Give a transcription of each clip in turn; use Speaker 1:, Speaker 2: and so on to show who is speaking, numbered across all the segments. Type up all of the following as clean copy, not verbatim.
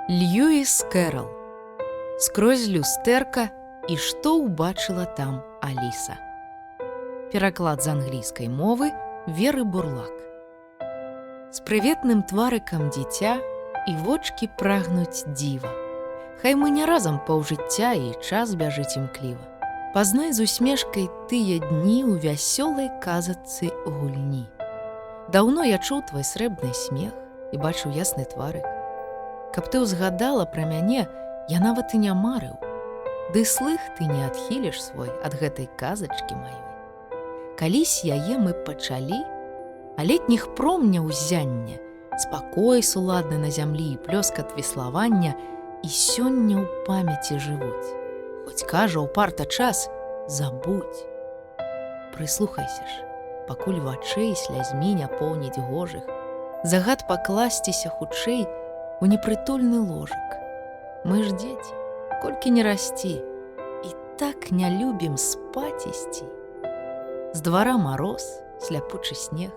Speaker 1: Льюіс Кэрал. Скрозь люстэрка і што ўбачыла там Аліса. Пераклад з англійскай мовы Веры Бурлак. З прыветным тварыкам дзіця і вочкі прагнуць дзіва. Хай мы не разам паўжыцця і час бяжыць імкліва. Пазнай з усмешкай тыя дні ў вясёлай казачцы гульні. Даўно я чуў твой срэбны смех і бачыў ясны тварык. Каб ты ўзгадала пра мяне, я нават і не марыў. Ды слых ты не адхіліш свой ад гэтай казачкі маёй. Калісь яе мы пачалі, а летніх промня ўзянне, спакой суладны на зямлі і плёскат веславання і сёння ў памяці жывуць. Хоць кажа ўпарта час, забудь. Прыслухайся ж, пакуль вачэй слязьмі не поўніць гожых, загад пакласціся хутчэй у непрытульны ложак. Мы ж дзеці, колькі не расці, і так не любім спаць ісці. З двара мароз, сляпучы снег,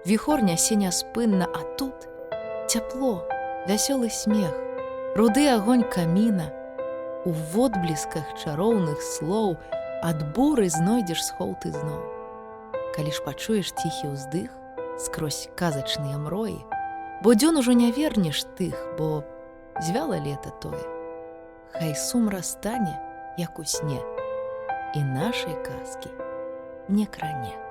Speaker 1: віхор нясе няспынна, а тут цяпло, вясёлы смех, руды агонь каміна. У водблісках чароўных слоў ад буры знойдзеш схоў ты зноў. Калі ж пачуеш ціхі ўздых скрозь казачныя мроі, бо дзён ужо не вернеш тых, бо звяла лета тое. Хай сум растане, як у сне, і нашай казкі не кране.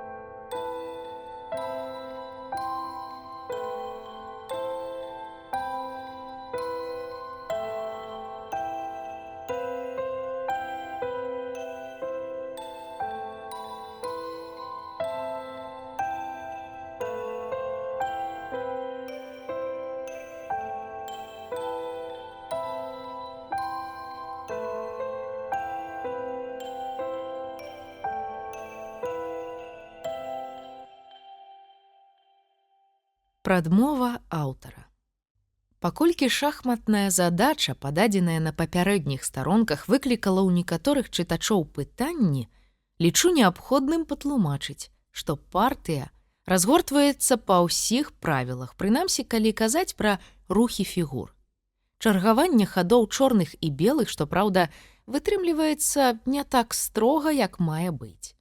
Speaker 1: Прадмова аўтара. Паколькі шахматная задача, пададзеная на папярэдніх старонках, выклікала ў некаторых чытачоў пытанні, лічу неабходным патлумачыць, што партыя разгортваецца па ўсіх правілах, прынамсі, калі казаць пра рухі фігур. Чаргаванне хадоў чорных і белых, што, праўда, вытрымліваецца не так строга, як мае быць.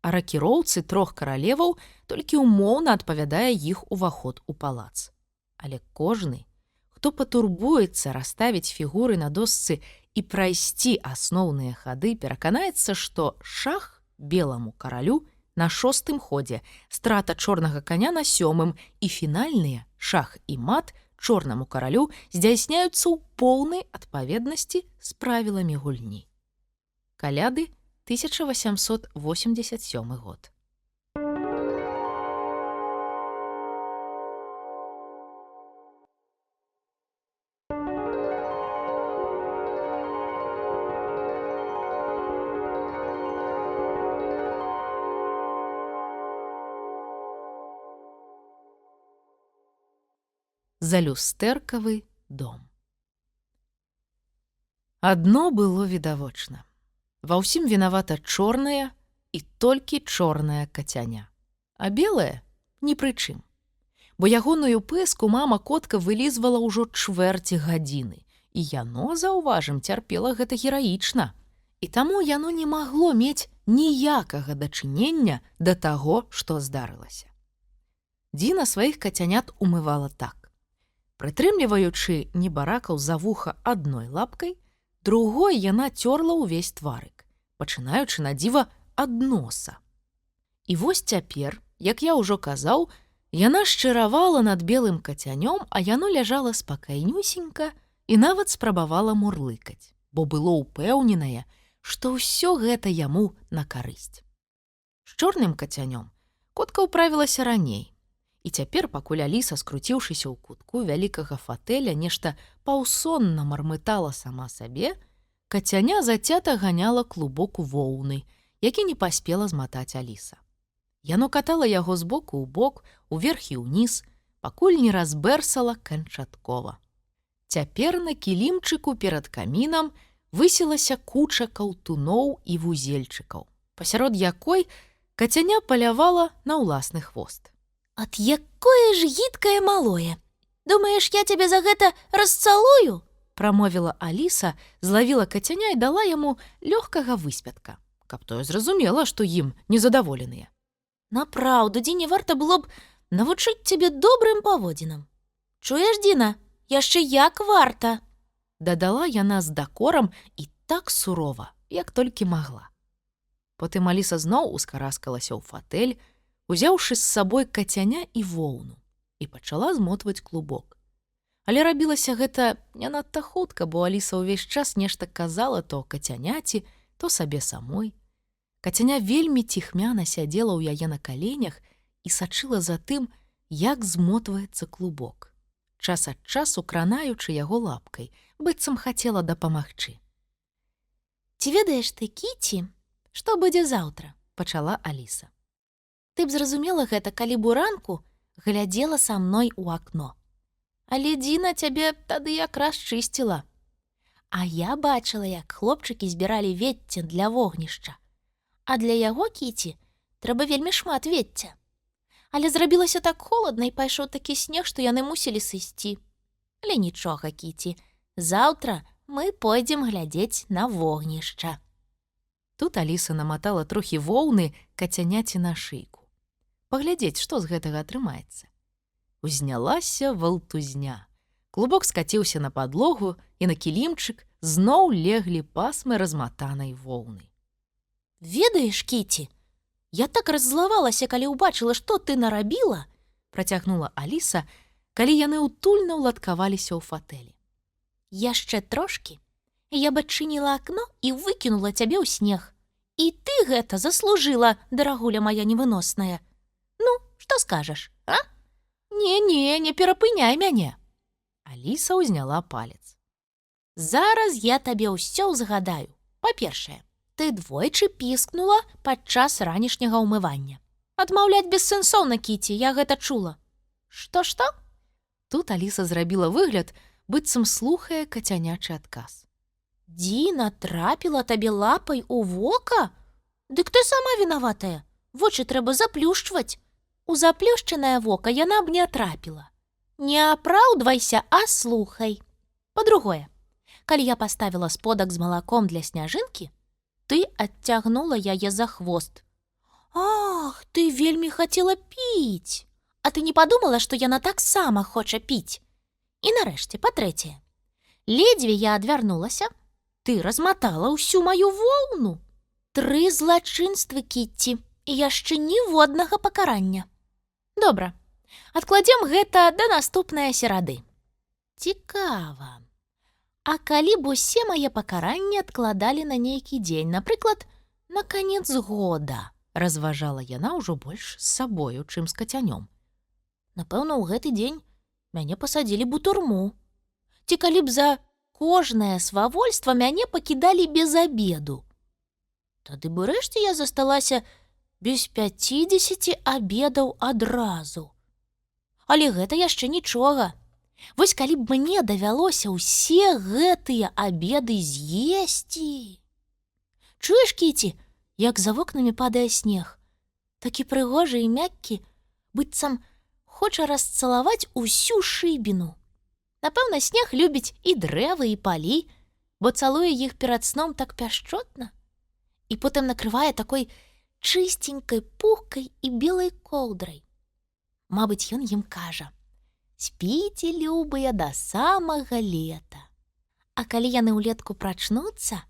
Speaker 1: А ракіроўцы трох каралеваў толькі умоўна адпавядае іх уваход у палац. Але кожны, хто патурбуецца расставіць фігуры на досцы і прайсці асноўныя хады, пераканаецца, што шах беламу каралю на 6-м ходзе, страта чорнага каня на 7-м і фінальныя шах і мат чорнаму каралю здзяйсняюцца ў поўнай адпаведнасці з правіламі гульні. Каляды, 1887 год. Залюстэркавы дом. Адно было відавочна. Ва ўсім вінавата чорная і толькі чорная кацяня. А белая ні пры чым. Бо ягоную пэску мама котка вылізвала ўжо чвэрці гадзіны. І яно, заўважым, цярпела гэта гераічна. І таму яно не магло мець ніякага дачынення да таго, што здарылася. Дзіна сваіх кацянят умывала так. Прытрымліваючы небаракаў за вуха адной лапкай, другой яна цёрла ўвесь тварык, пачынаючы на дзіва ад носа. І вось цяпер, як я ўжо казаў, яна шчыравала над белым кацянём, а яно ляжала спакайнюсенька і нават спрабавала мурлыкаць, бо было ўпэўненае, што ўсё гэта яму на карысць. З чорным кацянём котка ўправілася раней, і цяпер, пакуль Аліса, скруціўшыся ў кутку вялікага фатэля, нешта паўсонна мармытала сама сабе, кацяня зацята ганяла клубок воўны, які не паспела зматаць Аліса. Яно катала яго з боку ў бок, уверх і ўніз, пакуль не разбэрсала канчаткова. Цяпер на кілімчыку перад камінам высілася куча каўтуноў і вузельчыкаў, пасярод якой кацяня палявала на ўласны хвост.
Speaker 2: От якое ж гідкае малое! Думаеш, я цябе за гэта расцалую?
Speaker 1: Прамовіла Аліса, злавіла кацяня і дала яму лёгкага выспятка, каб тое зразумела, што ім незадаволеныя.
Speaker 2: Напраўду, Дзіне, варта было б навучыць цябе добрым паводзінам. Чуеш, Дзіна, яшчэ як варта.
Speaker 1: Дадала яна з дакорам і так сурова, як толькі магла. Потым Аліса зноў ускараскалася ў фатэль, узяўшы з сабой кацяня і воўну, і пачала змотваць клубок. Але рабілася гэта не надта хутка, бо Аліса ўвесь час нешта казала то кацяняці, то сабе самой. Кацяня вельмі ціхмяна сядзела ў яе на каленях і сачыла за тым, як змотваецца клубок, час ад часу кранаючы яго лапкай, быццам хацела дапамагчы.
Speaker 2: Ці ведаеш ты, Кіці, што будзе заўтра?
Speaker 1: Пачала Аліса.
Speaker 2: Ты б зразумела гэта, калі б уранку глядзела са мной у акно. Але Дзіна цябе тады якраз чысціла. А я бачыла, як хлопчыкі збіралі вецце для вогнішча. А для яго, Кіці, трэба вельмі шмат вецця. Але зрабілася так холадна і пайшоў такі снег, што яны мусілі сысці. Але нічога, Кіці, заўтра мы пойдзем глядзець на вогнішча.
Speaker 1: Тут Аліса наматала трохі воўны кацяняці на шыйку. Паглядзець, што з гэтага атрымаецца. Узнялася валтузня. Клубок скаціўся на падлогу, і на кілімчык зноў леглі пасмы разматанай воўны.
Speaker 2: Ведаеш, Кіці, я так раззлавалася, калі ўбачыла, што ты нарабіла,
Speaker 1: працягнула Аліса, калі яны утульна ўладкаваліся ў фатэлі.
Speaker 2: Яшчэ трошкі, і я б адчыніла акно і выкінула цябе ў снег. І ты гэта заслужыла, дарагуля моя невыносная. Ну, што скажаш, а?
Speaker 1: Не, не перапыняй мяне. Аліса ўзняла палец.
Speaker 2: Зараз я табе ўсё ўзгадаю. Па-першае, ты двойчы піскнула падчас ранішняга ўмывання. Адмаўляць бессэнсоўна, Кіці, я гэта чула. Што?
Speaker 1: Тут Аліса зрабіла выгляд, быццам слухае кацянячы адказ.
Speaker 2: Дзіна трапіла табе лапай у вока? Дык ты сама вінаватая. Вочы трэба заплюшчваць. У заплюшчанае вока яна б не трапіла. Не апраўдвайся, а слухай. Па-другое, калі я паставіла сподак з малаком для сняжынкі, ты адцягнула яе за хвост. Ах, ты вельмі хацела піць. А ты не падумала, што яна таксама хоча піць? І нарэшце, па-трэцяе, ледзьве я адвярнулася, ты разматала ўсю маю воўну. 3 злачынствы, Кіці, і яшчэ ніводнага пакарання. Добра, адкладзем гэта да наступнае серады. Цікава. А калі б усе мае пакаранні адкладалі на нейкі дзень, напрыклад, на канец года,
Speaker 1: разважала яна ўжо больш з сабою, чым з кацянём.
Speaker 2: Напэўна, у гэты дзень мяне пасадзілі б у турму. Ці калі б за кожнае свавольства мяне пакідалі без абеду. Тады б рэшце я засталася без 50 абедаў адразу. Але гэта яшчэ нічога. Вось калі б мне давялося ўсе гэтыя абеды з'есці. Чуеш, Кіці, як за вокнамі падае снег? Такі прыгожы і мяккі, быццам хоча расцалаваць усю шыбіну. Напэўна, снег любіць і дрэвы, і палі, бо цалуе іх перад сном так пяшчотна. І потым накрывае такой чыстенькай, пухкай і белай коўдрай. Мабыць, ён ім кажа: спіце, любыя, да самага лета. А калі яны ўлетку прачнуцца,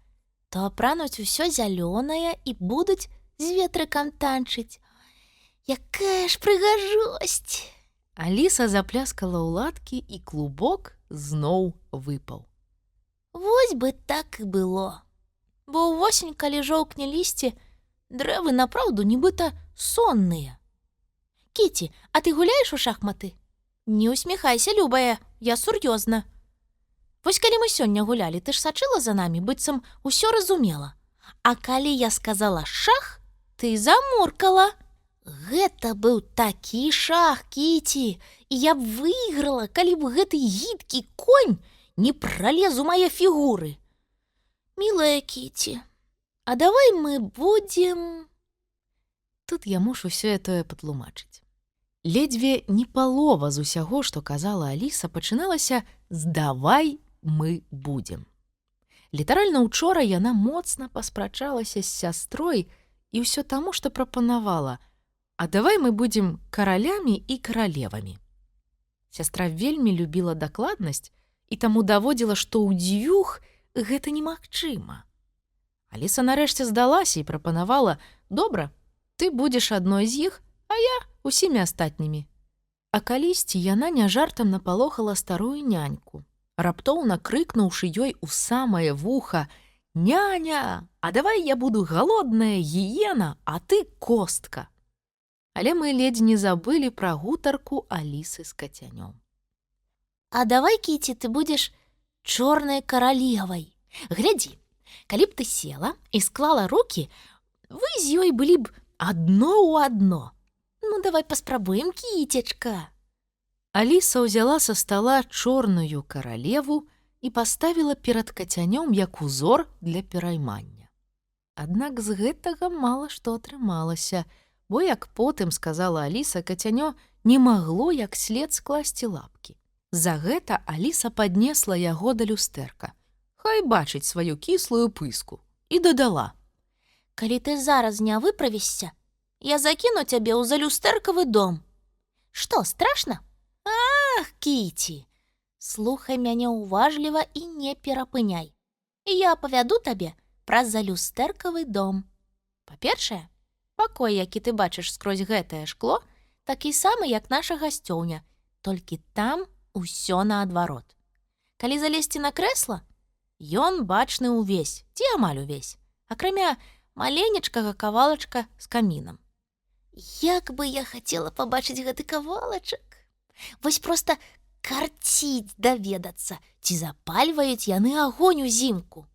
Speaker 2: то апрануць усё зялёнае і будуць з ветрыкам танчыць. Якая ж прыгажосць!
Speaker 1: Аліса запляскала ў ладкі, і клубок зноў выпаў.
Speaker 2: Вось бы так і было. Бо ўвосень, калі жоўкне лісце, дрэвы напраўду нібыта сонныя. Кіці, а ты гуляеш у шахматы? Не усміхайся, любая, я сур'ёзна. Вось калі мы сёння гулялі, ты ж сачыла за намі, быццам усё разумела. А калі я сказала шах, ты замуркала. Гэта быў такі шах, Кіці, і я б выйграла, калі б гэты гідкі конь не пралез у мае фігуры. Мілая Кіці, а давай мы будзем...
Speaker 1: Тут я мушу ўсё тое патлумачыць. Ледзьве не палова з усяго, што казала Аліса, пачыналася з «давай мы будзем». Літаральна учора яна моцна паспрачалася з сястрой і ўсё таму, што прапанавала: «А давай мы будзем каралямі і каралевамі». Сястра вельмі любіла дакладнасць і таму даводзіла, што ў дзвюх гэта немагчыма. Аліса нарэшце здалася і прапанавала: «Добра, ты будзеш адной з іх, а я усімі астатнімі». А калісьці яна няжартам напалохала старую няньку, раптоўна крыкнуўшы ёй у самае вуха: «Няня, а давай я буду галодная гіена, а ты костка». Але мы ледзь не забылі пра гутарку Алісы з кацянём.
Speaker 2: А давай, Кіці, ты будзеш чорнай каралевай. Глядзі, калі б ты села і склала рукі, вы з ёй былі б адно ў адно. Ну, давай паспрабуем, Кіцечка.
Speaker 1: Аліса ўзяла са стала чорную каралеву і паставіла перад кацянём як узор для пераймання. Аднак з гэтага мала што атрымалася, бо, як потым сказала Аліса, кацянё не магло як след скласці лапкі. За гэта Аліса паднесла яго да люстэрка, хай бачыць сваю кіслую пыску, і дадала:
Speaker 2: «Калі ты зараз не выправішся, я закіну цябе ў залюстэркавы дом. Што, страшна? Ах, Кіці, слухай мяне ўважліва і не перапыняй. Я апавяду табе пра залюстэркавы дом. Па-першае, пакой, які ты бачыш скрозь гэтае шкло, такі самы, як наша гасцёўня, толькі там усё наадварот. Калі залезці на крэсла, ён бачны ўвесь, ці амаль увесь, акрамя маленечкага кавалачка з камінам. Як бы я хацела пабачыць гэты кавалачак. Вось проста карціць даведацца, ці запальваюць яны агонь узімку.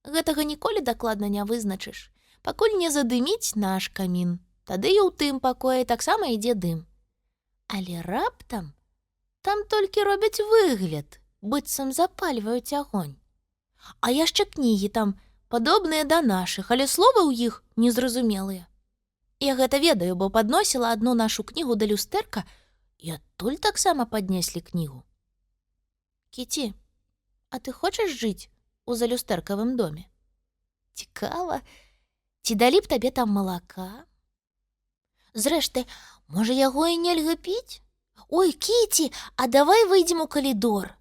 Speaker 2: Гэтага ніколі дакладна не вызначыш, пакуль не задыміць наш камін. Тады і ў тым пакоі таксама ідзе дым. Але раптам там толькі робяць выгляд, быццам запальваюць агонь. А яшчэ кнігі там падобныя да нашых, але словы ў іх незразумелыя. Я гэта ведаю, бо падносіла адну нашу кнігу да люстэрка, і адтуль таксама паднеслі кнігу. Кіці, а ты хочаш жыць у залюстэркавым доме? Цікава, ці далі б табе там малака? Зрэшты, можа, яго і нельга піць? Ой, Кіці, а давай выйдзем у калідор.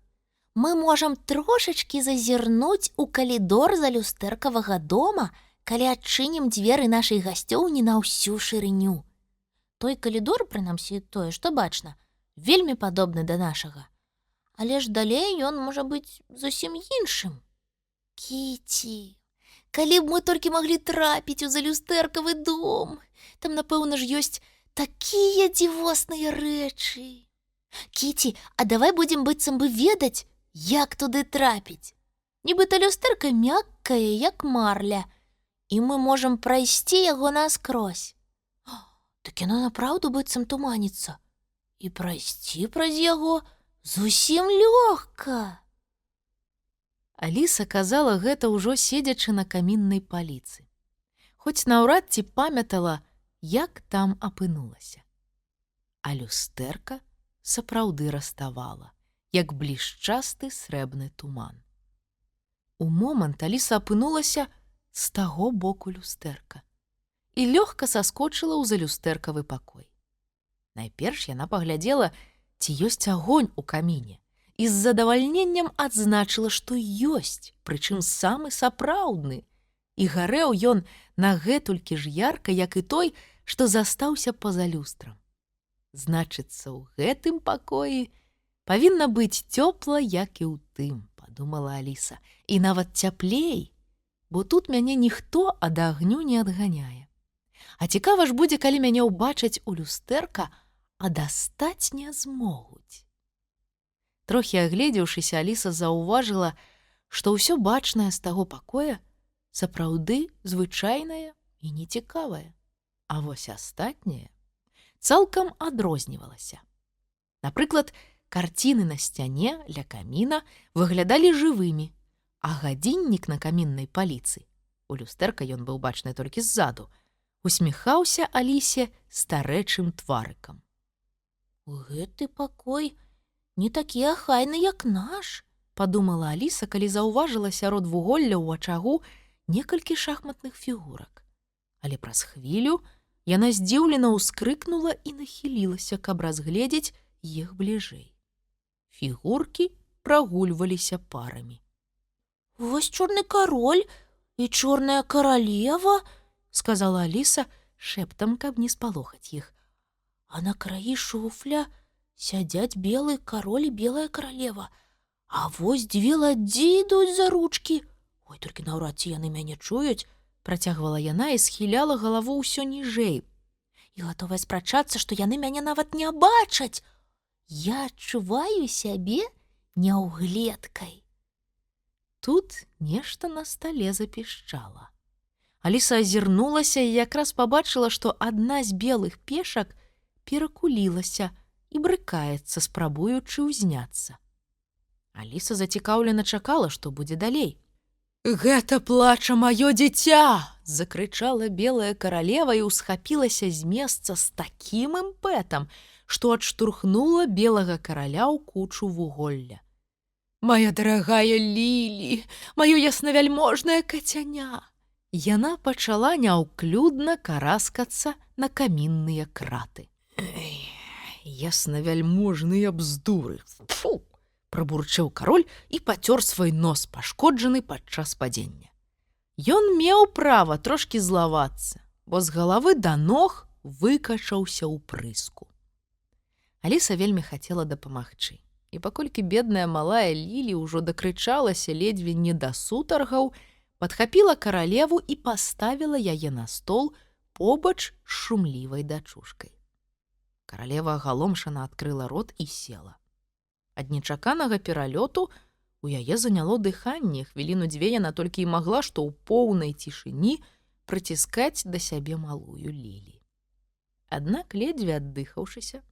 Speaker 2: Мы можам трошачкі зазірнуць у калідор залюстэркавага дома, калі адчынім дзверы нашай гасцёўні на ўсю шырыню. Той калідор, прынамсі тое, што бачна, вельмі падобны да нашага. Але ж далей ён можа быць зусім іншым. Кіці, калі б мы толькі маглі трапіць у залюстэркавы дом, там, напэўна ж, ёсць такія дзівосныя рэчы. Кіці, а давай будзем быццам бы ведаць, як туды трапіць. Нібыта люстэрка мяккая, як марля, і мы можам прайсці яго наскрозь. Так яно напраўду быццам туманіцца. І прайсці праз яго зусім лёгка.
Speaker 1: Аліса казала гэта ўжо седзячы на каміннай паліцы. Хоць наўрад ці памятала, як там апынулася. А люстэрка сапраўды раставала, як блішчасты срэбны туман. У момант Аліса апынулася з таго боку люстэрка і лёгка саскочыла ў залюстэркавы пакой. Найперш яна паглядзела, ці ёсць агонь у каміне, і з задавальненнем адзначыла, што ёсць, прычым самы сапраўдны, і гарэў ён на гэтулькі ж ярка, як і той, што застаўся па-за люстрам. Значыцца, у гэтым пакоі павінна быць цёпла, як і ў тым, падумала Аліса, і нават цяплей, бо тут мяне ніхто ад агню не адганяе. А цікава ж будзе, калі мяне ўбачаць у люстэрка, а дастаць не змогуць. Трохі агледзеўшыся, Аліса заўважыла, што ўсё бачнае з таго пакоя сапраўды звычайнае і нецікавае, а вось астатняе цалкам адрознівалася. Напрыклад, карціны на сцяне ля каміна выглядалі жывымі, а гадзіннік на каміннай паліцы, у люстэрка ён быў бачны толькі ззаду, усміхаўся Алісе старэчым тварыкам.
Speaker 2: Гэты пакой не такі ахайны, як наш,
Speaker 1: падумала Аліса, калі заўважыла сярод вуголля ў ачагу некалькі шахматных фігурак. Але праз хвілю яна здзіўлена ўскрыкнула і нахілілася, каб разгледзець іх бліжэй. Фігуркі прагульваліся парамі.
Speaker 2: Вось чорны кароль і чорная каралева,
Speaker 1: Сказала Аліса шэптам, каб не спалохаць іх.
Speaker 2: а на краі шуфля сядзяць белы кароль і белая каралева. А вось дзве ладдзі ідуць за ручкі. Ой, толькі наўрад ці яны мяне чуюць.
Speaker 1: Працягвала яна і схіляла галаву ўсё ніжэй.
Speaker 2: І гатовая спрачацца, што яны мяне нават не бачаць. Я адчуваю сябе няўгледкай.
Speaker 1: Тут нешта на стале запішчала. Аліса азірнулася і якраз пабачыла, што адна з белых пешак перакулілася і брыкаецца, спрабуючы ўзняцца. Аліса зацікаўлена чакала, што будзе далей. «Гэта плача маё дзіця!» – закрычала белая каралева і ўсхапілася з месца з такім імпэтам, што адштурхнула белага караля ў кучу вуголля. «Мая дарагая Лілі, маё яснавяльможнае кацяня!» Яна пачала няўклюдна караскацца на камінныя краты. «Яснавяльможныя бздуры! Фу!» – прабурчэў кароль і пацёр свой нос, пашкоджаны падчас падзення. Ён меў права трошкі злавацца, бо з галавы да ног выкачаўся ў прыску. Аліса вельмі хацела дапамагчы. І паколькі бедная малая Лілі ўжо дакрычалася ледзьве не да сутаргаў, падхапіла каралеву і паставіла яе на стол побач з шумлівай дачушкай. Каралева агаломшана адкрыла рот і села. Ад нечаканага пералёту у яе заняло дыханне. Хвіліну-дзве яна толькі і магла, што ў поўнай цішыні прыціскаць да сябе малую Лілі. Аднак, ледзьве аддыхаўшыся,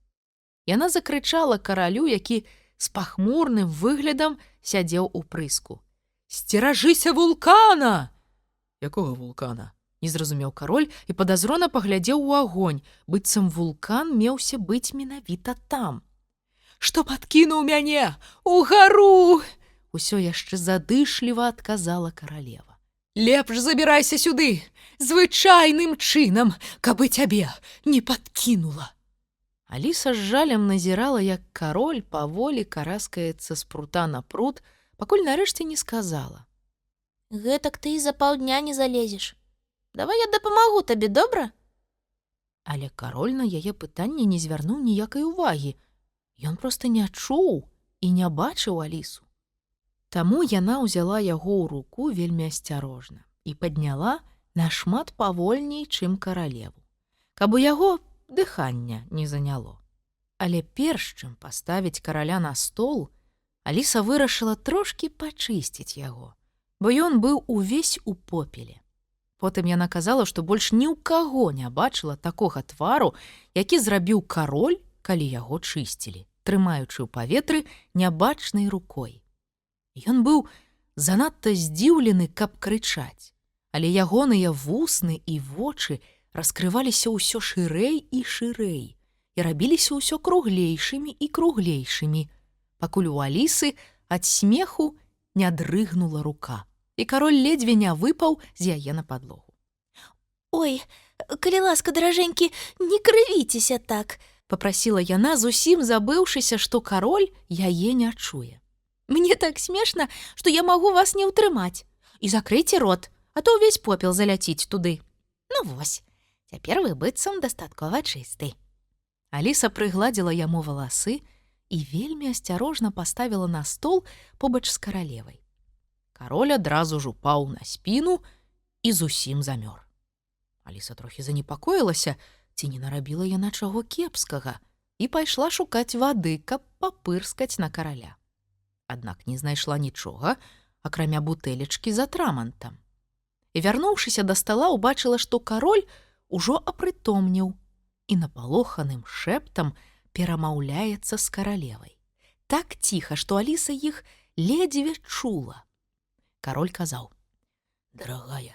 Speaker 1: яна закрычала каралю, які з пахмурным выглядам сядзеў у прыску. «Сцеражыся вулкана!» «Якога вулкана?» – не зразумеў кароль і падазрона паглядзеў у агонь, быццам вулкан меўся быць менавіта там. «Што падкінуў мяне? Угару!» – усё яшчэ задышліва адказала каралева. «Лепш забірайся сюды, звычайным чынам, каб і цябе не падкінула!» Аліса з жалем назірала, як кароль паволі караскаецца з прута на прут, пакуль нарэшце не сказала.
Speaker 2: Гэтак ты і за паўдня не залезеш. Давай я дапамагу табе, добра?
Speaker 1: Але кароль на яе пытанне не звярнуў ніякай увагі. Ён проста не чуў і не бачыў Алісу. Таму яна ўзяла яго ў руку вельмі асцярожна і падняла нашмат павольней, чым каралеву, каб у яго дыхання не заняло. Але перш чым паставіць караля на стол, Аліса вырашыла трошкі пачысціць яго, бо ён быў увесь у попеле. Потым яна казала, што больш ні ў каго не бачыла такога твару, які зрабіў кароль, калі яго чысцілі, трымаючы ў паветры нябачнай рукой. Ён быў занадта здзіўлены, каб крычаць, але ягоныя вусны і вочы раскрываліся ўсё шырэй і шырэй і рабіліся ўсё круглейшымі і круглейшымі, пакуль у Алісы ад смеху не дрыгнула рука, і кароль ледзьве не выпаў з яе на падлогу.
Speaker 2: «Ой, калі ласка, даражэнькі, не крывіцеся так!» —
Speaker 1: папрасіла яна, зусім забыўшыся, што кароль яе не чуе.
Speaker 2: «Мне так смешна, што я магу вас не ўтрымаць. І закрыйце рот, а то ўвесь попел заляціць туды. Ну вось, цяпер вы быццам дастаткова чысты».
Speaker 1: Аліса прыгладзіла яму валасы і вельмі асцярожна паставіла на стол побач з каралевай. Кароль адразу ж упаў на спіну і зусім замёр. Аліса трохі занепакоілася, ці не нарабіла яна чаго кепскага, і пайшла шукаць вады, каб папырскаць на караля. Аднак не знайшла нічога, акрамя бутэлечкі з атрамантам. І, вярнуўшыся да стала, убачыла, што кароль ужо апрытомніў і напалоханым шэптам перамаўляецца з каралевай. Так ціха, што Аліса іх ледзьве чула. Кароль казаў: «Дарагая,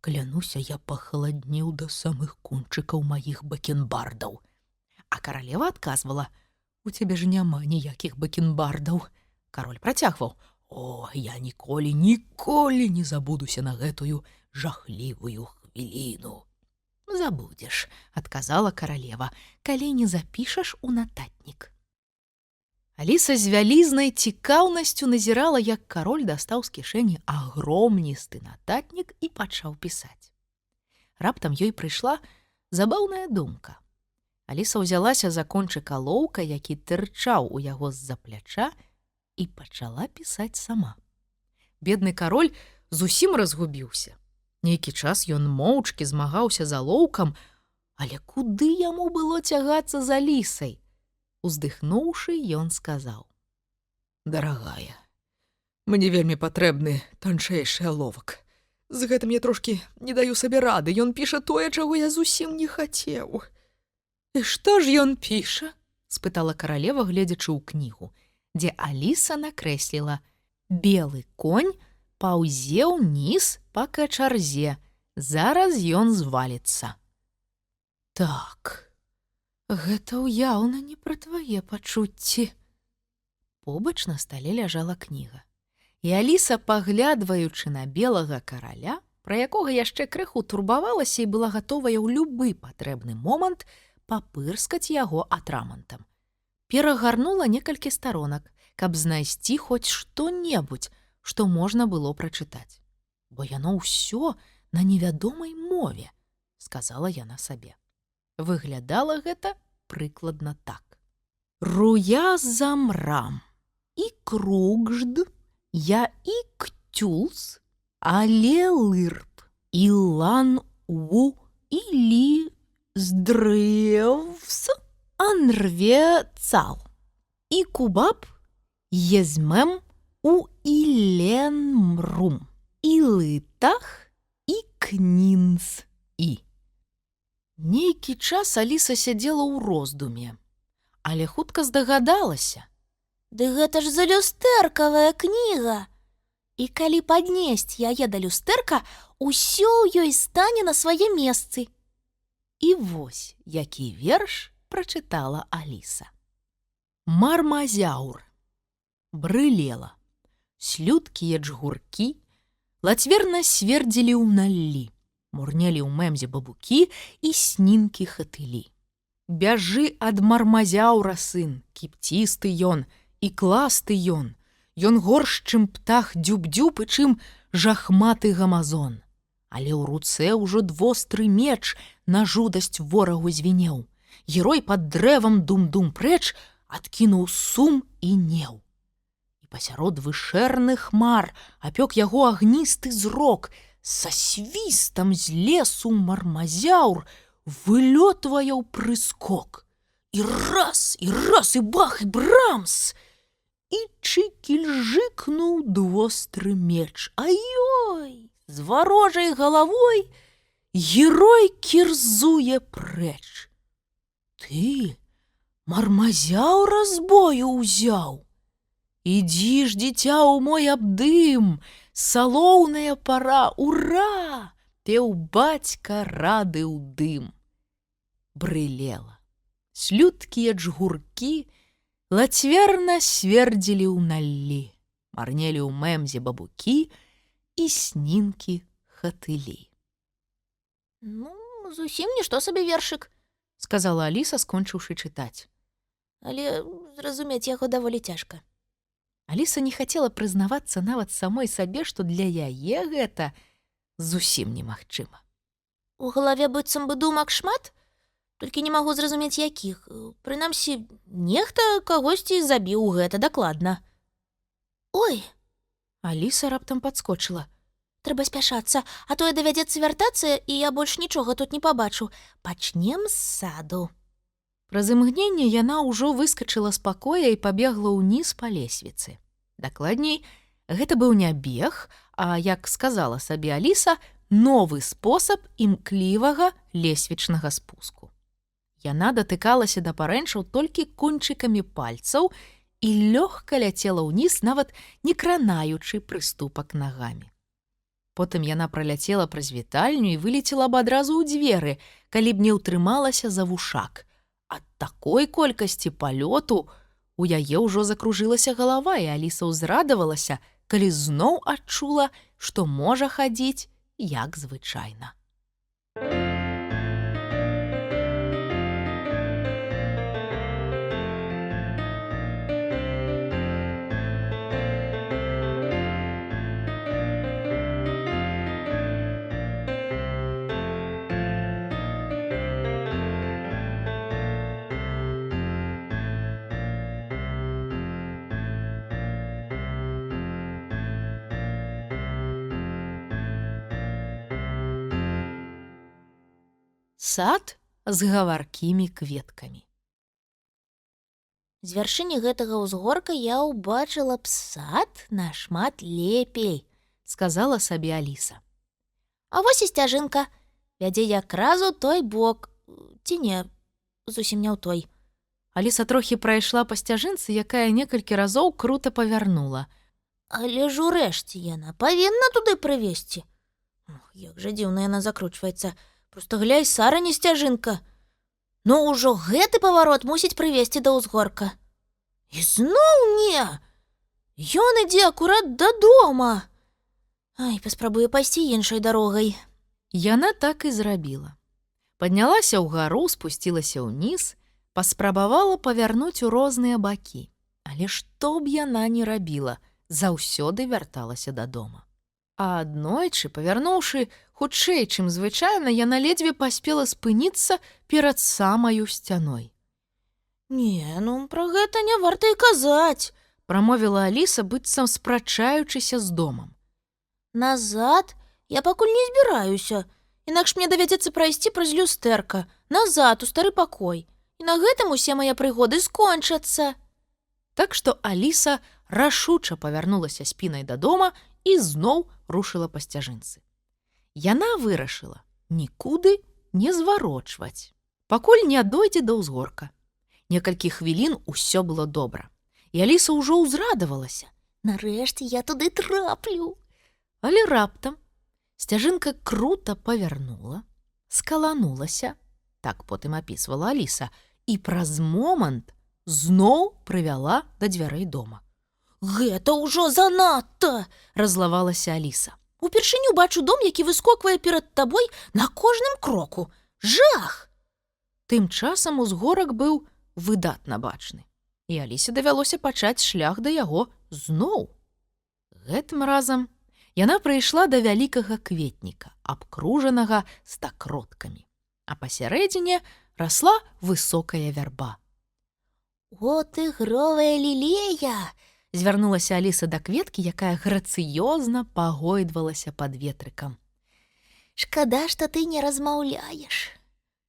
Speaker 1: клянуся, я пахаладнеў да самых кончыкаў маіх бакенбардаў». А каралева адказвала: У цябе ж няма ніякіх бакенбардаў. Кароль працягваў: «О, я ніколі не забудуся на гэтую жахлівую хвіліну». «Забудзеш», — адказала каралева, «калі не запішаш у нататнік». Аліса з вялізнай цікаўнасцю назірала, як кароль дастаў з кішэні агромністы нататнік і пачаў пісаць. Раптам ёй прыйшла забаўная думка. Аліса ўзялася за кончык алоўка, які тырчаў у яго з-за пляча, і пачала пісаць сама. Бедны кароль зусім разгубіўся. Нейкі час ён моўчкі змагаўся з алоўкам, але куды яму было цягацца за Алісай? Уздыхнуўшы, ён сказаў: «Дарагая, мне вельмі патрэбны танчэйшы аловак. З гэтым я трошкі не даю сабе рады. Ён піша тое, чаго я зусім не хацеў». «І што ж ён піша?» — спытала каралева, гледзячы ў кнігу, дзе Аліса накрэсліла: «Белы конь паўзе ўніз па качарзе. Зараз ён зваліцца». «Так, гэта ўяўна не пра твае пачуцці». Побач на стале ляжала кніга. І Аліса, паглядваючы на белага караля, пра якога яшчэ крыху турбавалася і была гатовая ў любы патрэбны момант папырскаць яго атрамантам, перагарнула некалькі старонак, каб знайсці хоць што-небудзь, што можна было прачытаць. «Бо яно ўсё на невядомай мове», — сказала яна сабе. Выглядала гэта прыкладна так: «Руя замрам, і кругжд, я і ктюлс, але лырп, і лан у, і лі здревс, анрве цал, і кубаб езмем у іленмрум, і лытах, і кнінс, і». Нейкі час Аліса сядзела ў роздуме, але хутка здагадалася:
Speaker 2: Ды гэта ж за люстэркавая кніга. І калі паднесць яе да люстэрка, усё ў ёй стане на свае месцы.
Speaker 1: І вось які верш прачытала Аліса. Мармазяур. Брылела. Слюдкія джгуркі лацверна свердзілі ў наллі, мурнелі ў мэмзе бабукі і снінкі хатылі. Бяжы ад мармазяура, сын, кіпцісты ён, і класты ён. Ён горш, чым птах дзюб-дзюб і чым жахматы гамазон. Але ў руцэ ўжо двостры меч на жудасць ворагу звінеў. Герой пад дрэвам дум-дум прэч адкінуў сум і неў. І пасярод вышэрных хмар апёк яго агністы зрок. Са свістам з лесу мармазяур вылётвае ў прыскок. І раз, і бах, і брамс! І чыкіль-жыкнуў двостры меч. Ай-ой! З варожай галавой герой кірзуе прэч. Ты мармазяура з бою ўзяў? Ідзі ж, дзіця, у мой абдым, салоўная пара, ура! Пеў бацька рады ў дым. Брылела. Слюдкія джгуркі лацверна свердзілі ў наллі, марнелі ў мэмзе бабукі і снінкі хатылі.
Speaker 2: Ну, зусім нішто сабе вершык,
Speaker 1: сказала Аліса, скончыўшы чытаць.
Speaker 2: Але зразумець яго даволі цяжка.
Speaker 1: Аліса не хацела прызнавацца нават самой сабе, што для яе гэта зусім немагчыма.
Speaker 2: У галаве быццам бы думак шмат, толькі не магу зразумець якіх. Прынамсі, нехта кагосьці забіў, гэта дакладна. Ой!
Speaker 1: Аліса раптам падскочыла.
Speaker 2: Трэба спяшацца, а то давядзецца вяртацца, і я больш нічога тут не пабачу. Пачнем з саду.
Speaker 1: Праз імгненне яна ўжо выскачыла з пакоя і пабегла ўніз па лесвіцы. Дакладней, гэта быў не бег, а, як сказала сабе Аліса, новы спосаб імклівага лесвічнага спуску. Яна датыкалася да парэнчаў толькі кончыкамі пальцаў і лёгка ляцела ўніз, нават не кранаючы прыступак нагамі. Потым яна праляцела праз вітальню і вылецела б адразу ў дзверы, калі б не ўтрымалася за вушак. А такой колькасці палёту у яе ўжо закружылася галава, і Аліса ўзрадавалася, калі зноў адчула, што можа хадзіць, як звычайна. Сад з гаваркімі кветкамі.
Speaker 2: З вяршыні гэтага ўзгорка я ўбачыла б сад нашмат лепей,
Speaker 1: Сказала сабе Аліса.
Speaker 2: А вось і сцяжынка, вядзе якраз у той бок, ці не, зусім не ў той.
Speaker 1: Аліса трохі прайшла па сцяжынцы, якая некалькі разоў крута павярнула.
Speaker 2: Але ж урэшце яна павінна туды прывесці. Як жа дзіўна яна закручваецца. Просто глядь, Сара, не сцяжынка. Ну ўжо гэты паварот мусіць прывесці да ўзгорка. І зноў не! Ён ідзе акурат да дома. Ай, паспрабую пайсці іншай дарогай.
Speaker 1: Яна так і зрабіла. Паднялася ўгару, спусцілася ўніз, паспрабавала павярнуць у розныя бакі. Але што б яна не рабіла, заўсёды вярталася дадома. А аднойчы, павярнуўшы хутчэй, чым звычайна, яна ледзьве паспела спыніцца перад самаю сцяной.
Speaker 2: Не, ну пра гэта не варта і казаць,
Speaker 1: Прамовіла Аліса, быццам спрачаючыся з домам.
Speaker 2: Назад я пакуль не збіраюся, інакш мне давядзецца прайсці праз люстэрка, назад у стары пакой, і на гэтым усе мае прыгоды скончацца.
Speaker 1: Так што Аліса рашуча павярнулася спінай да дома і зноў рушыла па сцяжынцы. Яна вырашыла нікуды не зварочваць, пакуль не дойдзе да ўзгорка. Некалькі хвілін усё было добра, і Аліса ўжо ўзрадавалася.
Speaker 2: Нарэшце я туды траплю.
Speaker 1: Але раптам сцяжынка крута павярнула, скаланулася, так потым апісвала Аліса, і праз момант зноў прывяла да дзвярэй дома.
Speaker 2: Гэта ўжо занадта,
Speaker 1: Разлавалася Аліса.
Speaker 2: Упершыню бачу дом, які выскоквае перад табой на кожным кроку. Жах!
Speaker 1: Тым часам узгорак быў выдатна бачны, і Алісе давялося пачаць шлях да яго зноў. Гэтым разам яна прыйшла да вялікага кветніка, абкружанага стакроткамі, а пасярэдзіне расла высокая вярба.
Speaker 2: О, ты гровая лілея!
Speaker 1: Звярнулася Аліса да кветкі, якая грацыёзна пагойдвалася пад ветрыкам.
Speaker 2: Шкада, што ты не размаўляеш.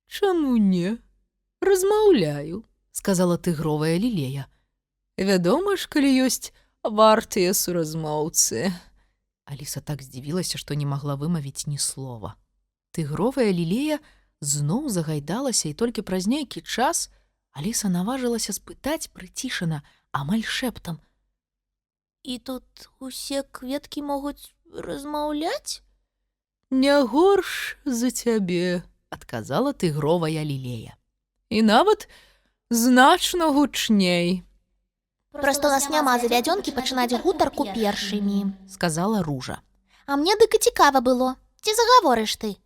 Speaker 1: Чаму не? Размаўляю, сказала тыгровая лілея. Вядома ж, калі ёсць вартыя суразмоўцы. Аліса так здзівілася, што не магла вымавіць ні слова. Тыгровая лілея зноў загайдалася, і толькі праз нейкі час Аліса наважылася спытаць прыцішана, амаль шэптам:
Speaker 2: І тут усе кветкі могуць размаўляць?
Speaker 1: Не горш за цябе, адказала тыгровая лілея. І нават значна гучней.
Speaker 2: Проста у нас няма завядзёнкі пачынаць гутарку першымі,
Speaker 1: сказала Ружа.
Speaker 2: А мне дык і цікава было. Ці загаворыш ты?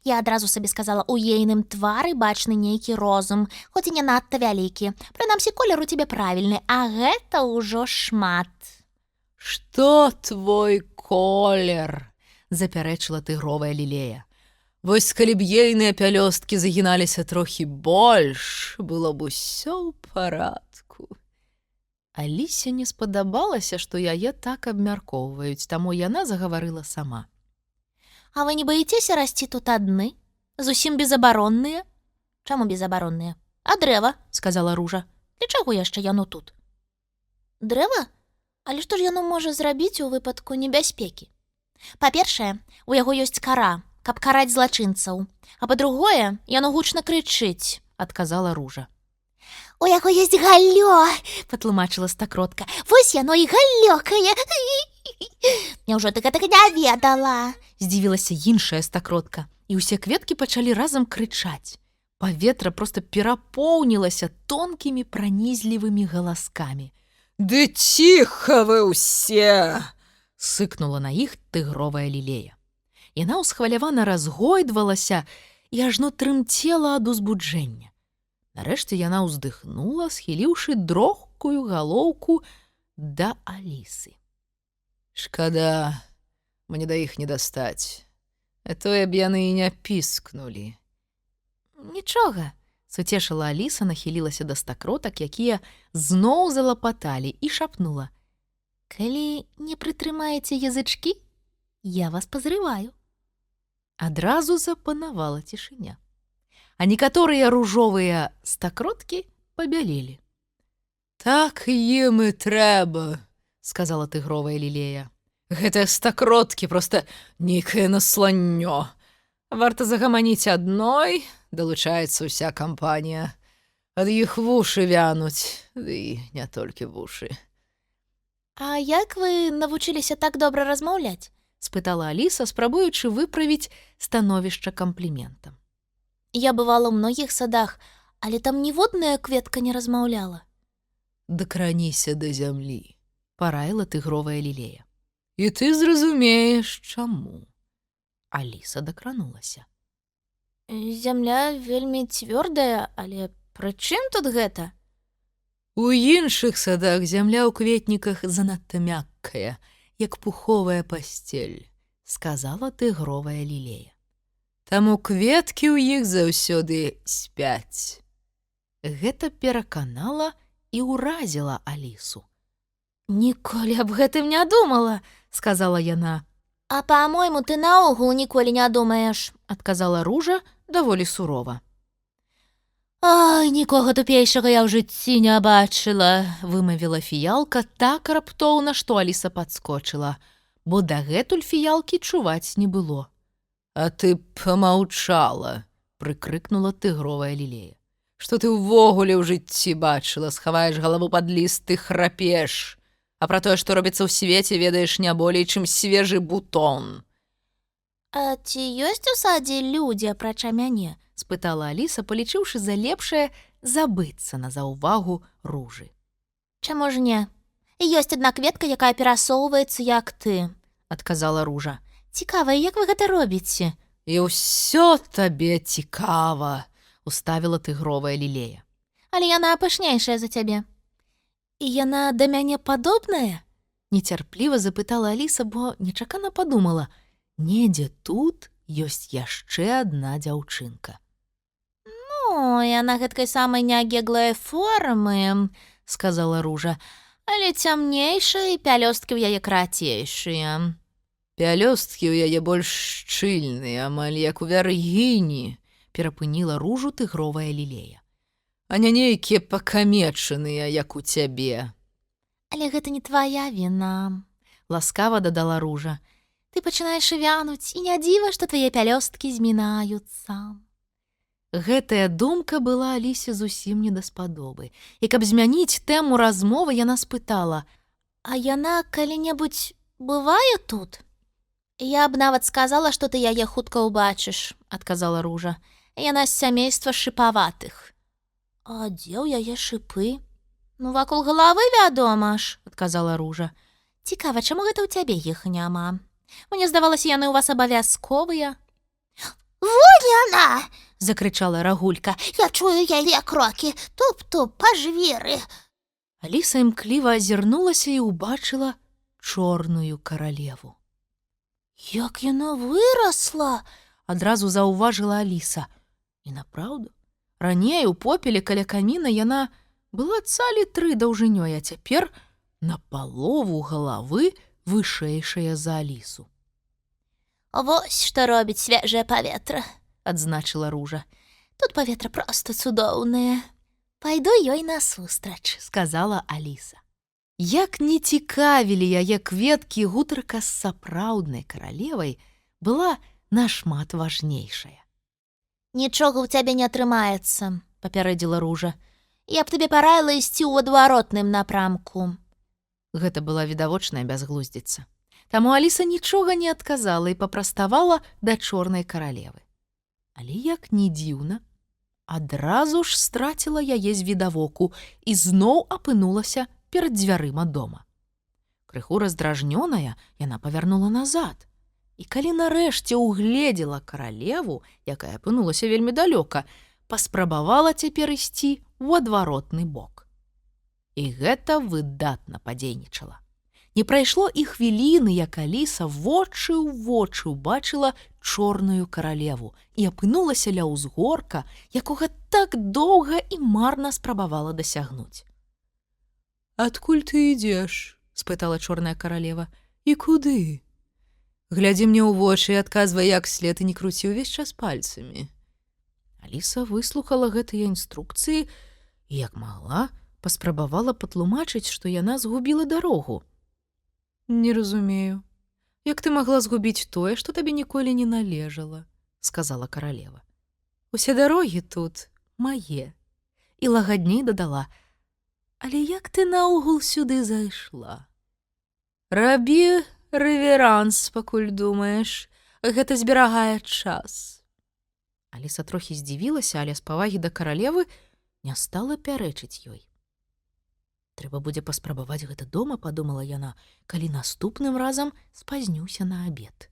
Speaker 2: Я адразу сабе сказала, у ейным твары бачны нейкі розум, хоць і не надта вялікі. Прынамсі, колер у цябе правільны, а гэта ўжо шмат.
Speaker 1: Што твой колер? Запярэчыла тыгровая лілея. Вось калі б ейныя пялёсткі загіналіся трохі больш, было б усё ў парадку. Алісе не спадабалася, што яе так абмяркоўваюць, таму яна загаварыла сама.
Speaker 2: А вы не баіцеся расці тут адны? Зусім безабаронныя? Чаму безабаронныя? А дрэва, сказала Ружа. Для чаго яшчэ яно тут? Дрэва? Але што ж яно можа зрабіць у выпадку небяспекі? Па-першае, у яго ёсць кара, каб караць злачынцаў. А па-другое, яно гучна крычыць, адказала Ружа. У яго ёсць галлё, патлумачыла стакротка. Вось яно і галлёкае. Няўжо ты гэтага не ведала? Здзівілася іншая стакротка, і ўсе кветкі пачалі разам крычаць.
Speaker 1: Паветра проста перапоўнілася тонкімі пранізлівымі галаскамі.
Speaker 3: Ды ціха вы ўсе!
Speaker 1: Сыкнула на іх тыгровая лілея. Яна ўсхвалявана разгойдвалася і ажно трымцела ад узбуджэння. Нарэшце яна ўздыхнула, схіліўшы дрохкую галоўку да Алісы.
Speaker 3: Шкада, мне да іх не дастаць. А тое б яны і не піскнулі.
Speaker 1: Нічога, суцешыла Аліса, нахілілася да стакротак, якія зноў залапаталі, і шапнула: «Калі не прытрымаеце язычкі, я вас пазрываю». Адразу запанавала цішыня. А некаторыя ружовыя стакроткі пабялелі.
Speaker 3: Так ім і трэба, сказала тыгровая лілея. Гэтыя стакроткі проста нейкае насланнё. Варта загаманіць адной, далучаецца ўся кампанія. Ад іх вушы вянуць, ды не толькі вушы.
Speaker 2: А як вы навучыліся так добра размаўляць?
Speaker 1: Спытала Аліса, спрабуючы выправіць становішча кампліментам.
Speaker 2: Я бывала ў многіх садах, але там ніводная кветка не размаўляла.
Speaker 3: Дакраніся да зямлі,
Speaker 1: Параіла тыгровая лілея.
Speaker 3: і ты зразумееш, чаму.
Speaker 1: Аліса дакранулася.
Speaker 2: Зямля вельмі цвёрдая, але пры чым тут гэта?
Speaker 3: У іншых садах зямля ў кветніках занадта мяккая, як пуховая пасцель,
Speaker 1: Сказала тыгровая лілея.
Speaker 3: таму кветкі ў іх заўсёды спяць.
Speaker 1: Гэта пераканала і ўразіла Алісу.
Speaker 2: Ніколі аб гэтым не думала,
Speaker 1: Сказала яна.
Speaker 2: А па-мойму, ты наогул ніколі не думаеш.
Speaker 1: Адказала Ружа даволі сурова.
Speaker 2: Ай, нікога тупейшага я ў жыцці не бачыла.
Speaker 1: Вымавіла фіялка так раптоўна, што Аліса падскочыла, бо дагэтуль фіялкі чуваць не было.
Speaker 3: А ты памаўчала,
Speaker 1: Прыкрыкнула тыгровая лілея.
Speaker 3: што ты ўвогуле ў жыцці бачыла, схаваеш галаву пад ліст, ты храпеш. А пра тое, што робіцца ў свеце, ведаеш не болей, чым свежы бутон.
Speaker 2: А ці ёсць у садзе людзі, апрача мяне?
Speaker 1: Спытала Аліса, палічыўшы за лепшае забыцца на заўвагу Ружы.
Speaker 2: Чаму ж не? Ёсць адна кветка, якая перасоўваецца, як ты.
Speaker 1: Адказала Ружа.
Speaker 2: Цікава, як вы гэта робіце?
Speaker 3: І ўсё табе цікава.
Speaker 1: Уставіла тыгровая лілея.
Speaker 2: Але яна пышнейшая за цябе. І яна да мяне падобная?
Speaker 1: Нецярпліва запытала Аліса, бо нечакана падумала. Недзе тут ёсць яшчэ адна дзяўчынка.
Speaker 2: Ну, яна гэткай самай неагеглай формы,
Speaker 1: Сказала Ружа.
Speaker 2: але цямнейшая і пялёсткі ў яе крацейшыя.
Speaker 3: Пялёсткі ў яе больш шчыльныя, амаль як у вяргіні,
Speaker 1: Перапыніла Ружу тыгровая лілея.
Speaker 3: а не нейкія пакамечаныя, як у цябе.
Speaker 2: Але гэта не твая віна.
Speaker 1: Ласкава дадала Ружа.
Speaker 2: Ты пачынаеш вянуць, і не дзіва, што твае пялёсткі змінаюцца.
Speaker 1: Гэтая думка была Алісе зусім не даспадобы. І каб змяніць тэму размовы, яна спытала:
Speaker 2: А яна калі-небудзь бывае тут? Я б нават сказала, што ты яе хутка ўбачыш, адказала Ружа. Яна з сямейства шыпаватых. А дзе ў яе шыпы? Ну, вакол галавы, вядома ж, адказала Ружа. Цікава, чаму гэта ў цябе іх няма? Мне здавалася, яны ў вас абавязковыя. Вон яна! Закрычала Рагулька. Я чую яе крокі. Туп-туп, пажвіры.
Speaker 1: Аліса імкліва азірнулася і ўбачыла чорную каралеву.
Speaker 2: Як яна вырасла!
Speaker 1: Адразу заўважыла Аліса. І напраўду, раней у попеле каля каміна яна была цалі 3 даўжынёй, а цяпер на палову галавы вышэйшая за Алісу.
Speaker 2: Вось што робіць свежае паветра,
Speaker 1: адзначыла Ружа.
Speaker 2: Тут паветра проста цудоўнае. Пайду ёй насустрач,
Speaker 1: сказала Аліса. Як не цікавілі яе кветкі, гутарка з сапраўднай каралевай была нашмат важнейшая.
Speaker 2: Нічога ў цябе не атрымаецца, папярэдзіла Ружа. Я б табе параіла ісці ў адваротным напрамку.
Speaker 1: Гэта была відавочная бязглуздзіца. Таму Аліса нічога не адказала і папраставала да чорнай каралевы. Але як не дзіўна, адразу ж страціла яе з відавоку і зноў апынулася перад дзвярыма дома. Крыху раздражнёная, яна павярнула назад. І калі нарэшце ўгледзела каралеву, якая апынулася вельмі далёка, паспрабавала цяпер ісці ў адваротны бок. І гэта выдатна падзейнічала. Не прайшло і хвіліны, як Аліса вочы ў вочы ўбачыла чорную каралеву і апынулася ля ўзгорка, якога так доўга і марна спрабавала дасягнуць.
Speaker 3: «Адкуль ты ідзеш?» – спытала чорная каралева. «І куды? Глядзі мне ў вочы і адказвай як след і не круці ўвесь час пальцамі».
Speaker 1: Аліса выслухала гэтыя інструкцыі і, як магла, паспрабавала патлумачыць, што яна згубіла дарогу.
Speaker 3: «Не разумею. Як ты магла згубіць тое, што табе ніколі не належала?» – сказала каралева. «Усе дарогі тут мае». І лагадней дадала: «Але як ты наогул сюды зайшла? Рабі рэверанс, пакуль думаеш, гэта зберагае час».
Speaker 1: Аліса трохі здзівілася, але з павагі да каралевы не стала пярэчыць ёй. «Трэба будзе паспрабаваць гэта дома», – падумала яна, «калі наступным разам спазнюся на абед».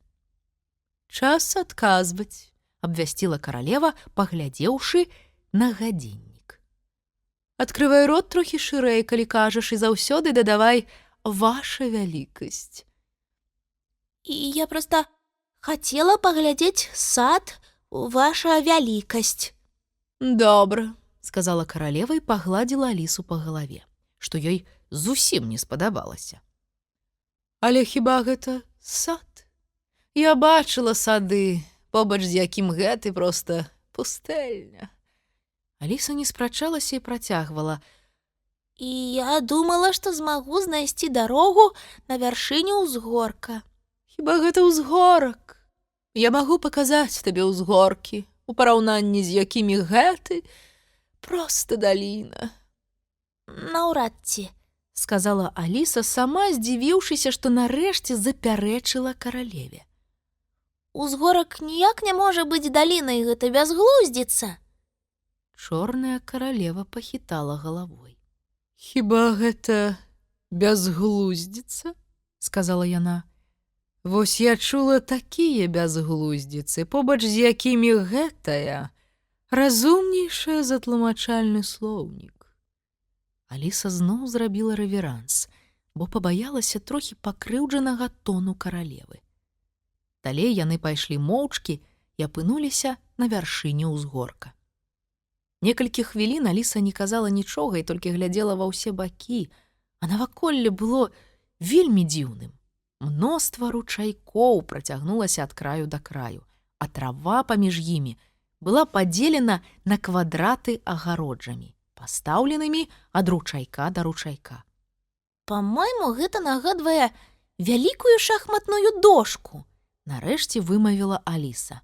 Speaker 3: «Час адказваць»,
Speaker 1: – абвясціла каралева, паглядзеўшы на гадзіннік.
Speaker 3: «Адкрывай рот трохі шырэй, калі кажаш, і заўсёды дадавай «Ваша вялікасць».
Speaker 2: І я проста хацела паглядзець сад, ваша вялікасць».
Speaker 3: «Добра»,
Speaker 1: – сказала каралева і пагладзіла Алісу па галаве, што ёй зусім не спадабалася.
Speaker 3: «Але хіба гэта сад? Я бачыла сады, побач з якім гэты проста пустэльня».
Speaker 1: Аліса не спрачалася і працягвала:
Speaker 2: «І я думала, што змагу знайсці дарогу на вяршыню ўзгорка».
Speaker 3: «Хіба гэта ўзгорак? Я магу паказаць табе ўзгоркі, у параўнанні з якімі гэты проста даліна».
Speaker 2: «Наўрад ці»,
Speaker 1: – сказала Аліса, сама здзівіўшыся, што нарэшце запярэчыла каралеве.
Speaker 2: «Узгорак ніяк не можа быць далінай, гэта бязглуздзіца».
Speaker 1: Чорная каралева пахітала галавой.
Speaker 3: «Хіба гэта бязглуздзіца?» – сказала яна. «Вось я чула такія бязглуздзіцы, побач з якімі гэтая разумнейшая за тлумачальны слоўнік».
Speaker 1: Аліса зноў зрабіла рэверанс, бо пабаялася трохі пакрыўджанага тону каралевы. Далей яны пайшлі моўчкі і апынуліся на вяршыні ўзгорка. Некалькі хвілін Аліса не казала нічога і толькі глядзела ва ўсе бакі, а наваколле было вельмі дзіўным. Мноства ручайкоў працягнулася ад краю да краю, а трава паміж імі была падзелена на квадраты агароджамі, пастаўленымі ад ручайка да ручайка.
Speaker 2: «Па-мойму, гэта нагадвае вялікую шахматную дошку», –
Speaker 1: нарэшце вымавіла Аліса.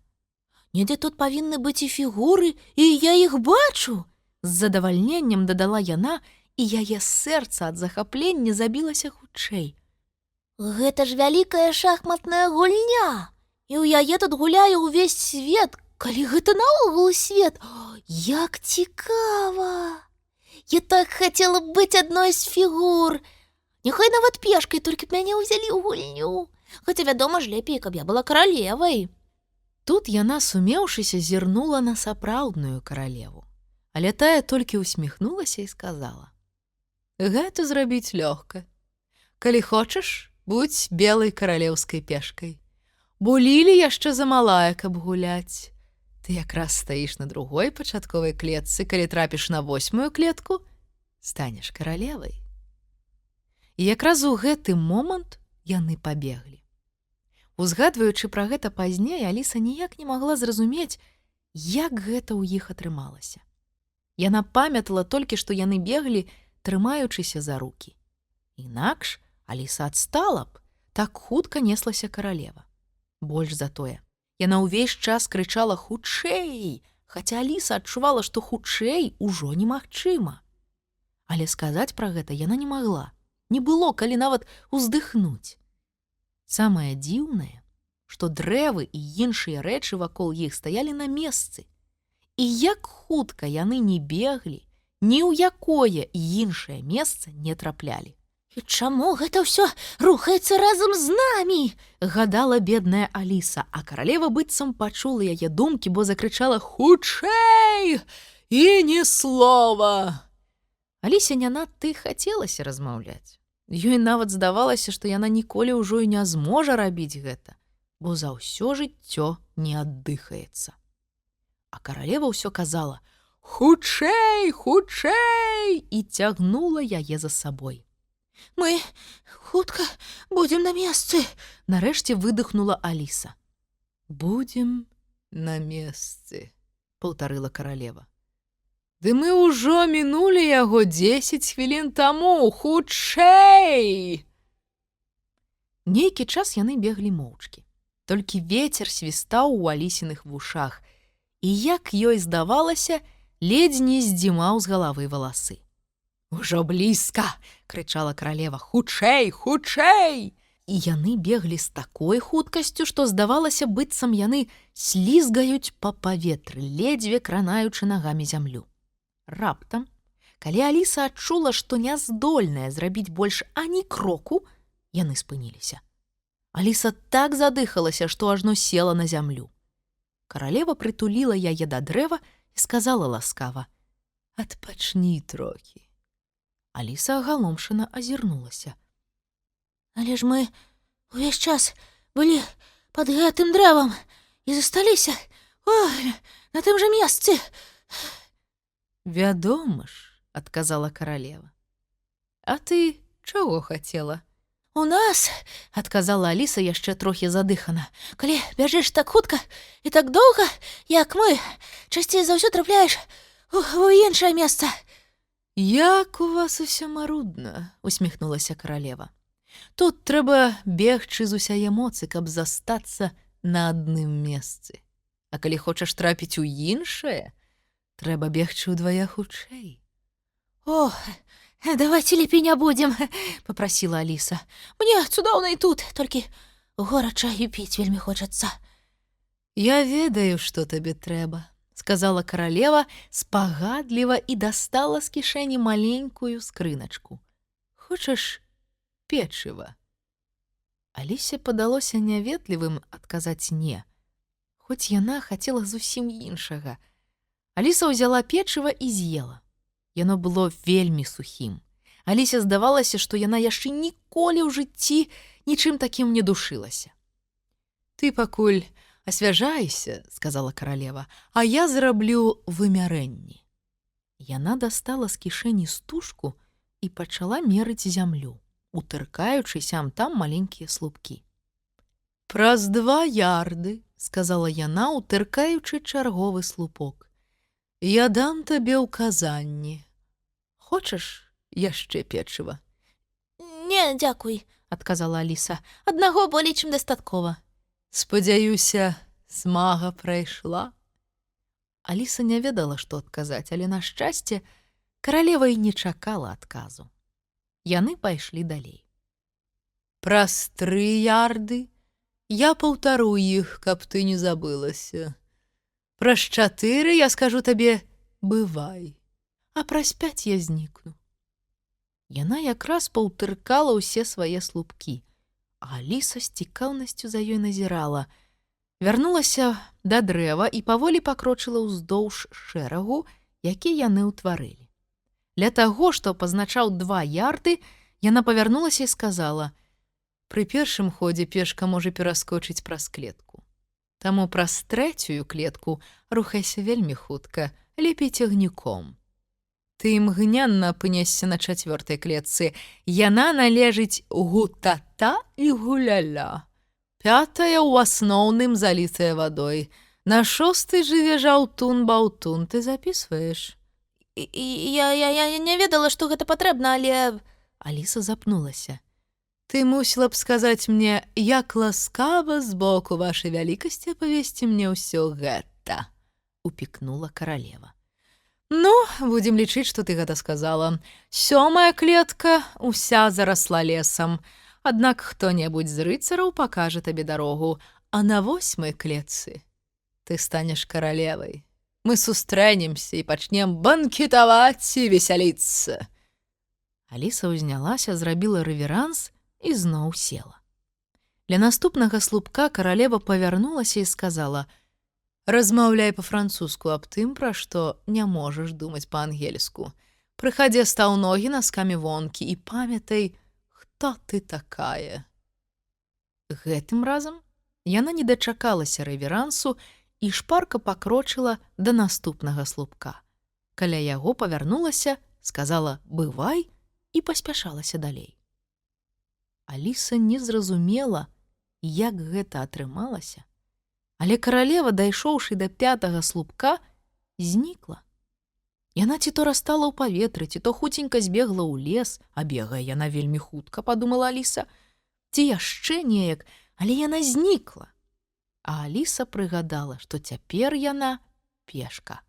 Speaker 2: «Недзе тут павінны быць і фігуры, і я іх бачу».
Speaker 1: З задавальненнем дадала яна, і яе сэрца ад захаплення забілася хутчэй.
Speaker 2: «Гэта ж вялікая шахматная гульня, і ў яе тут гуляе ўвесь свет, калі гэта наогул свет. Як цікава! Я так хацела б быць адной з фігур. Няхай нават пешкай, толькі б мяне ўзялі ў гульню. Хаця, вядома ж, лепей, каб я была каралевай».
Speaker 1: Тут яна, сумеўшыся, зірнула на сапраўдную каралеву, але тая толькі ўсміхнулася і сказала:
Speaker 3: «Гэта зрабіць лёгка. Калі хочаш, будзь белай каралеўскай пешкай. Бо Лілі яшчэ замалая, каб гуляць. Ты якраз стаіш на другой пачатковай клетцы, калі трапіш на 8-ю клетку, станеш каралевай».
Speaker 1: І якраз у гэты момант яны пабеглі. Узгадваючы пра гэта пазней, Аліса ніяк не магла зразумець, як гэта ў іх атрымалася. Яна памятала толькі, што яны беглі, трымаючыся за рукі. Інакш Аліса адстала б, так хутка неслася каралева. Больш за тое, яна ўвесь час крычала «хутчэй», хаця Аліса адчувала, што хутчэй ужо немагчыма. Але сказаць пра гэта яна не магла. Не было, калі нават уздыхнуць. Самае дзіўнае, што дрэвы і іншыя рэчы вакол іх стаялі на месцы. І як хутка яны не беглі, ні ў якое іншае месца не траплялі.
Speaker 2: І чаму гэта ўсё рухаецца разам з намі?
Speaker 1: Гадала бедная Аліса, а каралева быццам пачула яе думкі, бо закрычала «Хутчэй! І ні слова!» Алісе не надта і хацелася размаўляць. Ёй нават здавалася, што яна ніколі ўжо і не зможа рабіць гэта, бо за ўсё жыццё не аддыхаецца. А каралева ўсё казала «Хутчэй, хутчэй!» і цягнула яе за сабой.
Speaker 2: Мы хутка будзем на месцы,
Speaker 1: Нарэшце выдыхнула Аліса. «Будзем на месцы», — паўтарыла каралева. «Ды мы ўжо мінулі яго 10 хвілін таму, хутчэй!» Нейкі час яны беглі моўчкі. Толькі вецер свістаў у Алісіных вушах, і, як ёй здавалася, ледзь не здзімаў з галавы валасы. «Ужо блізка!» — крычала каралева. «Хутчэй, хутчэй!» І яны беглі з такой хуткасцю, што здавалася, быццам яны слізгаюць па паветры, ледзьве кранаючы нагамі зямлю. Раптам, калі Аліса адчула, што не здольная зрабіць больш ані кроку, яны спыніліся. Аліса так задыхалася, што ажно села на зямлю. Каралева прытуліла яе да дрэва і сказала ласкава: «Адпачні трохі». Аліса агаломшана азірнулася.
Speaker 2: Але ж мы увесь час былі пад гэтым дрэвам і засталіся на тым жа месцы.
Speaker 1: «Вядома ж», — адказала каралева. «А ты чаго хацела?»
Speaker 2: У нас, — адказала Аліса яшчэ трохі задыхана, — калі бяжыш так хутка і так доўга, як мы, часцей за ўсё трапляеш у іншае месца.
Speaker 1: «Як у вас усё марудна», — усміхнулася каралева. «Тут трэба бегчы з усяе моцы, каб застацца на адным месцы. А калі хочаш трапіць у іншае, трэба бегчы ўдвая хутчэй».
Speaker 2: О, давайте лепей не будзем, — попрасіла Аліса. Мне цудоўна і тут, толькі горача і піць вельмі хочацца.
Speaker 1: «Я ведаю, што табе трэба», — сказала каралева спагадліва і дастала з кішэні маленькую скрыначку. «Хочаш печыва?» Алісе падалося няветлівым адказаць «не», хоць яна хацела зусім іншага. Аліса ўзяла печыва і з'ела. Яно было вельмі сухім. Алісе здавалася, што яна яшчэ ніколі ў жыцці нічым такім не душылася. «Ты пакуль асвяжайся», — сказала каралева, «а я зраблю вымярэнні». Яна дастала з кішэні стужку і пачала мерыць зямлю, утыркаючы сям-там маленькія слупкі. «Праз 2 ярды», — сказала яна, утыркаючы чарговы слупок, «я дам табе ўказанні. Хочаш яшчэ печыва?»
Speaker 2: Не, дзякуй, — адказала Аліса. Аднаго болей чым дастаткова.
Speaker 1: «Спадзяюся, смага прайшла». Аліса не ведала, што адказаць, але, на шчасце, каралева і не чакала адказу. Яны пайшлі далей. «Праз 3 ярды я паўтару іх, каб ты не забылася. Праз 4 я скажу табе «бывай», а праз 5 я знікну». Яна якраз паўтыркала ўсе свае слупкі, а Аліса з цікаўнасцю за ёй назірала. Вярнулася да дрэва і паволі пакрочыла ўздоўж шэрагу, які яны ўтварылі. Для таго, што пазначаў 2 ярды, яна павярнулася і сказала: «Пры першым ходзе пешка можа пераскочыць праз клетку. Таму праз 3-ю клетку рухайся вельмі хутка, лепей цягніком. Ты імгненна апынешся на 4-й клетцы. Яна належыць гутата і гуляля. 5-я ў асноўным залітая вадой. На 6-й жыве жаўтун-баўтун. Ты запісваеш?»
Speaker 2: Я не ведала, што гэта патрэбна, але...
Speaker 1: Аліса запнулася. «Ты мусіла б сказаць мне, як ласкава з боку вашай вялікасці апавесці мне ўсё гэта», — упікнула каралева. «Ну, будзем лічыць, што ты гэта сказала. 7-я клетка уся зарасла лесам. Аднак хто-небудзь з рыцараў пакажа табе дарогу, а на 8-й клетцы ты станеш каралевай.
Speaker 3: мы сустрэнемся і пачнем банкетаваць і весяліцца.
Speaker 1: Аліса ўзнялася, зрабіла рэверанс і зноў села. Для наступнага слупка каралева павярнулася і сказала: «Размаўляй па-французску аб тым, пра што не можаш думаць па-ангельску. Прыхадзе, стаў ногі наскамі вонкі і памятай, хто ты такая». Гэтым разам яна не дачакалася рэверансу і шпарка пакрочыла да наступнага слупка. Каля яго павярнулася, сказала «бывай» і паспяшалася далей. Аліса не зразумела, як гэта атрымалася, але каралева, дайшоўшы да 5-га слупка, знікла. Яна ці то растала ў паветры, ці то хуценька збегла ў лес, а бегае яна вельмі хутка, падумала Аліса, ці яшчэ неяк, але яна знікла. А Аліса прыгадала, што цяпер яна пешка.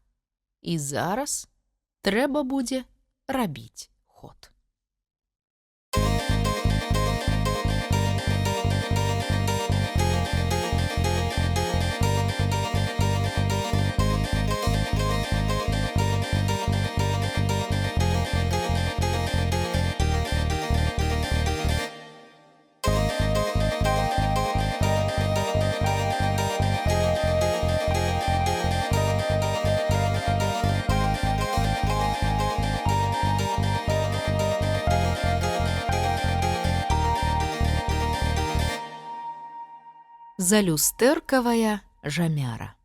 Speaker 1: І зараз трэба будзе рабіць ход. Залюстэркавая жамяра.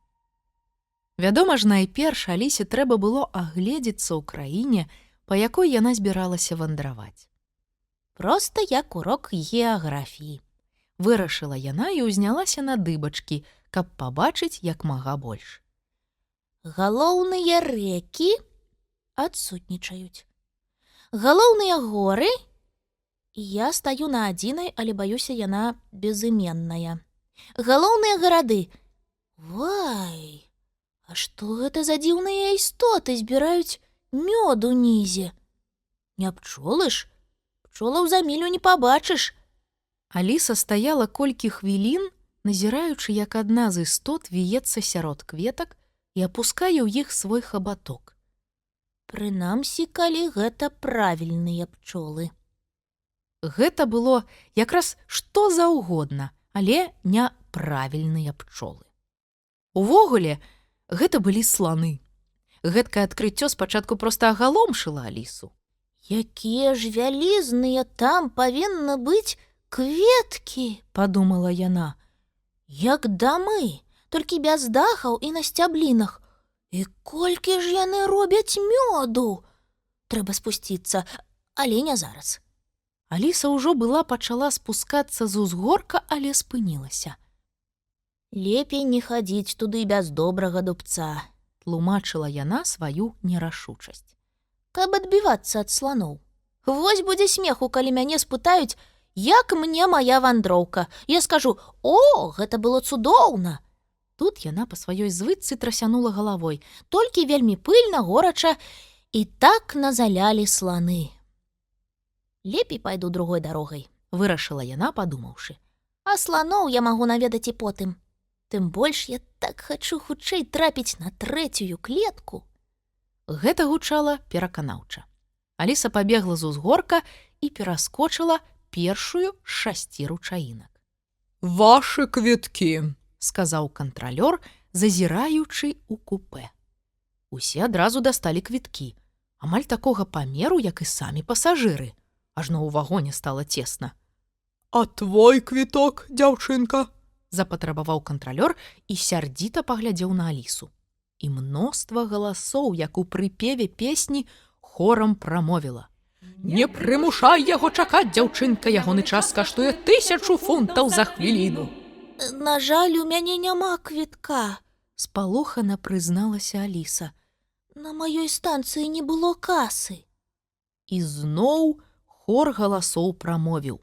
Speaker 1: Вядома ж, найперш Алісе трэба было агледзецца ў краіне, па якой яна збіралася вандраваць.
Speaker 2: Проста як урок геаграфіі.
Speaker 1: Вырашыла яна і ўзнялася на дыбачкі, каб пабачыць як мага больш.
Speaker 2: Галоўныя рэкі адсутнічаюць. Галоўныя горы, я стаю на адзінай, але баюся, яна безыменная. Галоўныя гарады. Вай, а што гэта за дзіўныя істоты збіраюць мёд унізе? Не пчолы ж? Пчолаў за мілю не пабачыш.
Speaker 1: Аліса стаяла колькі хвілін, назіраючы, як адна з істот віецца сярод кветак і апускае ў іх свой хабаток.
Speaker 2: Прынамсі, калі гэта правільныя пчолы.
Speaker 1: Гэта было якраз што заўгодна, але не правільныя пчолы. Увогуле, гэта былі сланы. Гэткае адкрыццё спачатку проста агаломшыла Алісу.
Speaker 2: Якія ж вялізныя там павінны быць кветкі, падумала яна. Як дамы, толькі без дахаў і на сцяблінах. І колькі ж яны робяць мёду? Трэба спусціцца, але не зараз.
Speaker 1: Аліса ўжо была пачала спускацца з узгорка, але спынілася.
Speaker 2: Лепей не хадзіць туды без добрага дубца,
Speaker 1: тлумачыла яна сваю нерашучасць.
Speaker 2: Каб адбівацца ад сланоў. Вось будзе смеху, калі мяне спытаюць, як мне моя вандроўка. Я скажу: «О, гэта было цудоўна!»
Speaker 1: Тут яна па сваёй звычцы трасянула галавой.
Speaker 2: Толькі вельмі пыльна, горача, і так назалялі сланы. Лепей пайду другой дарогай,
Speaker 1: вырашыла яна, падумаўшы.
Speaker 2: А сланоў я магу наведаць і потым. Тым больш я так хачу хутчэй трапіць на 3-ю клетку.
Speaker 1: Гэта гучала пераканаўча. Аліса пабегла з узгорка і пераскочыла першую з 6 ручаінак.
Speaker 3: «Вашы квіткі»,
Speaker 1: — сказаў кантралёр, зазіраючы ў купэ. Усе адразу дасталі квіткі, амаль такога памеру, як і самі пасажыры. Ажно ў вагоне стала цесна.
Speaker 3: «А твой квіток, дзяўчынка?»
Speaker 1: — запатрабаваў кантралёр і сярдзіта паглядзеў на Алісу. І мноства галасоў, як у прыпеве песні, хорам прамовіла:
Speaker 3: «Не прымушай яго чакаць, дзяўчынка, ягоны час каштуе 1000 фунтаў за хвіліну».
Speaker 2: На жаль, у мяне няма квітка,
Speaker 1: спалохана прызналася Аліса.
Speaker 2: На маёй станцыі не было касы.
Speaker 1: І зноў хор галасоў прамовіў: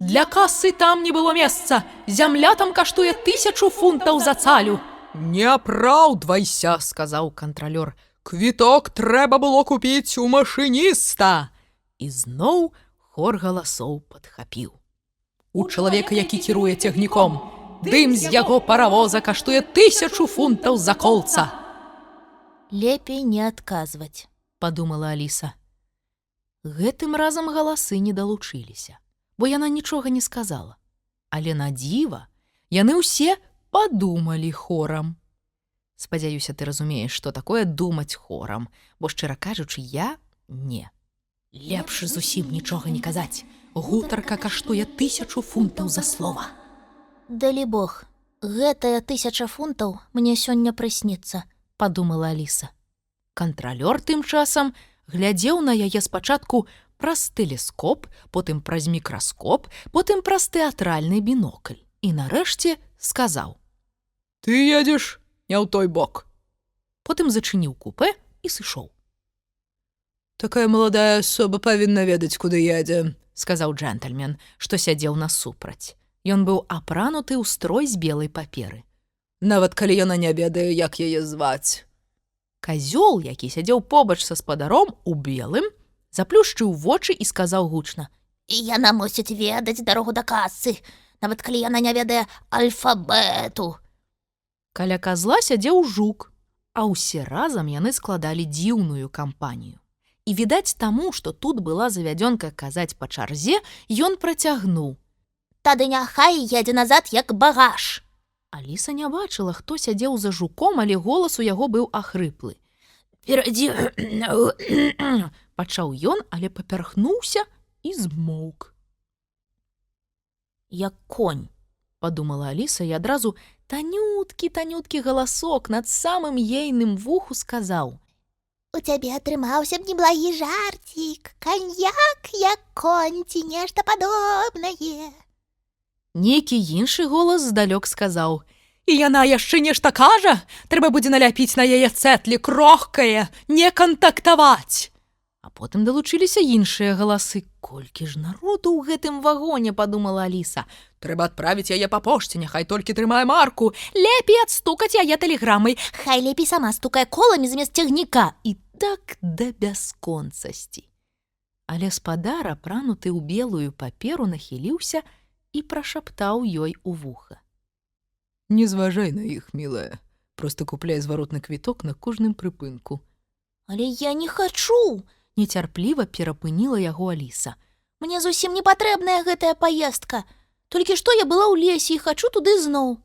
Speaker 3: «Для касы там не было месца. Зямля там каштуе 1000 фунтаў за цалю». «Не апраўдвайся», — сказаў кантралёр. «Квіток трэба было купіць у машыніста».
Speaker 1: І зноў хор галасоў падхапіў:
Speaker 3: «У чалавека, які кіруе цягніком, дым з яго паравоза каштуе 1000 фунтаў за колца».
Speaker 2: Лепей не адказваць.
Speaker 1: Падумала Аліса. Гэтым разам галасы не далучыліся, бо яна нічога не сказала. Але на дзіва яны ўсе падумалі хорам. Спадзяюся, ты разумееш, што такое думаць хорам, бо, шчыра кажучы, я не. Лепш зусім нічога не казаць. Гутарка каштуе 1000 фунтаў за слова.
Speaker 2: Далі Бог, гэтая 1000 фунтаў мне сёння прысніцца,
Speaker 1: Падумала Аліса. Кантралёр тым часам глядзеў на яе спачатку праз тэлескоп, потым праз мікраскоп, потым праз тэатральны бінокль. І нарэшце сказаў: «Ты едзеш не ў той бок». Потым зачыніў купе і сышоў. «Такая маладая асоба павінна ведаць, куды едзе», сказаў джентльмен, што сядзеў насупраць. Ён быў апрануты ў строй з белай паперы. «Нават калі яна не ведае, як яе зваць». Казёл, які сядзеў побач са спадаром у белым, заплюшчыў вочы і сказаў гучна:
Speaker 2: Яна мусіць ведаць дарогу да касы, нават калі яна не ведае альфабету.
Speaker 1: Каля казла сядзеў жук, а ўсе разам яны складалі дзіўную кампанію. І, відаць, таму, што тут была завядзёнка казаць па чарзе, ён працягнуў:
Speaker 2: Тады няхай едзе назад, як багаж.
Speaker 1: Аліса не бачыла, хто сядзеў за жуком, але голас у яго быў ахрыплы. «Перадзі...» пачаў ён, але папярхнуўся і змоўк.
Speaker 2: Як конь,
Speaker 1: Падумала Аліса, і адразу танюткі галасок над самым ейным вуху сказаў:
Speaker 2: У цябе атрымаўся б неблагі жарцік, каньяк, як конь, ці нешта падобнае.
Speaker 1: Нейкі іншы голас здалёк сказаў: «І яна яшчэ нешта кажа? Трэба будзе наляпіць на яе цэтлі крохкае, не кантактаваць». А потым далучыліся іншыя галасы. «Колькі ж народу ў гэтым вагоне», падумала Аліса. «Трэба адправіць яе па пошце, няхай толькі трымае марку. Лепей адстукаць яе тэлеграмай.
Speaker 2: Хай лепей сама стукае коламі замест цягніка».
Speaker 1: І так да бясконцасці. Але спадар, апрануты ў белую паперу, нахіліўся і прашаптаў ёй у вуха: «Не зважай на іх, мілая. Проста купляй зваротны квіток на кожным прыпынку».
Speaker 2: Але я не хачу.
Speaker 1: Нецярпліва перапыніла яго Аліса.
Speaker 2: Мне зусім не патрэбная гэтая паездка. Толькі што я была ў лесе і хачу туды зноў.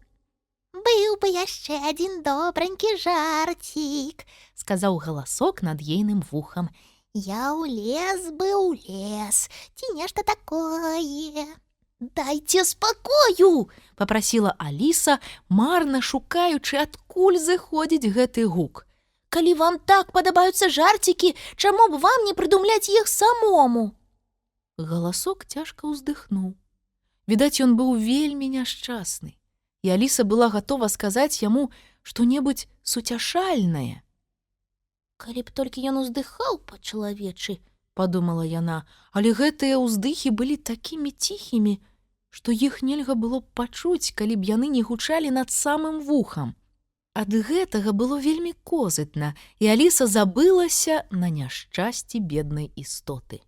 Speaker 2: Быў бы яшчэ адзін добранькі жарцік,
Speaker 1: сказаў галасок над ейным вухам.
Speaker 2: Я ў лес бы ў лес, ці нешта такое. Дайце спакою,
Speaker 1: папрасіла Аліса, марна шукаючы, адкуль зыходзіць гэты гук.
Speaker 2: Калі вам так падабаюцца жарцікі, чаму б вам не прыдумляць іх самому?
Speaker 1: Галасок цяжка ўздыхнуў. Відаць, ён быў вельмі няшчасны, і Аліса была гатова сказаць яму што-небудзь суцяшальнае.
Speaker 2: Калі б толькі ён уздыхаў па-чалавечы,
Speaker 1: падумала яна, але гэтыя ўздыхі былі такімі ціхімі, што іх нельга было б пачуць, калі б яны не гучалі над самым вухам. Ад гэтага было вельмі козытна, і Аліса забылася на няшчасці беднай істоты.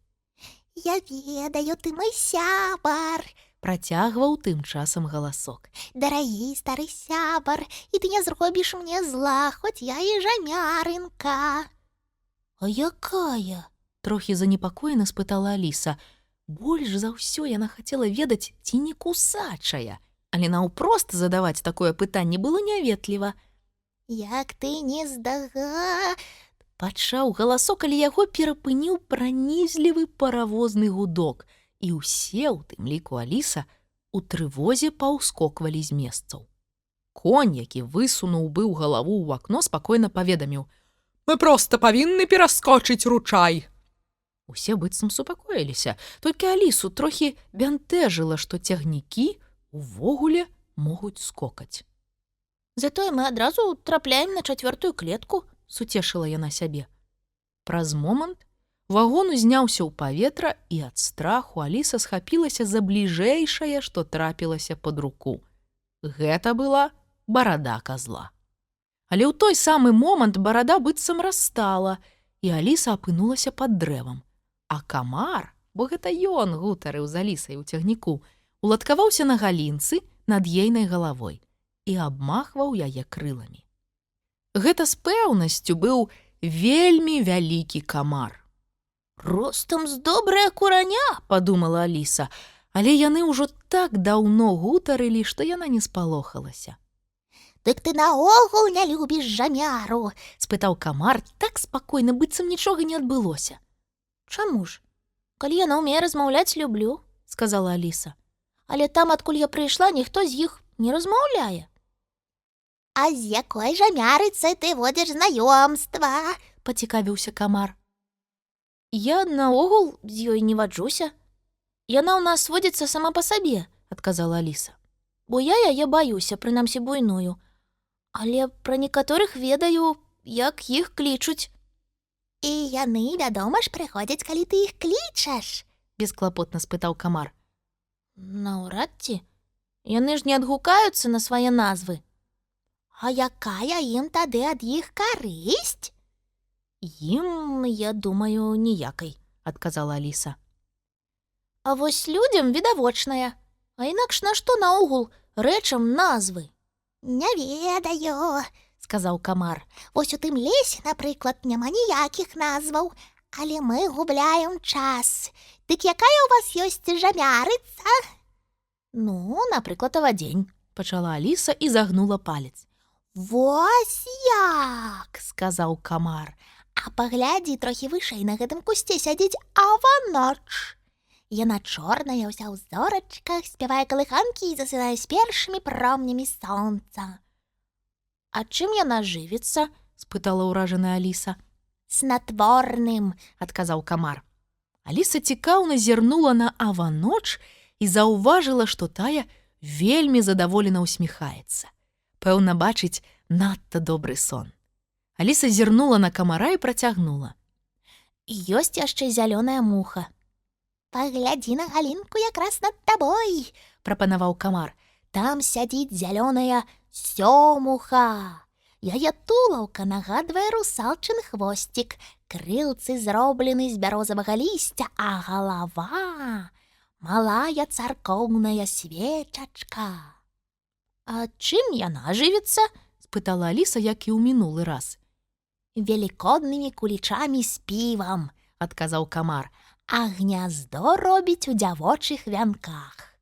Speaker 2: Я ведаю, ты мой сябар,
Speaker 1: працягваў тым часам галасок.
Speaker 2: Дарагі стары сябар, і ты не зробіш мне зла, хоць я і жамярынка. А якая?
Speaker 1: Трохі занепакоена спытала Аліса. Больш за ўсё яна хацела ведаць, ці не кусачая, але наўпрост задаваць такое пытанне было няветліва.
Speaker 2: Як ты не
Speaker 1: пачаў галасок, але яго перапыніў пранізлівы паравозны гудок, і ўсе, у тым ліку Аліса, у трывозе паўскоквалі з месцаў. Конь, які высунуў быў галаву ў акно, спакойна паведаміў: «Мы проста павінны пераскочыць ручай». Усе быццам супакоіліся, толькі Алісу трохі бянтэжыла, што цягнікі увогуле могуць скокаць.
Speaker 2: Затое мы адразу трапляем на 4-ю клетку,
Speaker 1: суцешыла яна сябе. Праз момант вагон узняўся ў паветра, і ад страху Аліса схапілася за бліжэйшае, што трапілася пад руку. Гэта была барада казла. Але ў той самы момант барада быццам расстала, і Аліса апынулася пад дрэвам. А камар, бо гэта ён гутарыў з Алісай у цягніку, уладкаваўся на галінцы над ейнай галавой і абмахваў яе крыламі. Гэта з пэўнасцю быў вельмі вялікі камар.
Speaker 2: Ростам з добрае кураня,
Speaker 1: Падумала Аліса, але яны ўжо так даўно гутарылі, што яна не спалохалася.
Speaker 2: Дык ты наогул не любіш жамяру.
Speaker 1: Спытаў камар так спакойна, быццам нічога не адбылося.
Speaker 2: Чаму ж? Калі яна ўмее размаўляць, люблю,
Speaker 1: Сказала Аліса.
Speaker 2: але там, адкуль я прыйшла, ніхто з іх не размаўляе. А з якой жамярыцай ты водзіш знаёмства?
Speaker 1: Пацікавіўся камар.
Speaker 2: Я наогул з ёй не ваджуся. Яна ў нас водзіцца сама па сабе,
Speaker 1: Адказала Аліса.
Speaker 2: бо я яе баюся, прынамсі буйную. Але пра некаторых ведаю, як іх клічуць. І яны, вядома ж, прыходзяць, калі ты іх клічаш.
Speaker 1: Бесклапотна спытаў камар.
Speaker 2: Наўрад ці. Яны ж не адгукаюцца на свае назвы. А якая ім тады ад іх карысць?
Speaker 1: Ім, я думаю, ніякай, адказала Аліса.
Speaker 2: А вось людзям відавочная. А інакш на што наогул рэчам назвы? Не ведаю, сказаў камар. Вось у тым лесе, напрыклад, няма ніякіх назваў, але мы губляем час. Дык якая ў вас ёсць жамярыца? Ну, напрыклад, авадзень,
Speaker 1: Пачала Аліса і загнула палец.
Speaker 2: Вось як, сказаў камар. А паглядзі, трохі вышэй на гэтым кусце сядзіць аваноч. Яна чорная, ўся ў зорачках, спявае калыханкі і засынае з першымі промнямі сонца. А чым яна жывіцца?
Speaker 1: Спытала ўражаная Аліса.
Speaker 2: Снатворным,
Speaker 1: Адказаў камар. Аліса цікаўна зірнула на аваноч і заўважыла, што тая вельмі задаволена ўсміхаецца. Пэўна, бачыць надта добры сон. Аліса зірнула на камара і працягнула.
Speaker 2: Ёсць яшчэ зялёная муха. Паглядзі на галінку якраз над табой,
Speaker 1: Прапанаваў камар.
Speaker 2: там сядзіць зялёная сёмуха. Яе тулаўка нагадвае русалчын хвосцік, крылцы зроблены з бярозавага лісця, а галава — малая царкоўная свечачка. А чым яна жывіцца?
Speaker 1: Спытала Аліса, як і ў мінулы раз.
Speaker 2: Велікоднымі кулічамі з півам,
Speaker 1: Адказаў камар.
Speaker 2: а гняздо робіць у дзявочых вянках.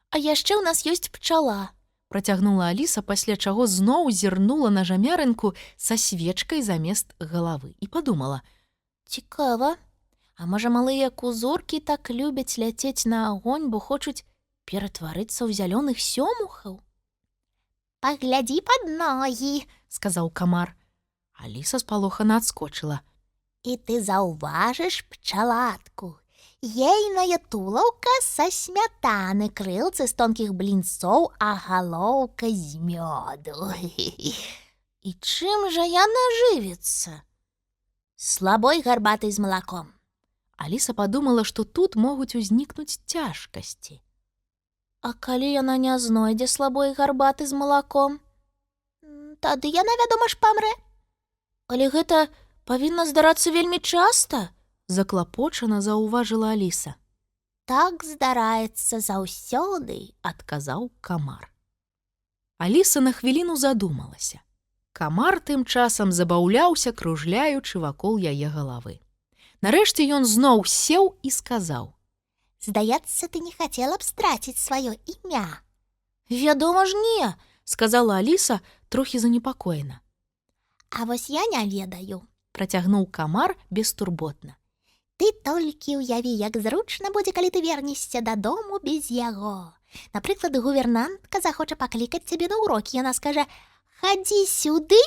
Speaker 2: А яшчэ ў нас ёсць пчала.
Speaker 1: Працягнула Аліса, пасля чаго зноў зірнула на жамярынку са свечкай замест галавы і падумала.
Speaker 2: Цікава. А можа, малыя кузуркі так любяць ляцець на агонь, бо хочуць ператварыцца ў зялёных сёмухаў? Паглядзі пад ногі,
Speaker 1: Сказаў камар. Аліса спалохана адскочыла.
Speaker 2: і ты заўважыш пчалатку. Ейная тулаўка са смятаны, крылцы з тонкіх блінцоў, а галоўка з мёду. І чым жа яна жывіцца? Слабой гарбатай з малаком.
Speaker 1: Аліса падумала, што тут могуць узнікнуць цяжкасці.
Speaker 2: А калі яна не знойдзе слабой гарбаты з малаком? Тады яна, вядома ж, памрэ. Але гэта павінна здарацца вельмі часта,
Speaker 1: Заклапочана заўважыла Аліса.
Speaker 2: Так здараецца заўсёды,
Speaker 1: Адказаў камар. Аліса на хвіліну задумалася. Камар тым часам забаўляўся, кружляючы вакол яе галавы. Нарэшце ён зноў сеў і сказаў.
Speaker 2: Здаецца, ты не хацела б страціць сваё імя. Вядома ж не,
Speaker 1: Сказала Аліса трохі занепакоена.
Speaker 2: а вось я не ведаю.
Speaker 1: Працягнуў камар бестурботна.
Speaker 2: Ты толькі ўяві, як зручна будзе, калі ты вернешся дадому без яго. Напрыклад, гувернантка захоча паклікаць цябе на ўрокі. Яна скажа: «Хадзі сюды»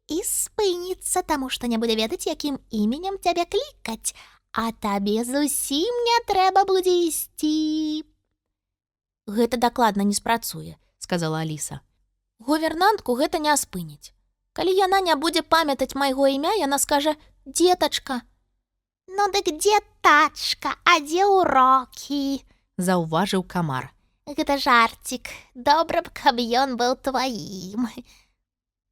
Speaker 2: і спыніцца, таму што не будзе ведаць, якім іменем цябе клікаць. А табе зусім не трэба будзе ісці. Гэта дакладна не спрацуе,
Speaker 1: Сказала Аліса.
Speaker 2: Гувернантку гэта не спыніць. Калі яна не будзе памятаць майго імя, яна скажа: «Дзетачка». Ну дык дзетачка, а дзе урокі?
Speaker 1: Заўважыў камар.
Speaker 2: Гэта жарцік. Добра б, каб ён быў тваім.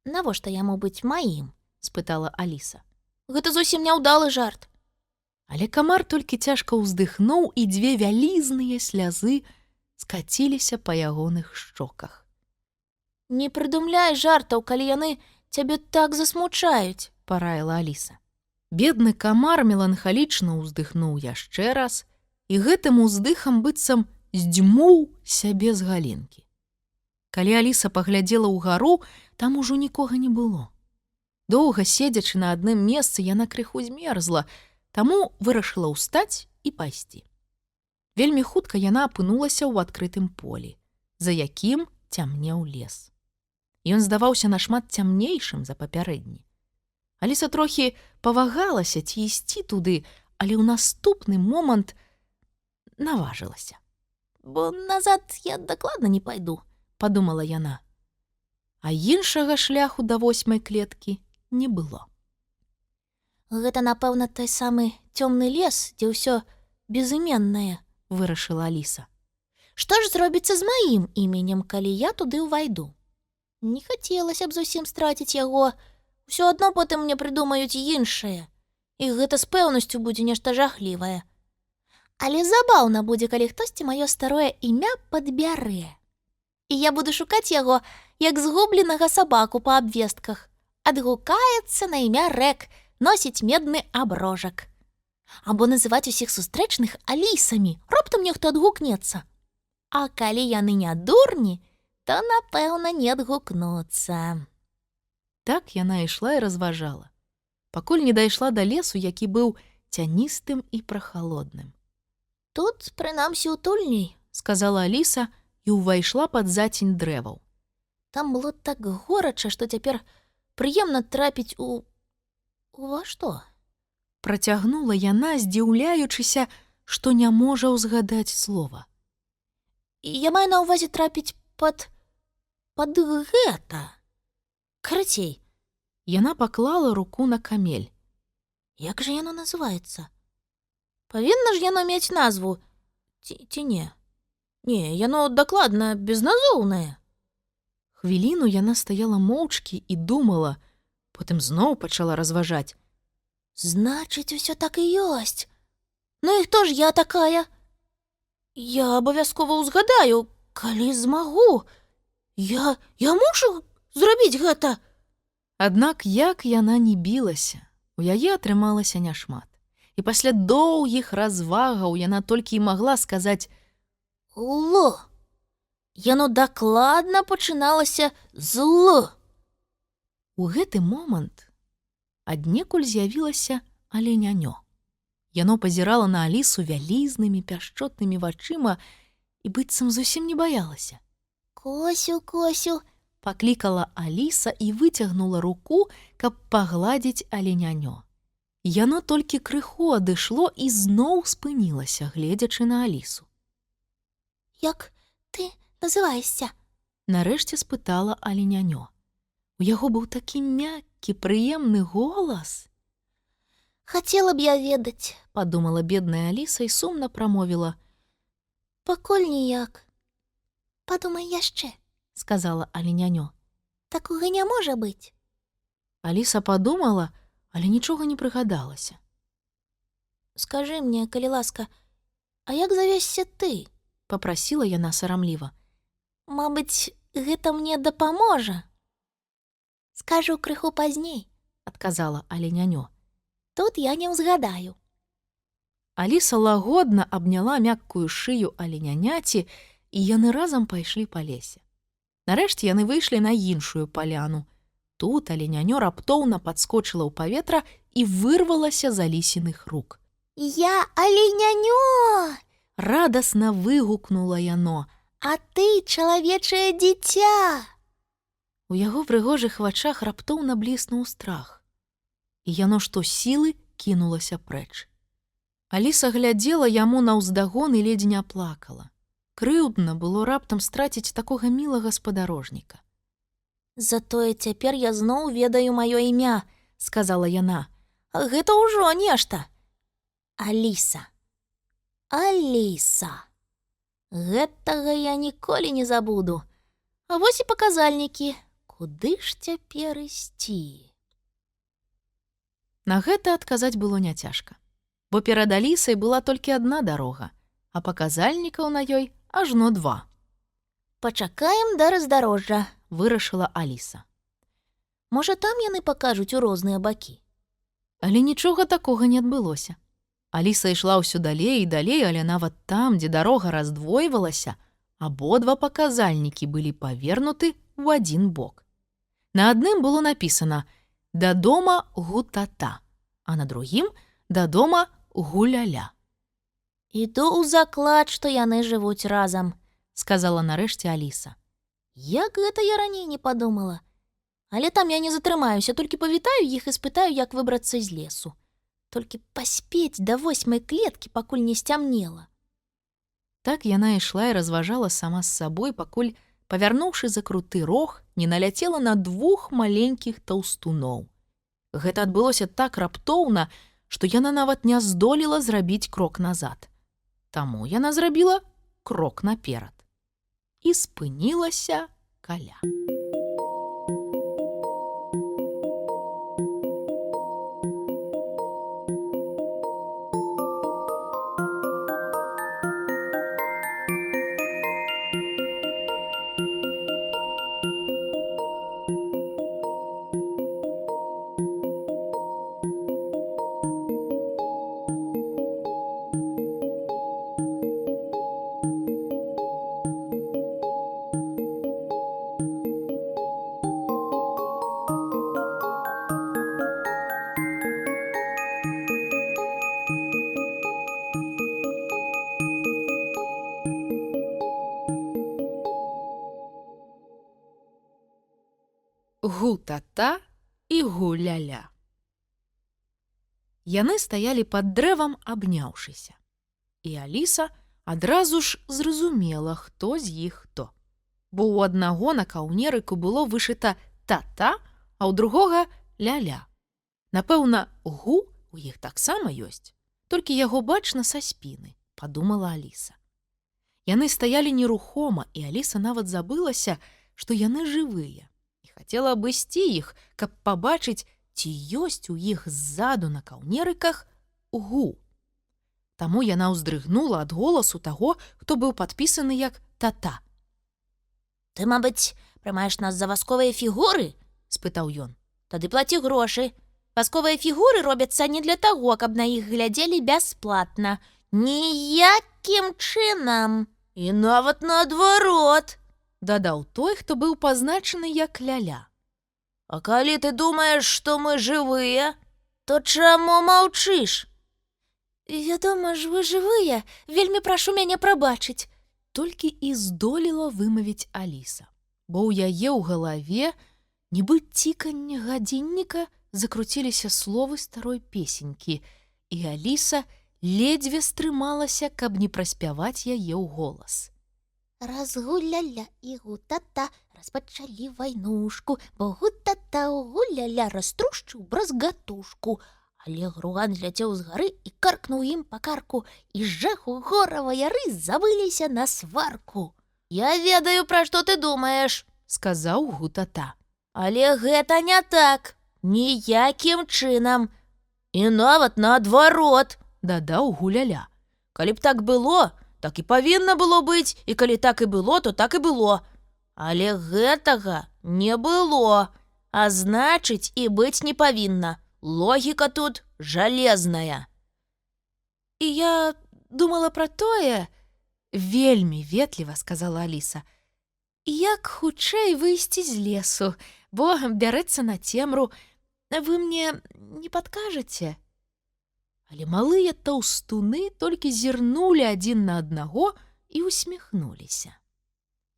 Speaker 2: Навошта яму быць маім?
Speaker 1: Спытала Аліса.
Speaker 2: Гэта зусім няўдалы жарт.
Speaker 1: Але камар толькі цяжка ўздыхнуў, і дзве вялізныя слязы скаціліся па ягоных шчоках.
Speaker 2: Не прыдумляй жартаў, калі яны цябе так засмучаюць,
Speaker 1: параіла Аліса. Бедны камар меланхалічна ўздыхнуў яшчэ раз і гэтым уздыхам быццам здзьмуў сябе з галінкі. Калі Аліса паглядзела ўгару, там ужо нікога не было. Доўга седзячы на адным месцы, яна крыху змерзла, таму вырашыла ўстаць і пайсці. Вельмі хутка яна апынулася ў адкрытым полі, за якім цямнеў лес. Ён здаваўся нашмат цямнейшым за папярэдні. Аліса трохі павагалася, ці ісці туды, але ў наступны момант наважылася.
Speaker 2: бо назад я дакладна не пайду,
Speaker 1: Падумала яна. А іншага шляху да 8 клеткі не было.
Speaker 2: Гэта, напэўна, той самы цёмны лес, дзе ўсё безыменнае,
Speaker 1: Вырашыла Аліса.
Speaker 2: Што ж зробіцца з маім іменем, калі я туды ўвайду? Не хацелася б зусім страціць яго, усё адно потым мне прыдумаюць іншае, і гэта з пэўнасцю будзе нешта жахлівае. Але забаўна будзе, калі хтосьці маё старое імя падбярэ. І я буду шукаць яго, як згубленага сабаку па абвестках. Адгукаецца на імя Рэк, носіць медны аброжак. Або называць усіх сустрэчных Алісамі, раптам нехто адгукнецца. А калі яны не дурні, то, напэўна, не адгукнуцца.
Speaker 1: Так яна ішла і разважала, пакуль не дайшла да лесу, які быў цяністым і прахалодным.
Speaker 2: Тут, прынамсі, утульней,
Speaker 1: Сказала Аліса і ўвайшла пад зацень дрэваў.
Speaker 2: там было так горача, што цяпер прыемна трапіць ва што?
Speaker 1: Працягнула яна, здзіўляючыся, што не можа ўзгадаць слова.
Speaker 2: Я маю на ўвазе трапіць пад гэта. Карацей,
Speaker 1: Яна паклала руку на камель.
Speaker 2: як жа яно называецца? Павінна ж яно мець назву, ці не? Не, яно дакладна безназоўнае.
Speaker 1: Хвіліну яна стаяла моўчкі і думала, потым зноў пачала разважаць.
Speaker 2: Значыць, усё так і ёсць. Ну і хто ж я такая? Я абавязкова ўзгадаю, калі змагу. Я мушу зрабіць гэта.
Speaker 1: Аднак як яна не білася, у яе атрымалася няшмат. І пасля доўгіх развагаў яна толькі і магла сказаць:
Speaker 2: Л. Яно дакладна пачыналася з Л.
Speaker 1: У гэты момант аднекуль з'явілася аленянё. Яно пазірала на Алісу вялізнымі пяшчотнымі вачыма і быццам зусім не баялася.
Speaker 2: Косю, Косю,
Speaker 1: Паклікала Аліса і выцягнула руку, каб пагладзіць аленянё. Яно толькі крыху адышло і зноў спынілася, гледзячы на Алісу.
Speaker 2: як ты называешся?
Speaker 1: Нарэшце спытала аленянё. У яго быў такі мяккі, прыемны голас.
Speaker 2: Хацела б я ведаць,
Speaker 1: Падумала бедная Аліса і сумна прамовіла.
Speaker 2: пакуль ніяк. Падумай яшчэ,
Speaker 1: Сказала аленянё.
Speaker 2: такога не можа быць.
Speaker 1: Аліса падумала, але нічога не прыгадалася.
Speaker 2: Скажы мне, калі ласка, а як завесся ты?
Speaker 1: Папрасіла яна сарамліва.
Speaker 2: Мабыць, гэта мне дапаможа. Скажу крыху пазней,
Speaker 1: Адказала аленянё.
Speaker 2: тут я не ўзгадаю.
Speaker 1: Аліса лагодна абняла мяккую шыю аленяняці, і яны разам пайшлі па лесе. Нарэшце яны выйшлі на іншую паляну. Тут аленянё раптоўна падскочыла ў паветра і вырвалася з Алісіных рук.
Speaker 2: Я аленянё,
Speaker 1: Радасна выгукнула яно.
Speaker 2: а ты чалавечае дзіця.
Speaker 1: У яго прыгожых вачах раптоўна бліснуў страх. І яно штосілы кінулася прэч. Аліса глядзела яму наўздагон і ледзь не плакала. Крыўдна было раптам страціць такога мілага спадарожніка.
Speaker 2: Затое цяпер я зноў ведаю маё імя,
Speaker 1: Сказала яна.
Speaker 2: гэта ўжо нешта. Аліса. Аліса. Гэтага я ніколі не забуду. А вось і паказальнікі. Куды ж цяпер ісці?
Speaker 1: На гэта адказаць было няцяжка, бо перад Алісай была толькі адна дарога, а паказальнікаў на ёй ажно 2.
Speaker 2: Пачакаем да раздарожжа.
Speaker 1: Вырашыла Аліса.
Speaker 2: Можа, там яны пакажуць у розныя бакі.
Speaker 1: Але нічога такога не адбылося. Аліса ішла ўсё далей і далей, але нават там, дзе дарога раздвойвалася, абодва паказальнікі былі павернуты ў адзін бок. На адным было напісана «Да дома Гутата», а на другім «Да дома Гуляля».
Speaker 2: Іду ў заклад, што яны жывуць разам,
Speaker 1: сказала нарэшце Аліса.
Speaker 2: Як гэта я раней не падумала. Але там я не затрымаюся, толькі павітаю іх і спытаю, як выбрацца з лесу. Толькі паспець да 8 клеткі, пакуль не сцямнела.
Speaker 1: Так яна ішла і разважала сама з сабой, пакуль, павярнуўшы за круты рог, не наляцела на 2 маленькіх таўстуноў. Гэта адбылося так раптоўна, што яна нават не здолела зрабіць крок назад. Таму яна зрабіла крок наперад і спынілася каля. Гутата і Гуляля. Яны стаялі пад дрэвам, абняўшыся. І Аліса адразу ж зразумела, хто з іх хто. Бо ў аднаго на каўнерыку было вышыта «тата», а ў другога «ляля». Напэўна, «гу» у іх таксама ёсць, толькі яго бачна са спіны, падумала Аліса. Яны стаялі нерухома, і Аліса нават забылася, што яны жывыя. Хацела абысці іх, каб пабачыць, ці ёсць у іх ззаду на каўнерыках «гу». Таму яна ўздрыгнула ад голасу таго, хто быў падпісаны як «тата».
Speaker 2: Ты, мабыць, прымаеш нас за васковыя фігуры? Спытаў ён. Тады плаці грошы. Васковыя фігуры робяцца не для таго, каб на іх глядзелі бясплатна. Ніякім чынам. І нават наадварот.
Speaker 1: Дадаў той, хто быў пазначаны як «ляля».
Speaker 2: А калі ты думаеш, што мы жывыя, то чаму маўчыш? Вядома ж, вы жывыя, вельмі прашу мяне прабачыць.
Speaker 1: Толькі і здолела вымавіць Аліса, бо ў яе ў галаве, нібы ціканне гадзінніка, закруціліся словы старой песенькі, і Аліса ледзьве стрымалася, каб не праспяваць яе ў голас.
Speaker 2: Раз Гуляля і Гутата распачалі вайнушку, бо Гутата ў Гуляля раструшчыў бразгатушку. Але груган зляцеў з гары і каркнуў ім па карку, і з жаху горава яры забыліся на сварку. Я ведаю, пра што ты думаеш,
Speaker 1: сказаў Гутата.
Speaker 2: Але гэта не так, ніякім чынам. І нават наадварот,
Speaker 1: дадаў Гуляля.
Speaker 2: Калі б так было, так і павінна было быць, і калі так і было, то так і было. Але гэтага не было, а значыць, і быць не павінна. Логіка тут жалезная.
Speaker 1: І я думала пра тое, вельмі ветліва сказала Аліса, як хутчэй выйсці з лесу, бо бярэцца на цемру. Вы мне не падкажаце? Але малыя таўстуны толькі зірнулі адзін на аднаго і усміхнуліся.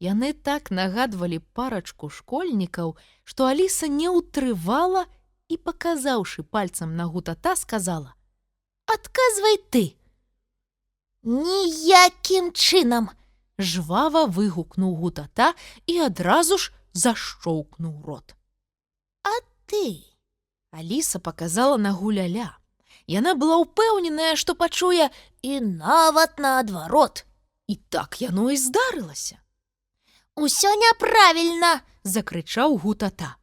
Speaker 1: Яны так нагадвалі парачку школьнікаў, што Аліса не ўтрывала і, паказаўшы пальцам на Гутата, сказала:
Speaker 2: «Адказвай ты!» «Ніякім чынам!»
Speaker 1: жвава выгукнуў Гутата і адразу ж зашчоўкнуў рот.
Speaker 2: «А ты?»
Speaker 1: Аліса паказала на Гуляля. Яна была ўпэўненая, што пачуе
Speaker 2: «І нават наадварот!»
Speaker 1: І так яно і здарылася.
Speaker 2: «Усё няправільна!»
Speaker 1: закрычаў Гутата.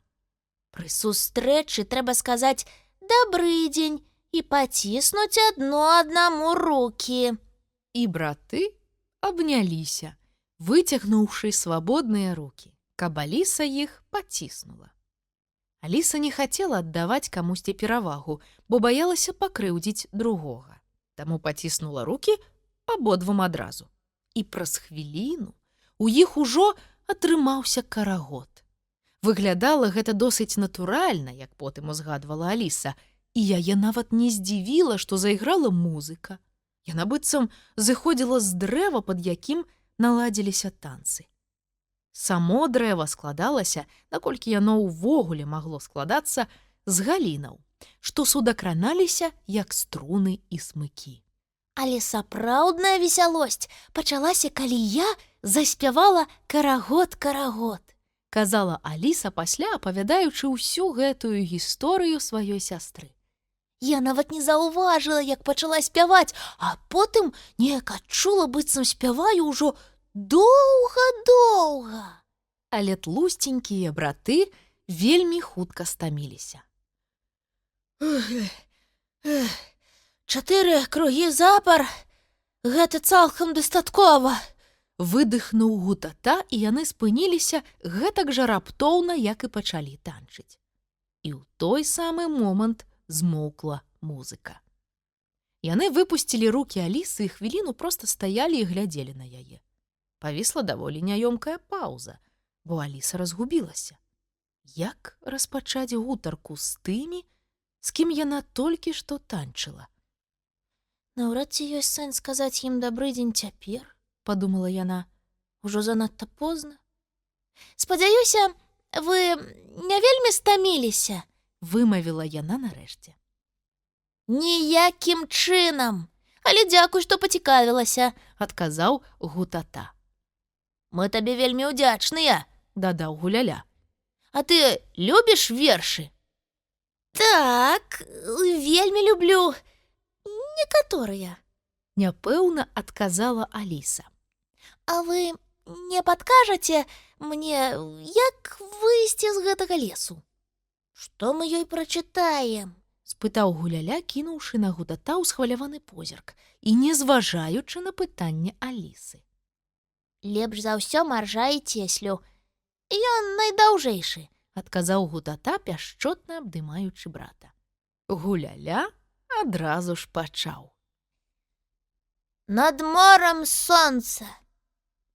Speaker 2: «Пры сустрэчы трэба сказаць «дабрый дзень» і паціснуць адно аднаму рукі».
Speaker 1: І браты абняліся, выцягнуўшы свабодныя рукі, каб Аліса іх паціснула. Аліса не хацела аддаваць камусьці перавагу, бо баялася пакрыўдзіць другога. Таму паціснула рукі абодвум адразу. І праз хвіліну у іх ужо атрымаўся карагод. Выглядала гэта досыць натуральна, як потым узгадвала Аліса, і яе нават не здзівіла, што зайграла музыка. Яна быццам зыходзіла з дрэва, пад якім наладзіліся танцы. Само дрэва складалася, наколькі яно ўвогуле магло складацца, з галінаў, што судакраналіся, як струны і смыкі.
Speaker 2: Але сапраўдная весялосць пачалася, калі я заспявала «Карагод-карагод»,
Speaker 1: казала Аліса пасля, апавядаючы ўсю гэтую гісторыю сваёй сястры.
Speaker 2: Я нават не заўважыла, як пачала спяваць, а потым неяк адчула, быццам спяваю ўжо доўга-доўга.
Speaker 1: Але тлусценькія браты вельмі хутка стаміліся.
Speaker 2: 4 кругі запар — гэта цалкам дастаткова.
Speaker 1: Выдыхнуў Гутата, і яны спыніліся гэтак жа раптоўна, як і пачалі танчыць. І ў той самы момант змоўкла музыка. Яны выпусцілі рукі Алісы і хвіліну проста стаялі і глядзелі на яе. Павісла даволі няёмкая паўза, бо Аліса разгубілася. Як распачаць гутарку з тымі, з кім яна толькі што танчыла?
Speaker 2: Наўрад ці ёсць сэнс сказаць ім «дабрый дзень» цяпер,
Speaker 1: Падумала яна.
Speaker 2: Ужо занадта позна. Спадзяюся, вы не вельмі стаміліся?
Speaker 1: Вымавіла яна нарэшце.
Speaker 2: Ніякім чынам. Але дзякуй, што пацікавілася,
Speaker 1: адказаў Гутата.
Speaker 2: Мы табе вельмі ўдзячныя,
Speaker 1: дадаў Гуляля.
Speaker 2: А ты любіш вершы? Так, вельмі люблю. Некаторыя.
Speaker 1: Няпэўна адказала Аліса.
Speaker 2: А вы не падкажаце мне, як выйсці з гэтага лесу? Што мы ёй прачытаем?
Speaker 1: Спытаў Гуляля, кінуўшы на Гутата ўсхваляваны позірк і не зважаючы на пытанне Алісы.
Speaker 2: Лепш за ўсё маржа і цеслю. Ён найдаўжэйшы,
Speaker 1: адказаў Гутата, пяшчотна абдымаючы брата. Гуляля адразу ж пачаў.
Speaker 2: Над морам сонца.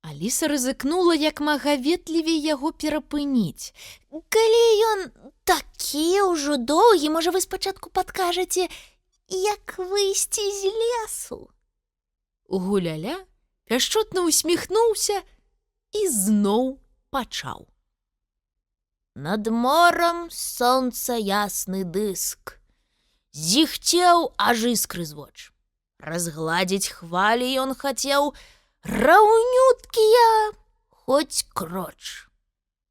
Speaker 1: Аліса рызыкнула як мага ветлівей яго перапыніць.
Speaker 2: Калі ён такі ўжо доўгі, можа, вы спачатку падкажаце, як выйсці з лесу?
Speaker 1: Гуляля пяшчотна усміхнуўся і зноў пачаў.
Speaker 2: Над морам сонца ясны дыск. Зіхцеў, аж іскры з воч. Разгладзіць хвалі ён хацеў раўнюткія, хоць кроч.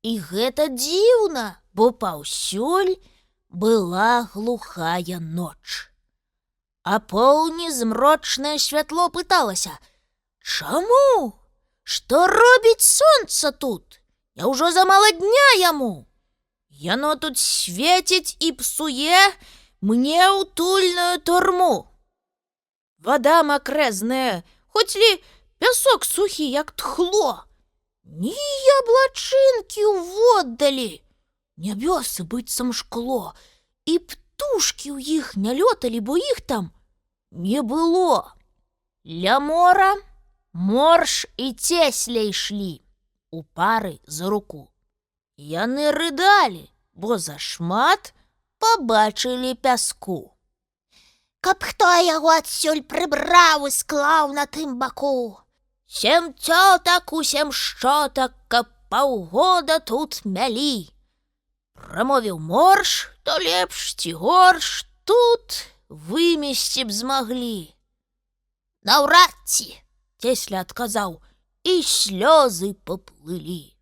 Speaker 2: І гэта дзіўна, бо паўсюль была глухая ноч. А поўні змрочнае святло пыталася: чаму? Што робіць сонца тут? Няўжо замала дня яму? Яно тут свеціць і псуе мне ўтульную турму. Вада макрэзная, хоць ли пясок сухі, як тхло. Ні яблачынкі ўводдалі. Нябёсы быццам шкло, і птушкі ў іх не лёталі, бо іх там не было. Ля мора морж і цесля ішлі у пары за руку. Яны рыдалі, бо зашмат пабачылі пяску. Каб хто яго адсюль прыбраў і склаў на тым баку. 7 цётак у 7 шчотак, каб паўгода тут мялі. Прамовіў морж, то лепш ці горш тут вымесці б змаглі. Наўрад ці, цесля адказаў, і слёзы паплылі.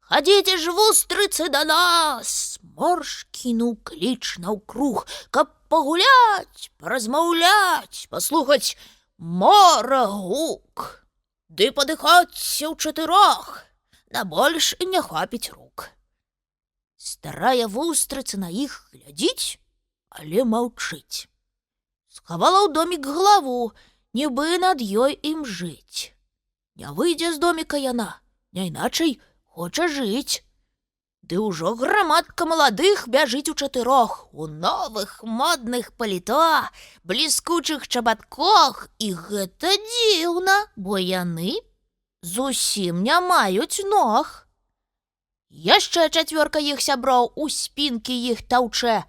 Speaker 2: Хадзіце ж, вустрыцы, да нас! Морж кінуў кліч наўкруг, каб пагуляць, паразмаўляць, паслухаць мора гук. Ды падыходзьце ўчатырох, на больш не хапіць рук. Старая вустрыца на іх глядзіць, але маўчыць. Схавала ў домік галаву, нібы над ёй ім жыць. Не выйдзе з доміка яна, няйначай хоча жыць. Ды ўжо грамадка маладых бяжыць у чатырох, у новых модных паліто, бліскучых чабатках, і гэта дзіўна, бо яны зусім не маюць ног. Яшчэ чацвёрка іх сяброў у спінкі іх таўчэ.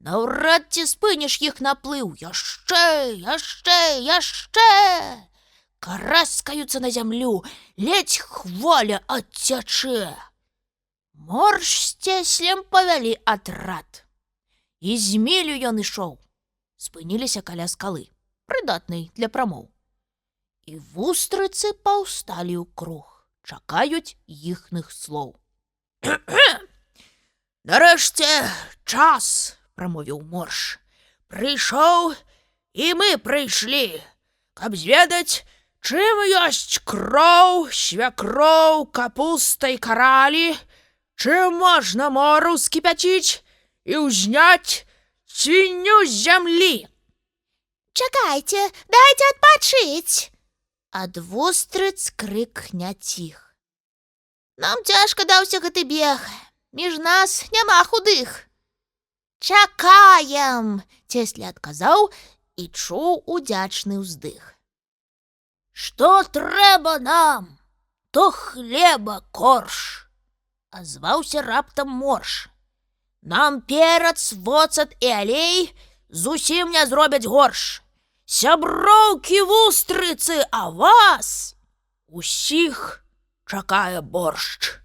Speaker 2: Наўрад ці спыніш іх наплыў. Яшчэ. Караскаюцца на зямлю, ледзь хваля адцячэ. Морж з Цеслем павялі атрад. І з мілю ён ішоў. Спыніліся каля скалы, прыдатнай для прамоў. І вустрыцы паўсталі ў круг, чакаюць іхных слоў. «Нарэшце час!» – прамовіў Морж. «Прыйшоў, і мы прыйшлі, каб зведаць, чым ёсць кроў, свякроў, капуста і каралі, чым можна мору скіпяціць і ўзняць свінню з зямлі». «Чакайце, дайце адпачыць!» Ад вустрыц крык не ціх. «Нам цяжка даўся гэты бег, між нас няма худых». «Чакаем!» – Цеслі адказаў і чуў удзячны ўздых. «Што трэба нам? То хлеба корж!» – азваўся раптам Морж. «Нам перац, воцат і алей зусім не зробяць горш. Сяброўкі вустрыцы, а вас усіх чакае боршч».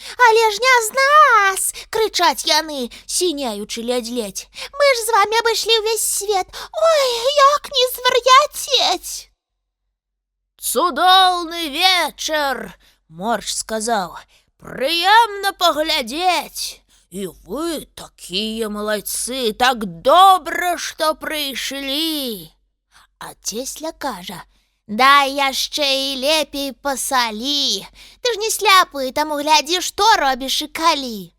Speaker 2: «Але ж не з нас!» – крычаць яны, сіняючы ледзь-ледзь. «Мы ж з вамі абышлі ўвесь свет. Ой, як не звар'яцець!» «Цудоўны вечар!» – Морж сказаў. «Прыемна паглядзець. І вы такія малайцы, так добра, што прыйшлі». А Цесля кажа: «Дай яшчэ і лепей пасалі. Ты ж не сляпы, таму глядзі, што робіш і калі».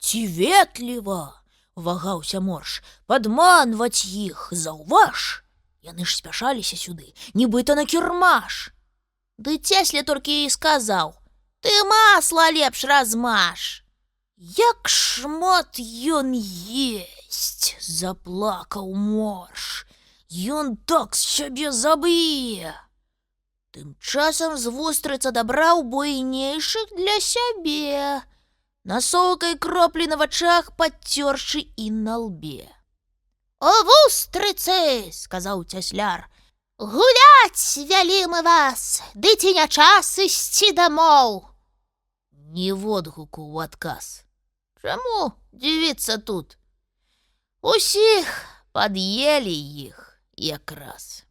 Speaker 2: «Ці ветліва?» – вагаўся Морж. «Падманваць іх, заўваж. Яны ж спяшаліся сюды, нібыта на кірмаш». Ды Цесля толькі і сказаў: «Ты масла лепш размаш». «Як шмат ён есць!» – заплакаў Морж. «Ён так з сябе заб'е!» Тым часам з вустрыц адабраў буйнейшых для сябе, насоўкай кроплі на вачах падцёршы і на лбе. «О, вустрыцы!» – сказаў Цясляр. «Гуляць вялі мы вас, ды ці не час ісці дамоў?» Ні водгуку ў адказ. Чаму дзівіцца тут? Усіх пад'елі іх якраз.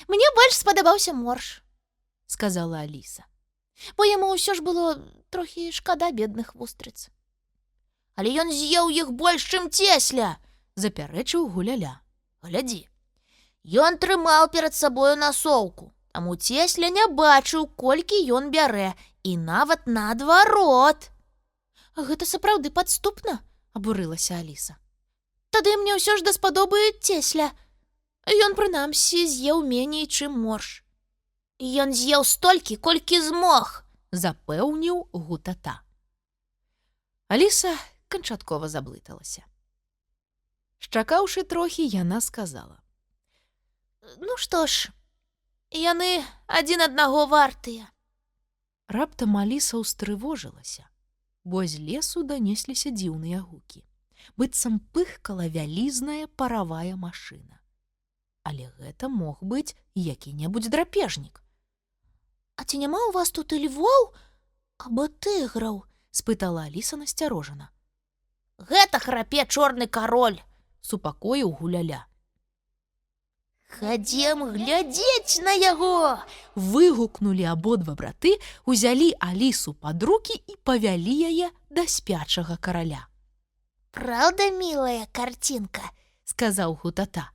Speaker 2: «Мне больш спадабаўся Морж», – сказала Аліса. «Бо яму ўсё ж было трохі шкада бедных вустрыц». «Але ён з'еў іх больш, чым Цесля», – запярэчыў Гуляля. «Глядзі, ён трымаў перад сабою насоўку, таму Цесля не бачыў, колькі ён бярэ, і нават наадварот». «Гэта сапраўды падступна», – абурылася Аліса. «Тады мне ўсё ж даспадобы Цесля. Ён, прынамсі, з'еў меней, чым Морж». «Ён з'еў столькі, колькі змог», – запэўніў Гутата. Аліса канчаткова заблыталася. Шчакаўшы трохі, яна сказала: «Ну што ж, яны адзін аднаго вартыя». Раптам Аліса ўстрывожылася, бо з лесу данесліся дзіўныя гукі, быццам пыхкала вялізная паравая машына. Але гэта мог быць які-небудзь драпежнік. «А ці няма ў вас тут і львоў або тыграў?» – спытала Аліса насцярожана. «Гэта храпе чорны кароль», – супакоіў Гуляля. «Хадзем глядзець на яго!» – выгукнулі абодва браты, узялі Алісу пад рукі і павялі яе да спячага караля. «Праўда, мілая карцінка?» – сказаў Гутата.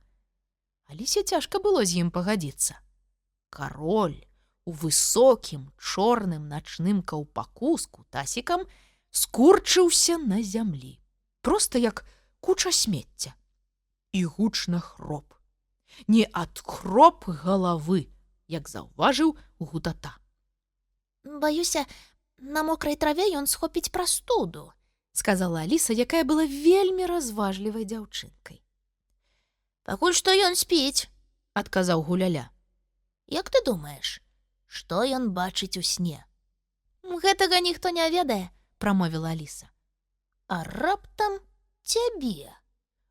Speaker 2: Алісе цяжка было з ім пагадзіцца. Кароль у высокім чорным начным каўпаку з кутасікам скурчыўся на зямлі, проста як куча смецця, і гучна хроп. Не ад хроп галавы, як заўважыў Гутата. «Баюся, На мокрай траве ён схопіць прастуду.
Speaker 1: сказала Аліса, якая была вельмі разважлівай дзяўчынкай.
Speaker 2: Пакуль што ён спіць.
Speaker 1: Адказаў Гуляля.
Speaker 2: Як ты думаеш, што ён бачыць у сне? Гэтага ніхто не ведае,
Speaker 1: Прамовіла Аліса.
Speaker 2: а раптам цябе.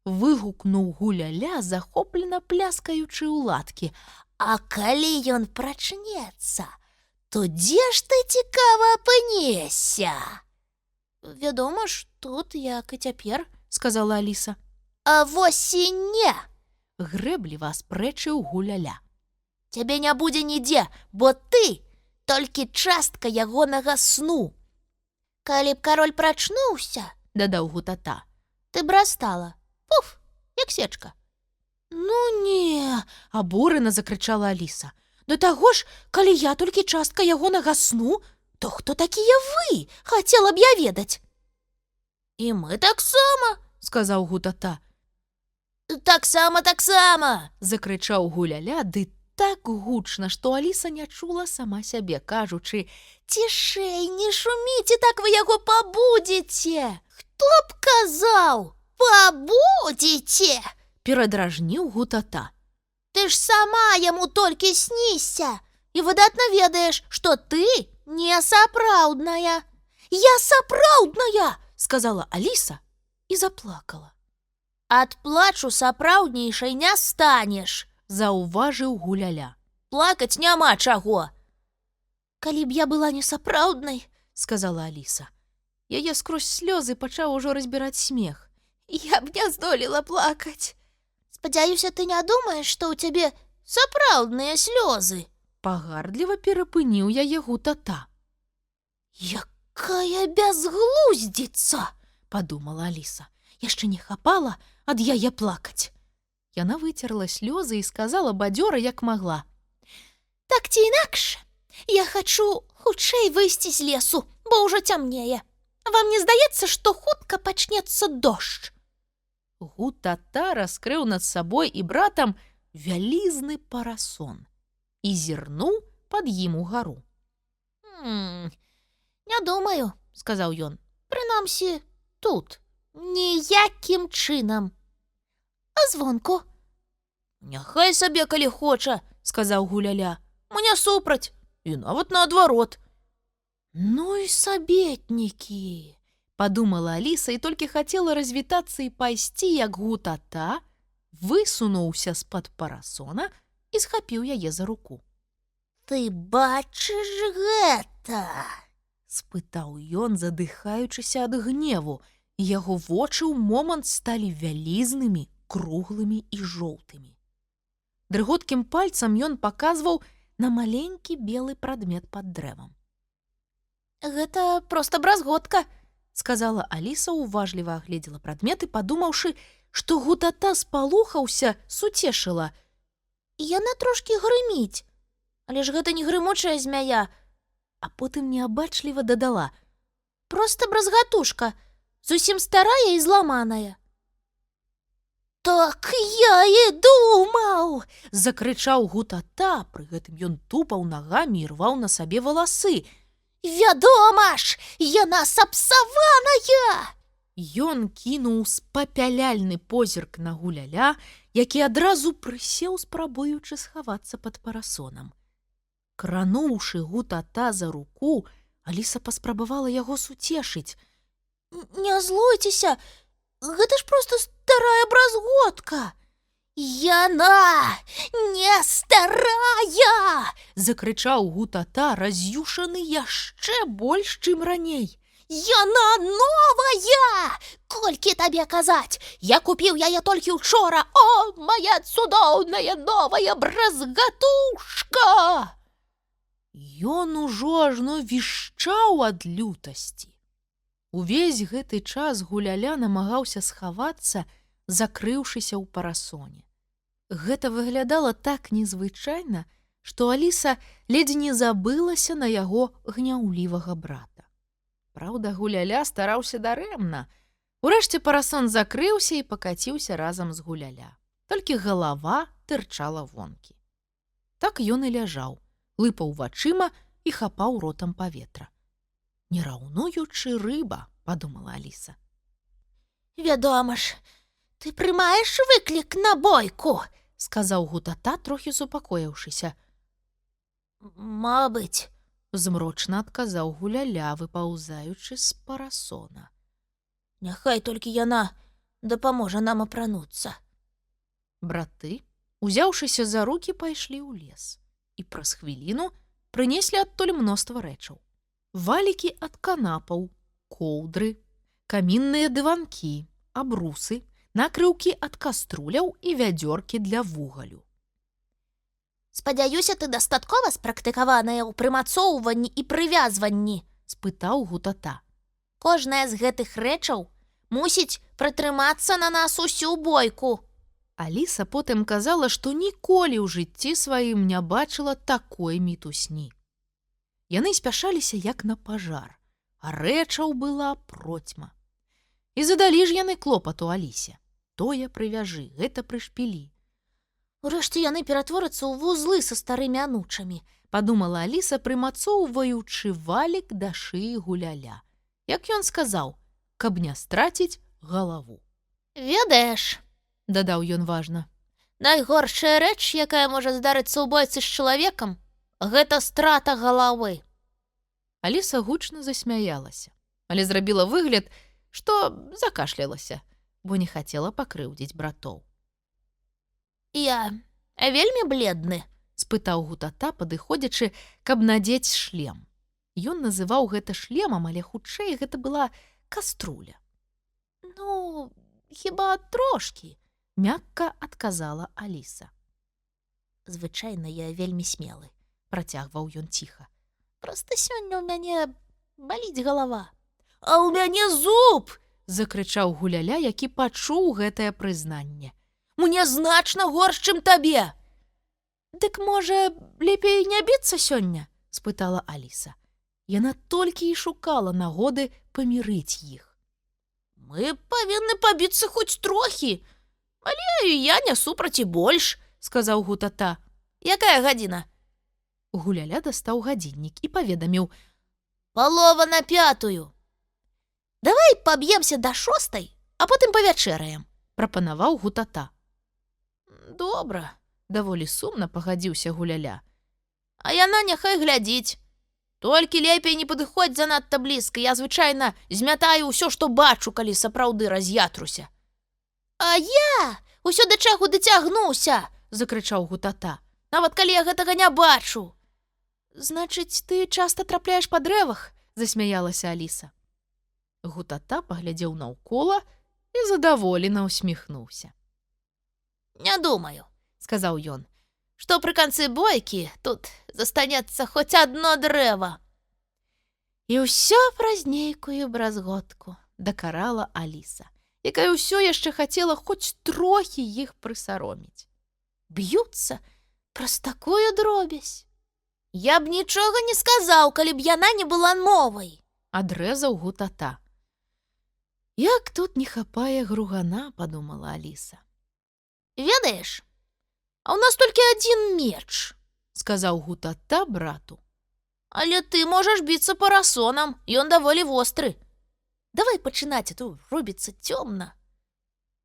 Speaker 1: Выгукнуў Гуляля, захоплена пляскаючы ў ладкі.
Speaker 2: А калі ён прачнецца, то дзе ж ты цікава апынешся? Вядома ж, тут, як і цяпер,
Speaker 1: Сказала Аліса.
Speaker 2: а вось і не.
Speaker 1: Грэбліва спрэчыў Гуляля.
Speaker 2: Цябе не будзе нідзе, бо ты толькі частка ягонага сну. Калі б кароль прачнуўся,
Speaker 1: Дадаў Гутата.
Speaker 2: ты б растала. Пуф, як сечка.
Speaker 1: Ну не, абурана закрычала Аліса. Да таго ж, калі я толькі частка ягонага сну, то хто такія вы? Хацела б я ведаць.
Speaker 2: І мы таксама,
Speaker 1: Сказаў Гутата.
Speaker 2: таксама.
Speaker 1: Закрычаў Гуляля, ды так гучна, што Аліса не чула сама сябе, кажучы:
Speaker 2: Цішэй, не шуміце, так вы яго пабудзеце. Хто б казаў? Пабудзеце.
Speaker 1: перадражніў Гутата.
Speaker 2: Ты ж сама яму толькі снішся і выдатна ведаеш, што ты не сапраўдная.
Speaker 1: Я сапраўдная, сказала Аліса і заплакала.
Speaker 2: Ад плачу сапраўднейшай не станеш.
Speaker 1: Заўважыў Гуляля.
Speaker 2: Плакаць няма чаго.
Speaker 1: Калі б я была несапраўднай, сказала Аліса. Яе скрозь слёзы пачаў ужо разбіраць смех. Я б не здолела плакаць.
Speaker 2: Спадзяюся, ты не думаеш, што ў цябе сапраўдныя слёзы.
Speaker 1: Пагардліва перапыніў яе Гутата.
Speaker 2: Якая бязглуздзіца,
Speaker 1: Падумала Аліса. Яшчэ не хапала ад яе плакаць. Яна выцерла слёзы і сказала бадзёра, як магла.
Speaker 2: Так ці інакш, я хачу хутчэй выйсці з лесу, бо ўжо цямнее. Вам не здаецца, што хутка пачнецца дождж?
Speaker 1: Гутата раскрыў над сабой і братам вялізны парасон і зірнуў пад ім угару.
Speaker 2: Не думаю, сказаў ён. Прынамсі, тут. Ніякім чынам. А звонку? Няхай сабе, калі хоча,
Speaker 1: сказаў Гуляля.
Speaker 2: мне супраць, і нават наадварот.
Speaker 1: Ну і сабетнікі, падумала Аліса і толькі хацела развітацца і пайсці, як Гутата высунуўся з-пад парасона і схапіў яе за руку.
Speaker 2: Ты бачыш гэта?
Speaker 1: Спытаў ён, задыхаючыся ад гневу. Яго вочы ў момант сталі вялізнымі, круглымі і жоўтымі. Дрыготкім пальцам ён паказваў на маленькі белы прадмет пад дрэвам.
Speaker 2: Гэта проста бразготка,
Speaker 1: сказала Аліса, уважліва агледзела прадметы, падумаўшы, што Гутата спалохаўся, суцешыла.
Speaker 2: Яна трошкі грыміць, але ж гэта не грымучая змяя,
Speaker 1: А потым неабачліва дадала:
Speaker 2: проста бразгатушка, зусім старая і зламаная. Так я і думаў,
Speaker 1: закрычаў Гутата, пры гэтым ён тупаў нагамі і рваў на сабе валасы.
Speaker 2: Вядома ж, яна сапсаваная!
Speaker 1: Ён кінуў спапяляльны позірк на Гуляля, які адразу прысеў, спрабуючы схавацца пад парасонам. Крануўшы Гутата за руку, Аліса паспрабавала яго суцешыць.
Speaker 2: Не злуйцеся, гэта ж проста старая бразготка. Яна не старая!
Speaker 1: Закрычаў Гутата, раз'юшаны яшчэ больш, чым раней.
Speaker 2: Яна новая! Колькі табе казаць? Я купіў яе толькі учора. О, моя цудоўная новая бразгатушка!
Speaker 1: Ён ужо ажно вішчаў ад лютасці. Увесь гэты час Гуляля намагаўся схавацца, закрыўшыся ў парасоне. Гэта выглядала так незвычайна, што Аліса ледзь не забылася на яго гняўлівага брата. Праўда, Гуляля стараўся дарэмна. Урэшце парасон закрыўся і пакаціўся разам з Гуляля. Толькі галава тырчала вонкі. Так ён і ляжаў, лыпаў вачыма і хапаў ротам паветра. Не раўнуючы рыба, падумала Аліса.
Speaker 2: Вядома ж, ты прымаеш выклік на бойку,
Speaker 1: Сказаў Гутата, трохі супакоіўшыся.
Speaker 2: Мабыць,
Speaker 1: Змрочна адказаў Гуляля, выпаўзаючы з парасона.
Speaker 2: няхай толькі яна дапаможа нам апрануцца.
Speaker 1: Браты, узяўшыся за рукі, пайшлі ў лес і праз хвіліну прынеслі адтуль мноства рэчаў. Валікі ад канапаў, коўдры, камінныя дыванкі, абрусы, накрыўкі ад каструляў і вядзёркі для вугалю.
Speaker 2: Спадзяюся, ты дастаткова спрактыкаваная ў прымацоўванні і прывязванні,
Speaker 1: Спытаў Гутата.
Speaker 2: Кожная з гэтых рэчаў мусіць пратрымацца на нас усю бойку.
Speaker 1: Аліса потым казала, што ніколі ў жыцці сваім не бачыла такой мітусні. Яны спяшаліся як на пажар, а рэчаў была процьма. І задалі ж яны клопату Алісе. Тое прывяжы, гэта прышпілі.
Speaker 2: Урэшце яны ператворацца ў вузлы са старымі анучамі.
Speaker 1: Падумала Аліса, прымацоўваючы валік да шыі Гуляля. Як ён сказаў, каб не страціць галаву.
Speaker 2: Ведаеш,
Speaker 1: Дадаў ён важна.
Speaker 2: найгоршая рэч, якая можа здарыцца ў бойцы з чалавекам, гэта страта галавы.
Speaker 1: Аліса гучна засмяялася, але зрабіла выгляд, што закашлялася, бо не хацела пакрыўдзіць братоў.
Speaker 2: Я вельмі бледны,
Speaker 1: Спытаў Гутата, падыходзячы, каб надзець шлем. Ён называў гэта шлемам, але хутчэй гэта была каструля. Ну, хіба трошкі, мякка адказала Аліса.
Speaker 2: Звычайна я вельмі смелы,
Speaker 1: Працягваў ён ціха.
Speaker 2: Проста сёння ў мяне баліць галава. А ў мяне зуб!
Speaker 1: Закрычаў Гуляля, які пачуў гэтае прызнанне.
Speaker 2: Мне значна горш, чым табе.
Speaker 1: Дык, можа, лепей не біцца сёння? Спытала Аліса. Яна толькі і шукала нагоды памірыць іх.
Speaker 2: Мы павінны пабіцца хоць трохі, але я не супраці больш,
Speaker 1: Сказаў Гутата.
Speaker 2: Якая гадзіна?
Speaker 1: Гуляля дастаў гадзіннік і паведаміў.
Speaker 2: 4:45. Давай паб'емся да 6, а потым павячэраем,
Speaker 1: Прапанаваў Гутата.
Speaker 2: Добра,
Speaker 1: Даволі сумна пагадзіўся Гуляля.
Speaker 2: А яна няхай глядзіць. Толькі лепей не падыходзь занадта блізка, я звычайна змятаю ўсё, што бачу, калі сапраўды раз'ятруся. А я ўсё да чаго дацягнуся,
Speaker 1: Закрычаў Гутата.
Speaker 2: нават калі я гэтага не бачу.
Speaker 1: Значыць, ты часта трапляеш па дрэвах? Засмяялася Аліса. Гутата паглядзеў наўкола і задаволена ўсміхнуўся.
Speaker 2: Не думаю,
Speaker 1: Сказаў ён.
Speaker 2: што пры канцы бойкі тут застанецца хоць адно дрэва.
Speaker 1: І ўсё праз нейкую бразготку, дакарала Аліса, якая ўсё яшчэ хацела хоць трохі іх прысароміць.
Speaker 2: Б'юцца праз такую дробязь. Я б нічога не сказаў, калі б яна не была новай.
Speaker 1: Адрэзаў Гутата. Як тут не хапае гругана, падумала Аліса.
Speaker 2: Ведаеш, а ў нас толькі адзін меч,
Speaker 1: Сказаў Гутата брату.
Speaker 2: але ты можаш біцца парасонам, ён даволі востры. Давай пачынаць, а то робіцца цёмна.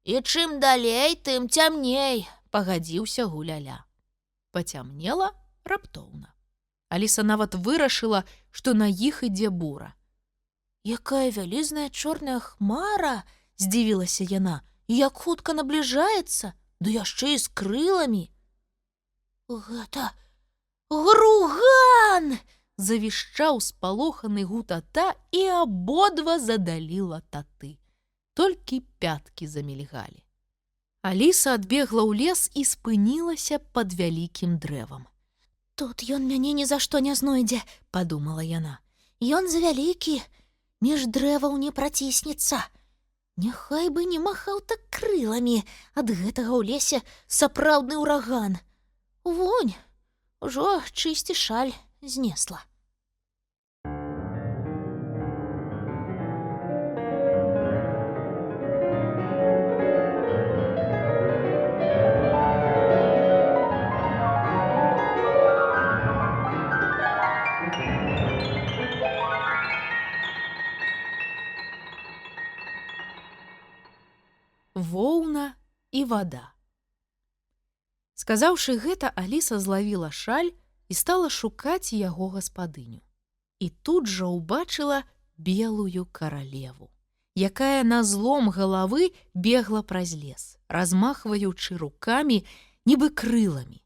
Speaker 2: І чым далей, тым цямней,
Speaker 1: Пагадзіўся Гуляля. Пацямнела раптоўна. Аліса нават вырашыла, што на іх ідзе бура.
Speaker 2: Якая вялізная чорная хмара, здзівілася яна, і як хутка набліжаецца, да яшчэ і з крыламі. Гэта груган!
Speaker 1: Завішчаў спалоханы Гутата, і абодва задалі лататы. Толькі пяткі замільгалі. Аліса адбегла ў лес і спынілася пад вялікім дрэвам.
Speaker 2: Тут ён мяне ні за што не знойдзе,
Speaker 1: Падумала яна.
Speaker 2: Ён завялікі, між дрэваў не праціснецца. Няхай бы не махаў так крыламі, ад гэтага ў лесе сапраўдны ўраган. Вунь, ужо чысці шаль знесла.
Speaker 1: вада. Сказаўшы гэта, Аліса злавіла шаль і стала шукаць яго гаспадыню. І тут жа ўбачыла белую каралеву, якая на злом галавы бегла праз лес, размахваючы рукамі, нібы крыламі.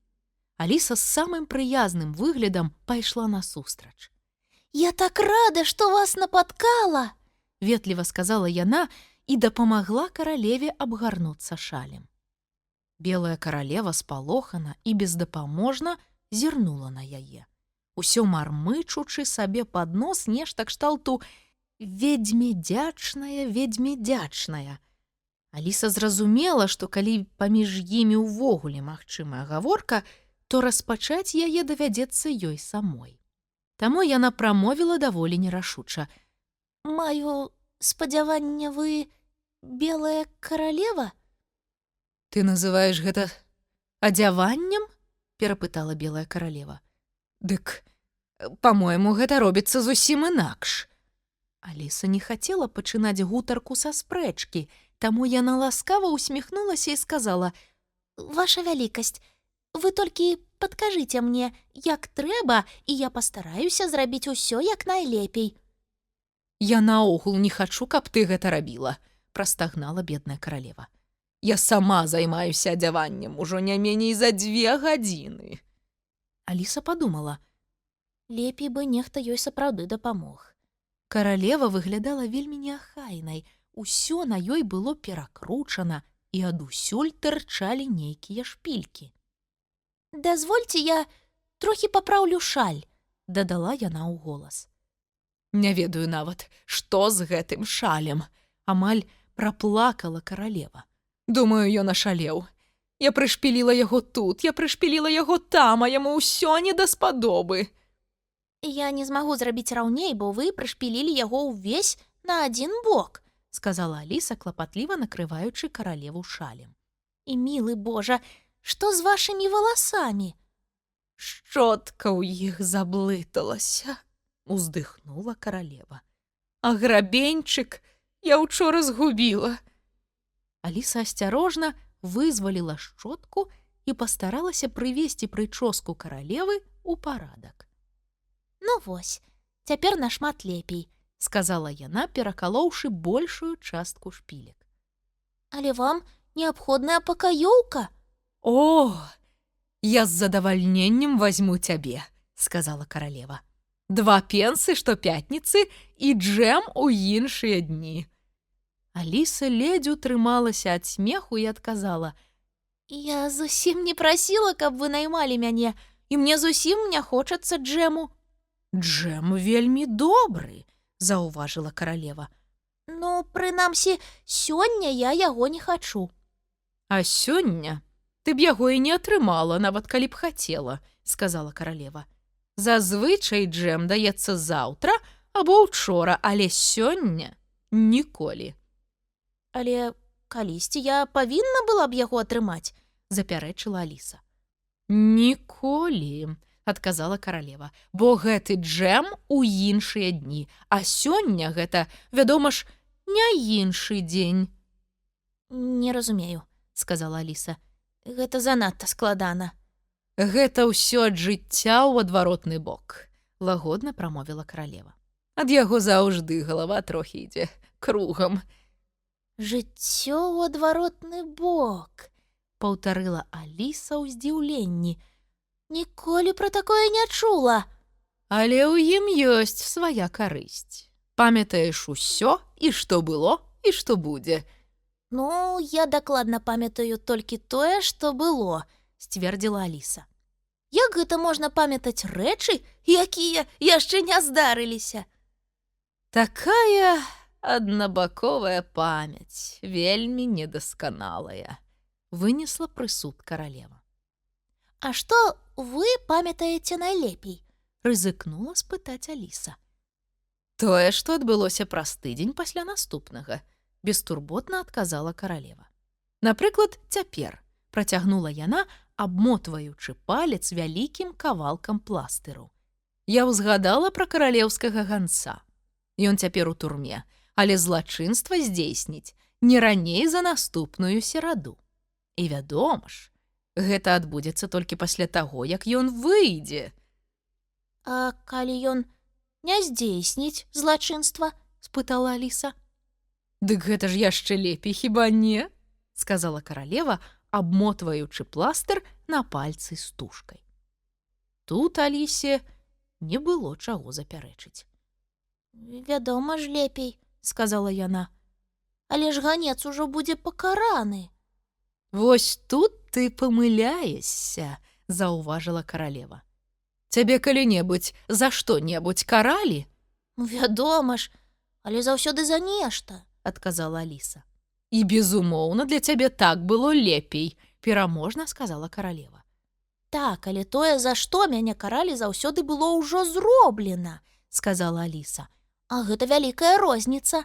Speaker 1: Аліса з самым прыязным выглядам пайшла насустрач.
Speaker 2: «Я так рада, што вас напаткала!»
Speaker 1: — ветліва сказала яна і дапамагла каралеве абгарнуцца шалем. Белая каралева спалохана і бездапаможна зірнула на яе, усё мармычучы сабе пад нос нешта кшталту «ведзьме дзячная». Аліса зразумела, што калі паміж імі ўвогуле магчымая гаворка, то распачаць яе давядзецца ёй самой. Таму яна прамовіла даволі нерашуча.
Speaker 2: «Маю спадзяванне, вы белая каралева?»
Speaker 1: «Ты называеш гэта адзяваннем?» — перапытала белая каралева. «Дык, па-мойму, гэта робіцца зусім інакш». Аліса не хацела пачынаць гутарку са спрэчкі, таму яна ласкава усміхнулася і сказала:
Speaker 2: «Ваша вялікасць, вы толькі падкажыце мне, як трэба, і я пастараюся зрабіць усё як найлепей».
Speaker 1: «Я наогул не хачу, каб ты гэта рабіла», — прастагнала бедная каралева. «Я сама займаюся адзяваннем ужо не меней за 2 гадзіны». Аліса падумала.
Speaker 2: Лепей бы нехта ёй сапраўды дапамог.
Speaker 1: Каралева выглядала вельмі неахайнай, усё на ёй было перакручана, і адусюль тырчалі нейкія шпількі.
Speaker 2: «Дазвольце, я трохі папраўлю шаль», —
Speaker 1: дадала яна ў голас. «Не ведаю нават, што з гэтым шалем», — амаль праплакала каралева. «Думаю, ён ашалеў. Я прышпіліла яго тут, я прышпіліла яго там, а яму ўсё не даспадобы».
Speaker 2: «Я не змагу зрабіць раўней, бо вы прышпілілі яго ўвесь на адзін бок», — сказала Аліса, клапатліва накрываючы каралеву шалем. «І, мілы Божа, што з вашымі валасамі?»
Speaker 1: «Шчотка ў іх заблыталася», — уздыхнула каралева. «А грабеньчык я учора згубіла». Аліса асцярожна вызваліла шчотку і пастаралася прывесці прычоску каралевы ў парадак.
Speaker 2: «Ну вось, цяпер нашмат лепей»,
Speaker 1: — сказала яна, перакалоўшы большую частку шпілек.
Speaker 2: «Але вам неабходная пакаёўка».
Speaker 1: «О, я з задавальненнем возьму цябе», — сказала каралева. «2 пенсы штопятніцы і джэм у іншыя дні». Аліса ледзь утрымалася ад смеху і адказала:
Speaker 2: «Я зусім не прасіла, каб вы наймалі мяне, і мне зусім не хочацца джэму».
Speaker 1: «Джэм вельмі добры», — заўважыла каралева.
Speaker 2: «Ну, прынамсі, сёння я яго не хачу».
Speaker 1: «А сёння ты б яго і не атрымала, нават калі б хацела», — сказала каралева. «Зазвычай джэм даецца заўтра або учора, але сёння ніколі».
Speaker 2: «Але калісьці я павінна была б яго атрымаць», — запярэчыла Аліса.
Speaker 1: «Ніколі», — адказала каралева, «бо гэты джэм у іншыя дні, а сёння гэта, вядома ж, не іншы дзень».
Speaker 2: «Не разумею», — сказала Аліса. «Гэта занадта складана».
Speaker 1: «Гэта ўсё ад жыцця ў адваротны бок», — лагодна прамовіла каралева. «Ад яго заўжды галава трохі ідзе кругам».
Speaker 2: «Жыццё ў адваротны бок», — паўтарыла Аліса ў здзіўленні. «Ніколі пра такое не чула».
Speaker 1: «Але ў ім ёсць свая карысць. Памятаеш усё, і што было, і што будзе».
Speaker 2: «Ну, я дакладна памятаю толькі тое, што было», — сцвердзіла Аліса. «Як гэта можна памятаць рэчы, якія яшчэ не здарыліся?»
Speaker 1: «Такая аднабаковая памяць, вельмі недасканалая», — вынесла прысуд каралева.
Speaker 2: «А што вы памятаеце найлепей?» — рызыкнула спытаць Аліса.
Speaker 1: «Тое, што адбылося праз тыдзень пасля наступнага», — бестурботна адказала каралева. «Напрыклад, цяпер», — працягнула яна, абмотваючы палец вялікім кавалкам пластыру. «Я ўзгадала пра каралеўскага ганца. Ён цяпер у турме, але злачынства здзейсніць не раней за наступную сераду».
Speaker 3: І вядома ж, гэта адбудзецца толькі пасля таго, як ён выйдзе.
Speaker 2: А калі ён не здзейсніць злачынства? Спытала Аліса.
Speaker 3: Дык гэта ж яшчэ лепей, хіба не? Сказала каралева, абмотваючы пластыр на пальцы стужкай. Тут Алісе не было чаго запярэчыць.
Speaker 2: Вядома ж лепей, сказала яна. Але ж ганец ужо будзе пакараны.
Speaker 3: Вось тут ты памыляешся, заўважыла каралева. Цябе калі-небудзь за што-небудзь каралі?
Speaker 2: Вядома ж, але заўсёды за нешта, адказала Аліса.
Speaker 3: І, безумоўна, для цябе так было лепей, пераможна сказала каралева.
Speaker 2: Так, але тое, за што мяне каралі, заўсёды было ўжо зроблена, сказала Аліса. А гэта вялікая розніца.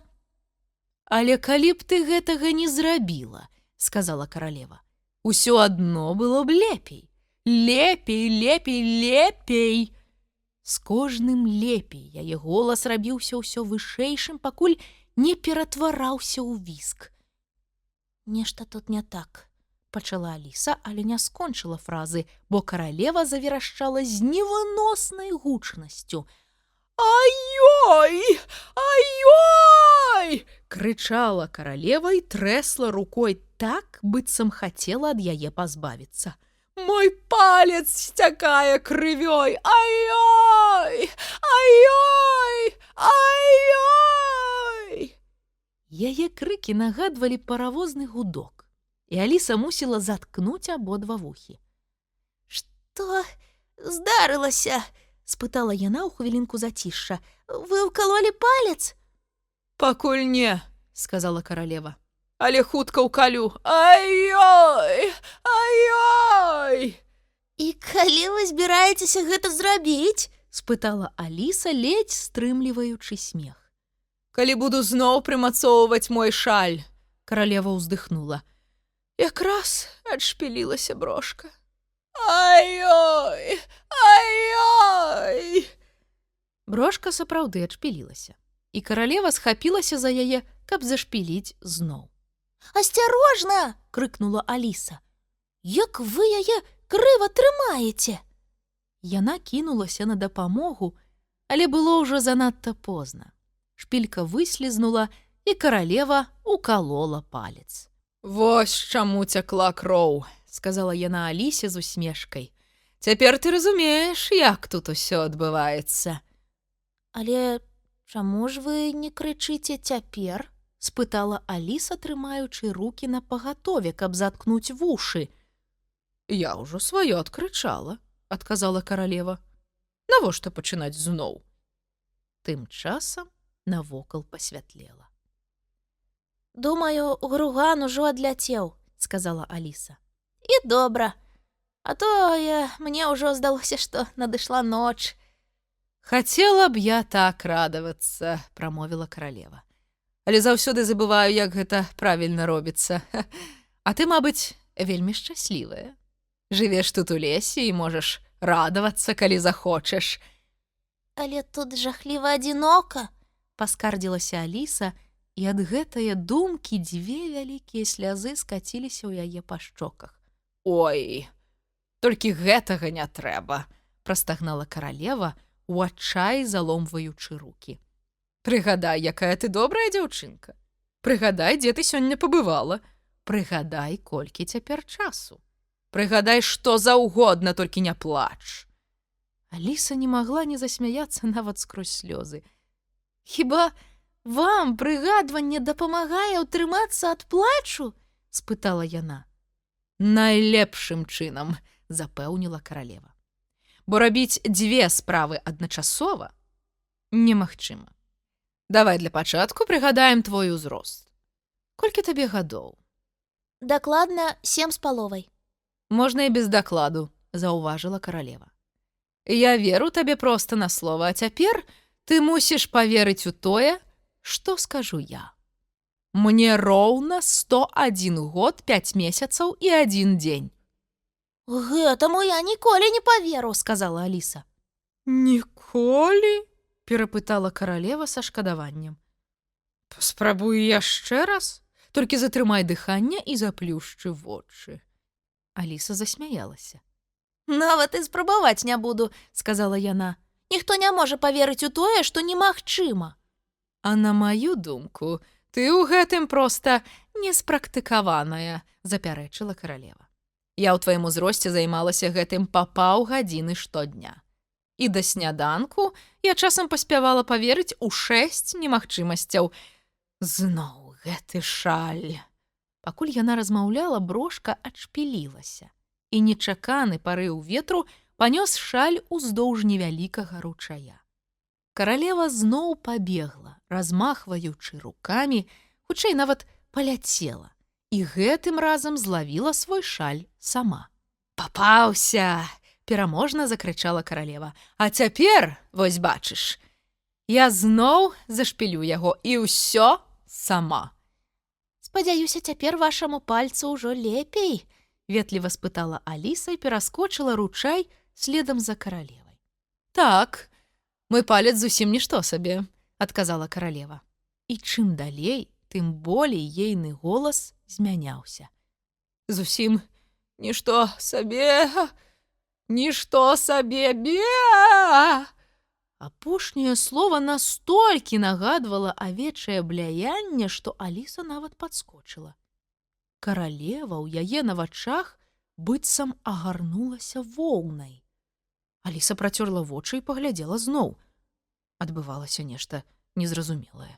Speaker 3: Але калі б ты гэтага не зрабіла, сказала каралева, усё адно было б лепей. Лепей, лепей, лепей. З кожным лепей яе голас рабіўся ўсё вышэйшым, пакуль не ператвараўся ў віск.
Speaker 2: Нешта тут не так,
Speaker 3: пачала Аліса, але не скончыла фразы, бо каралева завірашчала з невыноснай гучнасцю. «Ай-ой! Ай-ой!» крычала каралева і трэсла рукой так, быццам хацела ад яе пазбавіцца. «Мой палец сцякае крывёй! Ай-ой! Ай-ой! Ай-ой!» Яе крыкі нагадвалі паравозны гудок, і Аліса мусіла заткнуць абодва вухі.
Speaker 2: «Што здарылася?» — спытала яна ў хвілінку зацішша. «Вы ўкалолі палец?»
Speaker 3: «Пакуль не», — сказала каралева. «Але хутка ўкалю. Ай-ой! Ай-ой!»
Speaker 2: «І калі вы збіраецеся гэта зрабіць?» —
Speaker 3: спытала Аліса, ледзь стрымліваючы смех. «Калі буду зноў прымацоўваць мой шаль», — каралева ўздыхнула. «Якраз адшпілілася брошка. Ай-ой! Ай-ой!» Брошка сапраўды адшпілілася, і каралева схапілася за яе, каб зашпіліць зноў.
Speaker 2: «Асцярожна!» — крыкнула Аліса. «Як вы яе крыва трымаеце?»
Speaker 3: Яна кінулася на дапамогу, але было ўжо занадта позна. Шпілька выслізнула, і каралева укалола палец. «Вось чаму цякла кроў», — сказала яна Алісе з усмешкай. «Цяпер ты разумееш, як тут усё адбываецца».
Speaker 2: «Але чаму ж вы не крычыце цяпер?» — спытала Аліса, трымаючы рукі на пагатове, каб заткнуць вушы. «Я ўжо сваё адкрычала», — адказала каралева. «Навошта пачынаць зноў?» Тым часам навокал пасвятлела. «Думаю, груган ужо адляцеў», — сказала Аліса. «І добра. А то мне ўжо здалося, што надышла ноч».
Speaker 3: «Хацела б я так радавацца», — прамовіла каралева. «Але заўсёды забываю, як гэта правільна робіцца. А ты, мабыць, вельмі шчаслівая. Жывеш тут у лесе і можаш радавацца, калі захочаш».
Speaker 2: «Але тут жахліва адзінока»,
Speaker 3: — паскардзілася Аліса, і ад гэтае думкі дзве вялікія слязы скаціліся ў яе па шчоках. «Ой, толькі гэтага не трэба», — прастагнала каралева, у адчаі заломваючы рукі. «Прыгадай, якая ты добрая дзяўчынка. Прыгадай, дзе ты сёння пабывала. Прыгадай, колькі цяпер часу. Прыгадай, што заўгодна, толькі не плач». Аліса не магла не засмяяцца нават скрозь слёзы. «Хіба вам прыгадванне дапамагае ўтрымацца ад плачу?» — спытала яна. «Найлепшым чынам», — запэўніла каралева. «Бо рабіць дзве справы адначасова немагчыма. Давай для пачатку прыгадаем твой узрост. Колькі табе гадоў?»
Speaker 2: «Дакладна 7,5».
Speaker 3: «Можна і без дакладу», — заўважыла каралева. «Я веру табе проста на слова, а цяпер ты мусіш паверыць у тое, што скажу я. Мне роўна 101 год, 5 месяцаў і 1 дзень».
Speaker 2: «Гэтаму я ніколі не паверу», — сказала Аліса.
Speaker 3: «Ніколі?» — перапытала каралева са шкадаваннем. «Паспрабуй яшчэ раз. Толькі затрымай дыханне і заплюшчы вочы. Аліса засмяялася.
Speaker 2: Нават і спрабаваць не буду, сказала яна. Ніхто не можа паверыць у тое, што немагчыма.
Speaker 3: А на маю думку, ты ў гэтым проста неспрактыкаваная, запярэчыла каралева. Я ў тваім узросце займалася гэтым па паўгадзіны штодня. І да сняданку я часам паспявала паверыць у 6 немагчымасцяў. Зноў гэты шаль. Пакуль яна размаўляла, брошка адшпілілася, і нечаканы парыў ветру панёс шаль уздоўж невялікага ручая. Каралева зноў пабегла, размахваючы рукамі, хутчэй нават паляцела, і гэтым разам злавіла свой шаль сама. «Папаўся!» – пераможна закрычала каралева. «А цяпер, вось бачыш, я зноў зашпілю яго, і ўсё сама».
Speaker 2: «Спадзяюся, цяпер вашаму пальцу ўжо лепей», – ветліва спытала Аліса і пераскочыла ручай следам за каралевай.
Speaker 3: «Так, мой палец зусім нішто сабе», – адказала каралева. І чым далей, тым болей ейны голас змяняўся. «Зусім нішто сабе, нішто сабе, бе!» Апошняе слова настолькі нагадвала авечае блаянне, што Аліса нават падскочыла. Каралева ў яе на вачах быццам агарнулася воўнай. Аліса працёрла вочы і паглядзела зноў. Адбывалася нешта незразумелае.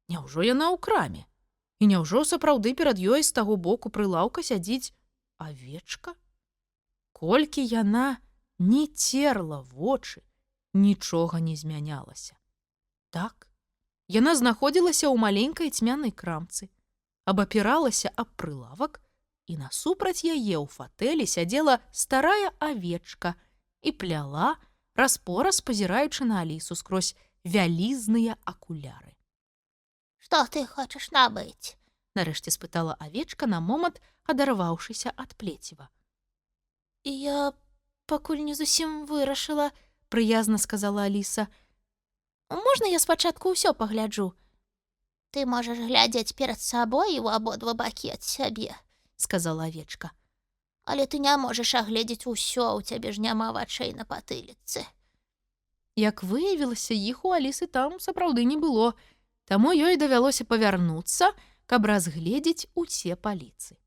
Speaker 3: Няўжо яна ў краме? І няўжо сапраўды перад ёй з таго боку прылаўка сядзіць авечка? Колькі яна не церла вочы, нічога не змянялася. Так, яна знаходзілася ў маленькай цьмянай крамцы, абапіралася аб прылавак, і насупраць яе ў фатэлі сядзела старая авечка і пляла, распораз пазіраючы на Алісу скрозь вялізныя акуляры.
Speaker 2: «Што ты хочаш набыць?»
Speaker 3: – нарэшце спытала авечка, на момант адарваўшыся ад плеціва.
Speaker 2: «Я пакуль не зусім вырашыла», – прыязна сказала Аліса. «Можна я спачатку ўсё пагляджу?» «Ты можаш глядзець перад сабой і ў абодва бакі ад сябе», – сказала авечка. «Але ты не можаш агледзець усё, у цябе ж няма вачэй на патыліцы».
Speaker 3: Як выявілася, іх у Алісы там сапраўды не было, таму ёй давялося павярнуцца, каб разгледзець усе паліцы.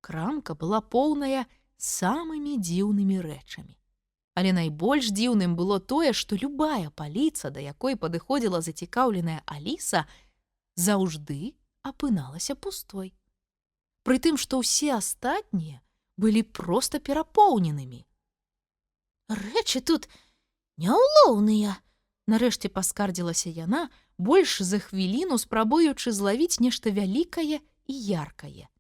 Speaker 3: Крамка была поўная самымі дзіўнымі рэчамі. Але найбольш дзіўным было тое, што любая паліца, да якой падыходзіла зацікаўленая Аліса, заўжды апыналася пустой. Прытым, што ўсе астатнія былі проста перапоўненымі.
Speaker 2: «Рэчы тут няўлоўныя», –
Speaker 3: нарэшце паскардзілася яна, больш за хвіліну спрабуючы злавіць нешта вялікае і яркае.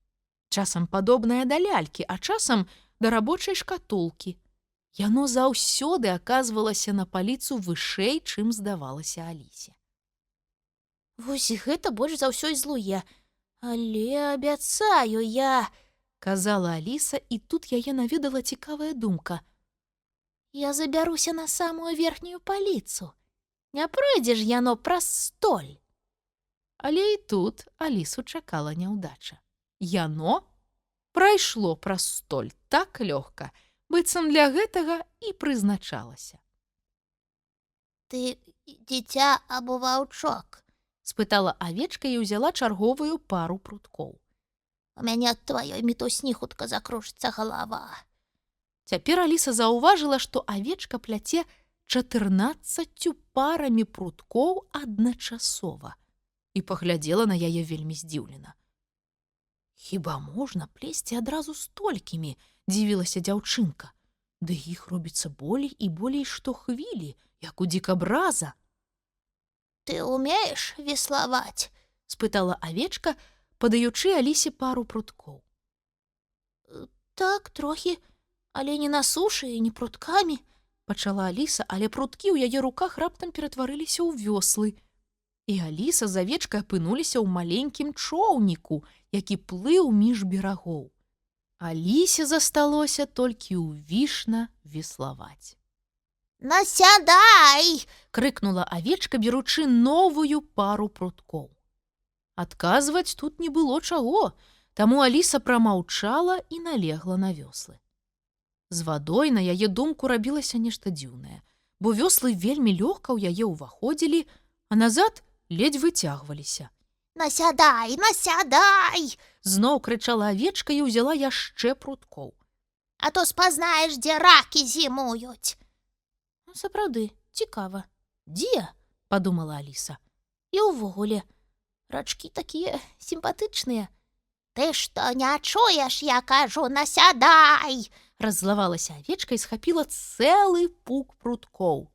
Speaker 3: Часам падобнае да лялькі, а часам да рабочай шкатулкі. Яно заўсёды аказвалася на паліцу вышэй, чым здавалася Алісе.
Speaker 2: «Вось гэта больш за ўсё і злуе, але абяцаю я», –
Speaker 3: казала Аліса, і тут яе наведала цікавая думка.
Speaker 2: «Я забяруся на самую верхнюю паліцу. Не пройдзе ж яно праз столь».
Speaker 3: Але і тут Алісу чакала няўдача. Яно прайшло праз столь так лёгка, быццам для гэтага і прызначалася.
Speaker 2: «Ты дзіця або ваўчок?» –
Speaker 3: спытала авечка і ўзяла чарговую пару пруткоў.
Speaker 2: «У мяне ад тваёй мітусні хутка закружыцца галава».
Speaker 3: Цяпер Аліса заўважыла, што авечка пляце 14 парамі пруткоў адначасова, і паглядзела на яе вельмі здзіўлена. «Хіба можна плесці адразу столькімі?» – дзівілася дзяўчынка. «Ды іх робіцца болей і болей штохвілі, як у дзікабраза».
Speaker 2: «Ты умееш веславаць?» –
Speaker 3: спытала авечка, падаючы Алісе пару пруткоў.
Speaker 2: «Так, трохі, але не на сушы і не пруткамі», –
Speaker 3: пачала Аліса, але пруткі ў яе руках раптам ператварыліся ў вёслы. І Аліса з авечкай апынуліся ў маленькім чоўніку, які плыў між берагоў. Алісе засталося толькі ўвішна веславаць.
Speaker 2: «Насядай!» –
Speaker 3: крыкнула авечка, беручы новую пару пруткоў.
Speaker 1: Адказваць тут не было чаго, таму Аліса прамаўчала і налегла на вёслы. З вадой, на яе думку, рабілася нешта дзіўнае, бо вёслы вельмі лёгка ў яе ўваходзілі, а назад ледзь выцягваліся.
Speaker 2: Насядай, насядай!
Speaker 1: Зноў крычала авечка і ўзяла яшчэ пруткоў.
Speaker 2: А то спазнаеш, дзе ракі зімуюць. Сапраўды, цікава. Дзе?
Speaker 1: Падумала Аліса.
Speaker 2: І ўвогуле, рачкі такія сімпатычныя. Ты што, не чуеш, я кажу, насядай!
Speaker 1: Раззлавалася авечка і схапіла цэлы пук пруткоў.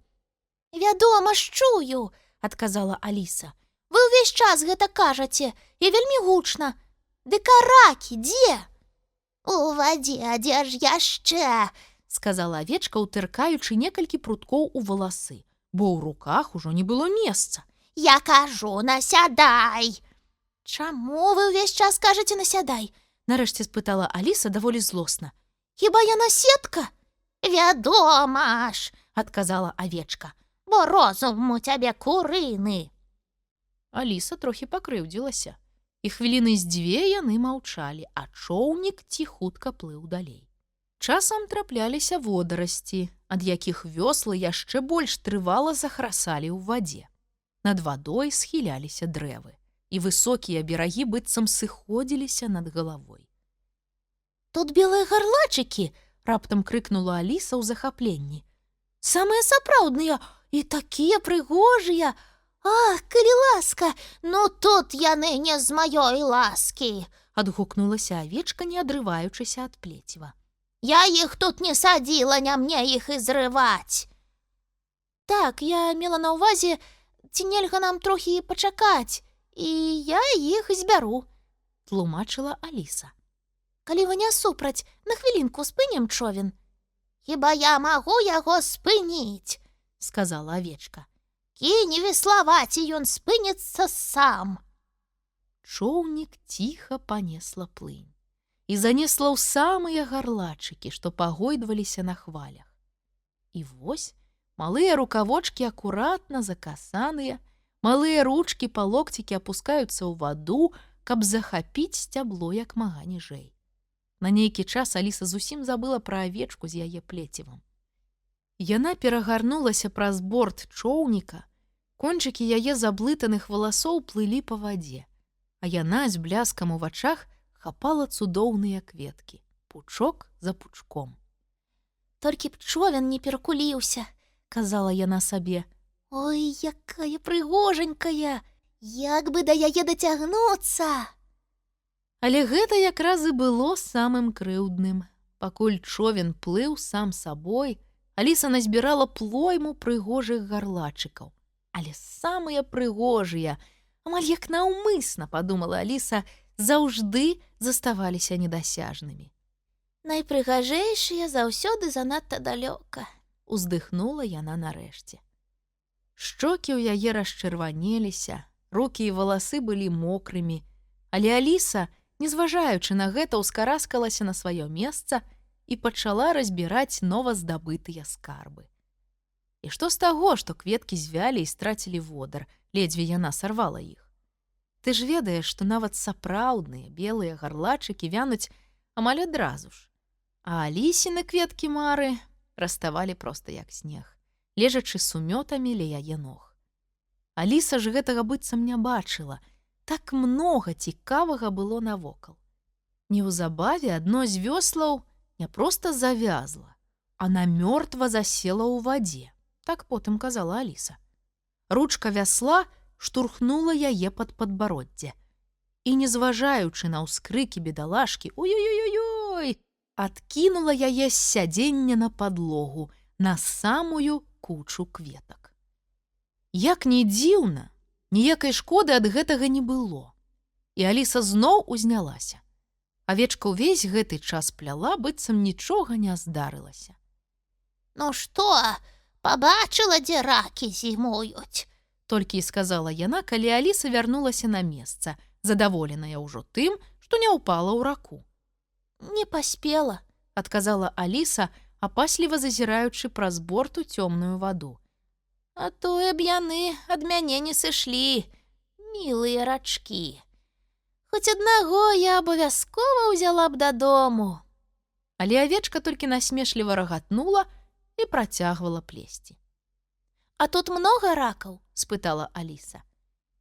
Speaker 2: Вядома ж чую, адказала Аліса. Вы ўвесь час гэта кажаце, і вельмі гучна. Дык а ракі дзе? У вадзе, а дзе ж яшчэ?
Speaker 1: Сказала авечка, утыркаючы некалькі пруткоў у валасы, бо ў руках ужо не было месца.
Speaker 2: Я кажу, насядай! Чаму вы ўвесь час кажаце насядай?
Speaker 1: Нарэшце спытала Аліса даволі злосна.
Speaker 2: Хіба яна сетка? Вядома ж,
Speaker 1: адказала авечка.
Speaker 2: Бо розум у цябе курыны.
Speaker 1: Аліса трохі пакрыўдзілася. І хвіліны з дзве яны маўчалі, а чоўнік ціхутка плыў далей. Часам трапляліся водарасці, ад якіх вёслы яшчэ больш трывала захрасалі ў вадзе. Над вадой схіляліся дрэвы, і высокія берагі быццам сыходзіліся над галавой.
Speaker 2: Тут белыя гарлачыкі,
Speaker 1: раптам крыкнула Аліса ў захапленні.
Speaker 2: Самыя сапраўдныя і такія прыгожыя. Ах, калі ласка, ну тут яны не з маёй ласкі,
Speaker 1: адгукнулася авечка, не адрываючыся ад плеціва.
Speaker 2: Я іх тут не садзіла, не мне іх і зрываць. Так, я мела на ўвазе, ці нельга нам трохі пачакаць, і я іх збяру,
Speaker 1: тлумачыла Аліса.
Speaker 2: Калі вы не супраць, на хвілінку спынем човен. Хіба я магу яго спыніць,
Speaker 1: сказала авечка.
Speaker 2: Кінь веславаць, і ён спыніцца сам.
Speaker 1: Чоўнік ціха панесла плынь і занесла ў самыя гарлачыкі, што пагойдваліся на хвалях. І вось малыя рукавочкі акуратна закасаныя, малыя ручкі па локцікі апускаюцца ў ваду, каб захапіць сцябло як мага ніжэй. На нейкі час Аліса зусім забыла пра авечку з яе плецівам. Яна перагарнулася праз борт чоўніка, кончыкі яе заблытаных валасоў плылі па вадзе, а яна з бляскам у вачах хапала цудоўныя кветкі, пучок за пучком.
Speaker 2: Толькі б човен не перакуліўся,
Speaker 1: казала яна сабе.
Speaker 2: Ой, якая прыгожанькая, як бы да яе дацягнуцца.
Speaker 1: Але гэта якраз і было самым крыўдным. Пакуль човен плыў сам сабой, Аліса назбірала плойму прыгожых гарлачыкаў. Але самыя прыгожыя, амаль як наўмысна, падумала Аліса, заўжды заставаліся недасяжнымі.
Speaker 2: Найпрыгажэйшыя заўсёды занадта далёка,
Speaker 1: уздыхнула яна нарэшце. Шчокі ў яе расчырванеліся, рукі і валасы былі мокрымі, але Аліса, незважаючы на гэта, ускараскалася на сваё месца і пачала разбіраць новаздабытыя скарбы. І што з таго, што кветкі звялі і страцілі водар, ледзьве яна сарвала іх? Ты ж ведаеш, што нават сапраўдныя белыя гарлачыкі вянуць амаль адразу ж, а Алісіны кветкі мары раставалі проста як снег, лежачы сумётамі ля яе ног. Аліса ж гэтага быццам не бачыла, так многа цікавага было навокал. Неўзабаве адно з вёслаў не проста завязла, а намёртва засела ў вадзе, так потым казала Аліса. Ручка вясла штурхнула яе пад падбароддзе. І, незважаючы на ўскрыкі бедалашкі, ой-ой-ой-ой, адкінула яе з сядзення на падлогу, на самую кучу кветак. Як ні дзіўна, ніякай шкоды ад гэтага не было. І Аліса зноў узнялася. Авечка ўвесь гэты час пляла, быццам нічога не здарылася.
Speaker 2: Ну што, пабачыла, дзе ракі зімуюць?
Speaker 1: Толькі і сказала яна, калі Аліса вярнулася на месца, задаволеная ўжо тым, што не ўпала ў раку.
Speaker 2: Не паспела,
Speaker 1: адказала Аліса, апасліва зазіраючы праз борт у цёмную ваду.
Speaker 2: А тое б яны ад мяне не сышлі, мілыя рачкі. Хоць аднаго я абавязкова ўзяла б дадому.
Speaker 1: Але авечка толькі насмешліва рагатнула і працягвала плесці.
Speaker 2: А тут многа ракаў?
Speaker 1: — спытала Аліса.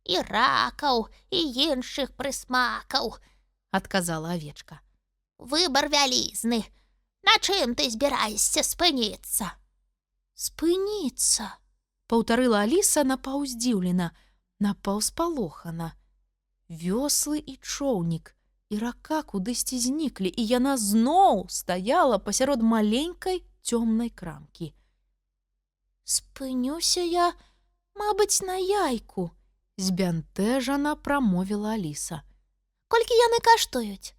Speaker 2: І ракаў, і іншых прысмакаў,
Speaker 1: — адказала авечка.
Speaker 2: Выбар вялізны. На чым ты збіраешся спыніцца? Спыніцца?
Speaker 1: — паўтарыла Аліса напаўздзіўлена, напаўспалохана. Вёслы і чоўнік, і рака кудысьці зніклі, і яна зноў стаяла пасярод маленькай цёмнай крамкі.
Speaker 2: Спынюся я, мабыць, на яйку,
Speaker 1: — збянтэжана прамовіла Аліса.
Speaker 2: Колькі яны каштуюць?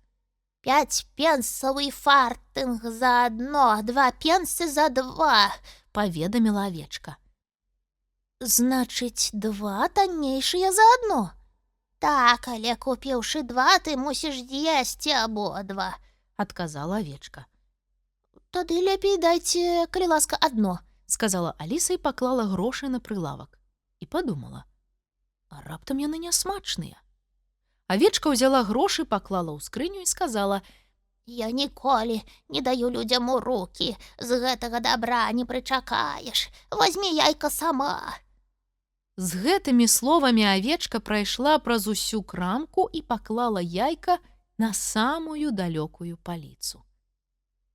Speaker 2: 5 пенсаў і фартынг за адно, 2 пенсы за 2,
Speaker 1: — паведаміла авечка.
Speaker 2: Значыць, 2 таннейшыя за адно. Так, але купіўшы 2, ты мусіш з'есці абодва,
Speaker 1: — адказала авечка.
Speaker 2: Тады лепей дайце, калі ласка, адно,
Speaker 1: — сказала Аліса і паклала грошы на прылавак. І падумала, а раптам яны нясмачныя. Авечка ўзяла грошы, паклала ў скрыню і сказала:
Speaker 2: Я ніколі не даю людзям у рукі, з гэтага дабра не прычакаеш, возьмі яйка сама.
Speaker 1: З гэтымі словамі авечка прайшла праз усю крамку і паклала яйка на самую далёкую паліцу.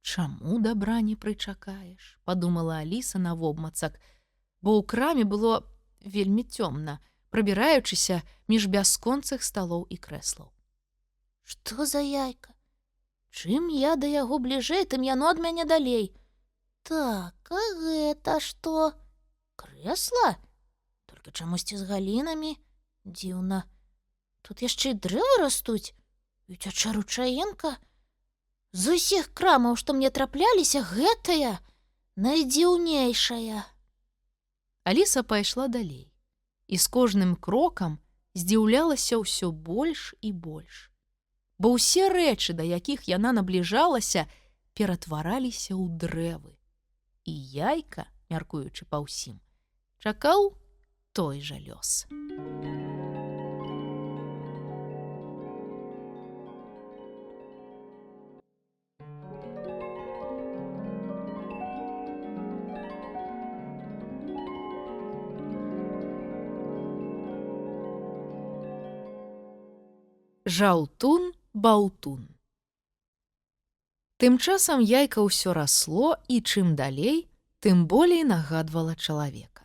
Speaker 1: «Чаму дабра не прычакаеш?» — падумала Аліса навобмацак, бо ў краме было вельмі цёмна, прабіраючыся між бясконцых сталоў і крэслаў.
Speaker 2: Што за яйка? Чым я да яго бліжэй, тым яно ад мяне далей. Так, а гэта што? Крэсла? Толькі чамусьці з галінамі? Дзіўна. Тут яшчэ і дрэвы растуць, і цячэ ручаінка. З усіх крамаў, што мне трапляліся, гэтая найдзіўнейшая.
Speaker 1: Аліса пайшла далей, і з кожным крокам здзіўлялася ўсё больш і больш. Бо ўсе рэчы, да якіх яна набліжалася, ператвараліся ў дрэвы. І яйка, мяркуючы па ўсім, чакаў той жа лёс. Жаўтун-баўтун. Тым часам яйка ўсё расло, і чым далей, тым болей нагадвала чалавека.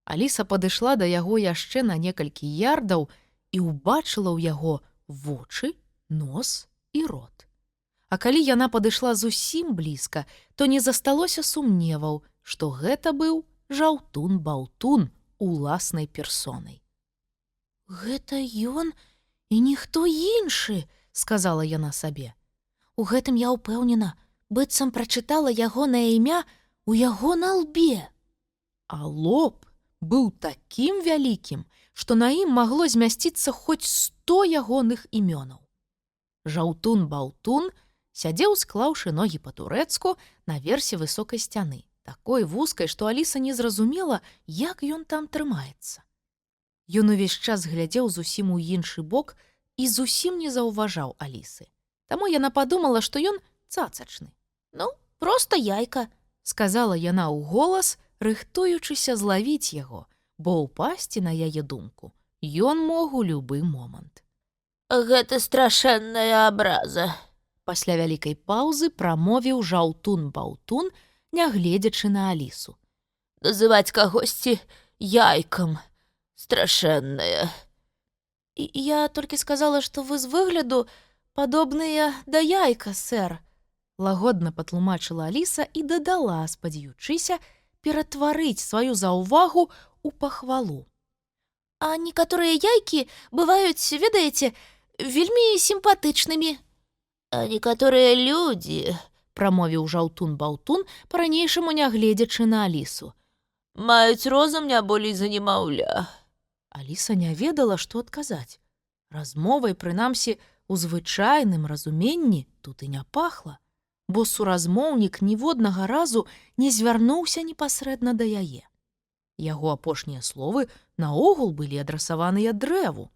Speaker 1: Аліса падышла да яго яшчэ на некалькі ярдаў і ўбачыла ў яго вочы, нос і рот. А калі яна падышла зусім блізка, то не засталося сумневаў, што гэта быў жаўтун-баўтун уласнай персонай.
Speaker 2: Гэта ён і ніхто іншы, сказала яна сабе. У гэтым я ўпэўнена, быццам прачытала ягонае імя у яго на лбе.
Speaker 1: А лоб быў такім вялікім, што на ім магло змясціцца хоць 100 ягоных імёнаў. Жаўтун-баўтун сядзеў, склаўшы ногі па-турэцку наверсе высокай сцяны, такой вузкай, што Аліса не зразумела, як ён там трымаецца. Ён увесь час глядзеў зусім у іншы бок і зусім не заўважаў Алісы. Таму яна падумала, што ён цацачны.
Speaker 2: Ну, проста яйка,
Speaker 1: сказала яна ўголас, рыхтуючыся злавіць яго, бо ўпасці, на яе думку, ён мог у любы момант.
Speaker 2: Гэта страшэнная абраза,
Speaker 1: пасля вялікай паўзы прамовіў жаўтун-баўтун, нягледзячы на Алісу.
Speaker 2: Называць кагосьці яйкам страшэнная.
Speaker 1: Я толькі сказала, што вы з выгляду падобныя да яйка, сэр, лагодна патлумачыла Аліса і дадала, спадзяючыся ператварыць сваю заўвагу ў пахвалу.
Speaker 2: А некаторыя яйкі бываюць, ведаеце, вельмі сімпатычнымі. А некаторыя людзі,
Speaker 1: прамовіў жаўтун-баўтун, па-ранейшаму нягледзячы на Алісу,
Speaker 2: маюць розум не болей за немаўля.
Speaker 1: Аліса не ведала, што адказаць. Размовай, прынамсі, у звычайным разуменні тут і не пахла, бо суразмоўнік ніводнага разу не звярнуўся непасрэдна да яе. Яго апошнія словы наогул былі адрасаваныя дрэву.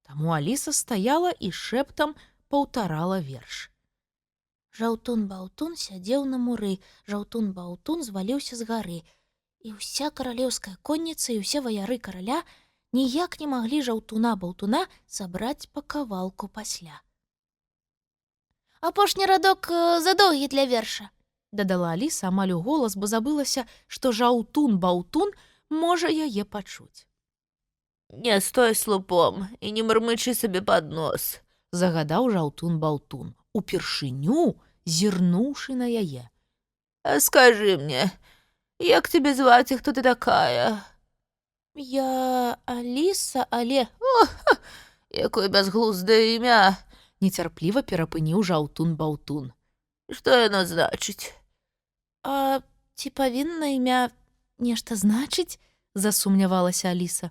Speaker 1: Таму Аліса стаяла і шэптам паўтарала верш.
Speaker 2: Жаўтун-баўтун сядзеў на муры, жаўтун-баўтун зваліўся з гары. І ўся каралеўская конніца і ўсе ваяры караля ніяк не маглі жаўтуна-баўтуна сабраць па кавалку пасля. Апошні радок задоўгі для верша,
Speaker 1: Дадала Аліса амаль у голас, бо забылася, што жаўтун-баўтун можа яе пачуць.
Speaker 4: Не стой слупом і не мурмычы сабе пад нос.
Speaker 1: Загадаў жаўтун-баўтун, упершыню зірнуўшы на яе.
Speaker 4: А скажи мне, як тебе зваць і хто ты такая?
Speaker 2: Я Аліса, але
Speaker 4: Якое бязглуздае імя.
Speaker 1: Нецярпліва перапыніў жаўтун-баўтун.
Speaker 4: Што яно значыць?
Speaker 2: а ці павінна імя нешта значыць?
Speaker 1: Засумнявалася Аліса.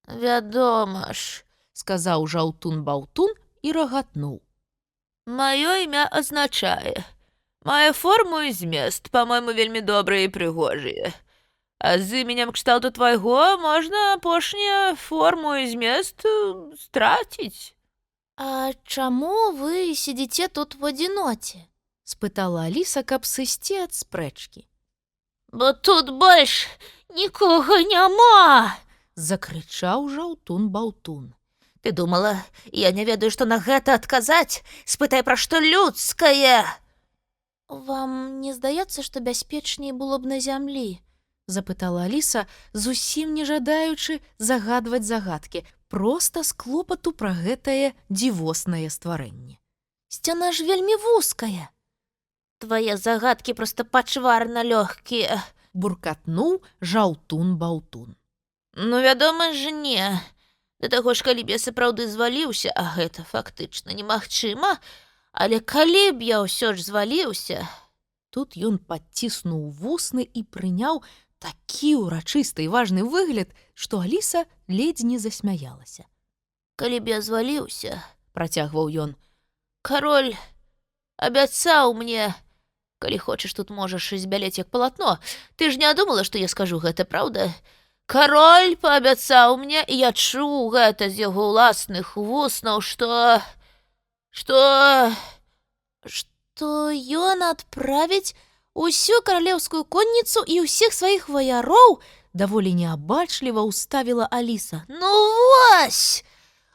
Speaker 4: Вядома ж,
Speaker 1: Сказаў жаўтун-баўтун і рагатнуў.
Speaker 4: маё імя азначае. Мае форму і змест, па-мойму, вельмі добрыя і прыгожыя. А з іменем кшталту твайго можна апошнюю форму і змест страціць.
Speaker 2: А чаму вы сядзіце тут в адзіноце?
Speaker 1: Спытала Аліса, каб сысці ад спрэчкі.
Speaker 4: Бо тут больш нікога няма.
Speaker 1: Закрычаў жаўтун-баўтун.
Speaker 4: Ты думала, я не ведаю, што на гэта адказаць? Спытай, пра што людскае.
Speaker 2: Вам не здаецца, што бяспечней было б на зямлі?
Speaker 1: Запытала Аліса, зусім не жадаючы загадваць загадкі, проста з клопату пра гэтае дзівоснае стварэнне.
Speaker 2: Сцяна ж вельмі вузкая.
Speaker 4: Твае загадкі проста пачварна лёгкія.
Speaker 1: Буркатнуў жаўтун-баўтун.
Speaker 4: Ну, вядома ж, не. Да таго ж, калі б я сапраўды зваліўся, а гэта фактычна немагчыма, але калі б я ўсё ж зваліўся...
Speaker 1: Тут ён падціснуў вусны і прыняў такі ўрачысты і важны выгляд, што Аліса ледзь не засмяялася.
Speaker 4: Калі б я зваліўся,
Speaker 1: Працягваў ён.
Speaker 4: кароль абяцаў мне... Калі хочаш, тут можаш збялець як палатно. Ты ж не думала, што я скажу гэта, праўда? Кароль паабяцаў мне, і я чуў гэта з яго ўласных вуснаў, што
Speaker 2: Ён адправіць усю каралеўскую конніцу і ўсіх сваіх ваяроў?
Speaker 1: Даволі неабачліва ўставіла Аліса.
Speaker 4: Ну вось,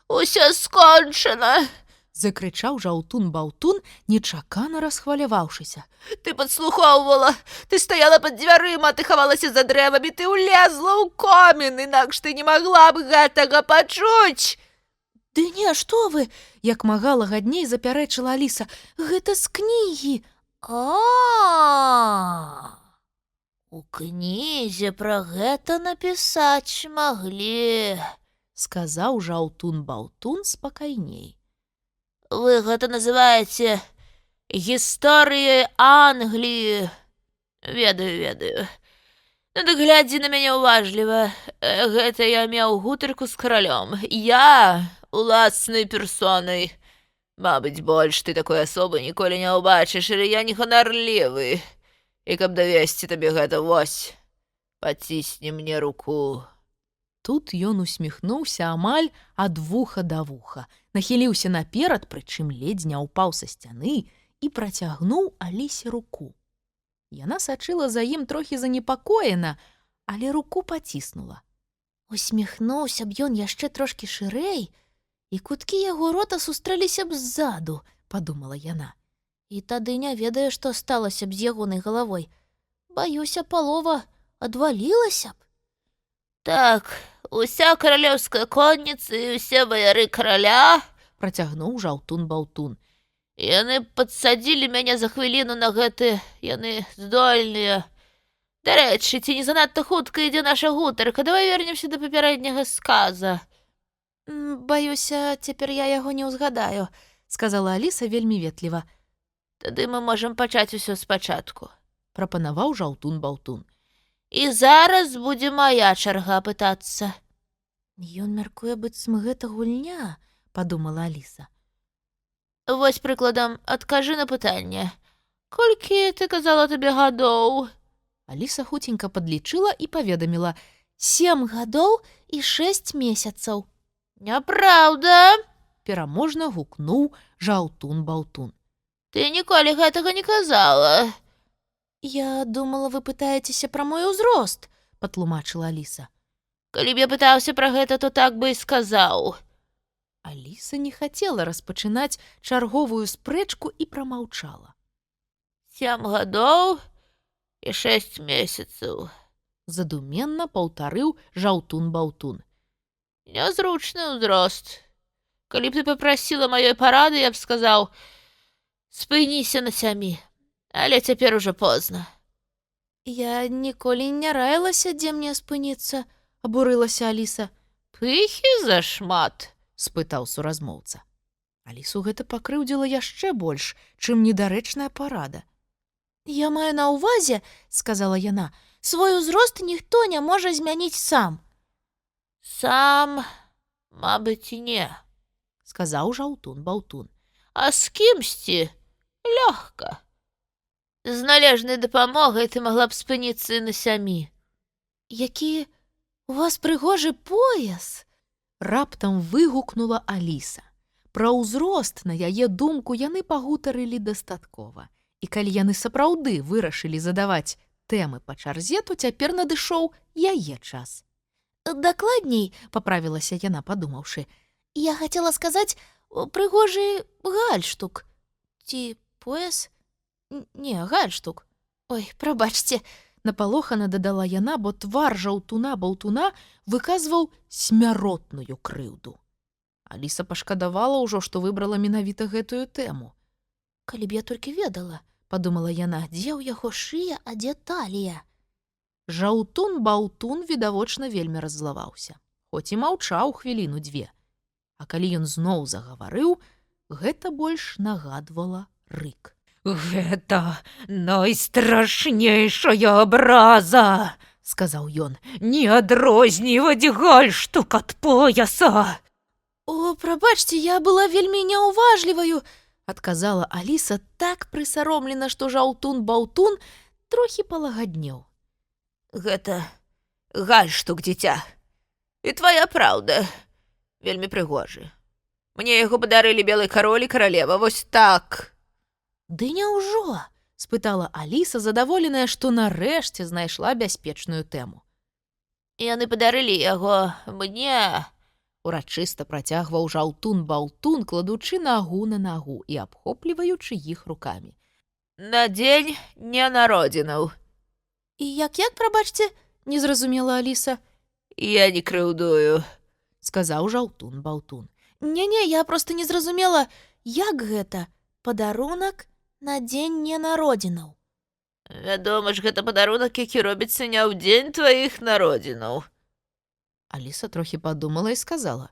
Speaker 4: усё скончана.
Speaker 1: Закрычаў жаўтун-баўтун, нечакана расхваляваўшыся.
Speaker 4: Ты падслухоўвала, ты стаяла пад дзвярыма, ты хавалася за дрэвамі, ты ўлезла ў комін, інакш ты не магла б гэтага пачуць.
Speaker 1: Ды не, што вы? Як мага лагадней запярэчыла Аліса. Гэта з кнігі.
Speaker 4: У кнізе пра гэта напісаць маглі.
Speaker 1: Сказаў жаўтун-баўтун спакайней.
Speaker 4: Вы гэта называеце гісторыяй Англіі. Ведаю. Ну дык глядзі на мяне ўважліва. Гэта я меў гутарку з каралём. Я уласнай персонай. Мабыць, больш ты такой асобы ніколі не ўбачыш, але я не ганарлівы. І каб давесці табе гэта, вось, пацісні мне руку.
Speaker 1: Тут ён усміхнуўся амаль ад вуха да вуха, нахіліўся наперад, прычым ледзь не ўпаў са сцяны і працягнуў Алісе руку. Яна сачыла за ім трохі занепакоена, але руку паціснула.
Speaker 2: Усміхнуўся б ён яшчэ трошкі шырэй, і куткі яго рота сустрэліся б ззаду, падумала яна. І тады не ведае, што сталася б з ягонай галавой. Баюся, палова адвалілася б.
Speaker 4: Так, уся каралеўская конніца і ўсе ваяры караля,
Speaker 1: Працягнуў жаўтун-баўтун.
Speaker 4: Яны падсадзілі мяне за хвіліну на гэты, яны здольныя. Дарэчы, ці не занадта хутка ідзе наша гутарка, давай вернемся да папярэдняга сказа.
Speaker 2: Баюся, цяпер я яго не ўзгадаю,
Speaker 1: Сказала Аліса вельмі ветліва.
Speaker 4: Тады мы можам пачаць усё спачатку.
Speaker 1: Прапанаваў жаўтун-баўтун.
Speaker 4: І зараз будзе моя чарга пытацца.
Speaker 2: Ён мяркуе, быццам гэта гульня, падумала Аліса.
Speaker 4: Вось прыкладам, адкажы на пытанне. Колькі, ты казала, табе гадоў?
Speaker 1: Аліса хуценька падлічыла і паведаміла:
Speaker 2: 7 гадоў і 6 месяцаў.
Speaker 4: Няпраўда.
Speaker 1: пераможна гукнуў Жаўтун-Баўтун.
Speaker 4: Ты ніколі гэтага не казала.
Speaker 2: Я думала, вы пытаецеся пра мой узрост,
Speaker 1: патлумачыла Аліса.
Speaker 4: Калі б я пытаўся пра гэта, то так бы і сказаў.
Speaker 1: Аліса не хацела распачынаць чарговую спрэчку і прамаўчала.
Speaker 4: 7 гадоў і 6 месяцаў.
Speaker 1: Задуменна паўтарыў Жаўтун-Баўтун.
Speaker 4: Нязручны ўзрост. Калі б ты папрасіла маёй парады, я б сказаў, спыніся на 7. Але цяпер ужо позна.
Speaker 2: Я ніколі не раілася, дзе мне спыніцца, абурылася Аліса.
Speaker 4: Пыхі зашмат.
Speaker 1: спытаў суразмоўца. Алісу гэта пакрыўдзіла яшчэ больш, чым недарэчная парада.
Speaker 2: Я маю на ўвазе, сказала яна, свой узрост ніхто не можа змяніць сам.
Speaker 4: Сам, мабыць, і не.
Speaker 1: Сказаў Жаўтун-Баўтун.
Speaker 4: А з кімсьці лёгка. З належнай дапамогай ты магла б спыніцца і на 7.
Speaker 2: Які у вас прыгожы пояс.
Speaker 1: Раптам выгукнула Аліса. Пра ўзрост, на яе думку, яны пагутарылі дастаткова. І калі яны сапраўды вырашылі задаваць тэмы па чарзе, то цяпер надышоў яе час.
Speaker 2: Дакладней,
Speaker 1: Паправілася яна, падумаўшы.
Speaker 2: я хацела сказаць прыгожы гальштук. Ці пояс? Не, гальштук. Ой, прабачце.
Speaker 1: Напалохана дадала яна, бо твар Жаўтуна-Баўтуна выказваў смяротную крыўду. Аліса пашкадавала ўжо, што выбрала менавіта гэтую тэму.
Speaker 2: Калі б я толькі ведала,
Speaker 1: Падумала яна,
Speaker 2: дзе ў яго шыя, а дзе талія.
Speaker 1: Жаўтун-Баўтун відавочна вельмі раззлаваўся, хоць і маўчаў хвіліну-2. А калі ён зноў загаварыў, гэта больш нагадвала рык.
Speaker 3: Гэта найстрашнейшая абраза,
Speaker 1: Сказаў ён.
Speaker 3: не адрозніваць гальштук ад пояса.
Speaker 2: О, прабачце, я была вельмі няўважліваю,
Speaker 1: Адказала Аліса так прысаромлена, што Жаўтун-Баўтун трохі палагаднеў.
Speaker 4: Гэта гальштук, дзіця. І твая праўда. Вельмі прыгожы. Мне яго падарылі белы кароль і каралева, вось так.
Speaker 2: Ды няўжо?
Speaker 1: Спытала Аліса, задаволеная, што нарэшце знайшла бяспечную тэму.
Speaker 4: Яны падарылі яго мне.
Speaker 1: Урачыста працягваў Жаўтун-Баўтун, кладучы нагу на нагу і абхопліваючы іх рукамі.
Speaker 4: На дзень ненародзінаў.
Speaker 2: І як, прабачце?
Speaker 1: Не зразумела Аліса.
Speaker 4: Я не крыўдую.
Speaker 1: Сказаў Жаўтун-Баўтун.
Speaker 2: Не-не, я проста не зразумела, як гэта? Падарунак на дзень ненародзінаў.
Speaker 4: Вядома ж, гэта падарунак, які робіцца не ў дзень тваіх народзінаў.
Speaker 1: Аліса трохі падумала і сказала.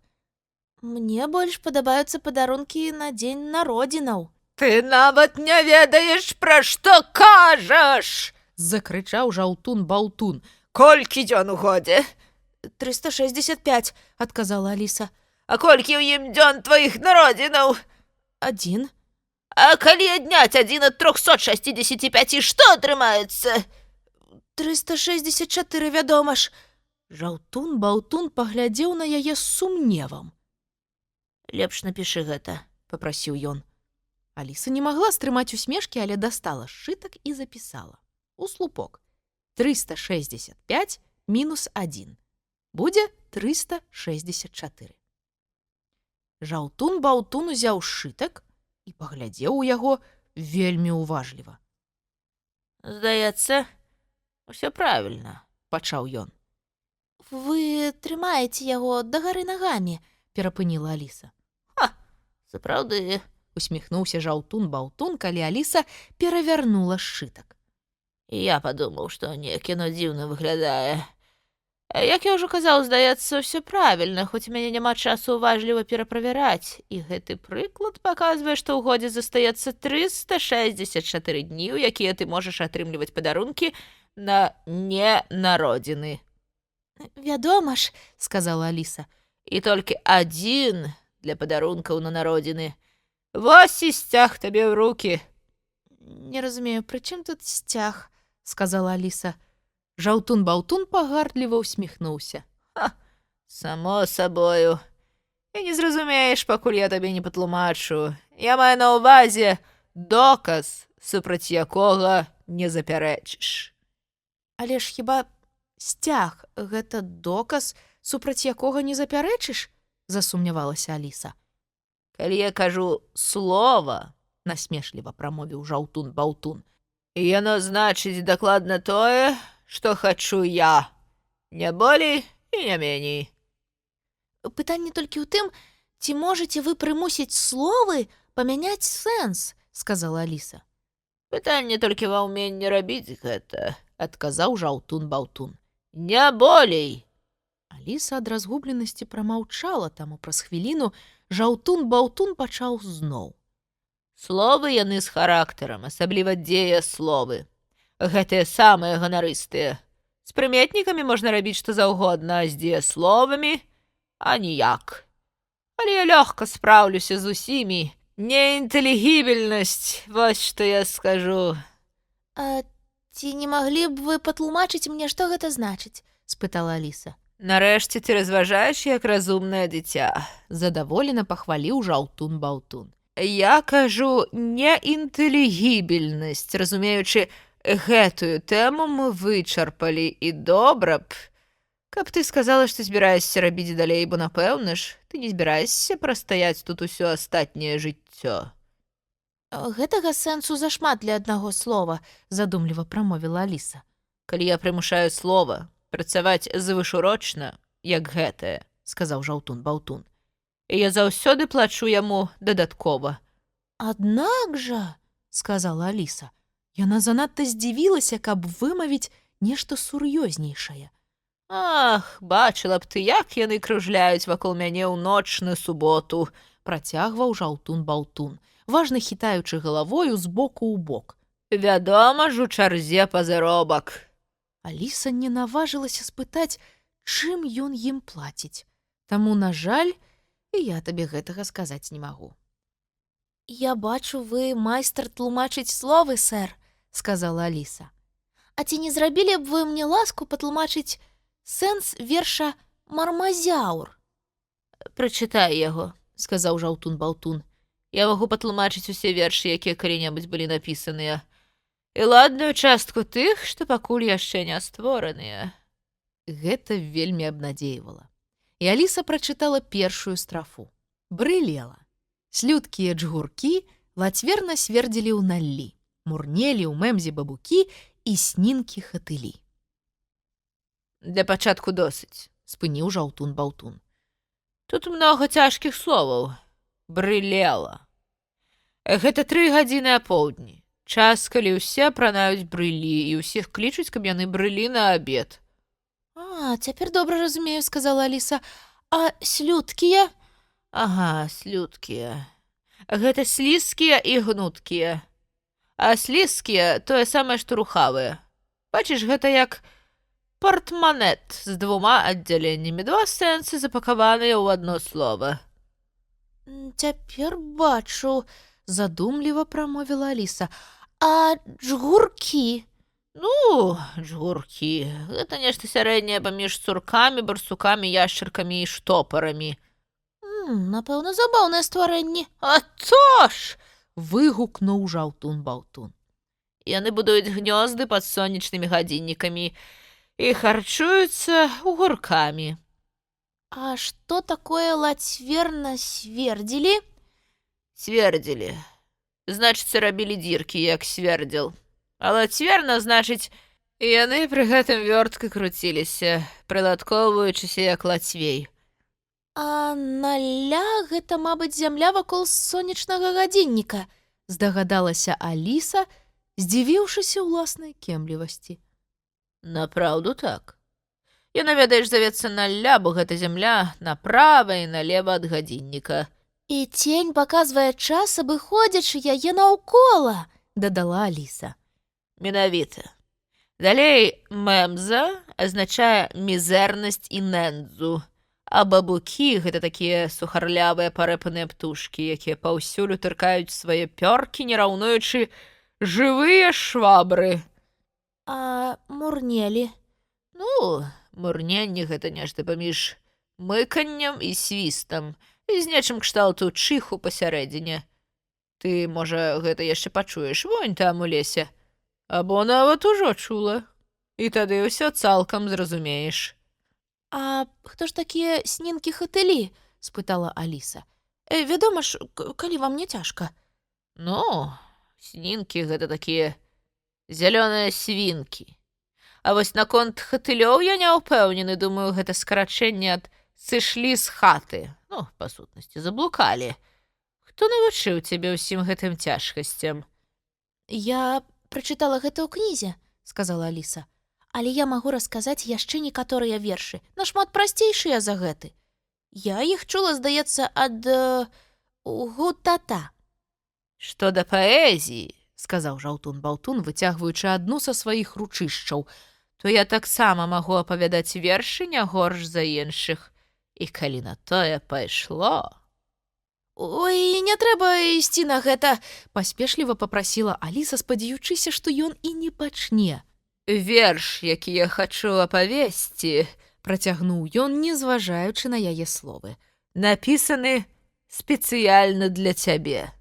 Speaker 2: Мне больш падабаюцца падарункі на дзень народзінаў.
Speaker 4: Ты нават не ведаеш, пра што кажаш!
Speaker 1: Закрычаў Жаўтун-Баўтун.
Speaker 4: Колькі дзён у годзе?
Speaker 2: 365, адказала Аліса.
Speaker 4: А колькі ў ім дзён тваіх народзінаў?
Speaker 1: 1.
Speaker 4: А калі адняць 1 ад 365, што атрымаецца?
Speaker 2: 364, вядома ж.
Speaker 1: Жаўтун-Баўтун паглядзеў на яе з сумневам.
Speaker 4: Лепш напішы гэта,
Speaker 1: Папрасіў ён. Аліса не магла стрымаць усмешкі, але дастала сшытак і запісала. У слупок. 365 мінус 1. Будзе 364. Жаўтун-Баўтун узяў сшытак і паглядзеў у яго вельмі уважліва.
Speaker 4: Здаецца, усё правільна,
Speaker 1: Пачаў ён.
Speaker 2: Вы трымаеце яго дагары нагамі,
Speaker 1: Перапыніла Аліса.
Speaker 4: сапраўды.
Speaker 1: Усміхнуўся Жаўтун-Баўтун, калі Аліса перавярнула сшытак.
Speaker 4: І я падумаў, што неяк яно дзіўна выглядае. Як я ўжо казаў, здаецца, ўсё правільна, хоць у мяне няма часу уважліва пераправяраць. І гэты прыклад паказвае, што ў годзе застаецца 364 дні, у якія ты можаш атрымліваць падарункі на ненародзіны.
Speaker 2: Вядома ж,
Speaker 1: Сказала Аліса.
Speaker 4: І толькі 1 для падарункаў на народзіны. Вось і сцяг табе ў рукі.
Speaker 2: Не разумею, пры чым тут сцяг?
Speaker 1: Сказала Аліса. Жаўтун-Баўтун пагардліва усміхнуўся.
Speaker 4: Само сабою.
Speaker 3: І не зразумееш, пакуль я табе не патлумачу. Я маю на ўвазе доказ, супраць якога не запярэчыш.
Speaker 1: Але ж хіба сцяг гэта доказ, супраць якога не запярэчыш? Засумнявалася Аліса.
Speaker 3: Калі я кажу слова, насмешліва прамовіў жаўтун-баўтун, яно значыць дакладна тое, што хачу я. Не болей і не меней.
Speaker 2: Пытанне толькі ў тым, ці можаце вы прымусіць словы памяняць сэнс, сказала Аліса.
Speaker 3: Пытанне толькі ва ўменні рабіць гэта, адказаў жаўтун-баўтун. Не болей.
Speaker 1: Аліса ад разгубленасці прамаўчала, таму праз хвіліну жаўтун-баўтун пачаў зноў.
Speaker 3: Словы яны з характарам, асабліва дзеясловы. Гэтыя самыя ганарыстыя. З прыметнікамі можна рабіць што заўгодна, а з дзеясловамі аніяк. Але я лёгка спраўлюся з усімі. Неінтэлігібельнасць, вось што я скажу.
Speaker 2: А ці не маглі б вы патлумачыць мне, што гэта значыць? Спытала Аліса.
Speaker 3: Нарэшце ты разважаеш, як разумнае дзіця. Задаволена пахваліў жаўтун-баўтун. Я кажу неінтэлігібельнасць, разумеючы, гэтую тэму мы вычарпалі, і добра б, каб ты сказала, што збіраешся рабіць далей, бо, напэўна ж, ты не збіраешся прастаяць тут усё астатняе жыццё.
Speaker 2: Гэтага сэнсу зашмат для аднаго слова, задумліва прамовіла Аліса.
Speaker 3: Калі я прымушаю слова працаваць звышурочна, як гэтае, сказаў жаўтун-баўтун, я заўсёды плачу яму дадаткова.
Speaker 2: Аднак жа, сказала Аліса, яна занадта здзівілася, каб вымавіць нешта сур'ёзнейшае.
Speaker 3: Ах, бачыла б ты, як яны кружляюць вакол мяне ў ноч на суботу,
Speaker 1: працягваў жаўтун-баўтун, важна хітаючы галавою з боку ў бок.
Speaker 3: Вядома ж, у чарзе па заробак.
Speaker 1: Аліса не наважылася спытаць, чым ён ім плаціць. Таму, на жаль, і я табе гэтага сказаць не магу.
Speaker 2: Я бачу, вы майстар тлумачыць словы, сэр, сказала Аліса. А ці не зрабілі б вы мне ласку патлумачыць сэнс верша «Мармазяур»?
Speaker 3: Прачытай яго, сказаў жаўтун-баўтун. Я магу патлумачыць усе вершы, якія калі-небудзь былі напісаныя. І ладную частку тых, што пакуль яшчэ не створаныя.
Speaker 1: Гэта вельмі абнадзейвала. І Аліса прачытала першую страфу. Брылела. Слюдкія джгуркі лацверна свердзілі ў наллі, мурнелі ў мэмзе бабукі і снінкі хатылі.
Speaker 3: Для пачатку досыць,
Speaker 1: спыніў жаўтун-баўтун.
Speaker 3: Тут многа цяжкіх словаў. Брылела. Гэта 3 гадзіны апоўдні. Час, калі ўсе апранаюць брылі, і ўсіх клічуць, каб яны брылі на абед.
Speaker 2: А, цяпер добра разумею, сказала Аліса. А слюдкія?
Speaker 3: Ага, слюдкія. Гэта слізкія і гнуткія. А слізкія — тое самае, што рухавыя. Бачыш, гэта як партманет з 2 аддзяленнямі, 2 сэнсы запакаваныя ў одно слова.
Speaker 2: Цяпер бачу, задумліва прамовіла Аліса. А джгуркі?
Speaker 3: Ну, джгуркі. Гэта нешта сярэдняе паміж цуркамі, барсукамі, яшчаркамі і штопарамі.
Speaker 2: Напэўна, забаўнае стварэнне.
Speaker 3: А то ж!
Speaker 1: Выгукнуў жаўтун-баўтун.
Speaker 3: Яны будуюць гнёзды пад сонечнымі гадзіннікамі і харчуюцца гуркамі.
Speaker 2: А што такое лацверна свердзілі?
Speaker 3: Свердзілі. Значыцца, рабілі дзіркі, як свердзіл. А лацверна, значыць, яны пры гэтым вёртка круціліся, прыладкоўваючыся як лацвей.
Speaker 2: А налля гэта, мабыць, зямля вакол сонечнага гадзінніка,
Speaker 1: здагадалася Аліса, здзівіўшыся ўласнай кемлівасці.
Speaker 3: Напраўду так. Яна, ведаеш, завецца налля, бо гэта зямля направа і налева ад гадзінніка.
Speaker 2: І цень паказвае час, абыходзячы яе наўкола, дадала Аліса.
Speaker 3: Менавіта. Далей мэмза азначае мізэрнасць і нэндзу. А бабукі — гэта такія сухарлявыя парэпаныя птушкі, якія паўсюль утыркаюць свае пёркі, не раўнуючы жывыя швабры.
Speaker 2: А мурнелі?
Speaker 3: Ну, мурненне — гэта нешта паміж мыканнем і свістам.
Speaker 4: з нечым кшталту чыху пасярэдзіне. Ты, можа, гэта яшчэ пачуеш вонь там у лесе, або нават ужо чула. І тады ўсё цалкам зразумееш.
Speaker 2: А хто ж такія снінкі-хатылі? Спытала Аліса. Вядома ж, калі вам не цяжка.
Speaker 4: Ну, снінкі гэта такія зялёныя свінкі. А вось наконт хатылёў я не ўпэўнены, думаю, гэта скарачэнне ад сышлі з хаты. Ну, па сутнасці, заблукалі. Хто навучыў цябе ўсім гэтым цяжкасцям?
Speaker 2: Я прачытала гэта ў кнізе, сказала Аліса. Але я магу расказаць яшчэ некаторыя вершы, нашмат прасцейшыя за гэты. Я іх чула, здаецца, ад гутата.
Speaker 4: Што да паэзіі,
Speaker 1: сказаў Жаўтун-Баўтун, выцягваючы адну са сваіх ручышчаў, то я таксама магу апавядаць вершы не горш за іншых. І калі на тое пайшло...
Speaker 2: Ой, не трэба ісці на гэта,
Speaker 1: паспешліва папрасіла Аліса, спадзяючыся, што ён і не пачне.
Speaker 4: Верш, які я хачу апавесці,
Speaker 1: Працягнуў ён, не зважаючы на яе словы.
Speaker 4: напісаны спецыяльна для цябе.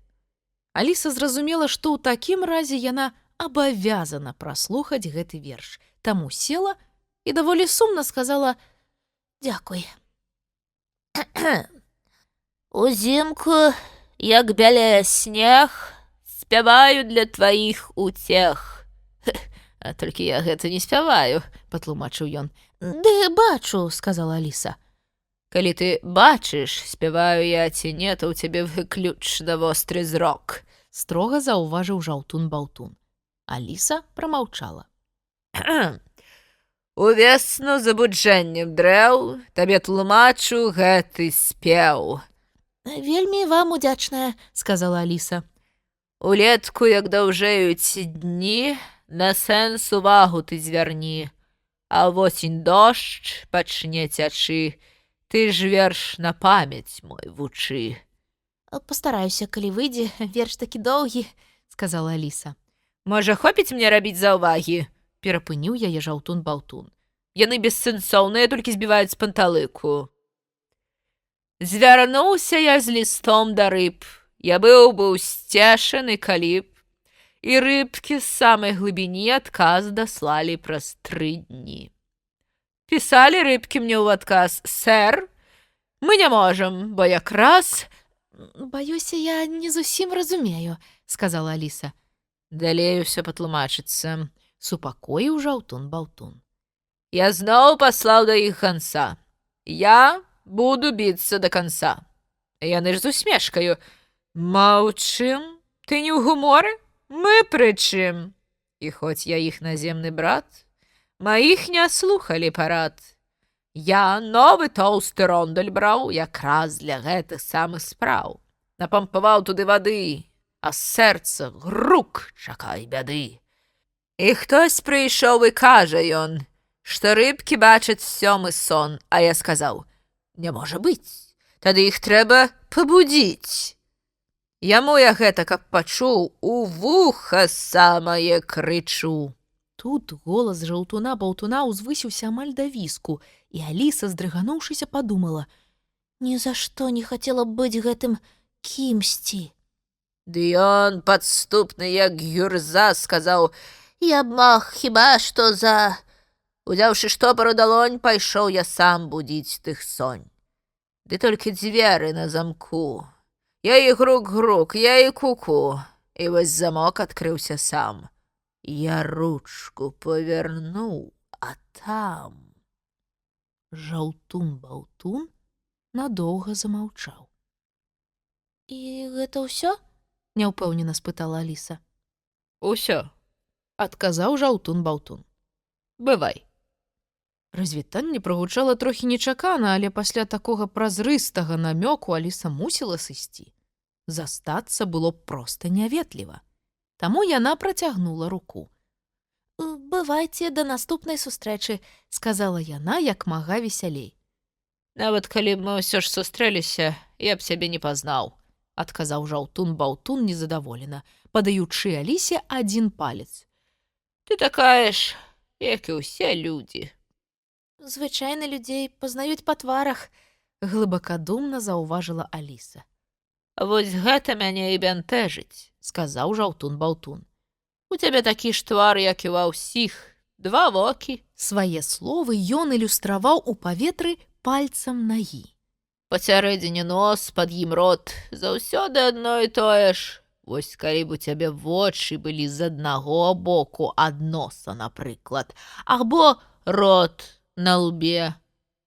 Speaker 1: Аліса зразумела, што ў такім разе яна абавязана праслухаць гэты верш. Таму села і даволі сумна сказала:
Speaker 2: дзякуй.
Speaker 4: Узімку, як бялее снег, спяваю для тваіх утех. А толькі я гэта не спяваю,
Speaker 1: патлумачыў ён.
Speaker 2: Ды бачу, сказала Аліса.
Speaker 4: Калі ты бачыш, спяваю я ці не, то ў цябе выключна востры зрок.
Speaker 1: Строга заўважыў Жаўтун-Баўтун. Аліса прамаўчала.
Speaker 4: Увесну забуджэннем дрэў табе тлумачу гэты спеў.
Speaker 2: Вельмі вам удзячная, сказала Аліса.
Speaker 4: Улетку, як даўжэюць дні, на сэнс увагу ты звярні, а восень дождж пачне цячы, ты ж верш на памяць мой вучы.
Speaker 2: Пастараюся, калі выйдзе, верш такі доўгі, сказала Аліса.
Speaker 4: Можа, хопіць мне рабіць заўвагі?
Speaker 1: Перапыніў яе Жаўтун-Баўтун.
Speaker 4: Яны бессэнсоўныя, толькі збіваюць з панталыку. Звярнуўся я з лістом да рыб, я быў сцешаны, калі б, і рыбкі з самай глыбіні адказ даслалі праз 3 дні. Пісалі рыбкі мне ў адказ: «Сэр, мы не можам, бо якраз...»
Speaker 2: Баюся, я не зусім разумею, сказала Аліса.
Speaker 4: Далей усё патлумачыцца,
Speaker 1: супакоіў Жаўтун-Баўтун.
Speaker 4: Я зноў паслаў да іх канца. Я буду біцца да канца. Яны ж з усмешкаю: «Маўчым, ты не ў гуморы? Мы пры чым?» І хоць я іх наземны брат, маіх не слухалі парад. Я новы тоўсты рондаль браў якраз для гэтых самых спраў. Напампаваў туды вады, а з сэрца грук, чакай бяды. І хтось прыйшоў і кажа ён, што рыбкі бачаць 7-мы сон, а я сказаў: «Не можа быць, тады іх трэба пабудзіць». Яму я гэта, каб пачуў, у вуха самае крычу.
Speaker 1: Тут голас Жаўтуна-Баўтуна ўзвысіўся амаль да віску, і Аліса, здрыгануўшыся, падумала:
Speaker 2: «Ні за што не хацела б быць гэтым кімсьці».
Speaker 4: Ды ён падступны, як гюрза, сказаў: «Я б мог хіба што за...» Узяўшы штопар у далонь, пайшоў я сам будзіць тых сонь. Ды толькі дзверы на замку. Я і грук-грук, я і куку, і вось замок адкрыўся сам. Я ручку павернуў, а там...
Speaker 1: Жаўтун-Баўтун надоўга замаўчаў.
Speaker 2: І гэта ўсё?
Speaker 1: Няўпэўнена спытала Аліса.
Speaker 4: Усё,
Speaker 1: адказаў Жаўтун-Баўтун.
Speaker 4: Бывай.
Speaker 1: Развітанне прагучала трохі нечакана, але пасля такога празрыстага намёку Аліса мусіла сысці. Застацца было проста няветліва. Таму яна працягнула руку.
Speaker 2: «Бывайце да наступнай сустрэчы», сказала яна як мага весялей.
Speaker 4: «Нават калі б мы ўсё ж сустрэліся, я б сябе не пазнаў»,
Speaker 1: адказаў Жаўтун-Баўтун незадаволена, падаючы Алісе адзін палец.
Speaker 4: «Ты такая ж, як і ўсе людзі».
Speaker 2: «Звычайна людзей пазнаюць па тварах»,
Speaker 1: глыбакадумна заўважыла Аліса.
Speaker 4: Вось гэта мяне і бянтэжыць,
Speaker 1: Сказаў жаўтун-баўтун.
Speaker 4: у цябе такі ж твар, як і ва ўсіх, 2 вокі.
Speaker 1: Свае словы ён ілюстраваў у паветры пальцам нагі.
Speaker 4: Пасярэдзіне нос, пад ім рот, заўсёды адно і тое ж. Вось калі б у цябе вочы былі з аднаго боку ад носа, напрыклад, або рот на лбе,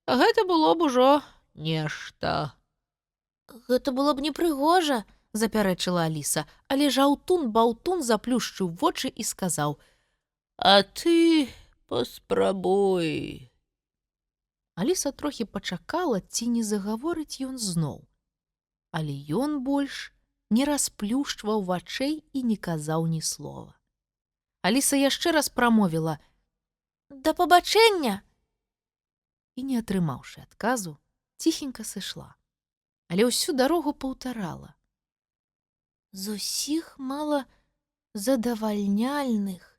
Speaker 4: гэта было б ужо нешта.
Speaker 2: Гэта было б непрыгожа.
Speaker 1: Запярэчыла Аліса, але жаўтун-баўтун заплюшчыў вочы і сказаў:
Speaker 4: А ты паспрабуй.
Speaker 1: Аліса трохі пачакала, ці не загаворыць ён зноў. Але ён больш не расплюшчваў вачэй і не казаў ні слова. Аліса яшчэ раз прамовіла:
Speaker 2: Да пабачэння.
Speaker 1: і, не атрымаўшы адказу, ціхенька сышла. Але ўсю дарогу паўтарала:
Speaker 2: З усіх мала задавальняльных.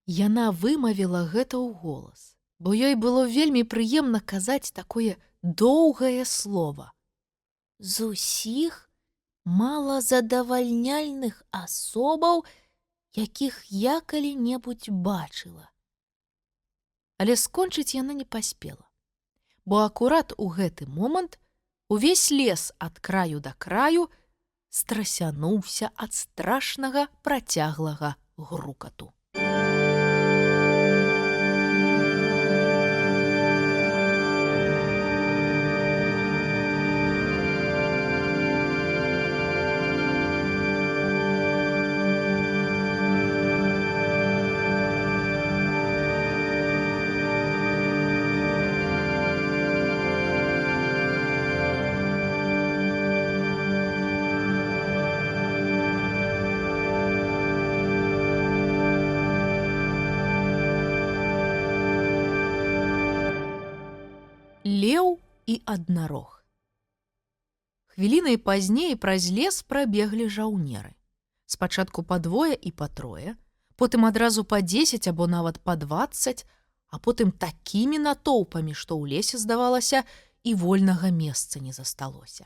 Speaker 1: Яна вымавіла гэта ў голас, бо ёй было вельмі прыемна казаць такое доўгае слова.
Speaker 2: З усіх мала задавальняльных асобаў, якіх я калі-небудзь бачыла.
Speaker 1: Але скончыць яна не паспела, бо акурат у гэты момант увесь лес ад краю да краю страсянуўся ад страшнага працяглага грукату. Леў і аднарог. Хвілінай пазней праз лес прабеглі жаўнеры. Спачатку па 2 і па 3, потым адразу па 10 або нават па 20, а потым такімі натоўпамі, што ў лесе, здавалася, і вольнага месца не засталося.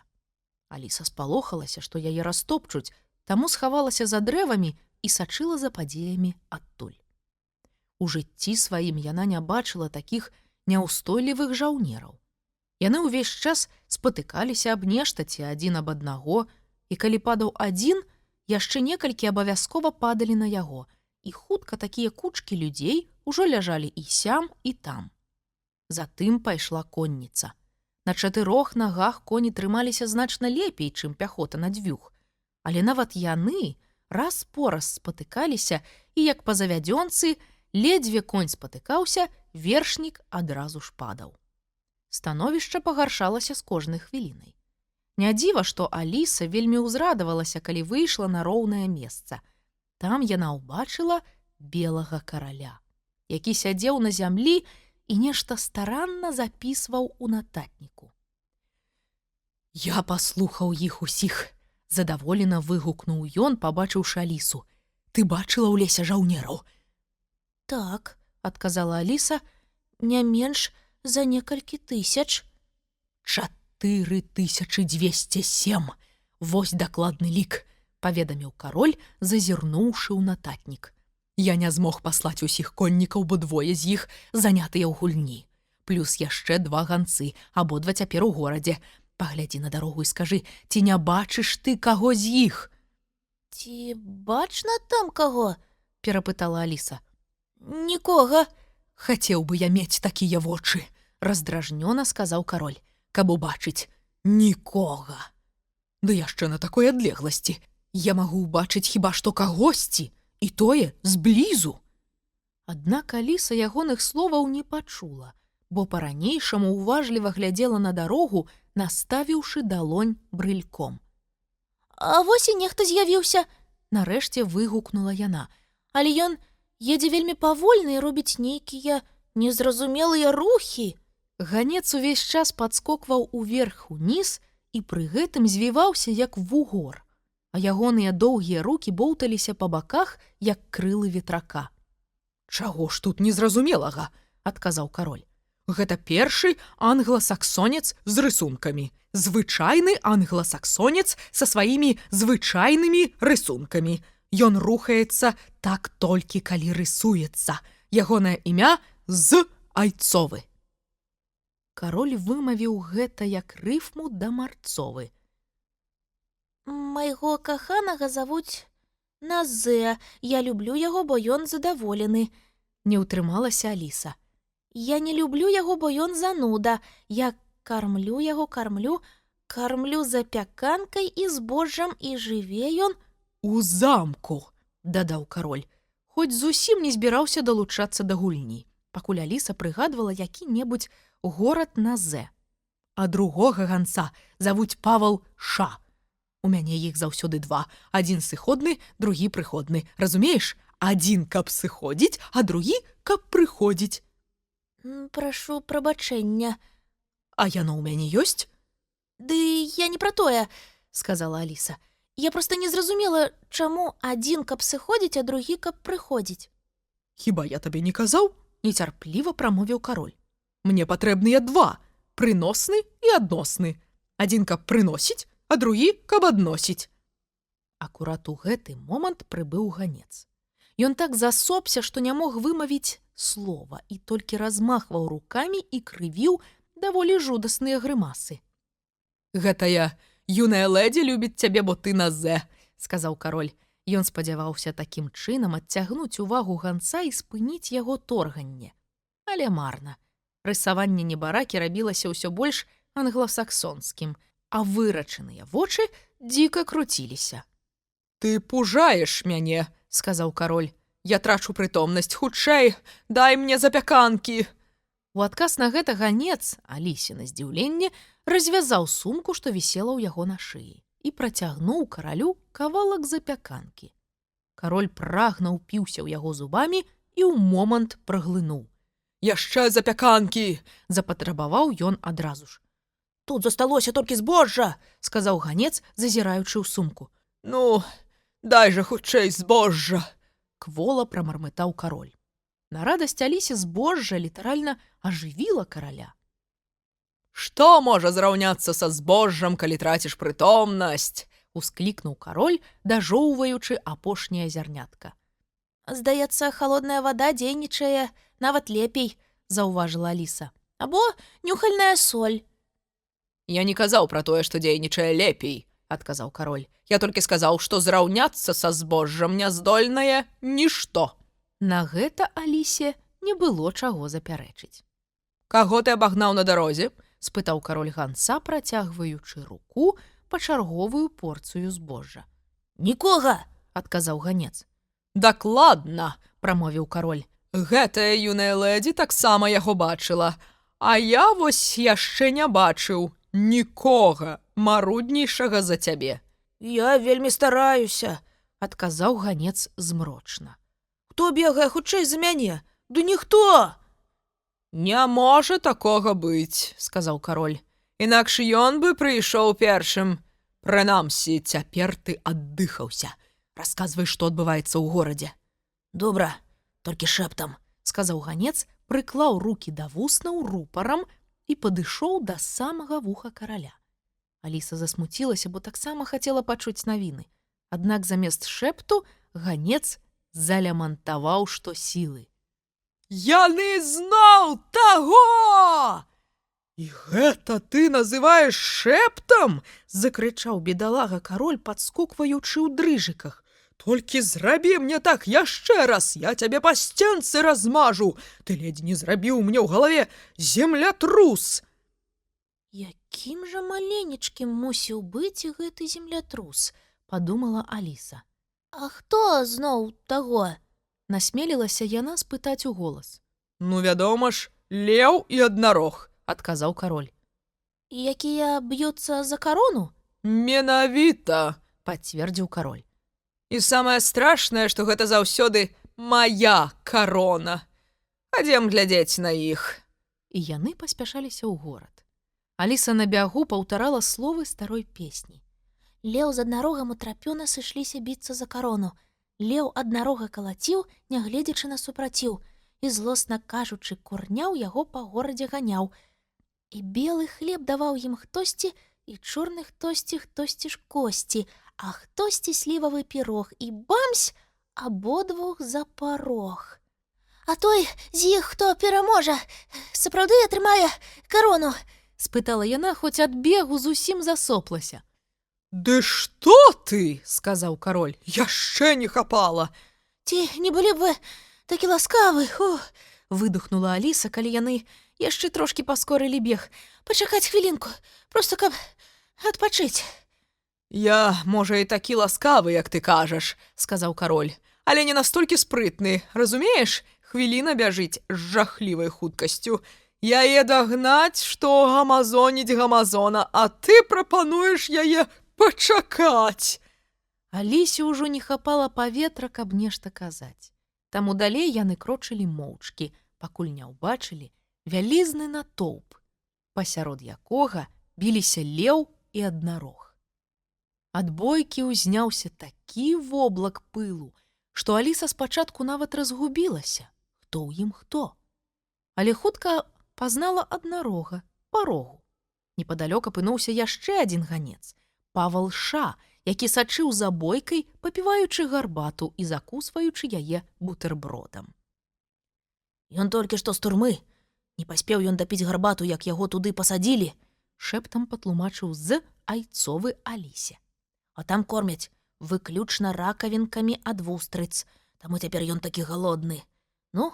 Speaker 1: Аліса спалохалася, што яе растопчуць, таму схавалася за дрэвамі і сачыла за падзеямі адтуль. У жыцці сваім яна не бачыла такіх няўстойлівых жаўнераў. Яны ўвесь час спатыкаліся аб нешта ці адзін аб аднаго, і калі падаў адзін, яшчэ некалькі абавязкова падалі на яго, і хутка такія кучкі людзей ужо ляжалі і сям, і там. Затым пайшла конніца. На 4 нагах коні трымаліся значна лепей, чым пяхота на 2, але нават яны раз-пораз спатыкаліся, і як па завядзёнцы, ледзьве конь спатыкаўся, вершнік адразу ж падаў. Становішча пагаршалася з кожнай хвілінай. Не дзіва, што Аліса вельмі ўзрадавалася, калі выйшла на роўнае месца. Там яна ўбачыла белага караля, які сядзеў на зямлі і нешта старанна запісваў у нататніку. «Я паслухаў іх усіх», — задаволена выгукнуў ён, пабачыўшы Алісу. «Ты бачыла ў лесе жаўнераў?»
Speaker 2: Так, адказала Аліса, не менш за некалькі тысяч.
Speaker 1: 4207. Вось дакладны лік, паведаміў кароль, зазірнуўшы ў нататнік. Я не змог паслаць усіх коннікаў, бо 2 з іх занятыя ў гульні. Плюс яшчэ 2 ганцы, абодва цяпер у горадзе. Паглядзі на дарогу і скажы, ці не бачыш ты каго з іх?
Speaker 2: Ці бачна там каго?
Speaker 1: Перапытала Аліса.
Speaker 2: Нікога.
Speaker 1: Хацеў бы я мець такія вочы, раздражнёна сказаў кароль, каб убачыць нікога. Ды яшчэ на такой адлегласці. Я магу ўбачыць хіба што кагосьці, і тое зблізу. Аднак Аліса ягоных словаў не пачула, бо па-ранейшаму уважліва глядзела на дарогу, наставіўшы далонь брыльком.
Speaker 2: А вось і нехта з'явіўся,
Speaker 1: нарэшце выгукнула яна.
Speaker 2: Але ён едзе вельмі павольна і робіць нейкія незразумелыя рухі.
Speaker 1: Ганец увесь час падскокваў уверх-уніз і пры гэтым звіваўся як вугор, а ягоныя доўгія рукі боўталіся па баках, як крылы ветрака. «Чаго ж тут незразумелага?» — адказаў кароль.
Speaker 3: Гэта першы англасаксонец з рысункамі. Звычайны англасаксонец са сваімі звычайнымі рысункамі. Ён рухаецца так толькі, калі рысуецца. Ягонае імя з айцовы. Кароль вымавіў гэта як рыфму да марцовы.
Speaker 2: Майго каханага завуць Назе. Я люблю яго, бо ён задаволены.
Speaker 1: Не ўтрымалася Аліса.
Speaker 2: Я не люблю яго, бо ён зануда. Я кармлю яго, кармлю запяканкай і збожжам, і жыве ён
Speaker 3: У замку,
Speaker 1: дадаў кароль, хоць зусім не збіраўся далучацца да гульні, пакуль Аліса прыгадвала які-небудзь горад Назе. А другога ганца завуць Павал Ша. У мяне іх заўсёды два. Адзін сыходны, другі прыходны. Разумееш? Адзін, каб сыходзіць, а другі, каб прыходзіць.
Speaker 2: Прашу прабачэння.
Speaker 3: А яно ў мяне ёсць?
Speaker 2: Ды я не пра тое, сказала Аліса. Я проста не зразумела, чаму адзін, каб сыходзіць, а другі, каб прыходзіць.
Speaker 3: Хіба я табе не казаў?
Speaker 1: Нецярпліва прамовіў кароль.
Speaker 3: Мне патрэбныя два. Прыносны і адносны. Адзін, каб прыносіць, а другі, каб адносіць.
Speaker 1: Акурат у гэты момант прыбыў ганец. Ён так засопся, што не мог вымавіць слова і толькі размахваў рукамі і крывіў даволі жудасныя грымасы.
Speaker 3: Гэтая юная лэдзі любіць цябе, бо ты Назе,
Speaker 1: сказаў кароль. Ён спадзяваўся такім чынам адцягнуць увагу ганца і спыніць яго торганне. Але марна. Рысаванне небаракі рабілася ўсё больш англасаксонскім, а вырачаныя вочы дзіка круціліся.
Speaker 3: Ты пужаеш мяне, сказаў кароль. Я трачу прытомнасць. Хутчэй, дай мне запяканкі.
Speaker 1: У адказ на гэта ганец, Алісіна здзіўленне, развязаў сумку, што вісела ў яго на шыі, і працягнуў каралю кавалак запяканкі. Кароль прагна ўпіўся ў яго зубамі і ў момант праглынуў.
Speaker 3: Яшчэ запяканкі,
Speaker 1: запатрабаваў ён адразу ж.
Speaker 2: Тут засталося толькі збожжа,
Speaker 1: сказаў ганец, зазіраючы ў сумку.
Speaker 3: Ну, дай жа хутчэй збожжа,
Speaker 1: квола прамармытаў кароль. На радасць Алісе збожжа літаральна ажывіла караля.
Speaker 3: Што можа зраўняцца са збожжам, калі траціш прытомнасць?
Speaker 1: Усклікнуў кароль, дажоўваючы апошняе зярнятка.
Speaker 2: Здаецца, халодная вада дзейнічае нават лепей, заўважыла Аліса. Або нюхальная соль.
Speaker 3: Я не казаў пра тое, што дзейнічае лепей, адказаў кароль. Я толькі сказаў, што зраўняцца са збожжам няздольнае нішто.
Speaker 1: На гэта Алісе не было чаго запярэчыць.
Speaker 3: Каго ты абагнаў на дарозе?
Speaker 1: Спытаў кароль ганца, працягваючы руку па чарговую порцыю збожжа.
Speaker 2: Нікога,
Speaker 1: адказаў ганец.
Speaker 3: Дакладна,
Speaker 1: прамовіў кароль.
Speaker 3: Гэтая юная лэдзі таксама яго бачыла, а я вось яшчэ не бачыў нікога маруднейшага за цябе.
Speaker 2: Я вельмі стараюся,
Speaker 1: адказаў ганец змрочна.
Speaker 2: Хто бегае хутчэй за мяне? Ды ніхто!
Speaker 3: Не можа такога быць, сказаў кароль. Інакш ён бы прыйшоў першым. Прынамсі, цяпер ты аддыхаўся. Расказвай, што адбываецца ў горадзе.
Speaker 2: Добра, толькі шэптам,
Speaker 1: сказаў ганец, прыклаў рукі да вуснаў рупарам і падышоў да самага вуха караля. Аліса засмуцілася, бо таксама хацела пачуць навіны. Аднак замест шэпту ганец залямантаваў што сілы.
Speaker 3: Яны зноў таго! І гэта ты называеш шэптам? Закрычаў бедалага кароль, падскокваючы ў дрыжыках. Толькі зрабі мне так яшчэ раз, я цябе па сценцы размажу. Ты ледзь не зрабіў мне ў галаве землятрус.
Speaker 2: Якім жа маленечкім мусіў быць гэты землятрус, падумала Аліса. А хто зноў таго?
Speaker 1: Насмелілася яна спытаць у голас.
Speaker 3: Ну, вядома ж, леў і аднарог,
Speaker 1: адказаў кароль.
Speaker 2: Якія б'юцца за карону?
Speaker 3: Менавіта,
Speaker 1: пацвердзіў кароль.
Speaker 3: І самае страшнае, што гэта заўсёды мая карона. Хадзем глядзець на іх.
Speaker 1: І яны паспяшаліся ў горад. Аліса на бягу паўтарала словы старой песні.
Speaker 2: Леў з аднарогам утрапёна сышліся біцца за карону. Леў аднарога калаціў, нягледзячы на супраціў. і, злосна кажучы, курняў яго па горадзе ганяў. І белы хлеб даваў ім хтосьці, і чорны хтосьці ж косці, а хтосьці слівавы пірог, і бамсь, абодвух за парог. А той з іх, хто пераможа, сапраўды атрымае карону?
Speaker 1: Спытала яна, хоць ад бегу зусім засоплася.
Speaker 3: Ды што ты, сказаў кароль, яшчэ не хапала.
Speaker 2: Ці не былі б вы такі ласкавы?
Speaker 1: Выдохнула Аліса, калі яны яшчэ трошкі паскорылі бег.
Speaker 2: Пачакаць хвілінку, проста каб адпачыць.
Speaker 3: Я, можа, і такі ласкавы, як ты кажаш, сказаў кароль, але не настолькі спрытны, разумееш? Хвіліна бяжыць з жахлівай хуткасцю. Яе дагнаць, што гамазоніць гамазона, а ты прапануеш яе пачакаць.
Speaker 1: Алісе ўжо не хапала паветра, каб нешта казаць. Таму далей яны крочылі моўчкі, пакуль не ўбачылі вялізны натоўп, пасярод якога біліся леў і аднарог. Ад бойкі ўзняўся такі воблак пылу, што Аліса спачатку нават разгубілася, хто ў ім хто. Але хутка пазнала аднарога, парогу. Непадалёк апынуўся яшчэ адзін ганец, Павал Ша, які сачыў за бойкай, папіваючы гарбату і закусваючы яе бутэрбродам.
Speaker 2: Ён толькі што з турмы. Не паспеў ён дапіць гарбату, як яго туды пасадзілі,
Speaker 1: шэптам патлумачыў з Айцовы Алісе.
Speaker 2: А там кормяць выключна ракавінкамі ад вустрыц, таму цяпер ён такі галодны. Ну,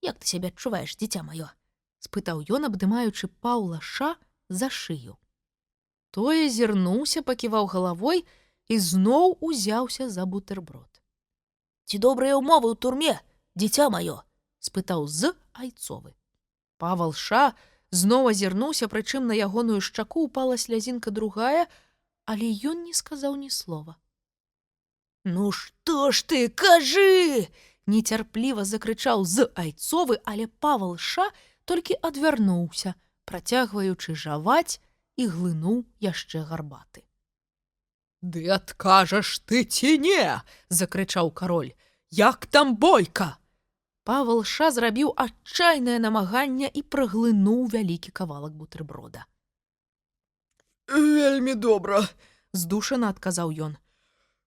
Speaker 2: як ты сябе адчуваеш, дзіця маё?
Speaker 1: Спытаў ён, абдымаючы Паўла Ша за шыю. Той азірнуўся, паківаў галавой і зноў узяўся за бутэрброд.
Speaker 2: Ці добрыя ўмовы ў турме, дзіця маё?
Speaker 1: Спытаў з Айцовы. Павал Ша зноў азірнуўся, прычым на ягоную шчаку упала слязінка другая, але ён не сказаў ні слова.
Speaker 2: Ну што ж ты, кажы!
Speaker 1: Нецярпліва закрычаў з Айцовы, але Павал Ша толькі адвярнуўся, працягваючы жаваць, і глынуў яшчэ гарбаты.
Speaker 3: Ды адкажаш ты ці не? Закрычаў кароль. Як там бойка?
Speaker 1: Павал Ша зрабіў адчайнае намаганне і праглынуў вялікі кавалак бутэрброда.
Speaker 3: Вельмі добра,
Speaker 1: здушана адказаў ён.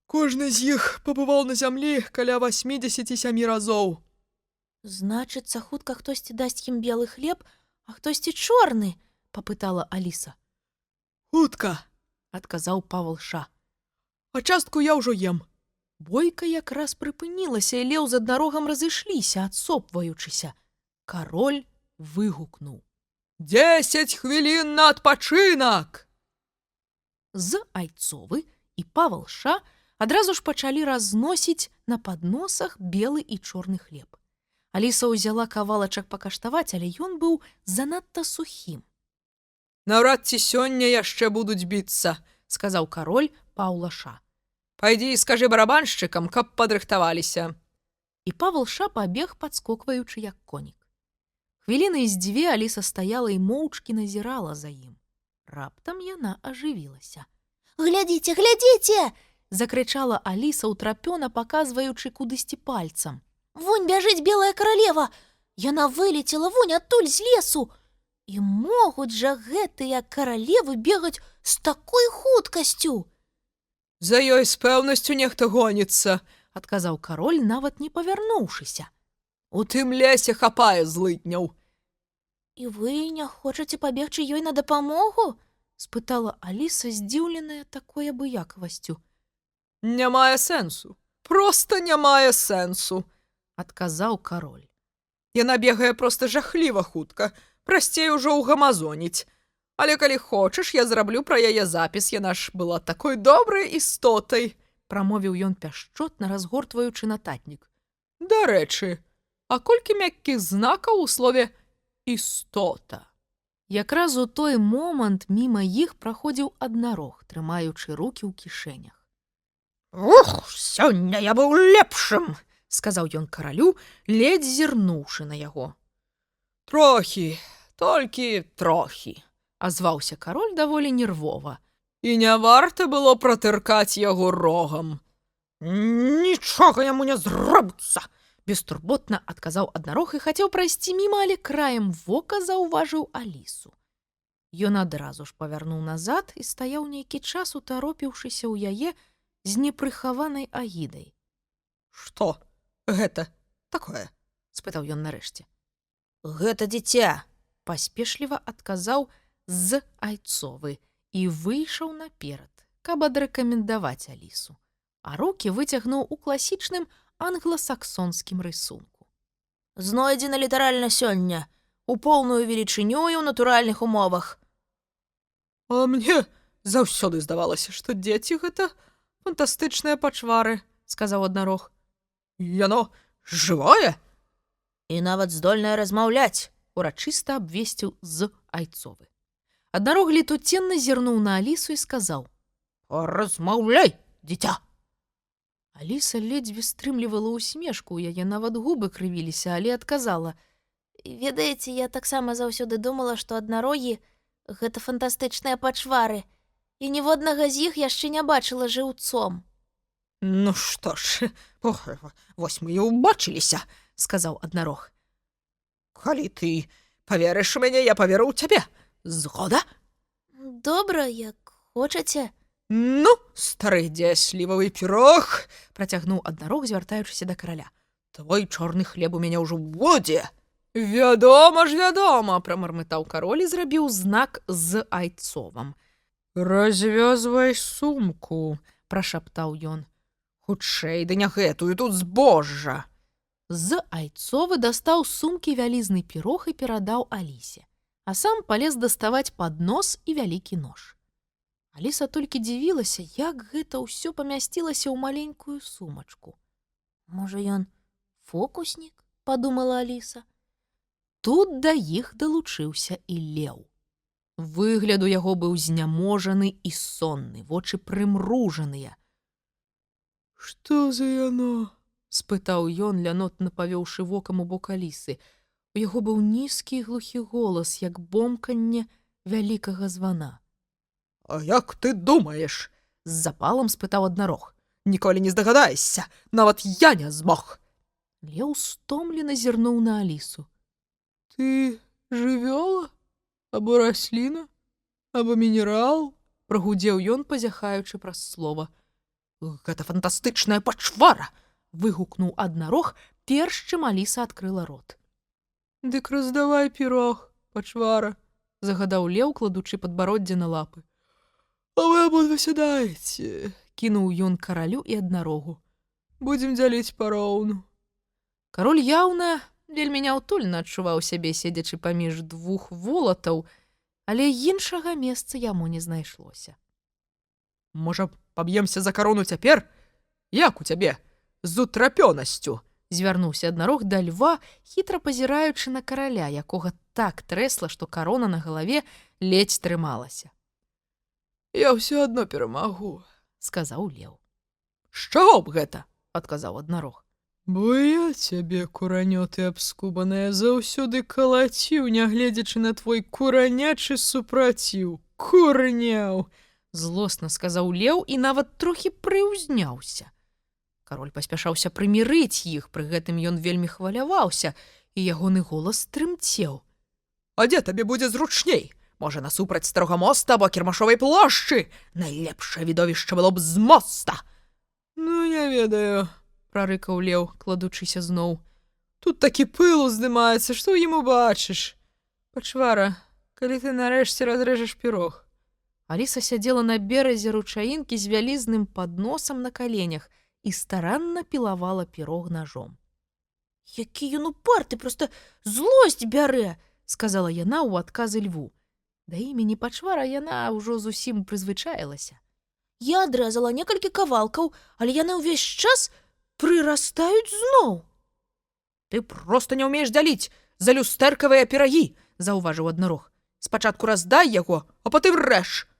Speaker 3: Кожны з іх пабываў на зямлі каля 87 разоў.
Speaker 2: Значыцца, хутка хтосьці дасць ім белы хлеб, а хтосьці чорны, папытала Аліса.
Speaker 3: Хутка,
Speaker 1: адказаў Павал Ша.
Speaker 3: А частку я ўжо ем.
Speaker 1: Бойка якраз прыпынілася, і леў з аднарогам разышліся, адсопваючыся. Кароль выгукнуў.
Speaker 3: 10 хвілін на адпачынак!
Speaker 1: З Айцовы і Павал Ша адразу ж пачалі разносіць на падносах белы і чорны хлеб. Аліса ўзяла кавалачак пакаштаваць, але ён быў занадта сухім.
Speaker 3: Наўрад ці сёння яшчэ будуць біцца,
Speaker 1: сказаў кароль Паўла Ша.
Speaker 3: Пайдзі і скажы барабаншчыкам, каб падрыхтаваліся.
Speaker 1: І Павал Ша пабег, падскокваючы як конік. Хвіліны з дзве Аліса стаяла і моўчкі назірала за ім. Раптам яна ажывілася.
Speaker 2: Глядзіце, глядзіце!
Speaker 1: Закрычала Аліса ўтрапёна, паказваючы кудысьці пальцам.
Speaker 2: Вунь бяжыць белая каралева! Яна вылецела вунь адтуль з лесу! І могуць жа гэтыя каралевы бегаць з такой хуткасцю!
Speaker 3: За ёй з пэўнасцю нехта гоніцца,
Speaker 1: адказаў кароль, нават не павярнуўшыся.
Speaker 3: У тым лесе хапае злыдняў.
Speaker 2: І вы не хочаце пабегчы ёй на дапамогу?
Speaker 1: Спытала Аліса, здзіўленая такой абыякавасцю.
Speaker 3: Не мае сэнсу, проста не мае сэнсу,
Speaker 1: адказаў кароль.
Speaker 3: Яна бегае проста жахліва хутка, прасцей ужо ўгамазоніць. Але калі хочаш, я зраблю пра яе запіс, яна ж была такой добрай істотай,
Speaker 1: прамовіў ён пяшчотна, разгортваючы нататнік.
Speaker 3: Дарэчы, а колькі мяккіх знакаў у слове «істота»?
Speaker 1: Якраз у той момант міма іх праходзіў аднарог, трымаючы рукі ў кішэнях.
Speaker 3: «Ух, сёння я быў лепшым!» —
Speaker 1: сказаў ён каралю, ледзь зірнуўшы на яго.
Speaker 3: «Трохі, толькі трохі»,
Speaker 1: — азваўся кароль даволі нервова.
Speaker 3: «І не варта было пратыркаць яго рогам».
Speaker 2: «Нічога яму не зробіцца!
Speaker 1: бестурботна адказаў аднарог і хацеў прайсці міма, але краем вока заўважыў Алісу. Ён адразу ж павярнуў назад і стаяў нейкі час, утаропіўшыся ў яе з непрыхаванай агідай.
Speaker 3: Што гэта такое?
Speaker 1: Спытаў ён нарэшце.
Speaker 2: Гэта дзіця.
Speaker 1: Паспешліва адказаў з Айцовы і выйшаў наперад, каб адрэкамендаваць Алісу, а рукі выцягнуў у класічным англасаксонскім рысунку.
Speaker 2: Знойдзена літаральна сёння, у поўную велічыню і ў натуральных умовах.
Speaker 3: А мне заўсёды здавалася, што дзеці гэта фантастычныя пачвары, сказаў аднарог. Яно жывое?
Speaker 2: І нават здольная размаўляць.
Speaker 1: Урачыста абвесціў з Айцовы. Аднарог летуценна зірнуў на Алісу і сказаў:
Speaker 3: Размаўляй, дзіця!
Speaker 1: Аліса ледзьве стрымлівала ўсмешку, у яе нават губы крывіліся, але адказала:
Speaker 2: Ведаеце, я таксама заўсёды думала, што аднарогі — гэта фантастычныя пачвары, і ніводнага з іх яшчэ не бачыла жыўцом.
Speaker 3: Ну што ж, вось мы і ўбачыліся,
Speaker 1: сказаў аднарог.
Speaker 3: Калі ты паверыш у мяне, я паверу ў цябе. Згода?
Speaker 2: Добра, як хочаце.
Speaker 3: Ну, стары, дзе слівавы пірог?
Speaker 1: Працягнуў аднарог, звяртаючыся да караля.
Speaker 3: Твой чорны хлеб у мяне ўжо ў водзе.
Speaker 1: Вядома ж, вядома, прамармытаў кароль і зрабіў знак з Айцовам.
Speaker 3: Развязвай сумку,
Speaker 1: прашаптаў ён.
Speaker 3: Хутчэй, ды не гэтую, тут збожжа.
Speaker 1: З Айцовы дастаў з сумкі вялізны пірог і перадаў Алісе, а сам палез даставаць паднос і вялікі нож. Аліса толькі дзівілася, як гэта ўсё памясцілася ў маленькую сумачку.
Speaker 2: Можа, ён фокуснік, падумала Аліса.
Speaker 1: Тут да іх далучыўся і леў. Выгляд у яго быў зняможаны і сонны, вочы прымружаныя.
Speaker 3: Што за яно?
Speaker 1: Спытаў ён, лянотна павёўшы вокам у бок Алісы. У яго быў нізкі і глухі голас, як бомканне вялікага звана.
Speaker 3: А як ты думаеш?
Speaker 1: З запалам спытаў аднарог.
Speaker 3: Ніколі не здагадаешся, нават я не змог.
Speaker 1: Леў стомлена зірнуў на Алісу.
Speaker 3: Ты жывёла? Або расліна? Або мінерал?
Speaker 1: Прагудзеў ён, пазяхаючы праз слова.
Speaker 3: Гэта фантастычная пачвара!
Speaker 1: Выгукнуў аднарог, перш чым Аліса адкрыла рот.
Speaker 3: Дык раздавай пірог, пачвара,
Speaker 1: загадаў леў, кладучы падбароддзе на лапы.
Speaker 3: А вы абодва сядайце,
Speaker 1: кінуў ён каралю і аднарогу.
Speaker 3: Будзем дзяліць пароўну.
Speaker 1: Кароль яўна вельмі няўтульна адчуваў сябе, седзячы паміж двух волатаў, але іншага месца яму не знайшлося.
Speaker 3: Можа, паб'емся за карону цяпер? Як у цябе? З утрапёнасцю,
Speaker 1: звярнуўся аднарог да льва, хітра пазіраючы на караля, якога так трэсла, што карона на галаве ледзь трымалася.
Speaker 3: Я ўсё адно перамагу,
Speaker 1: сказаў леў.
Speaker 3: З чаго б гэта?
Speaker 1: адказаў аднарог.
Speaker 3: Бо я цябе, куранёты абскубанае, заўсёды калаціў, нягледзячы на твой куранячы супраціў. Курняў!
Speaker 1: Злосна сказаў леў і нават трохі прыўзняўся. Кароль паспяшаўся прымірыць іх, пры гэтым ён вельмі хваляваўся, і ягоны голас трымцеў.
Speaker 3: А дзе табе будзе зручней? Можа, насупраць старога моста або кірмашовай плошчы? Найлепшае відовішча было б з моста. Ну, не ведаю,
Speaker 1: прарыкаў леў, кладучыся зноў.
Speaker 3: Тут такі пыл уздымаецца, што ў ім убачыш. Пачвара, калі ты нарэшце разрэжаш пірог.
Speaker 1: Аліса сядзела на беразе ручаінкі з вялізным падносам на каленях і старанна пілавала пірог нажом.
Speaker 2: Які ён упарты, проста злосць бярэ,
Speaker 1: сказала яна ў адказы льву. Да імені пачвара яна ўжо зусім прызвычаілася.
Speaker 2: Я адрэзала некалькі кавалкаў, але яны ўвесь час прырастаюць зноў.
Speaker 3: Ты проста не ўмееш дзяліць за люстэркавыя пірагі, заўважыў аднарог. Спачатку раздай яго, а потым рэж.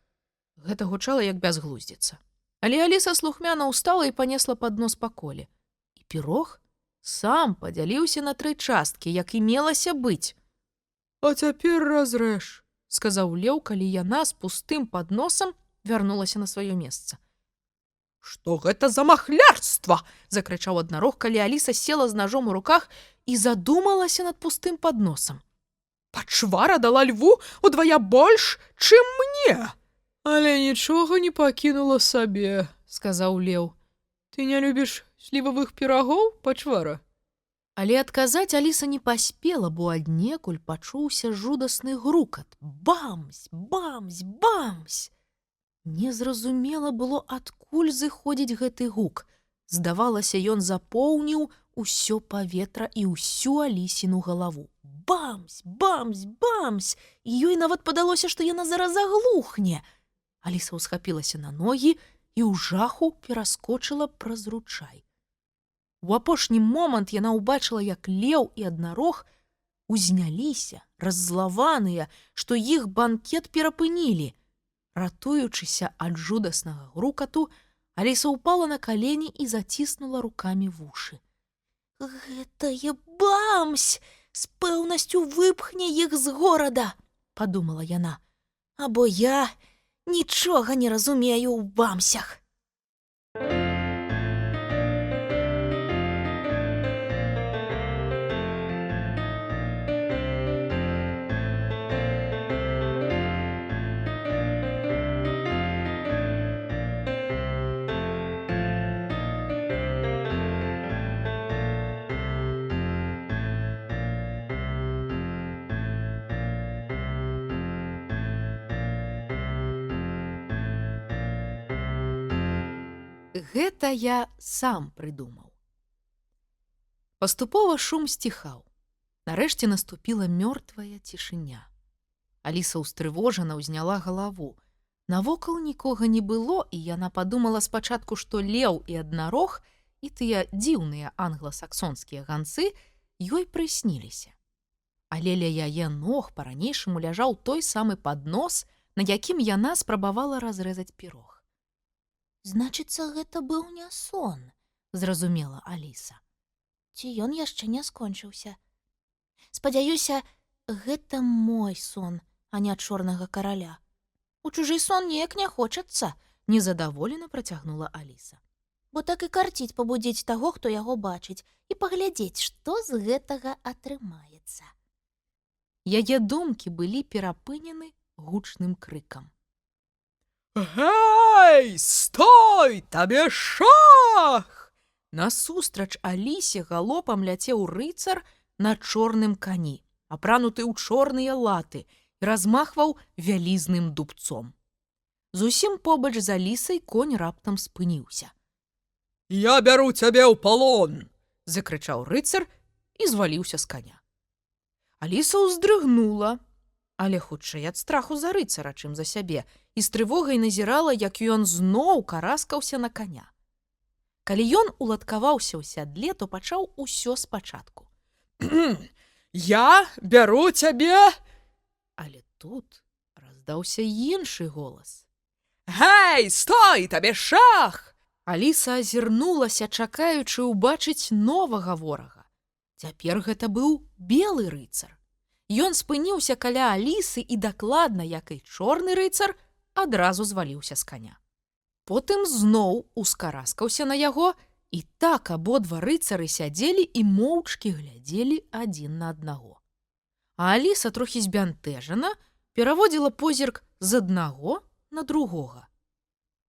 Speaker 1: Гэта гучала як бязглуздзіца. Але Аліса слухмяна ўстала і панесла паднос па коле. І пірог сам падзяліўся на 3 часткі, як і мелася быць.
Speaker 3: А цяпер разрэж,
Speaker 1: сказаў леў, калі яна з пустым падносам вярнулася на сваё месца.
Speaker 3: Што гэта за махлярства? Закрычаў аднарог, калі Аліса села з ножом у руках і задумалася над пустым падносам. Пачвара дала льву удвая больш, чым мне. Але нічога не пакінула сабе, сказаў леў. Ты не любіш слівавых пірагоў, пачвара? Але адказаць Аліса не паспела, бо аднекуль пачуўся жудасны грукат. Бамсь, бамсь, бамсь! Незразумела было, адкуль зыходзіць гэты гук. Здавалася, ён запоўніў усё паветра і ўсю Алісіну галаву. Бамсь, бамсь, бамсь! І ёй нават падалося, што яна зараз заглухне. Аліса ўсхапілася на ногі і ў жаху пераскочыла праз ручай. У апошні момант яна ўбачыла, як леў і аднарог узняліся, раззлаваныя, што іх банкет перапынілі. Ратуючыся ад жудаснага грукату, Аліса ўпала на калені і заціснула рукамі вушы. «Гэтае бамсь з пэўнасцю выпхне іх з горада», – падумала яна. «Або я нічога не разумею ў бамсях». Гэта я сам прыдумаў. Паступова шум сціхаў. Нарэшце наступіла мёртвая цішыня. Аліса ўстрывожана ўзняла галаву. Навокал нікога не было, і яна падумала спачатку, што леў і аднарог, і тыя дзіўныя англасаксонскія ганцы ёй прысніліся. Але ля яе ног па-ранейшаму ляжаў той самы паднос, на якім яна спрабавала разрэзаць пірог. «Значыцца, гэта быў не сон», – зразумела Аліса. «Ці ён яшчэ не скончыўся. Спадзяюся, гэта мой сон, а не чорнага караля. У чужы сон неяк не хочацца», – незадаволена працягнула Аліса. «Бо так і карціць пабудзіць таго, хто яго бачыць, і паглядзець, што з гэтага атрымаецца». Яе думкі былі перапынены гучным крыкам. «Гэй, стой, табе шах!» Насустрач Алісе галопам ляцеў рыцар на чорным кані, апрануты ў чорныя латы, і размахваў вялізным дубцом. Зусім побач з Алісай конь раптам спыніўся. «Я бяру цябе ў палон!» – закрычаў рыцар і зваліўся з каня. Аліса ўздрыгнула, але хутчэй ад страху за рыцара, чым за сябе, і з трывогай назірала, як ён зноў караскаўся на каня. Калі ён уладкаваўся ў сядле, то пачаў усё спачатку. «Я бяру цябе!» Але тут раздаўся іншы голас. «Гэй, стой, табе шах!» Аліса азірнулася, чакаючы ўбачыць новага ворага. Цяпер гэта быў белы рыцар. Ён спыніўся каля Алісы і дакладна, як і чорны рыцар, адразу зваліўся з каня. Потым зноў ускараскаўся на яго, і так абодва рыцары сядзелі і моўчкі глядзелі адзін на аднаго. А Аліса, трохі збянтэжана, пераводзіла позірк з аднаго на другога.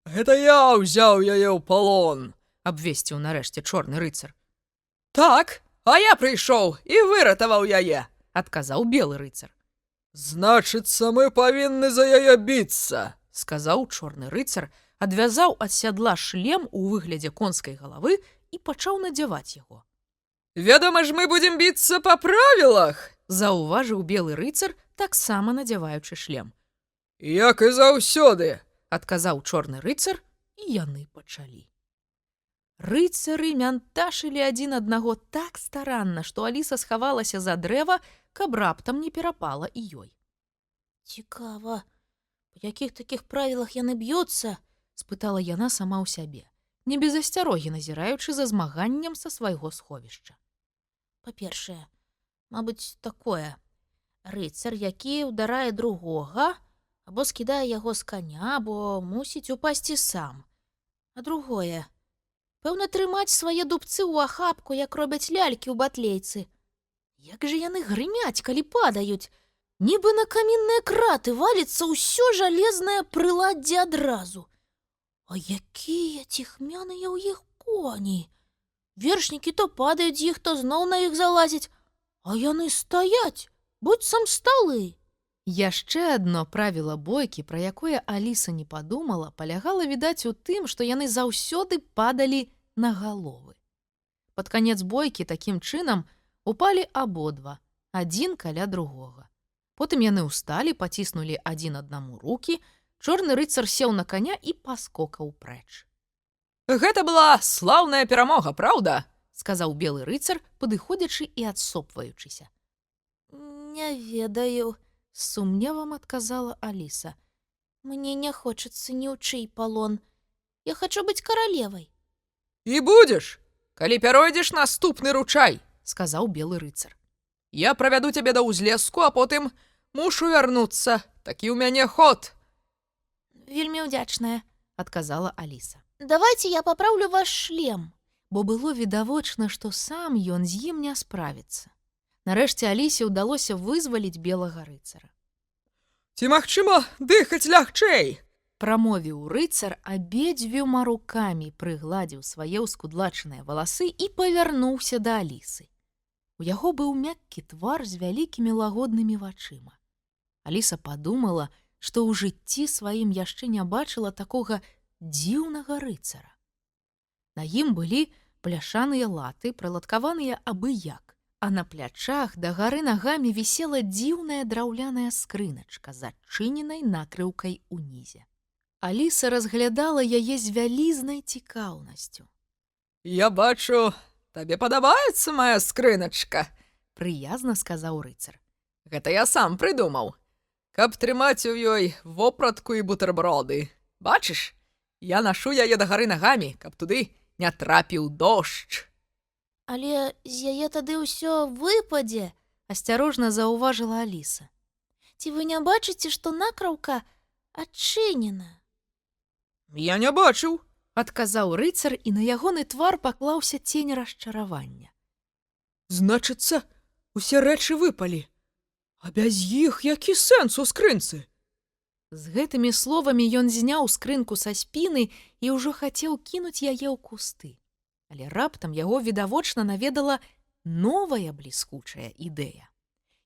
Speaker 3: «Гэта я ўзяў яе ў палон», – абвесціў нарэшце чорны рыцар. «Так, а я прыйшоў і выратаваў яе», – адказаў белы рыцар. «Значыцца, мы павінны за яе біцца», – сказаў чорны рыцар, адвязаў ад сядла шлем у выглядзе конскай галавы і пачаў надзяваць яго. «Вядома ж, мы будзем біцца па правілах», – заўважыў белы рыцар, таксама надзяваючы шлем. «Як і заўсёды», – адказаў чорны рыцар, і яны пачалі. Рыцары мянташылі адзін аднаго так старанна, што Аліса схавалася за дрэва, каб раптам не перапала і ёй. «Цікава, па якіх такіх правілах яны б'юцца?» – спытала яна сама ў сябе, не без асцярогі назіраючы за змаганнем са свайго сховішча. «Па-першае, мабыць, такое. Рыцар, які ўдарае другога, або скідае яго з каня, або мусіць упасці сам.
Speaker 2: А другое. Пэўна, трымаць свае дубцы ў ахапку, як робяць лялькі ў батлейцы. Як жа яны грымяць, калі падаюць? Нібы на камінныя краты валіцца ўсё жалезнае прыладдзе адразу. А якія ціхмяныя ў іх коні! Вершнікі то падаюць з іх, то зноў на іх залазяць, а яны стаяць, быццам сталы.
Speaker 1: Яшчэ адно правіла бойкі, пра якое Аліса не падумала, палягала, відаць, у тым, што яны заўсёды падалі на галовы. Пад канец бойкі такім чынам упалі абодва, адзін каля другога. Потым яны ўсталі, паціснулі адзін аднаму рукі, чорны рыцар сеў на каня і паскокаў прэч.
Speaker 3: Гэта была слаўная перамога, праўда?
Speaker 1: Сказаў белы рыцар, падыходзячы і адсопваючыся.
Speaker 2: Не ведаю,
Speaker 1: З сумневам адказала Аліса.
Speaker 2: мне не хочацца ні ў чый палон. Я хачу быць каралевай.
Speaker 3: І будзеш, калі пяройдзеш наступны ручай,
Speaker 1: Сказаў белы рыцар.
Speaker 3: Я правяду цябе да ўзлеску, а потым мушу вярнуцца. Такі ў мяне ход.
Speaker 2: Вельмі ўдзячная.
Speaker 1: Адказала Аліса.
Speaker 2: Давайте я папраўлю ваш шлем.
Speaker 1: Бо было відавочна, што сам ён з ім не справіцца. Нарэшце Алісе ўдалося вызваліць белага рыцара.
Speaker 3: Ці магчыма дыхаць лягчэй?
Speaker 1: Прамовіў рыцар, абедзвюма рукамі прыгладзіў свае ўскудлачаныя валасы і павярнуўся да Алісы. У яго быў мяккі твар з вялікімі лагоднымі вачыма. Аліса падумала, што ў жыцці сваім яшчэ не бачыла такога дзіўнага рыцара. На ім былі пляшаныя латы, прыладкаваныя абы-як, а на плячах дагары нагамі вісела дзіўная драўляная скрыначка з адчыненай накрыўкай унізе. Аліса разглядала яе з вялізнай цікаўнасцю.
Speaker 3: Я бачу, табе падабаецца мая скрыначка,
Speaker 1: Прыязна сказаў рыцар.
Speaker 3: Гэта я сам прыдумаў, каб трымаць у ёй вопратку і бутэрброды. Бачыш, я нашу яе дагары нагамі, каб туды не трапіў дождж.
Speaker 2: Але з яе тады ўсё выпадзе.
Speaker 1: Асцярожна заўважыла Аліса.
Speaker 2: Ці вы не бачыце, што накраўка адчынена?
Speaker 3: Я не бачыў.
Speaker 1: Адказаў рыцар, і на ягоны твар паклаўся цень расчаравання.
Speaker 3: Значыцца, усе рэчы выпалі. А без іх які сэнс у скрынцы?
Speaker 1: З гэтымі словамі ён зняў скрынку са спіны і ўжо хацеў кінуць яе ў кусты. Але раптам яго відавочна наведала новая бліскучая ідэя.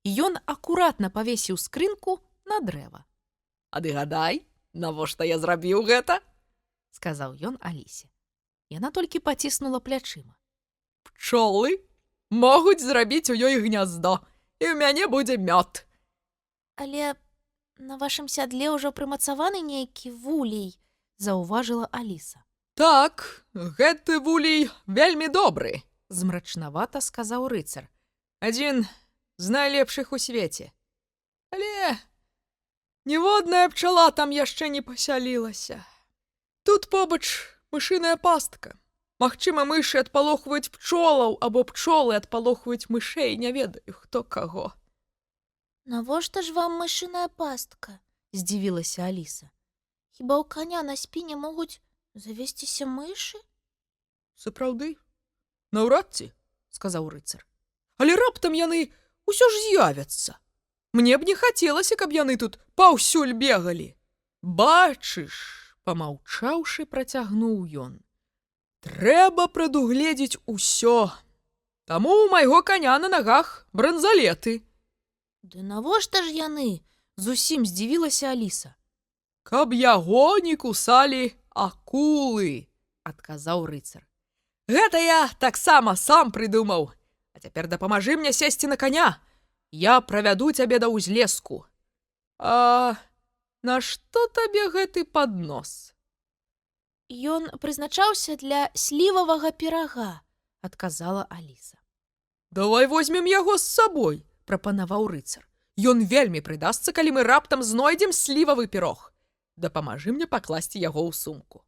Speaker 1: І ён акуратна павесіў скрынку на дрэва.
Speaker 3: А ты гадай, навошта я зрабіў гэта?
Speaker 1: Сказаў ён Алісе. Яна толькі паціснула плячыма.
Speaker 3: Пчолы могуць зрабіць у ёй гняздо, і ў мяне будзе мёд.
Speaker 2: Але на вашым сядле ўжо прымацаваны нейкі вулей,
Speaker 1: Заўважыла Аліса.
Speaker 3: Так, гэты вулей вельмі добры,
Speaker 1: Змрачнавата сказаў рыцар.
Speaker 3: адзін з найлепшых у свеце. Але ніводная пчала там яшчэ не пасялілася. Тут побач мышыная пастка. Магчыма, мышы адпалохваюць пчолаў, або пчолы адпалохваюць мышэй, не ведаю, хто каго.
Speaker 2: Навошта ж вам мышыная пастка?
Speaker 1: Здзівілася Аліса.
Speaker 2: Хіба ў каня на спіне могуць завесціся мышы?
Speaker 3: Сапраўды? Наўрад ці, сказаў рыцар. Але раптам яны ўсё ж з'явяцца. Мне б не хацелася, каб яны тут паўсюль бегалі. Бачыш, памаўчаўшы, працягнуў ён. Трэба прадугледзець усё. Таму ў майго каня на нагах бранзалеты.
Speaker 2: Ды навошта ж яны?
Speaker 1: Зусім здзівілася Аліса.
Speaker 3: Каб яго не кусалі акулы, адказаў рыцар. Гэта я таксама сам прыдумаў. А цяпер дапамажы мне сесці на каня. Я правяду цябе да ўзлеску. А нашто табе гэты паднос?
Speaker 2: Ён прызначаўся для слівавага пірага,
Speaker 1: Адказала Аліса.
Speaker 3: Давай возьмем яго з сабой, прапанаваў рыцар. Ён вельмі прыдасца, калі мы раптам знойдзем слівавы пірог. Дапамажы мне пакласці яго ў сумку.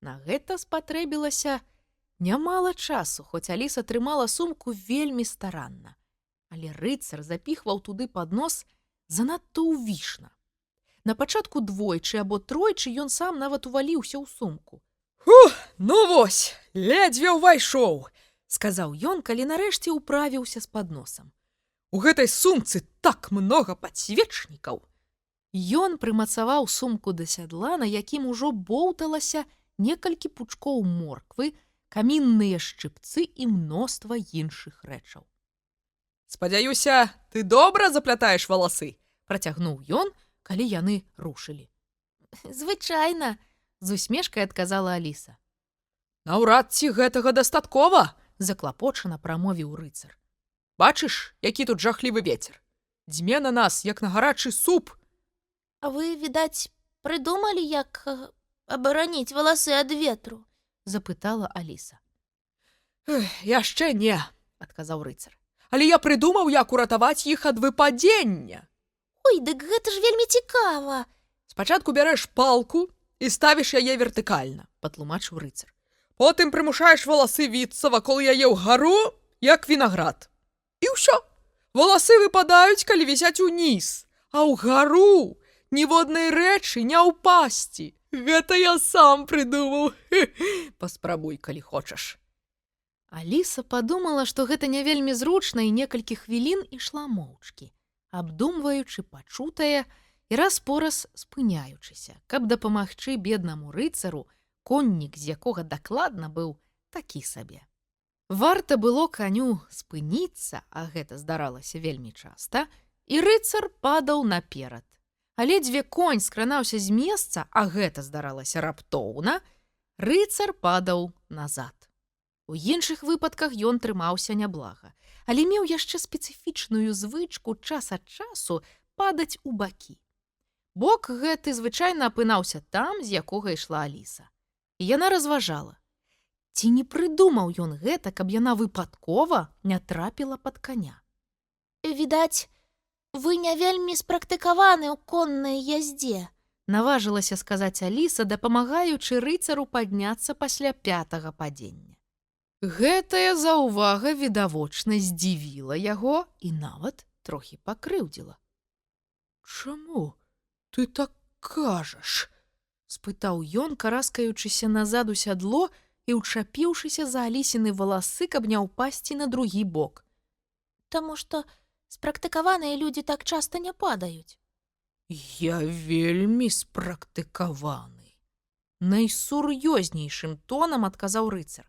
Speaker 1: На гэта спатрэбілася нямала часу, хоць Аліса трымала сумку вельмі старанна. Але рыцар запіхваў туды паднос занадта ўвішна. На пачатку двойчы або тройчы ён сам нават уваліўся ў сумку.
Speaker 3: Ну вось, ледзьве ўвайшоў, сказаў ён, калі нарэшце ўправіўся з падносам. У гэтай сумцы так многа падсвечнікаў.
Speaker 1: Ён прымацаваў сумку да сядла, на якім ужо боўталася некалькі пучкоў морквы, камінныя шчыпцы і мноства іншых рэчаў.
Speaker 3: Спадзяюся, ты добра заплятаеш валасы?
Speaker 1: Працягнуў ён, калі яны рушылі.
Speaker 2: Звычайна,
Speaker 1: З усмешкай адказала Аліса.
Speaker 3: Наўрад ці гэтага дастаткова,
Speaker 1: Заклапочана прамовіў рыцар.
Speaker 3: Бачыш, які тут жахлівы вецер. Дзьме на нас, як на гарачы суп.
Speaker 2: а вы, відаць, прыдумалі, як абараніць валасы ад ветру?
Speaker 1: Запытала Аліса.
Speaker 3: Яшчэ не,
Speaker 1: Адказаў рыцар.
Speaker 3: але я прыдумаў, як уратаваць іх ад выпадзення.
Speaker 2: Ой, дык гэта ж вельмі цікава.
Speaker 3: Спачатку бярэш палку і ставіш яе вертыкальна.
Speaker 1: Патлумачыў рыцар.
Speaker 3: Потым прымушаеш валасы віцца вакол яе ўгару, як вінаград. І ўсё. Валасы выпадаюць, калі вісяць уніз, а ўгару ніводнай рэчы не ўпасці. Гэта я сам прыдумаў. Паспрабуй, калі хочаш.
Speaker 1: Аліса падумала, што гэта не вельмі зручна, і некалькі хвілін ішла моўчкі, абдумваючы пачутае і раз-пораз спыняючыся, каб дапамагчы беднаму рыцару, коннік з якога дакладна быў такі сабе. Варта было каню спыніцца, а гэта здаралася вельмі часта, і рыцар падаў наперад. А ледзьве конь скранаўся з месца, а гэта здаралася раптоўна, рыцар падаў назад. У іншых выпадках ён трымаўся няблага, але меў яшчэ спецыфічную звычку час ад часу падаць у бакі. Бок гэты звычайна апынаўся там, з якога ішла Аліса. І яна разважала, ці не прыдумаў ён гэта, каб яна выпадкова не трапіла пад каня.
Speaker 2: Відаць, вы не вельмі спрактыкаваны ў коннай яздзе.
Speaker 1: Наважылася сказаць Аліса, дапамагаючы рыцару падняцца пасля 5-га падзення. Гэтая заўвага відавочна здзівіла яго і нават трохі пакрыўдзіла.
Speaker 3: Чаму ты так кажаш?
Speaker 1: Спытаў ён, караскаючыся назад у сядло і ўчапіўшыся за Алісіны валасы, каб не ўпасці на другі бок.
Speaker 2: Таму што спрактыкаваныя людзі так часта не падаюць.
Speaker 3: Я вельмі спрактыкаваны.
Speaker 1: Найсур'ёзнейшым тонам адказаў рыцар.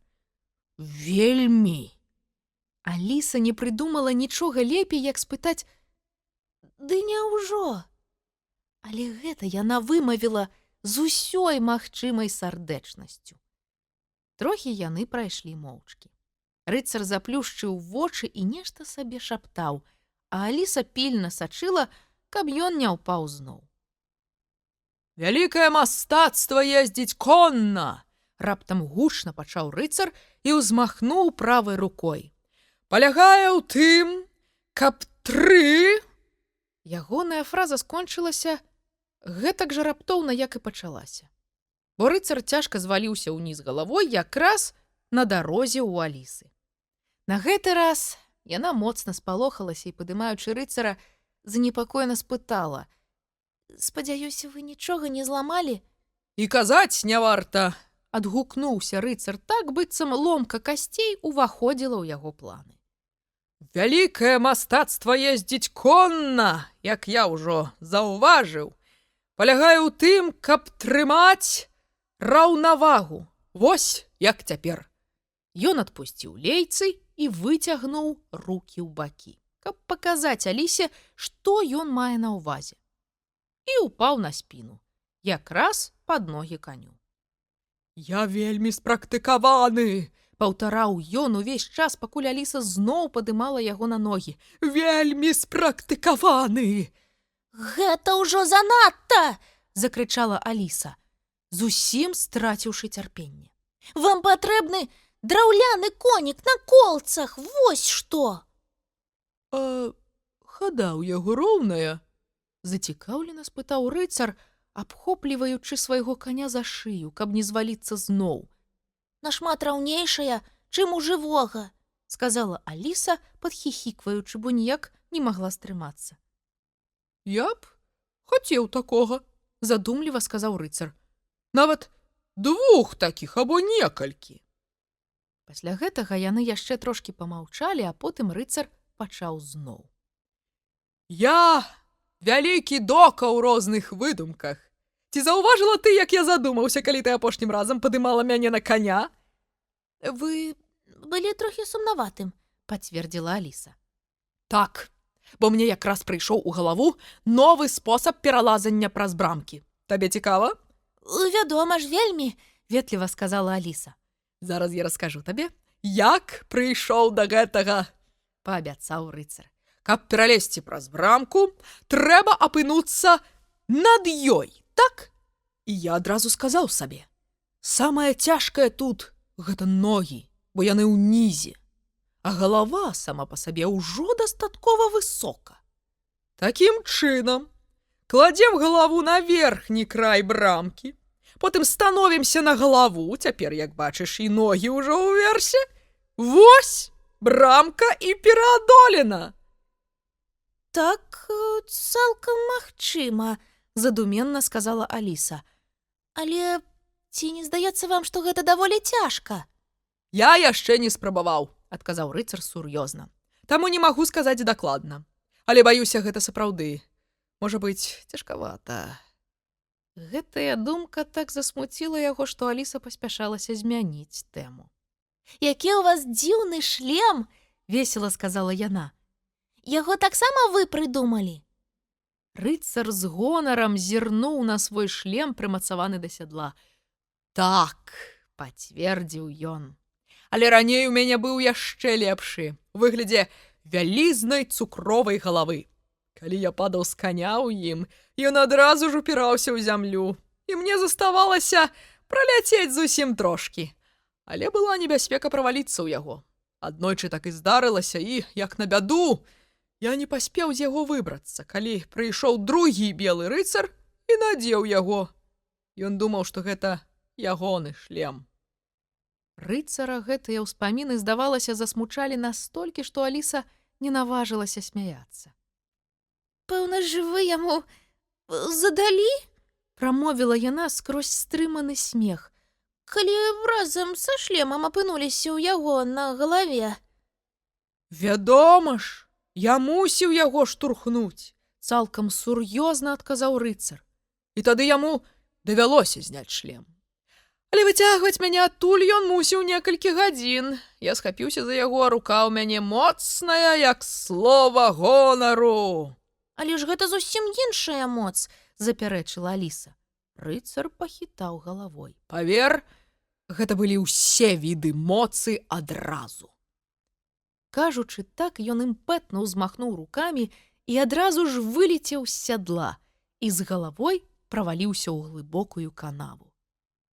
Speaker 3: Вельмі.
Speaker 1: Аліса не прыдумала нічога лепей, як спытаць:
Speaker 2: Ды няўжо?
Speaker 1: Але гэта яна вымавіла з усёй магчымай сардэчнасцю. Трохі яны прайшлі моўчкі. Рыцар заплюшчыў вочы і нешта сабе шаптаў, а Аліса пільна сачыла, каб ён не ўпаў зноў.
Speaker 3: Вялікае мастацтва ездзіць конна! Раптам гучна пачаў рыцар і ўзмахнуў правай рукой. Палягае ў тым, каб 3...
Speaker 1: Ягоная фраза скончылася гэтак жа раптоўна, як і пачалася. Бо рыцар цяжка зваліўся ўніз галавой якраз на дарозе ў Алісы. На гэты раз яна моцна спалохалася і, падымаючы рыцара, занепакоена спытала:
Speaker 2: Спадзяюся, вы нічога не зламалі?
Speaker 3: І казаць не варта.
Speaker 1: Адгукнуўся рыцар так, быццам ломка касцей уваходзіла ў яго планы.
Speaker 3: Вялікае мастацтва ездзіць конна, як я ўжо заўважыў, палягае ў тым, каб трымаць раўнавагу. Вось як цяпер.
Speaker 1: Ён адпусціў лейцы і выцягнуў рукі ў бакі, каб паказаць Алісе, што ён мае на ўвазе. І ўпаў на спіну, якраз пад ногі каню.
Speaker 3: Я вельмі спрактыкаваны,
Speaker 1: паўтараў ён увесь час, пакуль Аліса зноў падымала яго на ногі.
Speaker 3: Вельмі спрактыкаваны.
Speaker 2: Гэта ўжо занадта!
Speaker 1: Закрычала Аліса, зусім страціўшы цярпенне.
Speaker 2: Вам патрэбны драўляны конік на колцах, вось што!
Speaker 3: А хада ў яго роўная?
Speaker 1: Зацікаўлена спытаў рыцар, абхопліваючы свайго каня за шыю, каб не зваліцца зноў.
Speaker 2: Нашмат раўнейшая, чым у жывога,
Speaker 1: сказала Аліса, падхіхікваючы, бо ніяк не магла стрымацца.
Speaker 3: Я б хацеў такога,
Speaker 1: задумліва сказаў рыцар.
Speaker 3: Нават 2 такіх або некалькі. Пасля гэтага яны яшчэ трошкі памаўчалі, а потым рыцар пачаў зноў. Я вялікі дока ў розных выдумках. Ці заўважыла ты, як я задумаўся, калі ты апошнім разам падымала мяне на коня?
Speaker 2: Вы былі трохі сумнаватым,
Speaker 1: пацвердзіла Аліса.
Speaker 3: Так, бо мне якраз прыйшоў у галаву новы спосаб пералазання праз брамкі. Табе цікава?
Speaker 2: Вядома ж, вельмі,
Speaker 1: Ветліва сказала Аліса.
Speaker 3: Зараз я раскажу табе, як прыйшоў да гэтага,
Speaker 1: Паабяцаў рыцар.
Speaker 3: Каб пералезці праз брамку, трэба апынуцца над ёй, так? І я адразу сказаў сабе, самае цяжкае тут гэта ногі, бо яны ўнізе, а галава сама па сабе ўжо дастаткова высока. Такім чынам, кладзем галаву на верхні край брамкі, потым становімся на галаву, цяпер, як бачыш, і ногі ўжо ўверсе. Вось, брамка і пераадолена.
Speaker 2: Так, цалкам магчыма,
Speaker 1: Задуменна сказала Аліса.
Speaker 2: але ці не здаецца вам, што гэта даволі цяжка?
Speaker 3: Я яшчэ не спрабаваў, адказаў рыцар сур'ёзна. Таму не магу сказаць дакладна. Але баюся, гэта сапраўды. Можа быць, цяжкавата.
Speaker 1: Гэтая думка так засмуціла яго, што Аліса паспяшалася змяніць тэму.
Speaker 2: Які ў вас дзіўны шлем,
Speaker 1: Весела сказала яна.
Speaker 2: яго таксама вы прыдумалі?
Speaker 1: Рыцар з гонарам зірнуў на свой шлем, прымацаваны да сядла.
Speaker 3: Так,
Speaker 1: Пацвердзіў ён.
Speaker 3: але раней у мяне быў яшчэ лепшы, у выглядзе вялізнай цукровай галавы. Калі я падаў з каня ў ім, ён адразу ж упіраўся ў зямлю, і мне заставалася праляцець зусім трошкі. Але была небяспека праваліцца ў яго. Аднойчы так і здарылася, і, як на бяду, я не паспеў з яго выбрацца, калі прыйшоў другі белы рыцар і надзеў яго. Ён думаў, што гэта ягоны шлем.
Speaker 1: Рыцара гэтыя ўспаміны, здавалася, засмучалі настолькі, што Аліса не наважылася смяяцца.
Speaker 2: Пэўна ж вы яму задалі?
Speaker 1: Прамовіла яна скрозь стрыманы смех.
Speaker 2: Калі разам са шлемам апынуліся ў яго на галаве.
Speaker 3: Вядома ж, я мусіў яго штурхнуць,
Speaker 1: Цалкам сур'ёзна адказаў рыцар.
Speaker 3: і тады яму давялося зняць шлем. Але выцягваць мяне адтуль ён мусіў некалькі гадзін. Я схапіўся за яго, а рука ў мяне моцная, як слова гонару.
Speaker 2: Але ж гэта зусім іншая моц,
Speaker 1: Запярэчыла Аліса. Рыцар пахітаў галавой.
Speaker 3: Павер, гэта былі ўсе віды моцы адразу.
Speaker 1: Кажучы так, ён імпэтна ўзмахнуў рукамі і адразу ж вылецеў з сядла і з галавой праваліўся ў глыбокую канаву.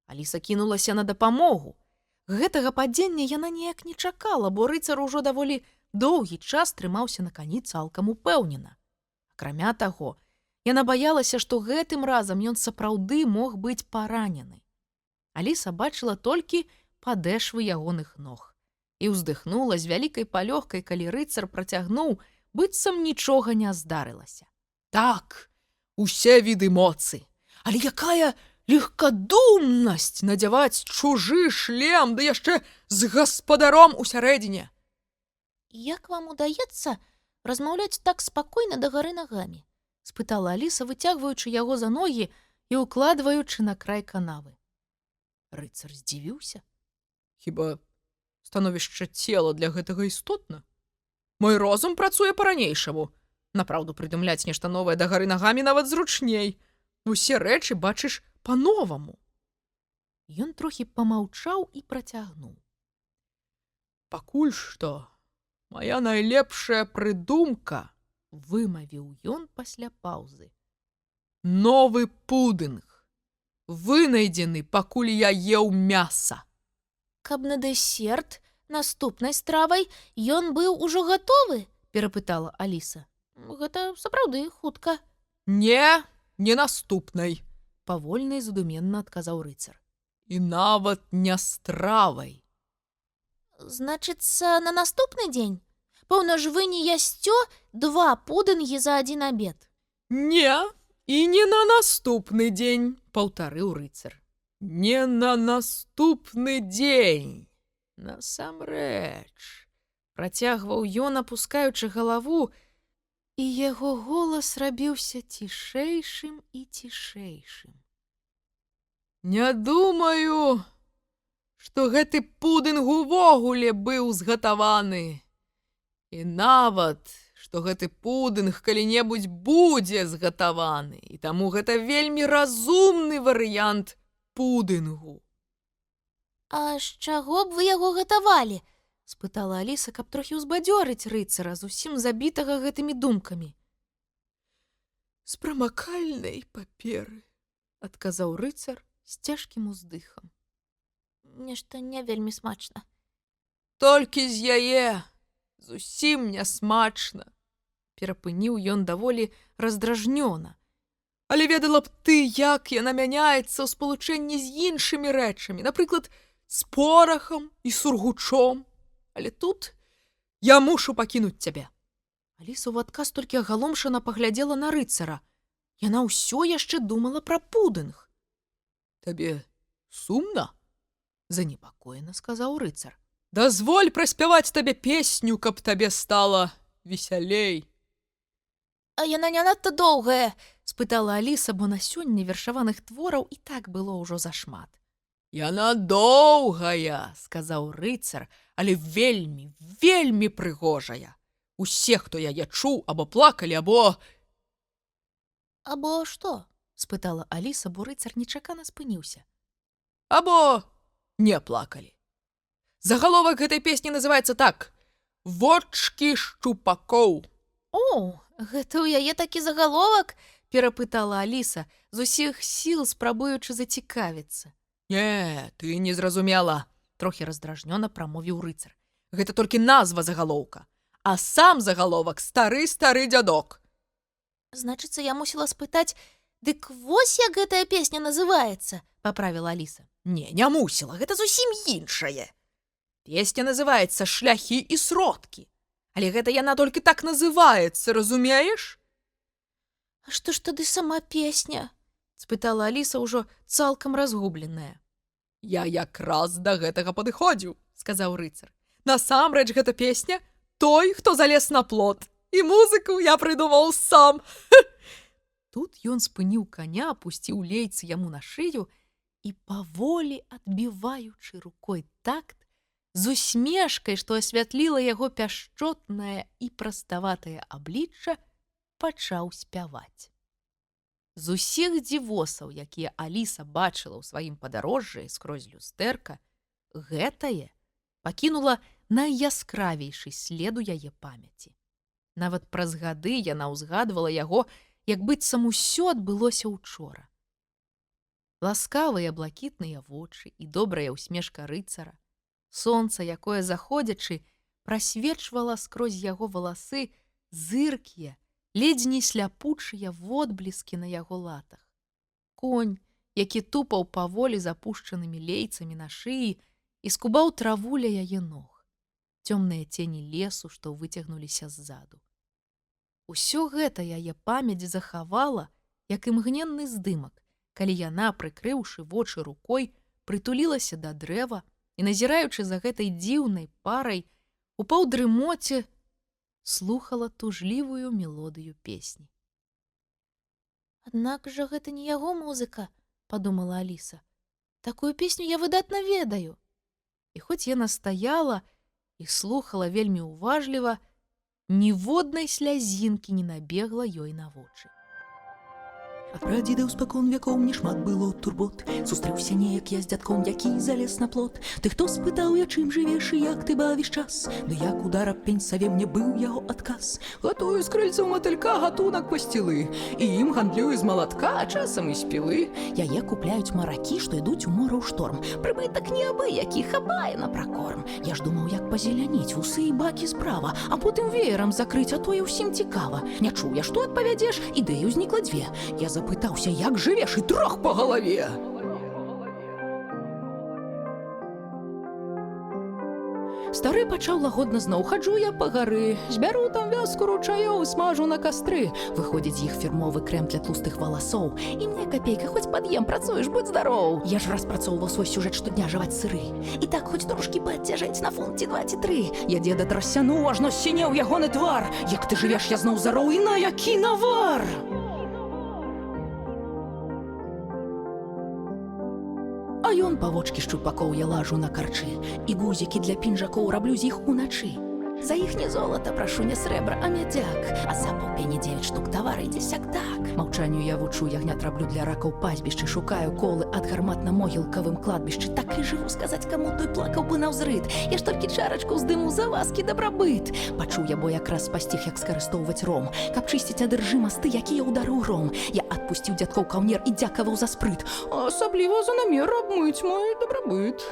Speaker 1: Аліса кінулася на дапамогу. Гэтага падзення яна ніяк не чакала, бо рыцар ужо даволі доўгі час трымаўся на кані цалкам упэўнена. Акрамя таго, яна баялася, што гэтым разам ён сапраўды мог быць паранены. Аліса бачыла толькі падэшвы ягоных ног і ўздыхнула з вялікай палёгкай, калі рыцар працягнуў, быццам нічога не здарылася.
Speaker 3: Так, усе віды моцы. Але якая легкадумнасць надзяваць чужы шлем, ды яшчэ з гаспадаром усярэдзіне.
Speaker 2: Як вам удаецца размаўляць так спакойна дагары нагамі?
Speaker 1: Спытала Аліса, выцягваючы яго за ногі і укладваючы на край канавы. Рыцар здзівіўся.
Speaker 3: Хіба становішча цела для гэтага істотна? Мой розум працуе па-ранейшаму. Напраўду, прыдумляць нешта новае дагары нагамі нават зручней. Усе рэчы бачыш па-новаму.
Speaker 1: Ён трохі памаўчаў і працягнуў.
Speaker 3: Пакуль што мая найлепшая прыдумка,
Speaker 1: Вымавіў ён пасля паўзы.
Speaker 3: новы пудынг, вынайдзены, пакуль я еў мяса.
Speaker 2: Каб на дэсерт наступнай стравай ён быў ужо гатовы?
Speaker 1: Перапытала Аліса.
Speaker 2: Гэта сапраўды хутка.
Speaker 3: Не наступнай.
Speaker 1: Павольна і задуменна адказаў рыцар.
Speaker 3: І нават не стравай.
Speaker 2: Значыцца, на наступны дзень? Пэўна ж вы не ясцё 2 пудынгі за адзін абед.
Speaker 3: Не, і не на наступны дзень,
Speaker 1: Паўтарыў рыцар.
Speaker 3: Не на наступны дзень. Насамрэч, працягваў ён, апускаючы галаву, і яго голас рабіўся цішэйшым і цішэйшым. Не думаю, што гэты пудынг увогуле быў згатаваны. І нават, што гэты пудынг калі-небудзь будзе згатаваны, і таму гэта вельмі разумны варыянт пудынгу.
Speaker 2: А з чаго б вы яго гатавалі? Спытала Аліса, каб трохі ўзбадзёрыць рыцара, зусім забітага гэтымі думкамі.
Speaker 3: З прамакальнай паперы, адказаў рыцар з цяжкім уздыхам.
Speaker 2: Нешта не вельмі смачна.
Speaker 3: Толькі з яе зусім не смачна, перапыніў ён даволі раздражнёна. Але ведала б ты, як яна мяняецца ў спалучэнні з іншымі рэчамі, напрыклад, з порахам і сургучом. Але тут я мушу пакінуць цябе.
Speaker 1: Аліса ў адказ толькі агаломшана паглядзела на рыцара. Яна ўсё яшчэ думала пра пудынг.
Speaker 3: Табе сумна?
Speaker 1: Занепакоена сказаў рыцар.
Speaker 3: Дазволь праспяваць табе песню, каб табе стала весялей.
Speaker 2: А яна не надта доўгая,
Speaker 1: Спытала Аліса, бо на сёння вершаваных твораў і так было ўжо зашмат.
Speaker 3: Яна доўгая, сказаў рыцар, але вельмі, вельмі прыгожая. Усе, хто яе чуў, або плакалі, або...
Speaker 2: Або што?
Speaker 1: Спытала Аліса, бо рыцар нечакана спыніўся.
Speaker 3: Або не плакалі. Загаловак гэтай песні называецца так: «Вочкі шчупакоў».
Speaker 1: О, гэта ў яе такі загаловак? Перапытала Аліса, з усіх сіл спрабуючы зацікавіцца.
Speaker 3: Не, ты не зразумела, трохі раздражнёна прамовіў рыцар. Гэта толькі назва загалоўка, а сам загаловак стары-стары дзядок.
Speaker 2: Значыцца, я мусіла спытаць, дык вось як гэтая песня называецца,
Speaker 1: паправіла Аліса.
Speaker 3: Не, не мусіла, гэта зусім іншае. Песня называецца «Шляхі і сродкі». Але гэта яна толькі так называецца, разумееш?
Speaker 2: А што ж тады сама песня?
Speaker 1: Спытала Аліса ўжо цалкам разгубленая.
Speaker 3: Я якраз да гэтага падыходзіў, сказаў рыцар. Насамрэч гэта песня «Той, хто залез на плот». І музыку я прыдумаў сам.
Speaker 1: Тут ён спыніў каня, апусціў лейцы яму на шыю і паволі, адбіваючы рукой такт, з усмешкай, што асвятліла яго пяшчотнае і праставатае аблічча, пачаў спяваць. З усіх дзівосаў, якія Аліса бачыла ў сваім падарожжы скрозь люстэрка, гэтае пакінула найяскравейшы след у яе памяці. Нават праз гады яна ўзгадвала яго, як быццам усё адбылося учора. Ласкавыя блакітныя вочы і добрая ўсмешка рыцара, сонца, якое, заходзячы, прасвечвала скрозь яго валасы зыркія, ледзь не сляпучыя водбліскі на яго латах. Конь, які тупаў паволі запушчанымі лейцамі на шыі і скубаў траву ля яе ног. Цёмныя цені лесу, што выцягнуліся ззаду. Усё гэта яе памяць захавала, як імгненны здымак, калі яна, прыкрыўшы вочы рукой, прытулілася да дрэва і, назіраючы за гэтай дзіўнай парай, у паўдрымоце слухала тужлівую мелодыю песні.
Speaker 2: Аднак жа гэта не яго музыка, падумала Аліса. Такую песню я выдатна ведаю.
Speaker 1: І хоць яна стаяла і слухала вельмі уважліва, ніводнай слязінкі не набегла ёй на вочы.
Speaker 5: Ад прадзедаў спакон вякоў мне шмат было турбот. Сустрэўся неяк я з дзядком, які залез на плот. Ты хто, спытаў я, чым жывеш і як ты бавіш час? Ды як удар аб пень саве мне быў яго адказ. Гатую з крыльцаў матылька гатунак пасцілы, і ім гандлюю з малатка, а часам і з пілы. Яе купляюць маракі, што ідуць у мора ў шторм. Прыбытак неабыякі, хабае на пракорм. Я ж думаў, як пазеляніць вусы і бакі справа, а потым веерам закрыць, а тое ўсім цікава. Не чуў я, што адпавядзеш, ідэю знікла дзве. Я запытаўся, як жывеш, і трох па галаве. Стары пачаў лагодна зноў. Хаджу я па гары, збяру там вёску ручаёў, смажу на кастры. Выходзіць з іх фірмовы крэм для тлустых валасоў. І мне капейка, хоць пад'ем, працуеш, будь здароў. Я ж распрацоўваў свой сюжэт штодня жаваць сыры. І так хоць трошкі падцяжэць на фунт ці 2 ці 3. Я дзеда трасяну, ажно сінеў ягоны твар. Як ты жывеш, я зноў зароў, і на які навар! А ён па вочкі шчупакоў я лажу на карчы. І гузікі для пінжакоў раблю з іх уначы. За іх не золата прашу, не срэбра, а мядзяк. А за паўпені 9 штук тавара ідзе сяк-так. Маўчанню я вучу, ягнят раблю для ракаў пастбішчы. Шукаю колы ад гармат на могілкавым кладбішчы. Так і жыву, сказаць каму, той плакаў бы наўзрыд. Я ж толькі чарачку здыму за ласкі дабрабыт. Пачуў я, бо якраз пасціг, як скарыстоўваць ром. Каб чысціць ад іржы масты, якія ўдарыў гром. Я адпусціў дзядкоў каўнер і дзякаваў за спрыт. А асабліва за намер абмыць мой дабрабыт.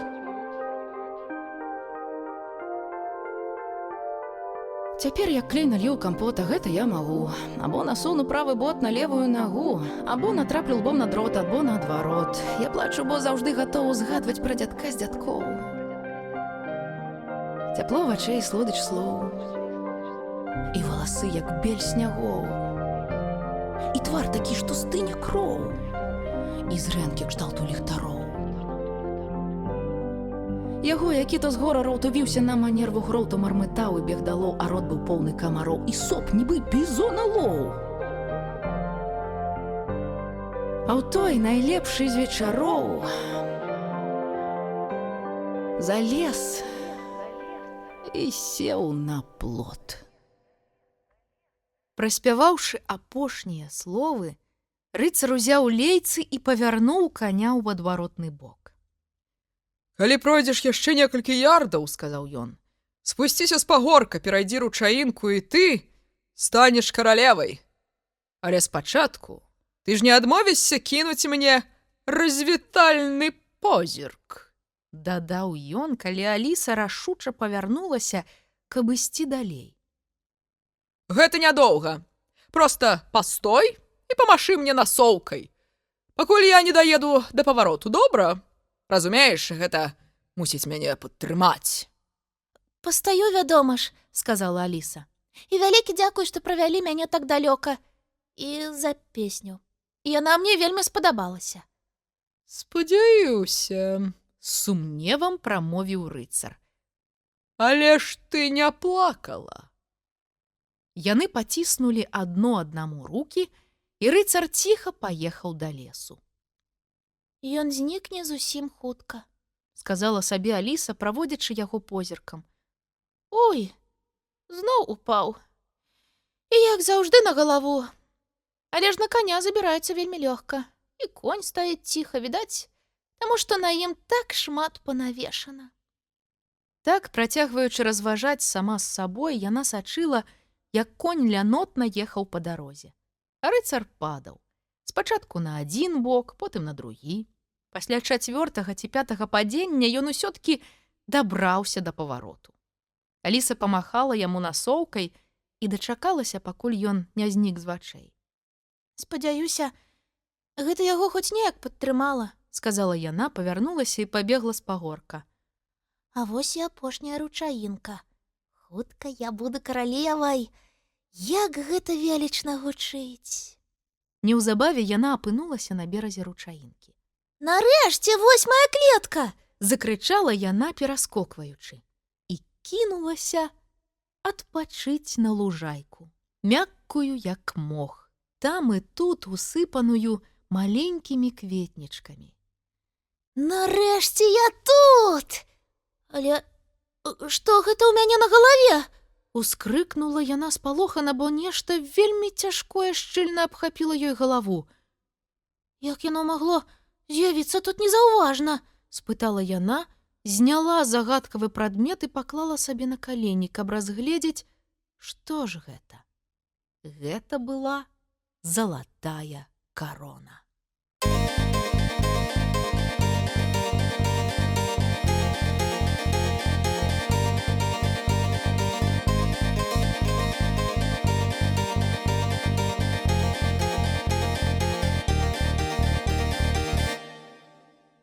Speaker 5: Цяпер як клей наліў кампота, гэта я магу. Або насуну правы бот на левую нагу, або натраплю лбом на дрот, або наадварот. Я плачу, бо заўжды гатовы згадваць пра дзядка з дзядкоў. Цяпло вачэй, слодыч слоў. І валасы, як бель снягоў. І твар такі, што стыне кроў. І зрэнкі кшталту ліхтароў. Яго, які то з гора роў, то віўся на манер вугроў, то мармытаў і бег далоў, а рот быў поўны камароў, і соп нібы бізона лоў. А ў той найлепшы з вечароў залез і сеў на плот.
Speaker 1: Праспяваўшы апошнія словы, рыцар узяў лейцы і павярнуў каня ў адваротны бок.
Speaker 3: «Калі пройдзеш яшчэ некалькі ярдаў, — сказаў ён, — спусціся з пагорка, перайдзі ручаінку, і ты станеш каралевай. Але спачатку ты ж не адмовішся кінуць мне развітальны позірк», —
Speaker 1: дадаў ён, калі Аліса рашуча павярнулася, каб ісці далей.
Speaker 3: «Гэта нядоўга. Проста пастой і памашы мне насоўкай, пакуль я не даеду да павароту, добра? Разумееш, гэта мусіць мяне падтрымаць».
Speaker 2: Пастаю, вядома ж, сказала Аліса. І вялікі дзякуй, што правялі мяне так далёка. І за песню. Яна мне вельмі спадабалася.
Speaker 3: «Спадзяюся»,
Speaker 1: — з сумневам прамовіў рыцар.
Speaker 3: «Але ж ты не плакала».
Speaker 1: Яны паціснулі адно аднаму рукі, і рыцар ціха паехаў да лесу.
Speaker 2: Ён знікне зусім хутка,
Speaker 1: сказала сабе Аліса, праводзячы яго позіркам.
Speaker 2: Ой, зноў упаў. І як заўжды на галаву. Але ж на каня забіраецца вельмі лёгка. І конь стаіць ціха, відаць, таму што на ім так шмат панавешана.
Speaker 1: Так, працягваючы разважаць сама з сабой, яна сачыла, як конь лянотна ехаў па дарозе. А рыцар падаў. Спачатку на адзін бок, потым на другі. Пасля 4-га ці 5-га падзення ён усё-ткі дабраўся да павароту. Аліса памахала яму насоўкай і дачакалася, пакуль ён не знік з вачэй.
Speaker 2: Спадзяюся, гэта яго хоць неяк падтрымала,
Speaker 1: сказала яна, павярнулася і пабегла з пагорка.
Speaker 2: А вось і апошняя ручаінка. Хутка я буду каралевай. Як гэта велічна гучыць.
Speaker 1: Неўзабаве яна апынулася на беразе ручаінкі.
Speaker 2: Нарэшце, вось моя клетка!
Speaker 1: Закрычала яна, пераскокваючы, і кінулася адпачыць на лужайку, мяккую, як мох, там і тут усыпаную маленькімі кветнічкамі.
Speaker 2: Нарэшце я тут! Але што гэта ў мяне на галаве?
Speaker 1: Ускрыкнула яна спалохана, бо нешта вельмі цяжкое шчыльна абхапіла ёй галаву.
Speaker 2: Як яно магло з'явіцца тут незаўважна?
Speaker 1: Спытала яна, зняла загадкавы прадмет і паклала сабе на калені, каб разгледзець, што ж гэта. Гэта была залатая карона.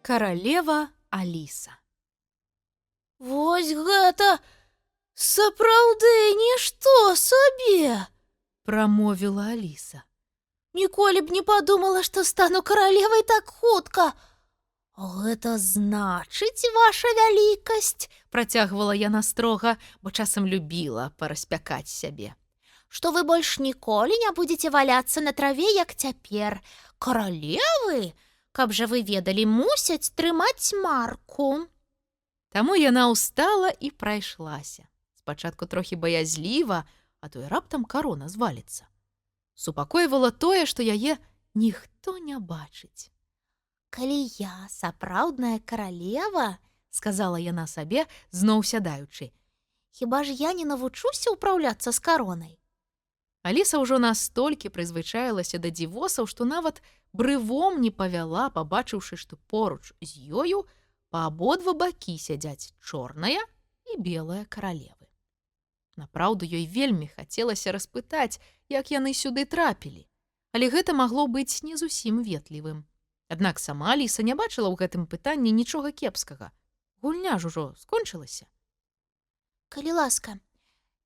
Speaker 1: Каралева Аліса.
Speaker 2: Вось гэта сапраўды нішто сабе!
Speaker 1: прамовіла Аліса.
Speaker 2: Ніколі б не падумала, што стану каралевай так хутка. Гэта значыць, ваша вялікасць,
Speaker 1: Працягвала яна строга, бо часам любіла параспякаць сябе.
Speaker 2: што вы больш ніколі не будзеце валяцца на траве, як цяпер. Каралевы, каб жа вы ведалі, мусяць трымаць марку.
Speaker 1: Таму яна ўстала і прайшлася. Спачатку трохі баязліва, а то і раптам карона зваліцца. Супакойвала тое, што яе ніхто не бачыць.
Speaker 2: Калі я сапраўдная каралева,
Speaker 1: Сказала яна сабе, зноў сядаючы.
Speaker 2: хіба ж я не навучуся ўпраўляцца з каронай?
Speaker 1: Аліса ўжо настолькі прызвычаілася да дзівосаў, што нават брывом не павяла, пабачыўшы, што поруч з ёю па абодва бакі сядзяць чорная і белая каралевы. Напраўду, ёй вельмі хацелася распытаць, як яны сюды трапілі, але гэта магло быць не зусім ветлівым. Аднак сама Аліса не бачыла ў гэтым пытанні нічога кепскага. Гульня ж ужо скончылася.
Speaker 2: Калі ласка,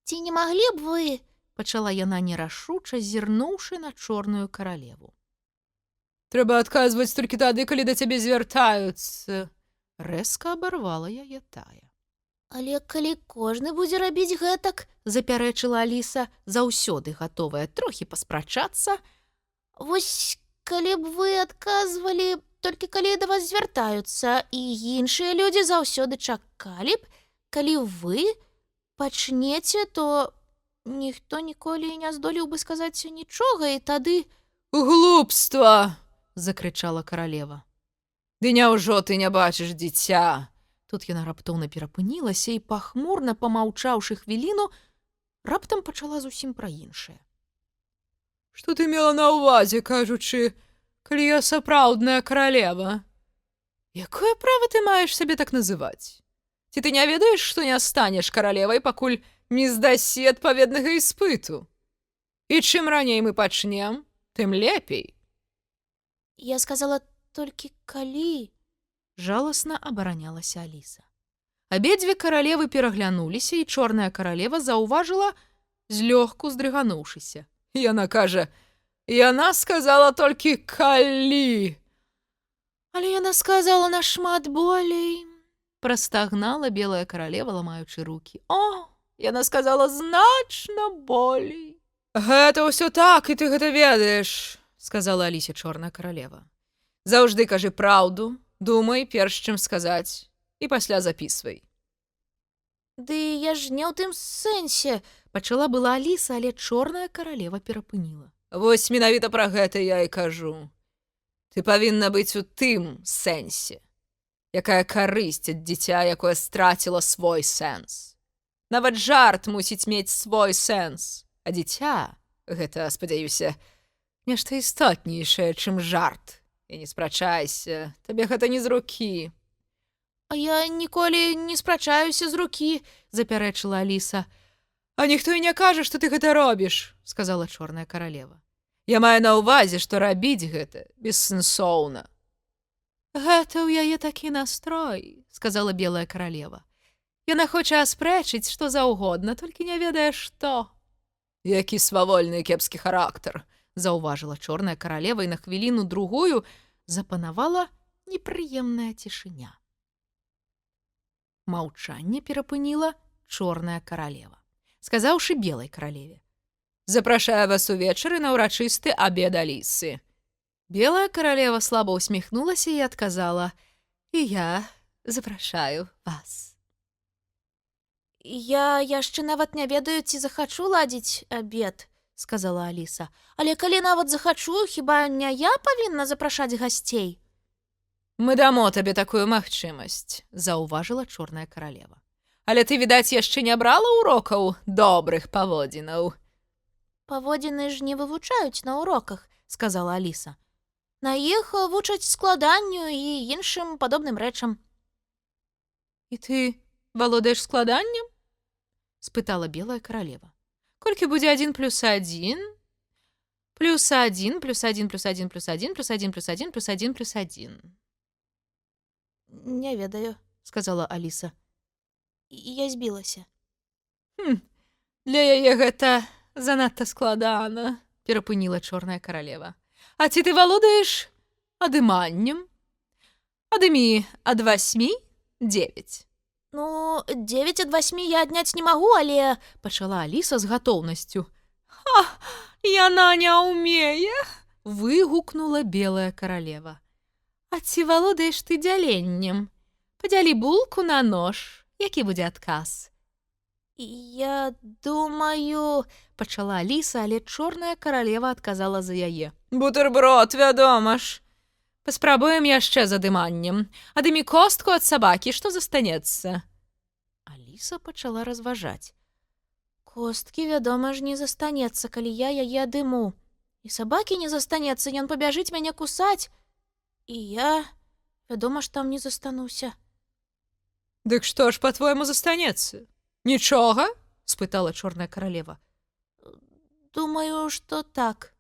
Speaker 2: ці не маглі б вы...
Speaker 1: Пачала яна нерашуча, зірнуўшы на чорную каралеву.
Speaker 3: Трэба адказваць толькі тады, калі да цябе звяртаюцца.
Speaker 1: Рэзка абарвала яе тая.
Speaker 2: Але калі кожны будзе рабіць гэтак,
Speaker 1: Запярэчыла Аліса, заўсёды гатовая трохі паспрачацца.
Speaker 2: вось калі б вы адказвалі толькі калі да вас звяртаюцца, і іншыя людзі заўсёды чакалі б, калі вы пачнеце, то ніхто ніколі не здолеў бы сказаць нічога, і тады...
Speaker 3: Глупства!
Speaker 1: Закрычала каралева.
Speaker 3: Ды няўжо ты не бачыш дзіця?
Speaker 1: Тут яна раптоўна перапынілася і, пахмурна памаўчаўшы хвіліну, раптам пачала зусім пра іншае.
Speaker 3: Што ты мела на ўвазе, кажучы, калі я сапраўдная каралева? Якое права ты маеш сябе так называць? Ці ты не ведаеш, што не станеш каралевай, пакуль не здасі адпаведнага іспыту? І чым раней мы пачнем, тым лепей.
Speaker 2: Я сказала толькі калі...
Speaker 1: Жаласна абаранялася Аліса. Абедзве каралевы пераглянуліся, і чорная каралева заўважыла, злёгку здрыгануўшыся.
Speaker 3: Яна кажа, яна сказала толькі калі.
Speaker 2: Але яна сказала нашмат болей.
Speaker 1: Прастагнала белая каралева, ламаючы рукі. О, яна сказала значна болей.
Speaker 3: Гэта ўсё так, і ты гэта ведаеш, сказала Алісе чорная каралева. Заўжды кажы праўду, думай, перш чым сказаць, і пасля запісвай.
Speaker 2: Ды я ж не ў тым сэнсе.
Speaker 1: Пачала была Аліса, але чорная каралева перапыніла.
Speaker 3: Вось менавіта пра гэта я і кажу. Ты павінна быць у тым сэнсе. Якая карысць ад дзіця, якое страціла свой сэнс. Нават жарт мусіць мець свой сэнс. А дзіця, гэта, спадзяюся, нешта істотнейшае, чым жарт. І не спрачайся, табе гэта не з рукі.
Speaker 2: А я ніколі не спрачаюся з рукі,
Speaker 1: Запярэчыла Аліса.
Speaker 3: А ніхто і не кажа, што ты гэта робіш, сказала чорная каралева. Я маю на ўвазе, што рабіць гэта бессэнсоўна.
Speaker 1: Гэта ў яе такі настрой, сказала белая каралева. Яна хоча аспрэчыць што заўгодна, толькі не ведае што.
Speaker 3: Які свавольны і кепскі характар,
Speaker 1: заўважыла чорная каралева, і на хвіліну другую запанавала непрыемная цішыня. Маўчанне перапыніла чорная каралева, сказаўшы белай каралеве.
Speaker 3: Запрашаю вас увечары на ўрачысты абед Алісы.
Speaker 1: Белая каралева слаба усміхнулася і адказала: «І я запрашаю вас».
Speaker 2: Я яшчэ нават не ведаю, ці захачу ладзіць абед, сказала Аліса. Але калі нават захачу, хіба не я павінна запрашаць гасцей?
Speaker 3: Мы дамо табе такую магчымасць,
Speaker 1: заўважыла чорная каралева.
Speaker 3: Але ты, відаць, яшчэ не брала урокаў добрых паводзінаў.
Speaker 2: Паводзіны ж не вывучаюць на уроках, сказала Аліса. На іх вучаць складанню і іншым падобным рэчам.
Speaker 3: І ты валодаеш складаннем?
Speaker 1: Спытала белая каралева.
Speaker 3: Колькі будзе 1 плюс 1?
Speaker 1: Плюс 1, плюс 1, плюс 1, плюс 1, плюс 1, плюс 1, плюс 1, плюс 1.
Speaker 2: Не ведаю,
Speaker 1: сказала Аліса.
Speaker 2: Я збілася.
Speaker 3: Для яе гэта занадта складана, перапыніла чорная каралева. А ці ты валодаеш адыманнем? Адымі ад 8 9.
Speaker 2: Ну, 9 ад 8 я адняць не магу, але...
Speaker 3: Пачала Аліса з гатоўнасцю. Яна не ўмее, выгукнула белая каралева. А ці валодаеш ты дзяленнем? Падзялі булку на нож. Які будзе адказ?
Speaker 2: Я думаю...
Speaker 3: Пачала Аліса, але чорная каралева адказала за яе. Бутэрброд, вядома ж. Паспрабуем яшчэ з адыманнем. Адымі костку ад сабакі, што застанецца? Аліса пачала разважаць.
Speaker 2: Косткі, вядома ж, не застанецца, калі я яе адыму. І сабакі не застанецца, ён пабяжыць мяне кусаць. І я, вядома ж, там не застануся.
Speaker 3: Дык што ж, па-твойму, застанецца? Нічога? Спытала чорная каралева.
Speaker 2: Думаю, што так.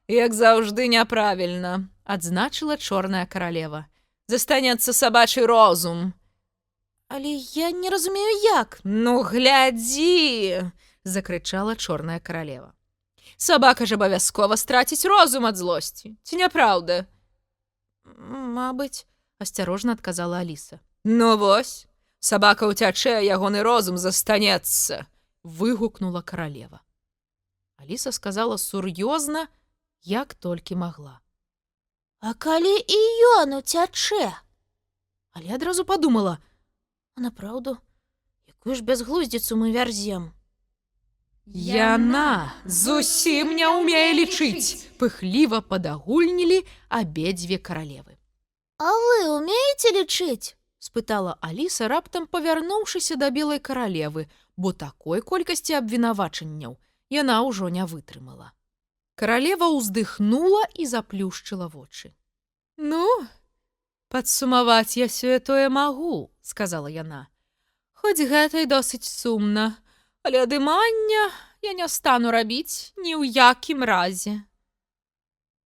Speaker 3: Як заўжды няправільна, адзначыла чорная каралева. Застанецца сабачы розум.
Speaker 2: Але я не разумею, як.
Speaker 3: Ну, глядзі, закрычала чорная каралева. Сабака ж абавязкова страціць розум ад злосці. Ці няпраўда?
Speaker 2: Мабыць,
Speaker 3: асцярожна адказала Аліса. Ну вось, сабака ўцячэ, ягоны розум застанецца, выгукнула каралева. Аліса сказала сур'ёзна, як толькі магла.
Speaker 2: А калі і ён уцячэ?
Speaker 3: Але адразу падумала:
Speaker 2: а направду, якую ж бязглуздзіцу мы вярзем?
Speaker 3: Яна зусім не ўмее лічыць, пыхліва падагульнілі абедзве каралевы.
Speaker 2: А вы умееце лічыць?
Speaker 3: Спытала Аліса, раптам павярнуўшыся да белай каралевы, бо такой колькасці абвінавачанняў яна ўжо не вытрымала. Каралева ўздыхнула і заплюшчыла вочы. Ну, падсумаваць я сёе-тое магу, сказала яна. Хоць гэта і досыць сумна, але адымання я не стану рабіць ні ў якім разе.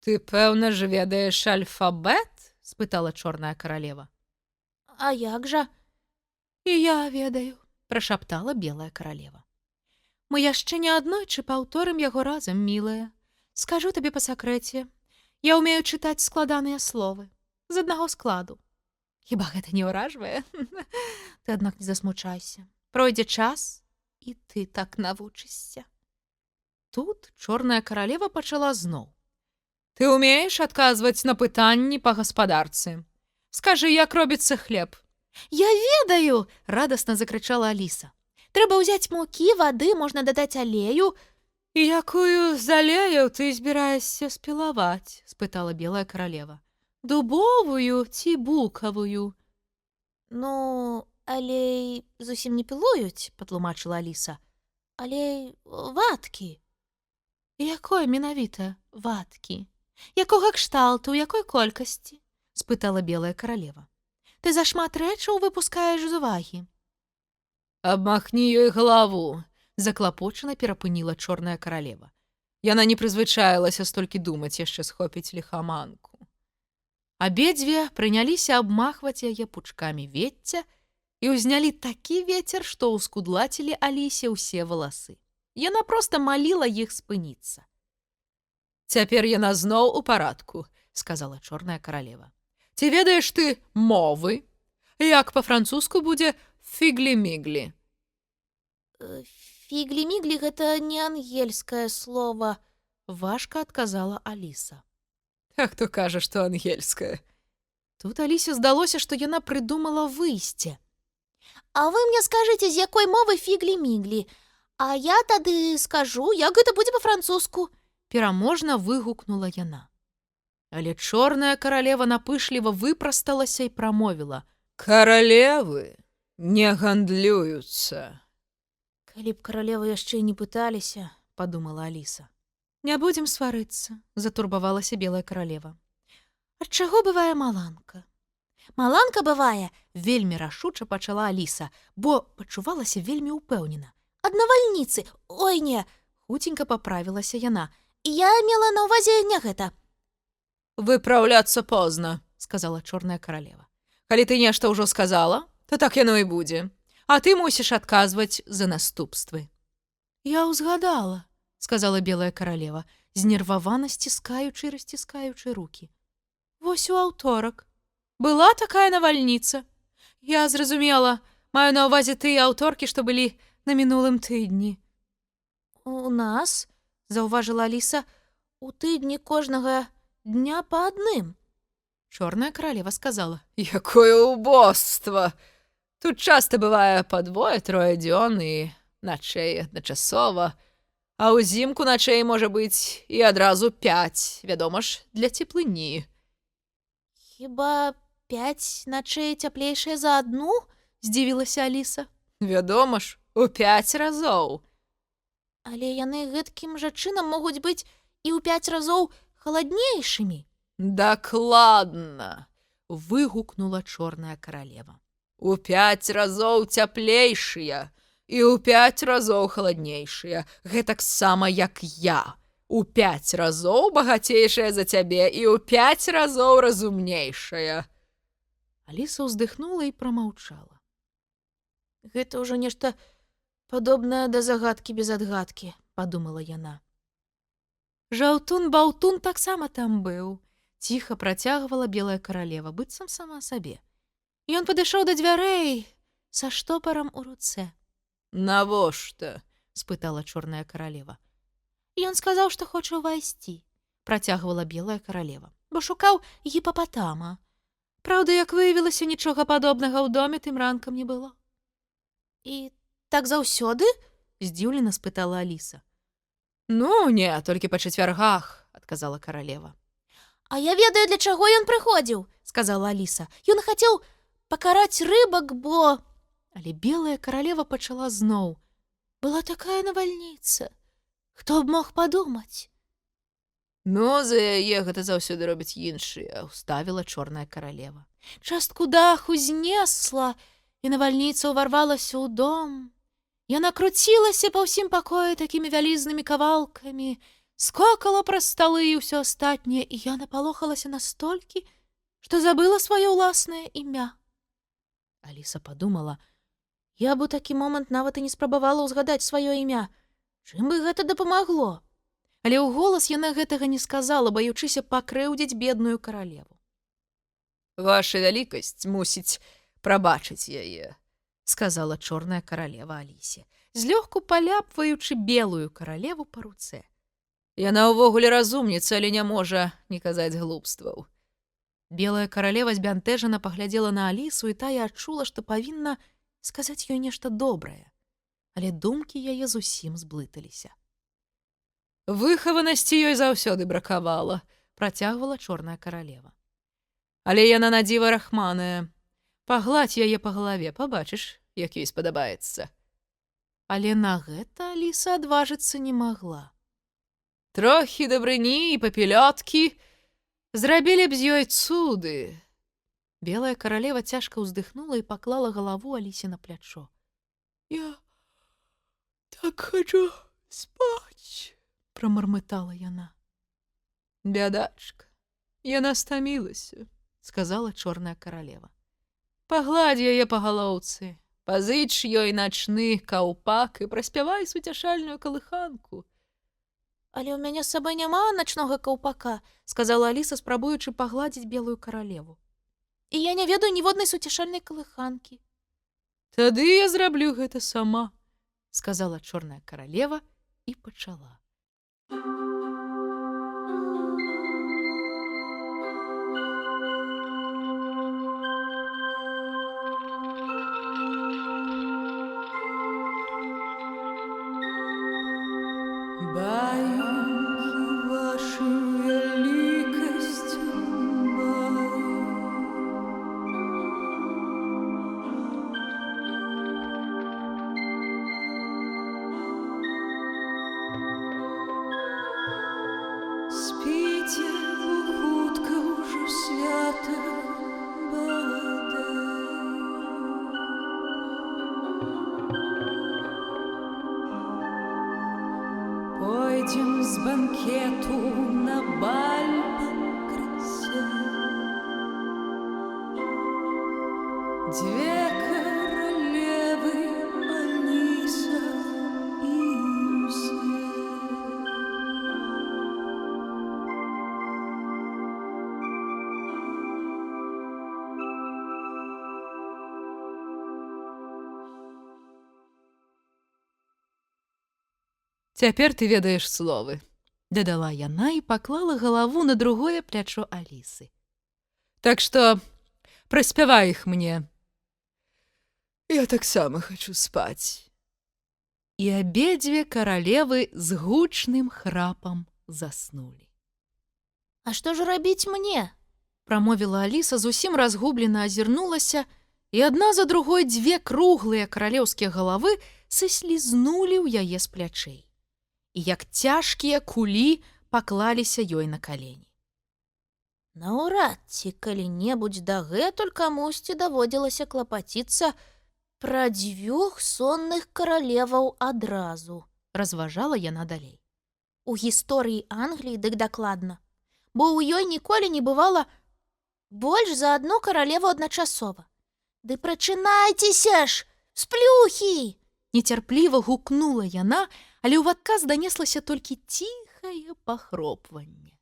Speaker 3: Ты, пэўна ж, ведаеш альфабет? Спытала чорная каралева.
Speaker 2: А як жа?
Speaker 3: І я ведаю, прашаптала белая каралева. Мы яшчэ не аднойчы паўторым яго разам, мілая. Скажу табе па сакрэце, я ўмею чытаць складаныя словы з аднаго складу. Хіба гэта не ўражвае? Ты, аднак, не засмучайся. Пройдзе час, і ты так навучышся. Тут чорная каралева пачала зноў. Ты ўмееш адказваць на пытанні па гаспадарцы? Скажы, як робіцца хлеб?
Speaker 2: Я ведаю, радасна закрычала Аліса. Трэба ўзяць мукі, вады, можна дадаць алею.
Speaker 3: І якую з алею ты збіраешся спілаваць? Спытала белая каралева. Дубовую ці букавую?
Speaker 2: Ну, алей зусім не пілуюць, патлумачыла Аліса. Алей ваткі.
Speaker 3: Якой менавіта ваткі? Якога кшталту, якой колькасці? Спытала белая каралева. Ты зашмат рэчаў выпускаеш з увагі. Абмахні ёй галаву, заклапочана перапыніла чорная каралева. Яна не прызвычаілася столькі думаць, яшчэ схопіць ліхаманку. Абедзве прыняліся абмахваць яе пучкамі вецця і ўзнялі такі вецер, што ўскудлацілі Алісе ўсе валасы. Яна проста маліла іх спыніцца. Цяпер яна зноў у парадку, сказала чорная каралева. Ці ведаеш ты мовы? Як па-французску будзе фіглі-міглі?
Speaker 2: Фіглі-міглі гэта не ангельскае слова,
Speaker 3: важка адказала Аліса. А хто кажа, што ангельскае? Тут Алісе здалося, што яна прыдумала выйсце.
Speaker 2: А вы мне скажыце, з якой мовы фіглі-міглі? А я тады скажу, як гэта будзе па-французску.
Speaker 3: Пераможна выгукнула яна. Але чорная каралева напышліва выпрасталася і прамовіла: «Каралевы не гандлююцца».
Speaker 2: Калі б каралевы яшчэ не пыталіся,
Speaker 3: падумала Аліса. Не будзем сварыцца, затурбавалася белая каралева. Ад чаго бывае маланка?
Speaker 2: Маланка бывае,
Speaker 3: вельмі рашуча пачала Аліса, бо пачувалася вельмі ўпэўнена.
Speaker 2: Ад навальніцы, ой не,
Speaker 3: хуценька паправілася яна.
Speaker 2: Я мела на ўвазе не гэта.
Speaker 3: Выпраўляцца позна, сказала чорная каралева. Калі ты нешта ўжо сказала, то так яно і будзе. а ты мусіш адказваць за наступствы.
Speaker 1: Я ўзгадала, сказала белая каралева, знервавана сціскаючы і расціскаючы рукі. Вось у аўторак была такая навальніца. Я зразумела, маю на ўвазе тыя аўторкі, што былі на мінулым тыдні.
Speaker 2: У нас, заўважыла Аліса, у тыдні кожнага дня па адным.
Speaker 1: Чорная каралева сказала:
Speaker 3: Якое убоства! Тут часта бывае па 2-3 дзён і начэй адначасова, а ўзімку начэй можа быць і адразу 5, вядома ж, для цеплыні.
Speaker 2: Хіба 5 начэй цяплейшыя за адну?
Speaker 1: здзівілася Аліса.
Speaker 3: Вядома ж, у 5 разоў.
Speaker 2: Але яны гэткім жа чынам могуць быць і ў 5 разоў халаднейшымі.
Speaker 3: Дакладна,
Speaker 1: Выгукнула чорная каралева.
Speaker 3: у 5 разоў цяплейшыя і ў 5 разоў халаднейшыя, гэтаксама як я. У 5 разоў багацейшая за цябе і ў 5 разоў разумнейшая.
Speaker 1: Аліса ўздыхнула і прамаўчала.
Speaker 2: Гэта ўжо нешта падобнае да загадкі без адгадкі, падумала яна.
Speaker 1: Жаўтун-баўтун таксама там быў. Ціха працягвала белая каралева, быццам сама сабе. Ён падышоў да дзвярэй са штопарам у руцэ.
Speaker 3: Навошта?
Speaker 1: Спытала чорная каралева. Ён сказаў, што хоча ўвайсці, працягвала белая каралева, бо шукаў гіпапатама. Праўда, як выявілася, нічога падобнага ў доме тым ранкам не было.
Speaker 2: І так заўсёды?
Speaker 1: Здзіўлена спытала Аліса.
Speaker 3: Ну, не, толькі па чацвяргах, адказала каралева.
Speaker 2: А я ведаю, для чаго ён прыходзіў, сказала Аліса. Ён хацеў пакараць рыбак, бо...
Speaker 1: Але белая каралева пачала зноў. Была такая навальніца. Хто б мог падумаць?
Speaker 3: Ну, за яе гэта заўсёды робяць іншыя, уставіла чорная каралева.
Speaker 1: Частку даху знесла, і навальніца ўварвалася ў дом. Яна круцілася па ўсім пакоі такімі вялізнымі кавалкамі, скокала праз сталы і ўсё астатняе, і я напалохалася настолькі, што забыла сваё ўласнае імя.
Speaker 2: Аліса падумала, я б у такі момант нават і не спрабавала ўзгадаць сваё імя. Чым бы гэта дапамагло?
Speaker 1: Але ў голас яна гэтага не сказала, баючыся пакрыўдзіць бедную каралеву.
Speaker 3: Ваша вялікасць мусіць прабачыць яе,
Speaker 1: сказала чорная каралева Алісе, злёгку паляпваючы белую каралеву па руцэ.
Speaker 3: Яна ўвогуле разумніца, але не можа не казаць глупстваў.
Speaker 1: Белая каралева збянтэжана паглядзела на Алісу, і тая адчула, што павінна сказаць ёй нешта добрае. Але думкі яе зусім зблыталіся.
Speaker 3: Выхаванасці ёй заўсёды бракавала, працягвала чорная каралева. Але яна на дзіва рахманая. Пагладзь яе па галаве, пабачыш, як ёй спадабаецца.
Speaker 1: Але на гэта Аліса адважыцца не магла.
Speaker 3: Трохі дабрыні і папілёткі зрабілі б з ёй цуды.
Speaker 1: Белая каралева цяжка ўздыхнула і паклала галаву Алісе на плячо.
Speaker 5: Я так хочу спаць,
Speaker 1: прамармытала яна.
Speaker 3: Бядачка, яна стамілася, сказала чорная каралева. Пагладзь яе па галоўцы, пазыч ёй начны каўпак і праспявай суцяшальную калыханку.
Speaker 2: Але ў мяне з сабой няма начнога каўпака,
Speaker 1: сказала Аліса, спрабуючы пагладзіць белую каралеву.
Speaker 2: І я не ведаю ніводнай суцяшальнай калыханкі.
Speaker 3: Тады я зраблю гэта сама,
Speaker 1: сказала чорная каралева і пачала.
Speaker 5: Баюнькі вашу вялікасць баю. Спіце, бо хутка ўжо свята бадай. Пойдем з банкету на баль пакрыцця. Дзве каралевы
Speaker 3: Цяпер ты ведаеш словы, дадала яна і паклала галаву на другое плячо Алісы. Так што праспявай іх мне. Я таксама хачу спаць. І абедзве каралевы з гучным храпам заснулі.
Speaker 2: А што ж рабіць мне?
Speaker 1: Прамовіла Аліса, зусім разгублена азірнулася, і адна за другой дзве круглыя каралеўскія галавы сыслізнулі ў яе з плячэй. І як цяжкія кулі паклаліся ёй на калені.
Speaker 2: Наўрад ці калі-небудзь дагэтуль камусьці даводзілася клапаціцца пра 2 сонных каралеваў адразу,
Speaker 1: Разважала яна далей.
Speaker 2: у гісторыі Англіі дык дакладна, бо ў ёй ніколі не бывала больш за адну каралеву адначасова. Ды прачынайцеся ж, сплюхі!
Speaker 1: Нецярпліва гукнула яна, але ў адказ данеслася толькі ціхае пахропванне.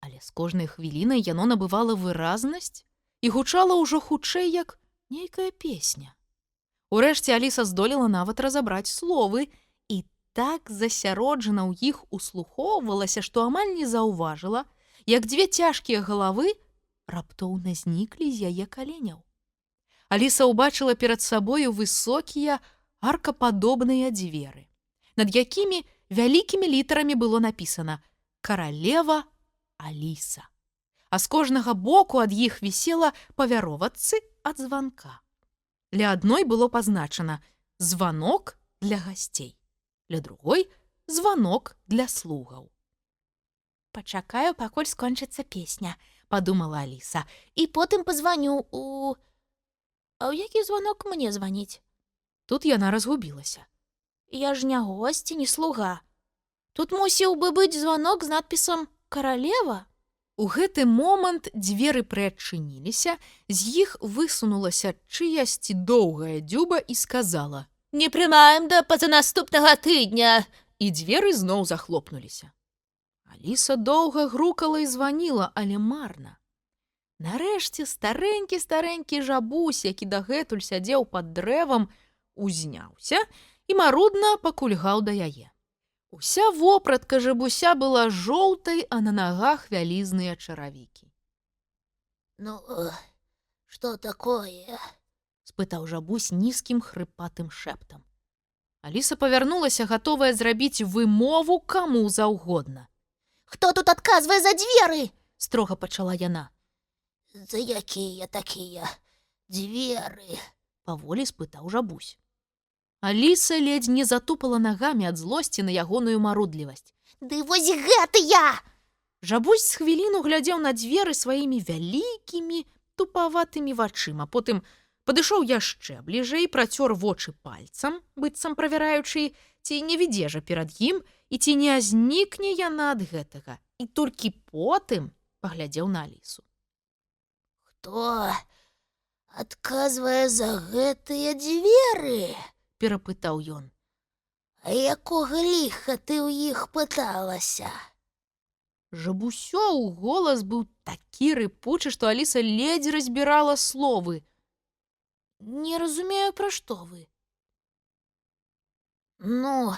Speaker 1: Але з кожнай хвілінай яно набывала выразнасць і гучала ўжо хутчэй, як нейкая песня. Урэшце Аліса здолела нават разабраць словы і так засяроджана ў іх услухоўвалася, што амаль не заўважыла, як 2 цяжкія галавы раптоўна зніклі з яе каленяў. Аліса ўбачыла перад сабою высокія аркападобныя дзверы, над якімі вялікімі літарамі было напісана «Каралева Аліса», а з кожнага боку ад іх вісела па вяровачцы ад званка. Ля адной было пазначана «Званок для гасцей», ля другой «Званок для слугаў».
Speaker 2: Пачакаю, пакуль скончыцца песня, падумала Аліса, і потым пазваню у... А ў які званок мне званіць?
Speaker 1: Тут яна разгубілася.
Speaker 2: Я ж не госць, не слуга. Тут мусіў бы быць званок з надпісам «Каралева».
Speaker 1: У гэты момант дзверы прыадчыніліся, з іх высунулася чыясьці доўгая дзюба і сказала:
Speaker 4: Не прымаем да пазанаступнага тыдня.
Speaker 1: і дзверы зноў захлопнуліся. Аліса доўга грукала і званіла, але марна. Нарэшце старэнькі жабусь, які дагэтуль сядзеў пад дрэвам, узняўся і марудна пакульгаў да яе. Уся вопратка жабуся была жоўтай, а на нагах вялізныя чаравікі.
Speaker 4: Ну, што такое?
Speaker 1: Спытаў жабусь нізкім хрыпатым шэптам. Аліса павярнулася, гатовая зрабіць вымову каму заўгодна.
Speaker 2: Хто тут адказвае за дзверы?
Speaker 1: Строга пачала яна.
Speaker 4: За якія такія дзверы?
Speaker 1: Паволі спытаў жабусь. Аліса ледзь не затупала нагамі ад злосці на ягоную марудлівасць.
Speaker 2: Ды вось гэтыя!
Speaker 1: Жабусь з хвіліну глядзеў на дзверы сваімі вялікімі тупаватымі вачыма, потым падышоў яшчэ бліжэй, працёр вочы пальцам, быццам правяраючы, ці не відзежа перад ім і ці не азнікне яна ад гэтага, і толькі потым паглядзеў на Алісу.
Speaker 4: Хто адказвае за гэтыя дзверы?
Speaker 1: Перапытаў ён.
Speaker 4: А якога ліха ты ў іх пыталася?
Speaker 1: Жабусёў голас быў такі рыпучы, што Аліса ледзь разбірала словы.
Speaker 2: Не разумею, пра што вы.
Speaker 4: Ну,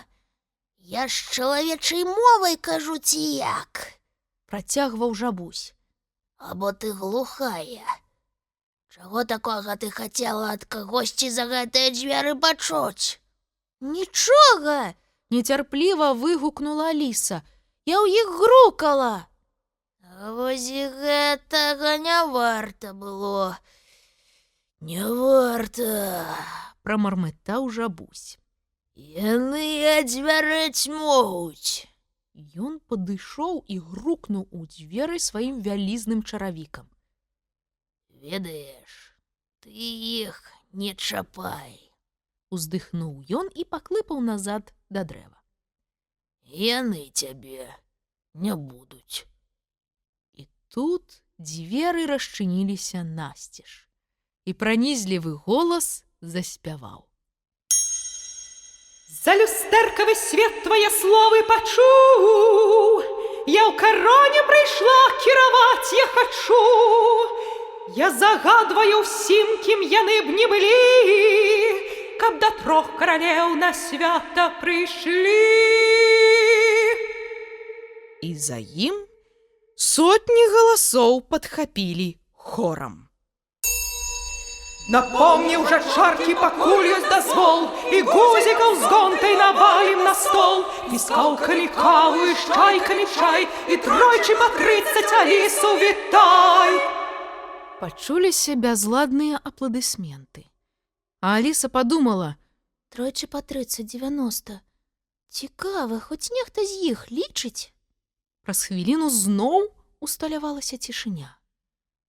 Speaker 4: я ж чалавечай мовай кажу ці як?
Speaker 1: Працягваў жабусь.
Speaker 4: Або ты глухая? Чаго такога ты хацела ад кагосьці за гэтыя дзверы пачуць?
Speaker 2: Нічога!
Speaker 1: Нецярпліва выгукнула Аліса. Я ў іх грукала.
Speaker 4: А вось і гэтага не варта было. Не варта,
Speaker 1: Прамармытаў жабусь.
Speaker 4: Яны адзвярыць могуць.
Speaker 1: Ён падышоў і грукнуў у дзверы сваім вялізным чаравікам.
Speaker 4: Ведаеш, ты іх не чапай.
Speaker 1: Уздыхнуў ён і паклыпаў назад да дрэва.
Speaker 4: Яны цябе не будуць.
Speaker 1: І тут дзверы расчыніліся насцеж, і пранізлівы голас заспяваў.
Speaker 5: За люстэркавы свет твае словы пачуў, я ў кароне прыйшла, кіраваць я хачу. Я загадваю ўсім, кім яны б не былі, каб да 3 каралеў на свята прыйшлі.
Speaker 1: І за ім сотні галасоў падхапілі хорам.
Speaker 5: Напомни уже, чарки, покуль ёсць дазвол, и гузиков с гонтой навалим на стол, и с калками каву, и с чайками чай, и тройчы по 30 Алису витай.
Speaker 1: Пачуліся бязладныя апладысменты. А Аліса падумала:
Speaker 2: Тройчы па 30-90. Цікава, хоць нехта з іх лічыць?
Speaker 1: праз хвіліну зноў усталявалася цішыня.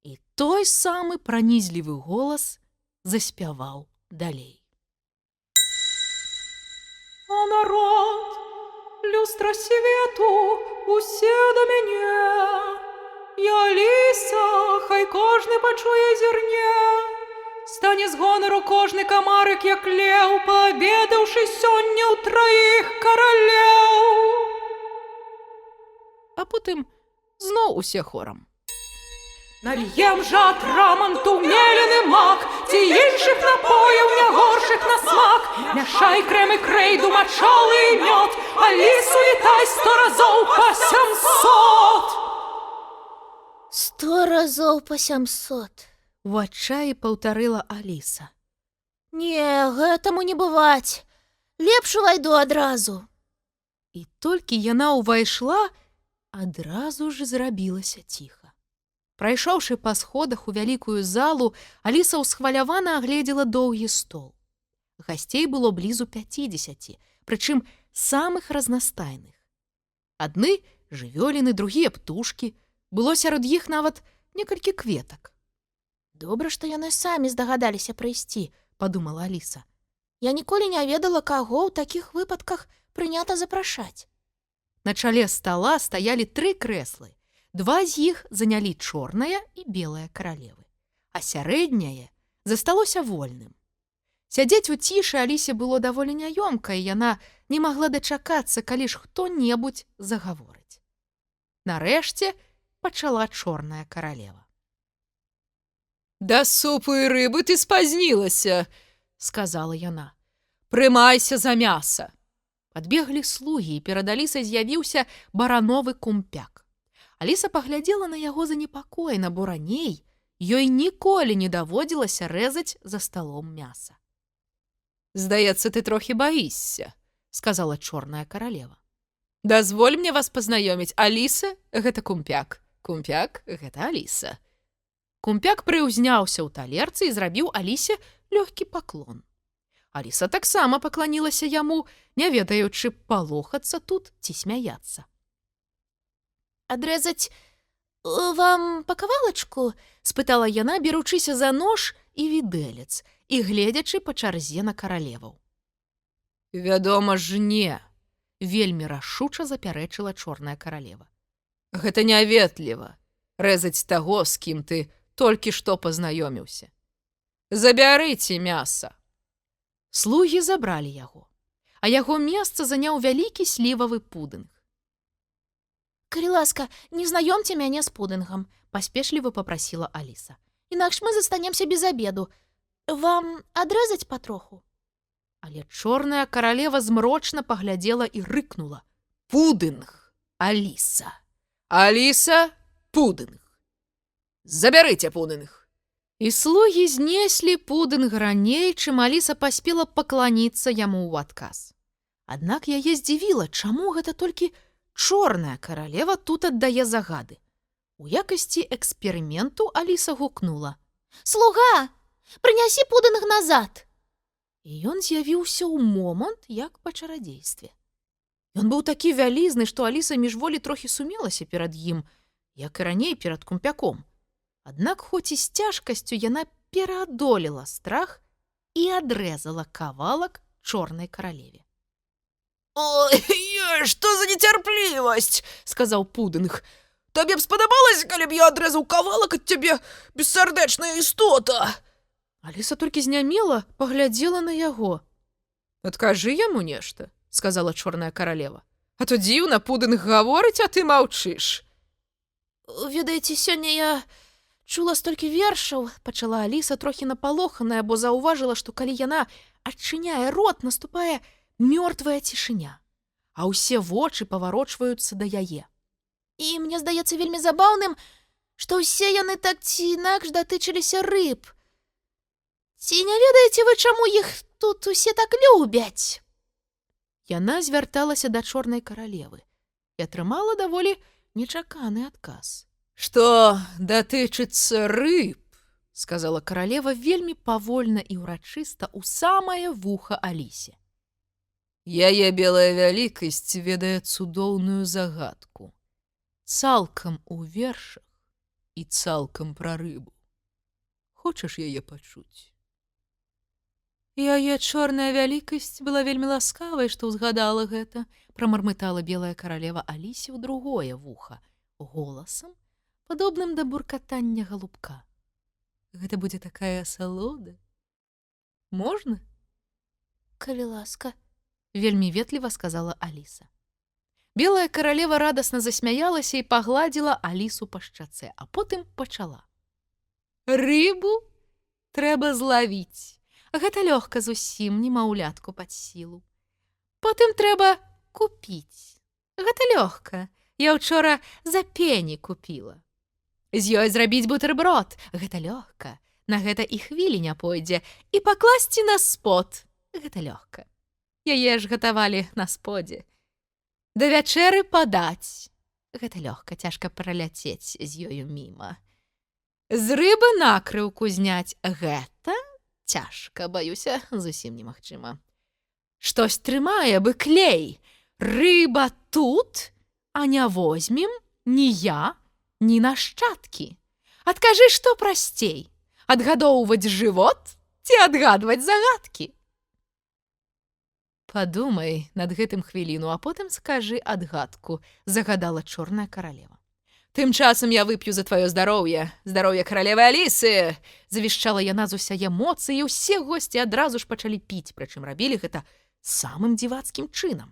Speaker 1: І той самы пранізлівы голас заспяваў далей.
Speaker 5: А народ, люстра свету, усе до мяне. Я Аліса, хай кожны пачуе зірне. Стане з гонару кожны камарык, як леў, паабедаўшы сёння ў траіх каралеў.
Speaker 1: А потым зноў усе хорам.
Speaker 5: Нальем жа атраманту мелены мак, ці іншых напояў не горшых на смак. Мяшай крэм і крэйду, мачалы і мёд, Алісу вітай 100 разоў па 700.
Speaker 2: 100 разоў па 700.
Speaker 1: У адчаі паўтарыла Аліса.
Speaker 2: Не, гэтаму не бываць. Лепш увайду адразу.
Speaker 1: І толькі яна ўвайшла, адразу ж зрабілася ціха. Прайшоўшы па сходах у вялікую залу, Аліса ўсхвалявана агледзела доўгі стол. Гасцей было блізу 50, прычым самых разнастайных. Адны жывёліны, другія птушкі, было сярод іх нават некалькі кветак.
Speaker 2: Добра, што яны самі здагадаліся прыйсці,
Speaker 1: Падумала Аліса.
Speaker 2: Я ніколі не ведала, каго ў такіх выпадках прынята запрашаць.
Speaker 1: На чале стала стаялі 3 крэслы. 2 з іх занялі чорная і белая каралевы, а сярэдняе засталося вольным. Сядзець у цішы Алісе было даволі няёмка, і яна не магла дачакацца, калі ж хто-небудзь загаворыць. Нарэшце пачала чорная каралева. «Да супу і рыбы ты спазнілася», — сказала яна. «Прымайся за мяса». Падбеглі слугі, і перад Алісай з'явіўся барановы кумпяк. Аліса паглядзела на яго занепакоена, бо раней ёй ніколі не даводзілася рэзаць за сталом мяса. «Здаецца, ты трохі баішся», — сказала чорная каралева. «Дазволь мне вас пазнаёміць. Аліса — гэта кумпяк. Кумпяк — гэта Аліса». Кумпяк прыўзняўся ў талерцы і зрабіў Алісе лёгкі паклон. Аліса таксама пакланілася яму, не ведаючы, палохацца тут ці смяяцца.
Speaker 2: Адрэзаць вам па кавалачку?
Speaker 1: Спытала яна, беручыся за нож і відэлец і гледзячы па чарзе на каралеваў. «Вядома ж не», — вельмі рашуча запярэчыла чорная каралева. «Гэта няветліва рэзаць таго, з кім ты толькі што пазнаёміўся. Забярыце мяса». Слугі забралі яго, а яго месца заняў вялікі слівавы пудынг.
Speaker 2: Калі ласка, не знаёмце мяне з пудынгам, паспешліва папрасіла Аліса. Інакш мы застанемся без абеду. Вам адрэзаць патроху?
Speaker 1: Але чорная каралева змрочна паглядзела і рыкнула: «Пудынг, Аліса! Аліса, пудынг! Забярыце пудынг!» І слугі знеслі пудынг раней, чым Аліса паспела пакланіцца яму ў адказ. Аднак яе здзівіла, чаму гэта толькі чорная каралева тут аддае загады. У якасці эксперыменту Аліса гукнула:
Speaker 2: «Слуга, прынясі пудынг назад!»
Speaker 1: І ён з'явіўся ў момант, як па чарадзействе. Ён быў такі вялізны, што Аліса міжволі трохі сумелася перад ім, як і раней перад кумпяком. Аднак, хоць і з цяжкасцю, яна пераадолела страх і адрэзала кавалак чорнай каралеве.
Speaker 3: «Ой, што за нецярплівасць!» — сказаў пудынг. «Табе б спадабалася, калі б я адрэзаў кавалак ад цябе, бессардэчная істота!»
Speaker 1: Аліса толькі знямела, паглядзела на яго. «Адкажы яму нешта», — сказала чорная каралева. «А то дзіўна, пудынг гаворыць, а ты маўчыш».
Speaker 2: Ведаеце, сёння я чула столькі вершаў, пачала Аліса, трохі напалоханая, бо заўважыла, што калі яна адчыняе рот, наступае мёртвая цішыня, а ўсе вочы паварочваюцца да яе. І мне здаецца вельмі забаўным, што ўсе яны так ці інакш датычыліся рыб. Ці не ведаеце вы, чаму іх тут усе так любяць?
Speaker 1: Яна звярталася да чорнай каралевы і атрымала даволі нечаканы адказ.
Speaker 3: «Што датычыцца рыб», — сказала каралева вельмі павольна і ўрачыста ў самае вуха Алісе. «Яе белая вялікасць ведае цудоўную загадку. Цалкам у вершах і цалкам пра рыбу. Хочаш яе пачуць?» «Яе чорная вялікасць была вельмі ласкавай, што ўзгадала гэта», — прамармытала белая каралева Алісе ў другое вуха, голасам, падобным да буркатання галубка. «Гэта будзе такая асалода. Можна?»
Speaker 2: Калі ласка.
Speaker 1: Вельмі ветліва сказала Аліса. Белая каралева радасна засмяялася і пагладзіла Алісу па шчацэ, а потым пачала. «Рыбу трэба злавіць. Гэта лёгка зусім, немаўлятку пад сілу. Потым трэба купіць. Гэта лёгка. Я ўчора за пені купіла. З ёй зрабіць бутэрброд. Гэта лёгка. На гэта і хвілі не пойдзе. І пакласці на спод. Гэта лёгка. Яе ж гатавалі на сподзе. Да вячэры падаць. Гэта лёгка, цяжка праляцець з ёю міма. З рыбы накрыўку зняць. Гэта цяжка, баюся, зусім немагчыма. Штось трымае бы клей. Рыба тут, а не возьмем ні я, ні нашчадкі. Адкажы, што прасцей? Адгадоўваць жывот ці адгадваць загадкі? Падумай над гэтым хвіліну, а потым скажы адгадку, загадала чорная каралева. Тым часам я вып'ю за тваё здароўе, здароўе каралевы Алісы, завішчала яна з усяе моцы, і ўсе госці адразу ж пачалі піць, прычым рабілі гэта самым дзівацкім чынам.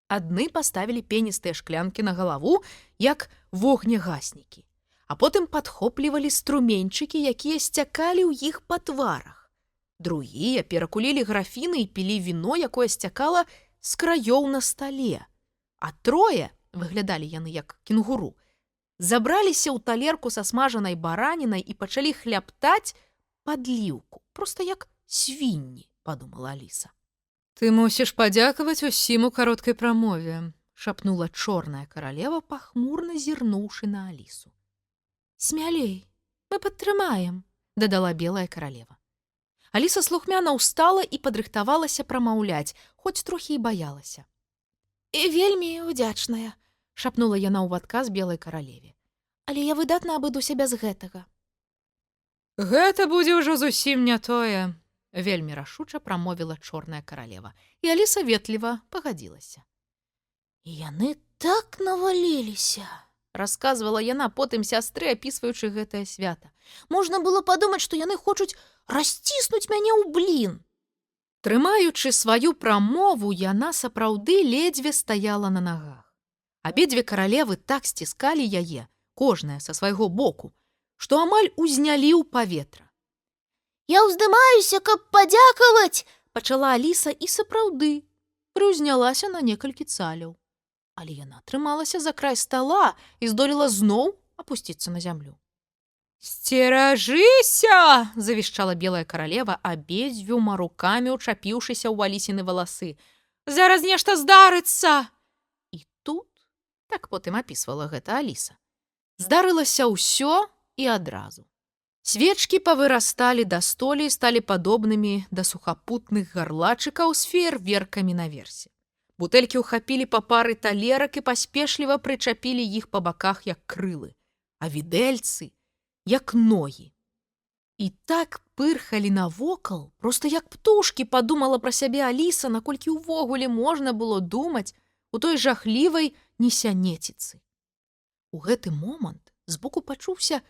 Speaker 1: Адны паставілі пеністыя шклянкі на галаву, як вогнегаснікі, а потым падхоплівалі струменьчыкі, якія сцякалі ў іх па тварах. Другія перакулілі графіны і пілі віно, якое сцякала з краёў на стале. А трое, выглядалі яны як кенгуру, забраліся ў талерку са смажанай баранінай і пачалі хляптаць падліўку, проста як свінні, падумала Аліса. «Ты мусіш падзякаваць усім у кароткай прамове», — шапнула чорная каралева, пахмурна зірнуўшы на Алісу. «Смялей, мы падтрымаем», — дадала белая каралева. Аліса слухмяна ўстала і падрыхтавалася прамаўляць, хоць трохі і баялася.
Speaker 2: І вельмі удзячная,
Speaker 1: шапнула яна ў адказ белай каралеве.
Speaker 2: Але я выдатна абыдуся без гэтага.
Speaker 3: «Гэта будзе ўжо зусім не
Speaker 1: Тое, вельмі рашуча прамовіла чорная каралева, і Аліса ветліва пагадзілася.
Speaker 2: І яны так наваліліся,
Speaker 1: расказвала яна потым сястры, апісваючы гэтае свята.
Speaker 2: Можна было падумаць, што яны хочуць расціснуць мяне ў блін.
Speaker 1: Трымаючы сваю прамову, яна сапраўды ледзьве стаяла на нагах. Абедзве каралевы так сціскалі яе, кожная са свайго боку, што амаль узнялі ў паветра.
Speaker 2: «Я ўздымаюся, каб падзякаваць!»
Speaker 1: — пачала Аліса і сапраўды прыўзнялася на некалькі цаляў. Але яна трымалася за край стала і здолела зноў апусціцца на зямлю. «Сцеражыся!» — завішчала белая каралева, абедзвюма рукамі ўчапіўшыся ў Алісіны валасы. «Зараз нешта здарыцца!» І тут, так потым апісвала гэта Аліса, здарылася ўсё і адразу. Свечкі павырасталі да столі і сталі падобнымі да сухапутных гарлачыкаў з феерверкамі наверсе. Бутэлькі ўхапілі па пары талерак і паспешліва прычапілі іх па баках, як крылы, а відэльцы — як ногі. І так пырхалі навокал, проста як птушкі, падумала пра сябе Аліса, наколькі ўвогуле можна было думаць у той жахлівай несянеціцы. У гэты момант збоку пачуўся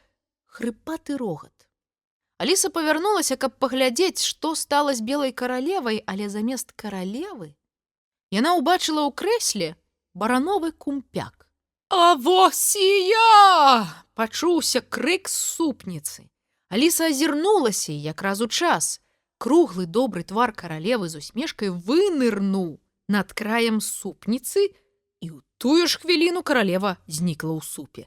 Speaker 1: хрыпаты рогат. Аліса павярнулася, каб паглядзець, што стала з белай каралевай, але замест каралевы яна ўбачыла ў крэсле барановы кумпяк. «А вось і я!» — пачуўся крык з супніцы. Аліса азірнулася, і якраз у час круглы добры твар каралевы з усмешкай вынырнуў над краем супніцы, і ў
Speaker 3: Тую ж хвіліну каралева знікла ў супе.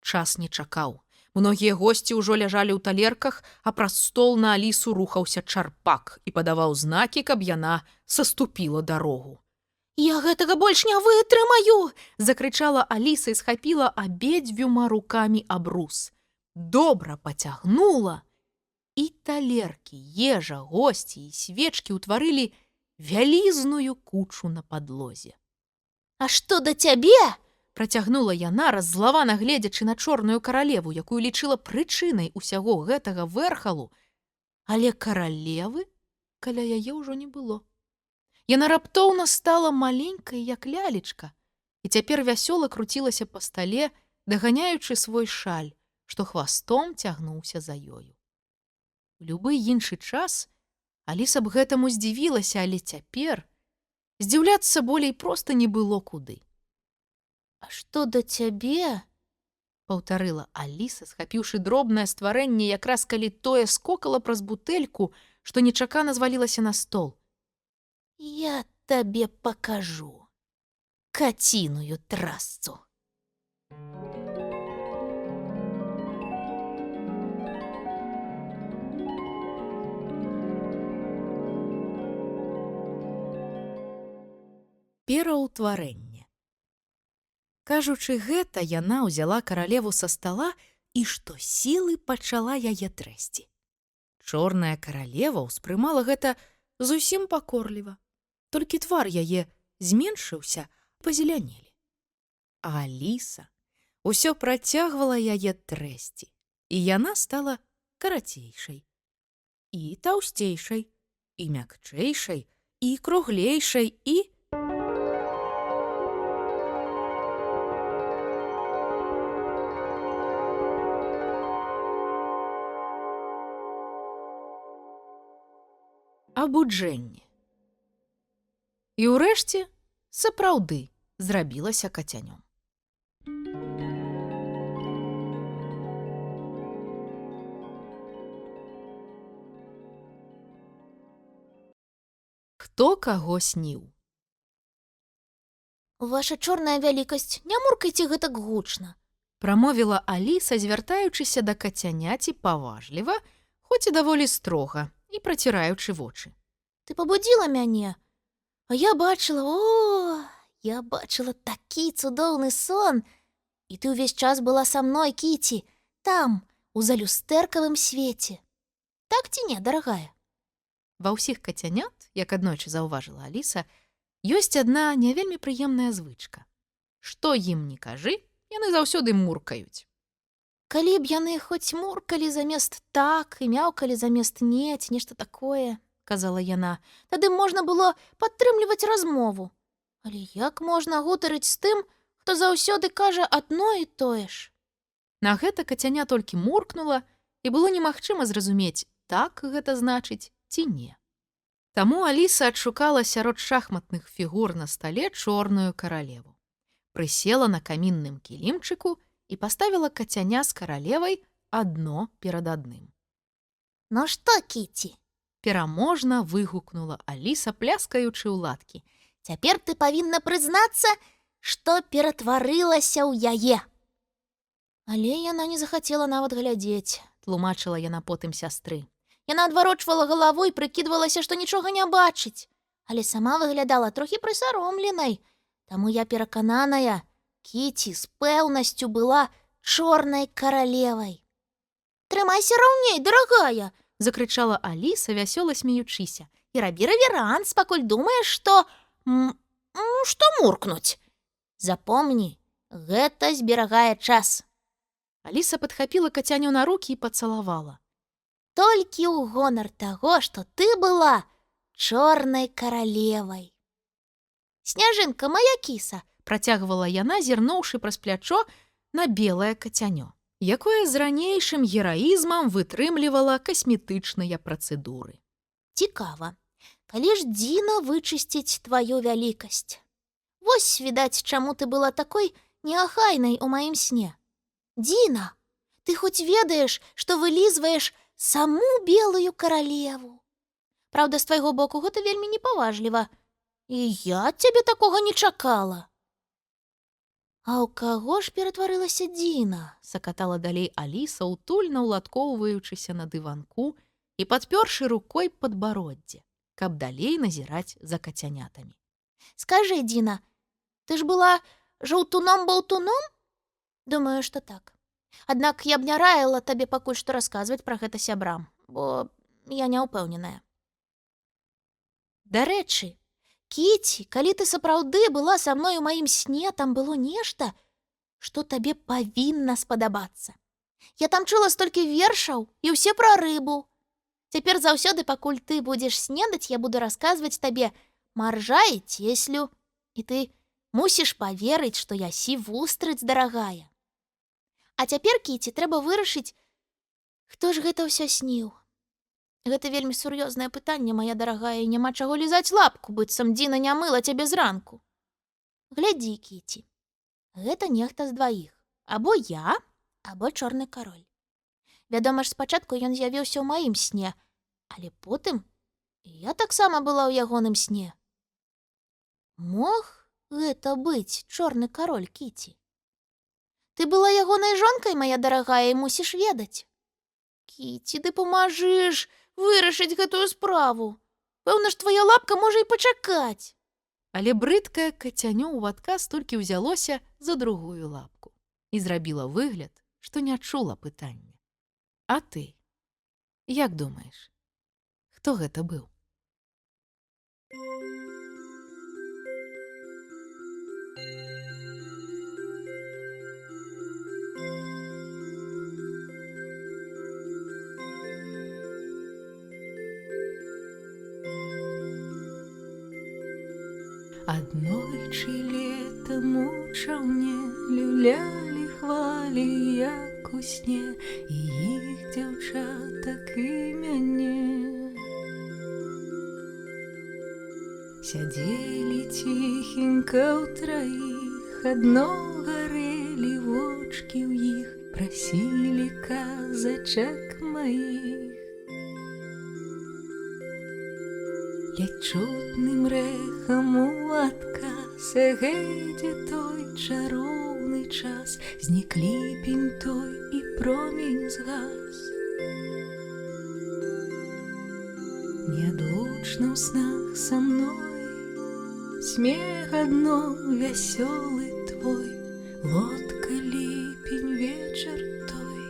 Speaker 3: Час не чакаў. Многія госці ўжо ляжалі ў талерках, а праз стол на Алісу рухаўся чарпак і падаваў знакі, каб яна саступіла дарогу.
Speaker 2: Я гэтага больш не вытрымаю!
Speaker 3: Закрычала Аліса і схапіла абедзвюма рукамі абрус. Добра пацягнула, і талеркі, ежа, госці і свечкі ўтварылі вялізную кучу на падлозе.
Speaker 2: А што да цябе?
Speaker 3: Працягнула яна, раззлавана гледзячы на чорную каралеву, якую лічыла прычынай усяго гэтага вэрхалу, але каралевы каля яе ўжо не было. Яна раптоўна стала маленькай, як лялечка, і цяпер вясёла круцілася па стале, даганяючы свой шаль, што хвастом цягнуўся за ёю. У любы іншы час Аліса б гэтаму здзівілася, але цяпер здзіўляцца болей проста не было куды.
Speaker 2: А што да цябе?
Speaker 3: Паўтарыла Аліса, схапіўшы дробнае стварэнне, якраз калі тое скокала праз бутэльку, што нечакана звалілася на стол.
Speaker 2: Я табе пакажу каціную трасцу.
Speaker 1: Пераўтварэнне. Кажучы гэта, яна ўзяла каралеву са стала і што сілы пачала яе трэсці. Чорная каралева ўспрымала гэта зусім пакорліва. Толькі твар яе зменшыўся, пазелянелі. А Аліса ўсё працягвала яе трэсці, і яна стала карацейшай, і таўсцейшай, і мякчэйшай, і круглейшай, і... абуджэнне. І ўрэшце сапраўды зрабілася кацянём. Хто каго сніў?
Speaker 2: Ваша чорная вялікасць, не муркайце гэтак гучна.
Speaker 1: Прамовіла Аліса, звяртаючыся да кацяняці паважліва, хоць і даволі строга, і праціраючы вочы.
Speaker 2: Ты пабудзіла мяне, а я бачыла такі цудоўны сон, і ты ўвесь час была са мной, Кіці, там, у залюстэркавым свеце. Так ці не, дарагая?
Speaker 1: Ва ўсіх кацянят, як аднойчы заўважыла Аліса, ёсць адна не вельмі прыемная звычка. Што ім не кажы, яны заўсёды муркаюць.
Speaker 2: Калі б яны хоць муркалі замест так і мяўкалі замест не, ці нешта такое, казала яна, тады можна было падтрымліваць размову. Але як можна гутарыць з тым, хто заўсёды кажа адно і тое ж?
Speaker 1: На гэта кацяня толькі муркнула, і было немагчыма зразумець, так гэта значыць ці не. Таму Аліса адшукала сярод шахматных фігур на стале чорную каралеву. Прысела на камінным кілімчыку і паставіла кацяня з каралевай адно перад адным.
Speaker 2: Ну што, Кіці?
Speaker 1: Пераможна выгукнула Аліса, пляскаючы ў ладкі.
Speaker 2: Цяпер ты павінна прызнацца, што ператварылася ў яе. Але яна не захацела нават глядзець, тлумачыла яна потым сястры. Яна адварочвала галаву і прыкідвалася, што нічога не бачыць, але сама выглядала трохі прысаромленай. Таму я перакананая, Кіці з пэўнасцю была чорнай каралевай. Трымайся раўней, дарагая, закрычала Аліса, вясёла смеючыся. І рабі рэверанс, пакуль думаеш, што муркнуць. Запомні, гэта зберагае час.
Speaker 1: Аліса падхапіла кацяню на рукі і пацалавала.
Speaker 2: Толькі ў гонар таго, што ты была чорнай каралевай. Сняжынка, мая кіса,
Speaker 1: працягвала яна, зірнуўшы праз плячо на белае кацянё, якое з ранейшым гераізмам вытрымлівала касметычныя працэдуры.
Speaker 2: Цікава, калі ж Дзіна вычысціць тваю вялікасць? Вось, відаць, чаму ты была такой неахайнай у маім сне. Дзіна, ты хоць ведаеш, што вылізваеш саму белую каралеву. Праўда, з твайго боку гэта вельмі непаважліва. І я ад цябе такога не чакала. А ў каго ж ператварылася Діна?
Speaker 1: Сакатала далей Аліса, утульна ўладкоўваючыся на дыванку і падпёршы рукой падбароддзе, каб далей назіраць за кацянятамі.
Speaker 2: Скажы, Діна, ты ж была жаўтуном-баўтуном? Думаю, што так. Аднак я б не раіла табе пакуль што расказваць пра гэта сябрам, бо я не ўпэўненая. Дарэчы, Кіці, калі ты сапраўды была са мной у маім сне, там было нешта, што табе павінна спадабацца. Я там чула столькі вершаў і ўсе пра рыбу. Цяпер заўсёды, пакуль ты будзеш снедаць, я буду расказваць табе маржа і цеслю, і ты мусіш паверыць, што я сівустрыц дарагая. А цяпер, Кіці, трэба вырашыць, хто ж гэта ўсё сніў. Гэта вельмі сур'ёзнае пытанне, мая дарагая, і няма чаго лізаць лапку, быццам Діна не мыла цябе зранку. Глядзі, Кіці, гэта нехта з дваіх. Або я, або чорны кароль. Вядома ж, спачатку ён з'явіўся ў маім сне, але потым я таксама была ў ягоным сне. Мог гэта быць чорны кароль, Кіці? Ты была ягонай жонкай, мая дарагая, і мусіш ведаць. Кіці, ты памажыш вырашыць гэтую справу. Пэўна ж, твая лапка можа і пачакаць.
Speaker 1: Але брыдкае кацянё ў адказ толькі ўзялося за другую лапку і зрабіла выгляд, што не чула пытання. А ты, як думаеш, хто гэта быў?
Speaker 5: Аднойчы летам у чаўне люлялі хвалі, як у сне, і іх дзяўчатак і мяне. Сядзелі ціхенька ўтраіх, адно гарэлі вочкі ў іх, прасілі казачак маіх. Ледь чутным рэхам у адказ, гэйдзе той чароўны час, знік ліпень той і промень згас. Неадлучна ў снах са мной, смех адно вясёлы твой, лодка, ліпень, вечар той.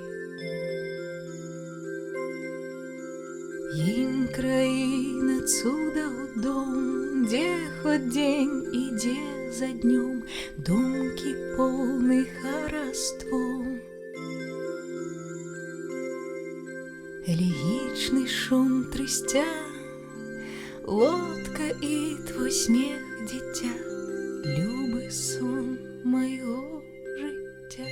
Speaker 5: Ім краіна цудаў дом, дзе хоць дзень ідзе за днём, думкі поўны хараством. Элегічны шум трысця, лодка і твой смех, дзіця, любы сон майго жыцця.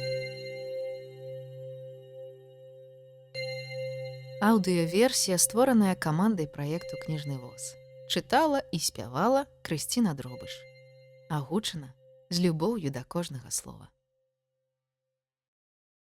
Speaker 1: Аўдыёверсія, створаная камандай праекту «Кніжны воз». Чытала і спявала Крысціна Дробыш. Агучана з любоўю да кожнага слова.